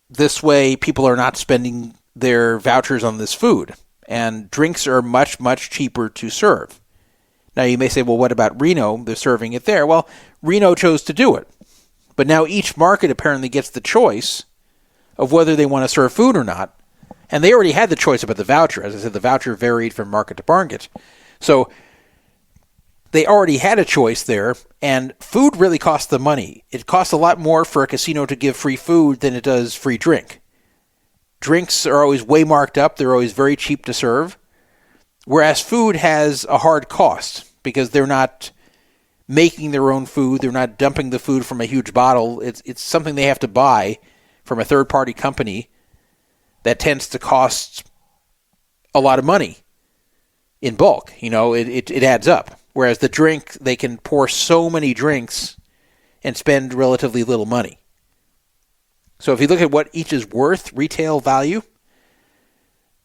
this way people are not spending their vouchers on this food, and drinks are much, much cheaper to serve. Now you may say, well, what about Reno? They're serving it there. Well, Reno chose to do it. But now each market apparently gets the choice of whether they want to serve food or not. And they already had the choice about the voucher. As I said, the voucher varied from market to market. So they already had a choice there, and food really costs them money. It costs a lot more for a casino to give free food than it does free drink. Drinks are always way marked up. They're always very cheap to serve. Whereas food has a hard cost because they're not making their own food. They're not dumping the food from a huge bottle. It's something they have to buy from a third-party company that tends to cost a lot of money in bulk. You know, it adds up. Whereas the drink, they can pour so many drinks and spend relatively little money. So if you look at what each is worth, retail value,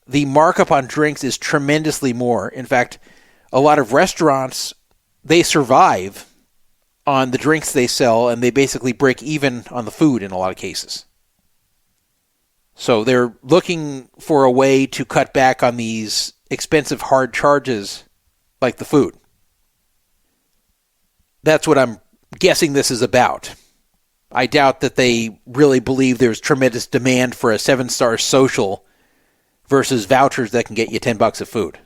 the markup on drinks is tremendously more. In fact, a lot of restaurants, they survive on the drinks they sell, and they basically break even on the food in a lot of cases. So they're looking for a way to cut back on these expensive hard charges like the food. That's what I'm guessing this is about. I doubt that they really believe there's tremendous demand for a 7-star social versus vouchers that can get you $10 of food.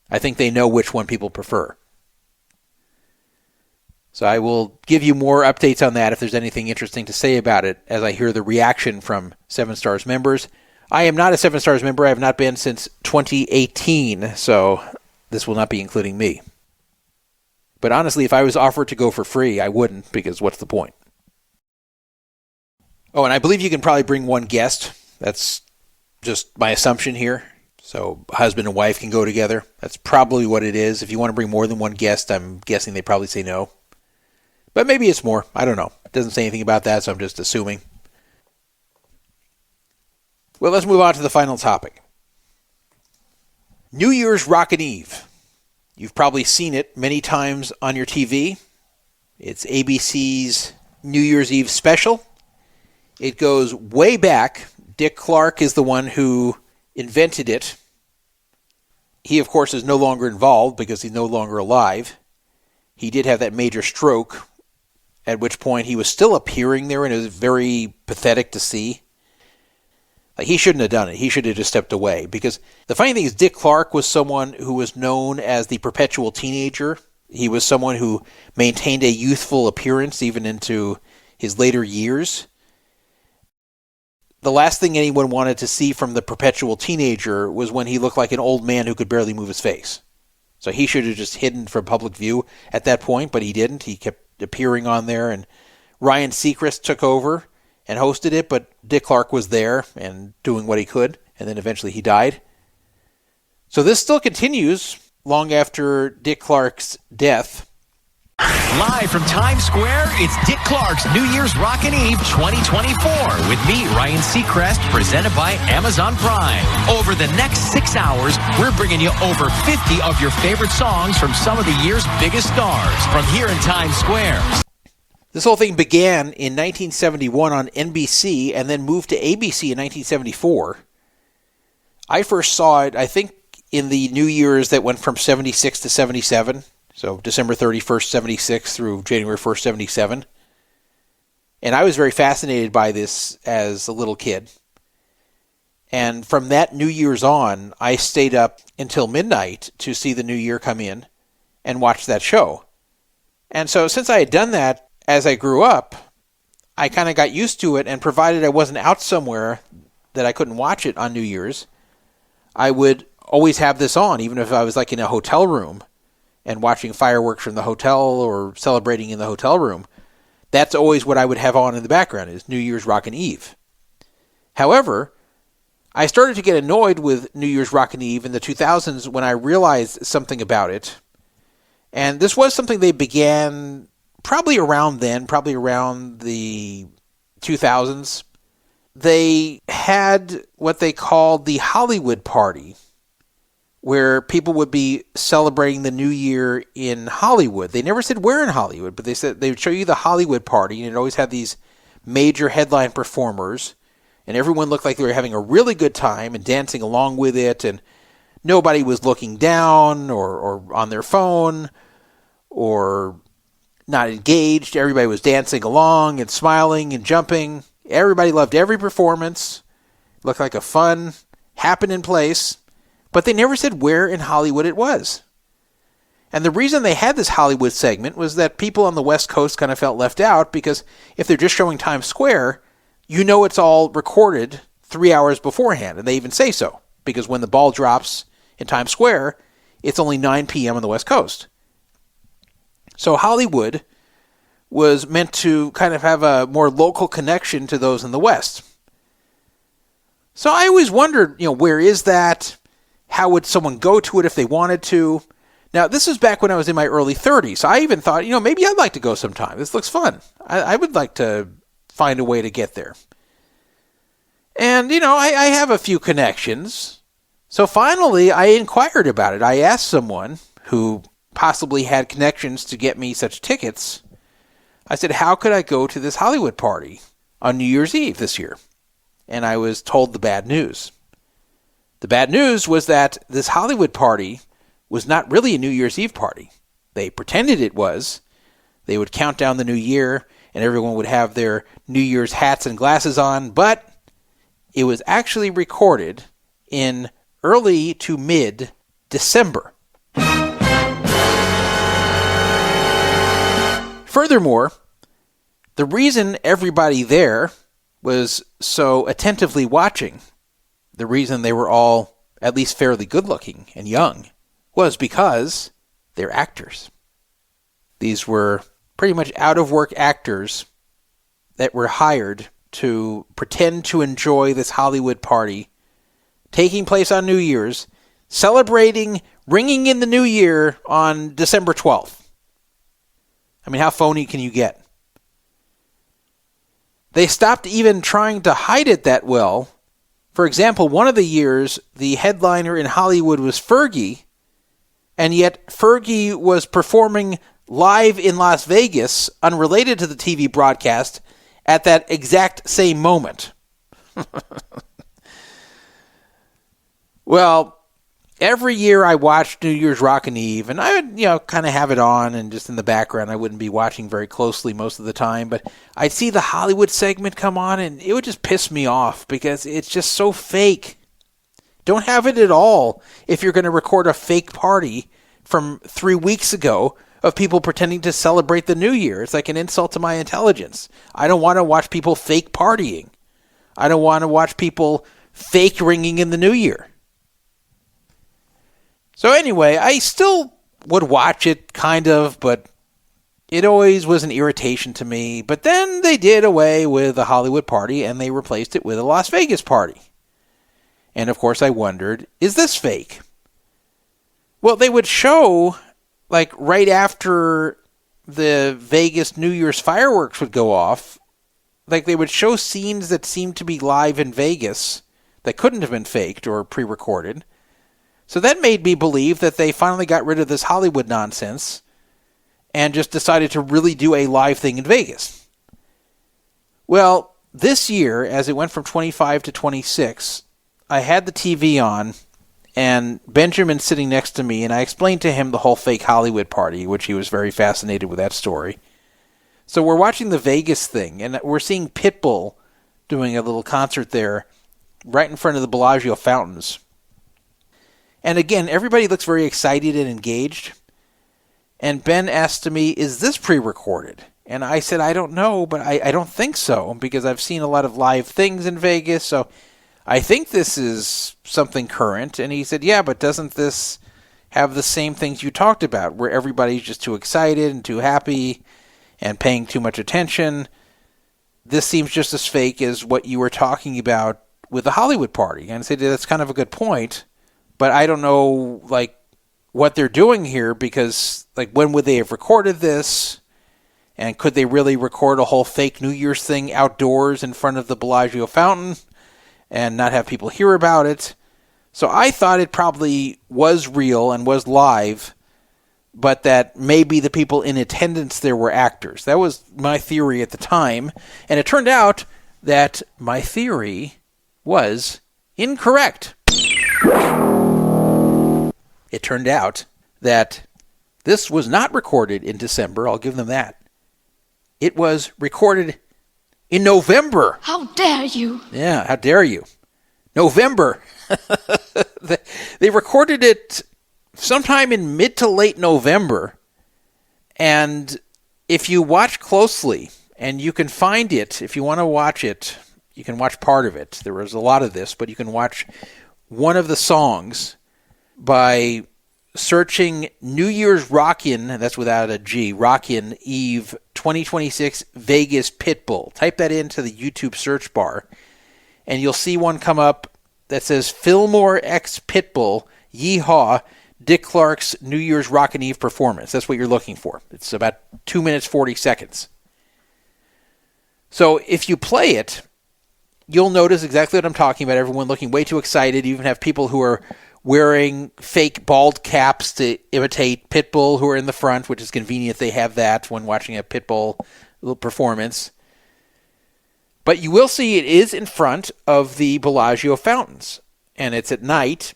I think they know which one people prefer. So I will give you more updates on that if there's anything interesting to say about it as I hear the reaction from 7 Stars members. I am not a 7 Stars member. I have not been since 2018, so this will not be including me. But honestly, if I was offered to go for free, I wouldn't, because what's the point? Oh, and I believe you can probably bring one guest. That's just my assumption here. So husband and wife can go together. That's probably what it is. If you want to bring more than one guest, I'm guessing they probably say no. But maybe it's more. I don't know. It doesn't say anything about that, so I'm just assuming. Well, let's move on to the final topic. New Year's Rockin' Eve. You've probably seen it many times on your TV. It's ABC's New Year's Eve special. It goes way back. Dick Clark is the one who invented it. He, of course, is no longer involved because he's no longer alive. He did have that major stroke, at which point he was still appearing there, and it was very pathetic to see. He shouldn't have done it. He should have just stepped away. Because the funny thing is, Dick Clark was someone who was known as the perpetual teenager. He was someone who maintained a youthful appearance even into his later years. the last thing anyone wanted to see from the perpetual teenager was when he looked like an old man who could barely move his face. So he should have just hidden from public view at that point, but he didn't. He kept appearing on there, and Ryan Seacrest took over and hosted it, but Dick Clark was there and doing what he could, and then eventually he died. So this still continues long after Dick Clark's death. Live from Times Square, it's Dick Clark's New Year's Rockin' Eve 2024 with me, Ryan Seacrest, presented by Amazon Prime. Over the next 6 hours, we're bringing you over 50 of your favorite songs from some of the year's biggest stars from here in Times Square. This whole thing began in 1971 on NBC and then moved to ABC in 1974. I first saw it, I think, in the New Year's that went from 76 to 77. So December 31st, 76 through January 1st, 77. And I was very fascinated by this as a little kid. And from that New Year's on, I stayed up until midnight to see the new year come in and watch that show. And so since I had done that as I grew up, I kind of got used to it, and provided I wasn't out somewhere that I couldn't watch it on New Year's, I would always have this on, even if I was like in a hotel room and watching fireworks from the hotel or celebrating in the hotel room. That's always what I would have on in the background, is New Year's Rockin' Eve. However, I started to get annoyed with New Year's Rockin' Eve in the 2000s when I realized something about it. And this was something they began probably around then, probably around the 2000s. They had what they called the Hollywood Party, where people would be celebrating the new year in Hollywood. They never said where in Hollywood, but they said they would show you the Hollywood Party, and it always had these major headline performers, and everyone looked like they were having a really good time and dancing along with it, and nobody was looking down or on their phone or not engaged. Everybody was dancing along and smiling and jumping. Everybody loved every performance. It looked like a fun, happening place. But they never said where in Hollywood it was. And the reason they had this Hollywood segment was that people on the West Coast kind of felt left out, because if they're just showing Times Square, you know it's all recorded 3 hours beforehand. And they even say so, because when the ball drops in Times Square, it's only 9 p.m. on the West Coast. So Hollywood was meant to kind of have a more local connection to those in the West. So I always wondered, where is that? How would someone go to it if they wanted to? Now, this was back when I was in my early 30s. So I even thought, maybe I'd like to go sometime. This looks fun. I would like to find a way to get there. And, I have a few connections. So finally, I inquired about it. I asked someone who possibly had connections to get me such tickets. I said, how could I go to this Hollywood party on New Year's Eve this year? And I was told the bad news. The bad news was that this Hollywood party was not really a New Year's Eve party. They pretended it was. They would count down the new year, and everyone would have their New Year's hats and glasses on, but it was actually recorded in early to mid-December. Furthermore, the reason everybody there was so attentively watching, the reason they were all at least fairly good-looking and young, was because they're actors. These were pretty much out-of-work actors that were hired to pretend to enjoy this Hollywood party taking place on New Year's, celebrating, ringing in the new year on December 12th. I mean, how phony can you get? They stopped even trying to hide it that well. For example, one of the years, the headliner in Hollywood was Fergie, and yet Fergie was performing live in Las Vegas, unrelated to the TV broadcast, at that exact same moment. Well, every year I watched New Year's Rockin' Eve, and I would, kind of have it on, and just in the background, I wouldn't be watching very closely most of the time, but I'd see the Hollywood segment come on, and it would just piss me off, because it's just so fake. Don't have it at all if you're going to record a fake party from 3 weeks ago of people pretending to celebrate the new year. It's like an insult to my intelligence. I don't want to watch people fake partying. I don't want to watch people fake ringing in the new year. So anyway, I still would watch it, kind of, but it always was an irritation to me. But then they did away with the Hollywood party, and they replaced it with a Las Vegas party. And of course I wondered, is this fake? Well, they would show, like, right after the Vegas New Year's fireworks would go off, like, they would show scenes that seemed to be live in Vegas that couldn't have been faked or pre-recorded. So that made me believe that they finally got rid of this Hollywood nonsense and just decided to really do a live thing in Vegas. Well, this year, as it went from 25 to 26, I had the TV on, and Benjamin's sitting next to me, and I explained to him the whole fake Hollywood party, which he was very fascinated with that story. So we're watching the Vegas thing, and we're seeing Pitbull doing a little concert there right in front of the Bellagio fountains. And again, everybody looks very excited and engaged. And Ben asked me, is this pre-recorded? And I said, I don't know, but I don't think so, because I've seen a lot of live things in Vegas, so I think this is something current. And he said, yeah, but doesn't this have the same things you talked about, where everybody's just too excited and too happy and paying too much attention? This seems just as fake as what you were talking about with the Hollywood party. And I said, that's kind of a good point, but I don't know, like, what they're doing here, because, like, when would they have recorded this? And could they really record a whole fake New Year's thing outdoors in front of the Bellagio fountain and not have people hear about it? So I thought it probably was real and was live, but that maybe the people in attendance there were actors. That was my theory at the time, and it turned out that my theory was incorrect. It turned out that this was not recorded in December, I'll give them that. It was recorded in November. How dare you? Yeah, how dare you? November. They recorded it sometime in mid to late November. And if you watch closely, and you can find it, if you want to watch it, you can watch part of it. There was a lot of this, but you can watch one of the songs by searching New Year's Rockin, that's without a G, Rockin Eve 2026 Vegas Pitbull. Type that into the YouTube search bar, and you'll see one come up that says Fillmore X Pitbull, Yeehaw, Dick Clark's New Year's Rockin' Eve performance. That's what you're looking for. It's about 2 minutes, 40 seconds. So if you play it, you'll notice exactly what I'm talking about. Everyone looking way too excited. You even have people who are wearing fake bald caps to imitate Pitbull who are in the front, which is convenient. They have that when watching a Pitbull performance. But you will see it is in front of the Bellagio fountains, and it's at night.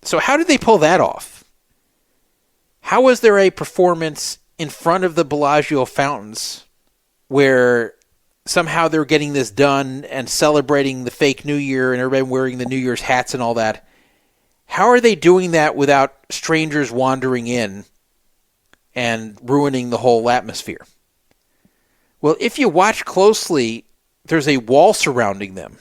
So how did they pull that off? How was there a performance in front of the Bellagio fountains where somehow they're getting this done and celebrating the fake New Year and everybody wearing the New Year's hats and all that? How are they doing that without strangers wandering in and ruining the whole atmosphere? Well, if you watch closely, there's a wall surrounding them.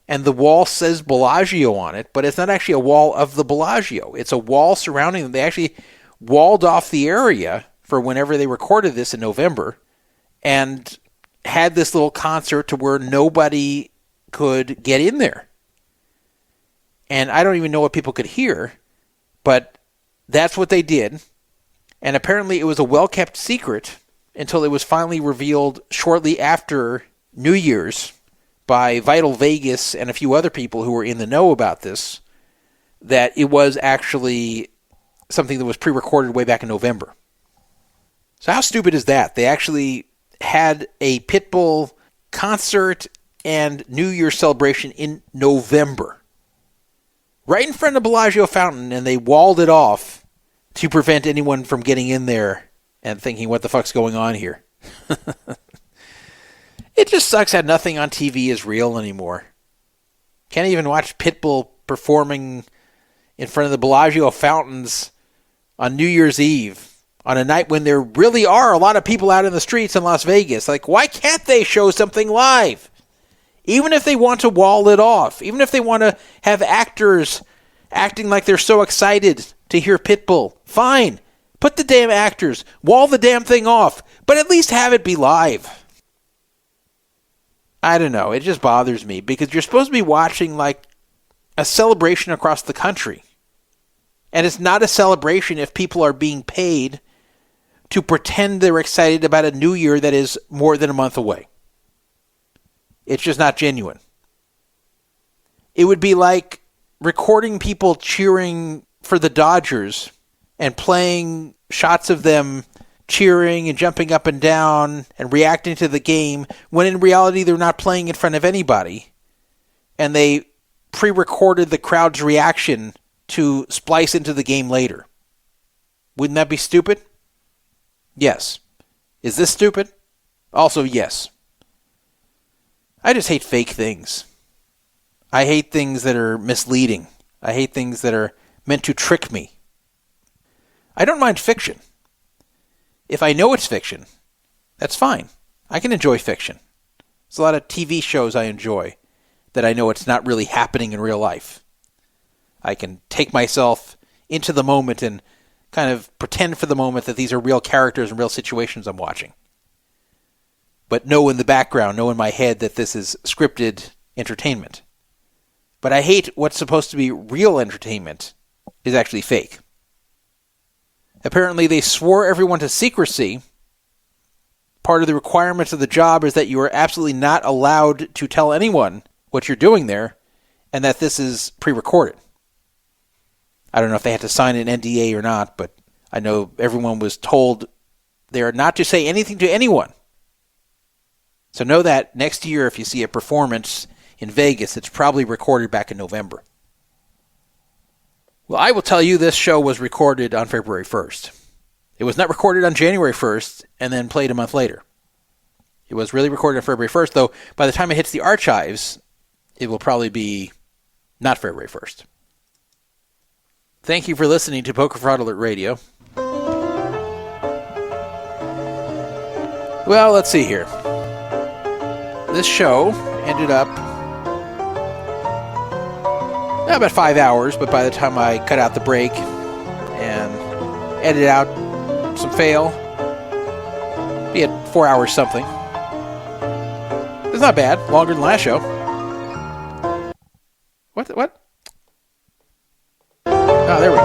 And the wall says Bellagio on it, but it's not actually a wall of the Bellagio. It's a wall surrounding them. They actually walled off the area for whenever they recorded this in November and had this little concert to where nobody could get in there. And I don't even know what people could hear, but that's what they did. And apparently it was a well-kept secret until it was finally revealed shortly after New Year's by Vital Vegas and a few other people who were in the know about this, that it was actually something that was pre-recorded way back in November. So how stupid is that? They actually had a Pitbull concert and New Year's celebration in November, right in front of the Bellagio fountain, and they walled it off to prevent anyone from getting in there and thinking, what the fuck's going on here? It just sucks how nothing on TV is real anymore. Can't even watch Pitbull performing in front of the Bellagio fountains on New Year's Eve, on a night when there really are a lot of people out in the streets in Las Vegas. Like, why can't they show something live? Even if they want to wall it off, even if they want to have actors acting like they're so excited to hear Pitbull, fine. Put the damn actors, wall the damn thing off, but at least have it be live. I don't know, it just bothers me because you're supposed to be watching like a celebration across the country. And it's not a celebration if people are being paid to pretend they're excited about a new year that is more than a month away. It's just not genuine. It would be like recording people cheering for the Dodgers and playing shots of them cheering and jumping up and down and reacting to the game when in reality they're not playing in front of anybody. And they pre-recorded the crowd's reaction to splice into the game later. Wouldn't that be stupid? Yes. Is this stupid? Also, yes. I just hate fake things. I hate things that are misleading. I hate things that are meant to trick me. I don't mind fiction. If I know it's fiction, that's fine. I can enjoy fiction. There's a lot of TV shows I enjoy that I know it's not really happening in real life. I can take myself into the moment and kind of pretend for the moment that these are real characters and real situations I'm watching. But know in the background, know in my head that this is scripted entertainment. But I hate what's supposed to be real entertainment is actually fake. Apparently they swore everyone to secrecy. Part of the requirements of the job is that you are absolutely not allowed to tell anyone what you're doing there and that this is pre-recorded. I don't know if they had to sign an NDA or not, but I know everyone was told they are not to say anything to anyone. So know that next year if you see a performance in Vegas, it's probably recorded back in November. Well, I will tell you this show was recorded on February 1st. It was not recorded on January 1st and then played a month later. It was really recorded on February 1st, though by the time it hits the archives, it will probably be not February 1st. Thank you for listening to Poker Fraud Alert Radio. Well, let's see here. This show ended up about 5 hours, but by the time I cut out the break and edited out some fail, be at 4 hours something. It's not bad. Longer than last show. What? Oh, there we go.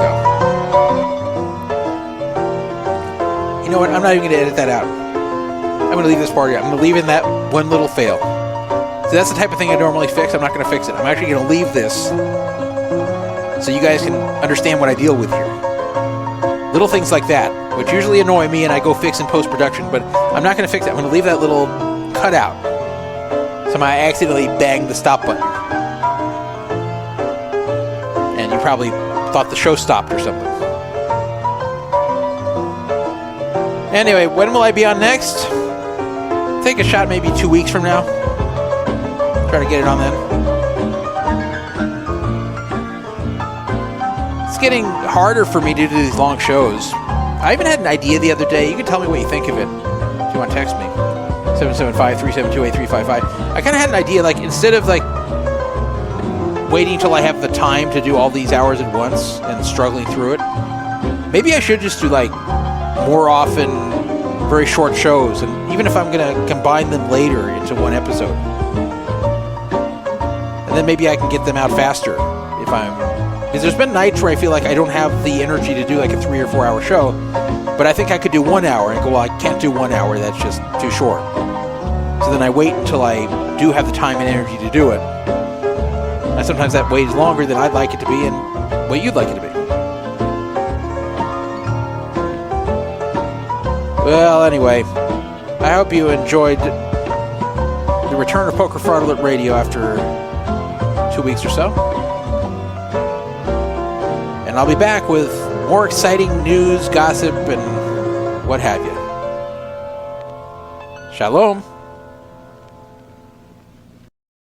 You know what? I'm not even going to edit that out. I'm going to leave this part here. I'm going to leave in that one little fail. So that's the type of thing I normally fix. I'm not going to fix it. I'm actually going to leave this so you guys can understand what I deal with here. Little things like that, which usually annoy me and I go fix in post-production, but I'm not going to fix it. I'm going to leave that little cutout. Somehow I accidentally banged the stop button. And you probably thought the show stopped or something. Anyway, when will I be on next? Take a shot maybe 2 weeks from now. Try to get it on then. It's getting harder for me to do these long shows. I even had an idea the other day. You can tell me what you think of it if you want to text me. 775-372-8355. I kind of had an idea, like, instead of, like, waiting until I have the time to do all these hours at once and struggling through it, maybe I should just do, like, more often, very short shows. And even if I'm going to combine them later into one episode. And then maybe I can get them out faster if because there's been nights where I feel like I don't have the energy to do like a 3 or 4 hour show, but I think I could do 1 hour and go, well, I can't do 1 hour, that's just too short. So then I wait until I do have the time and energy to do it. And sometimes that wait is longer than I'd like it to be and what you'd like it to be. Well, anyway, I hope you enjoyed the return of Poker Fraud Alert Radio after 2 weeks or so. And I'll be back with more exciting news, gossip, and what have you. Shalom.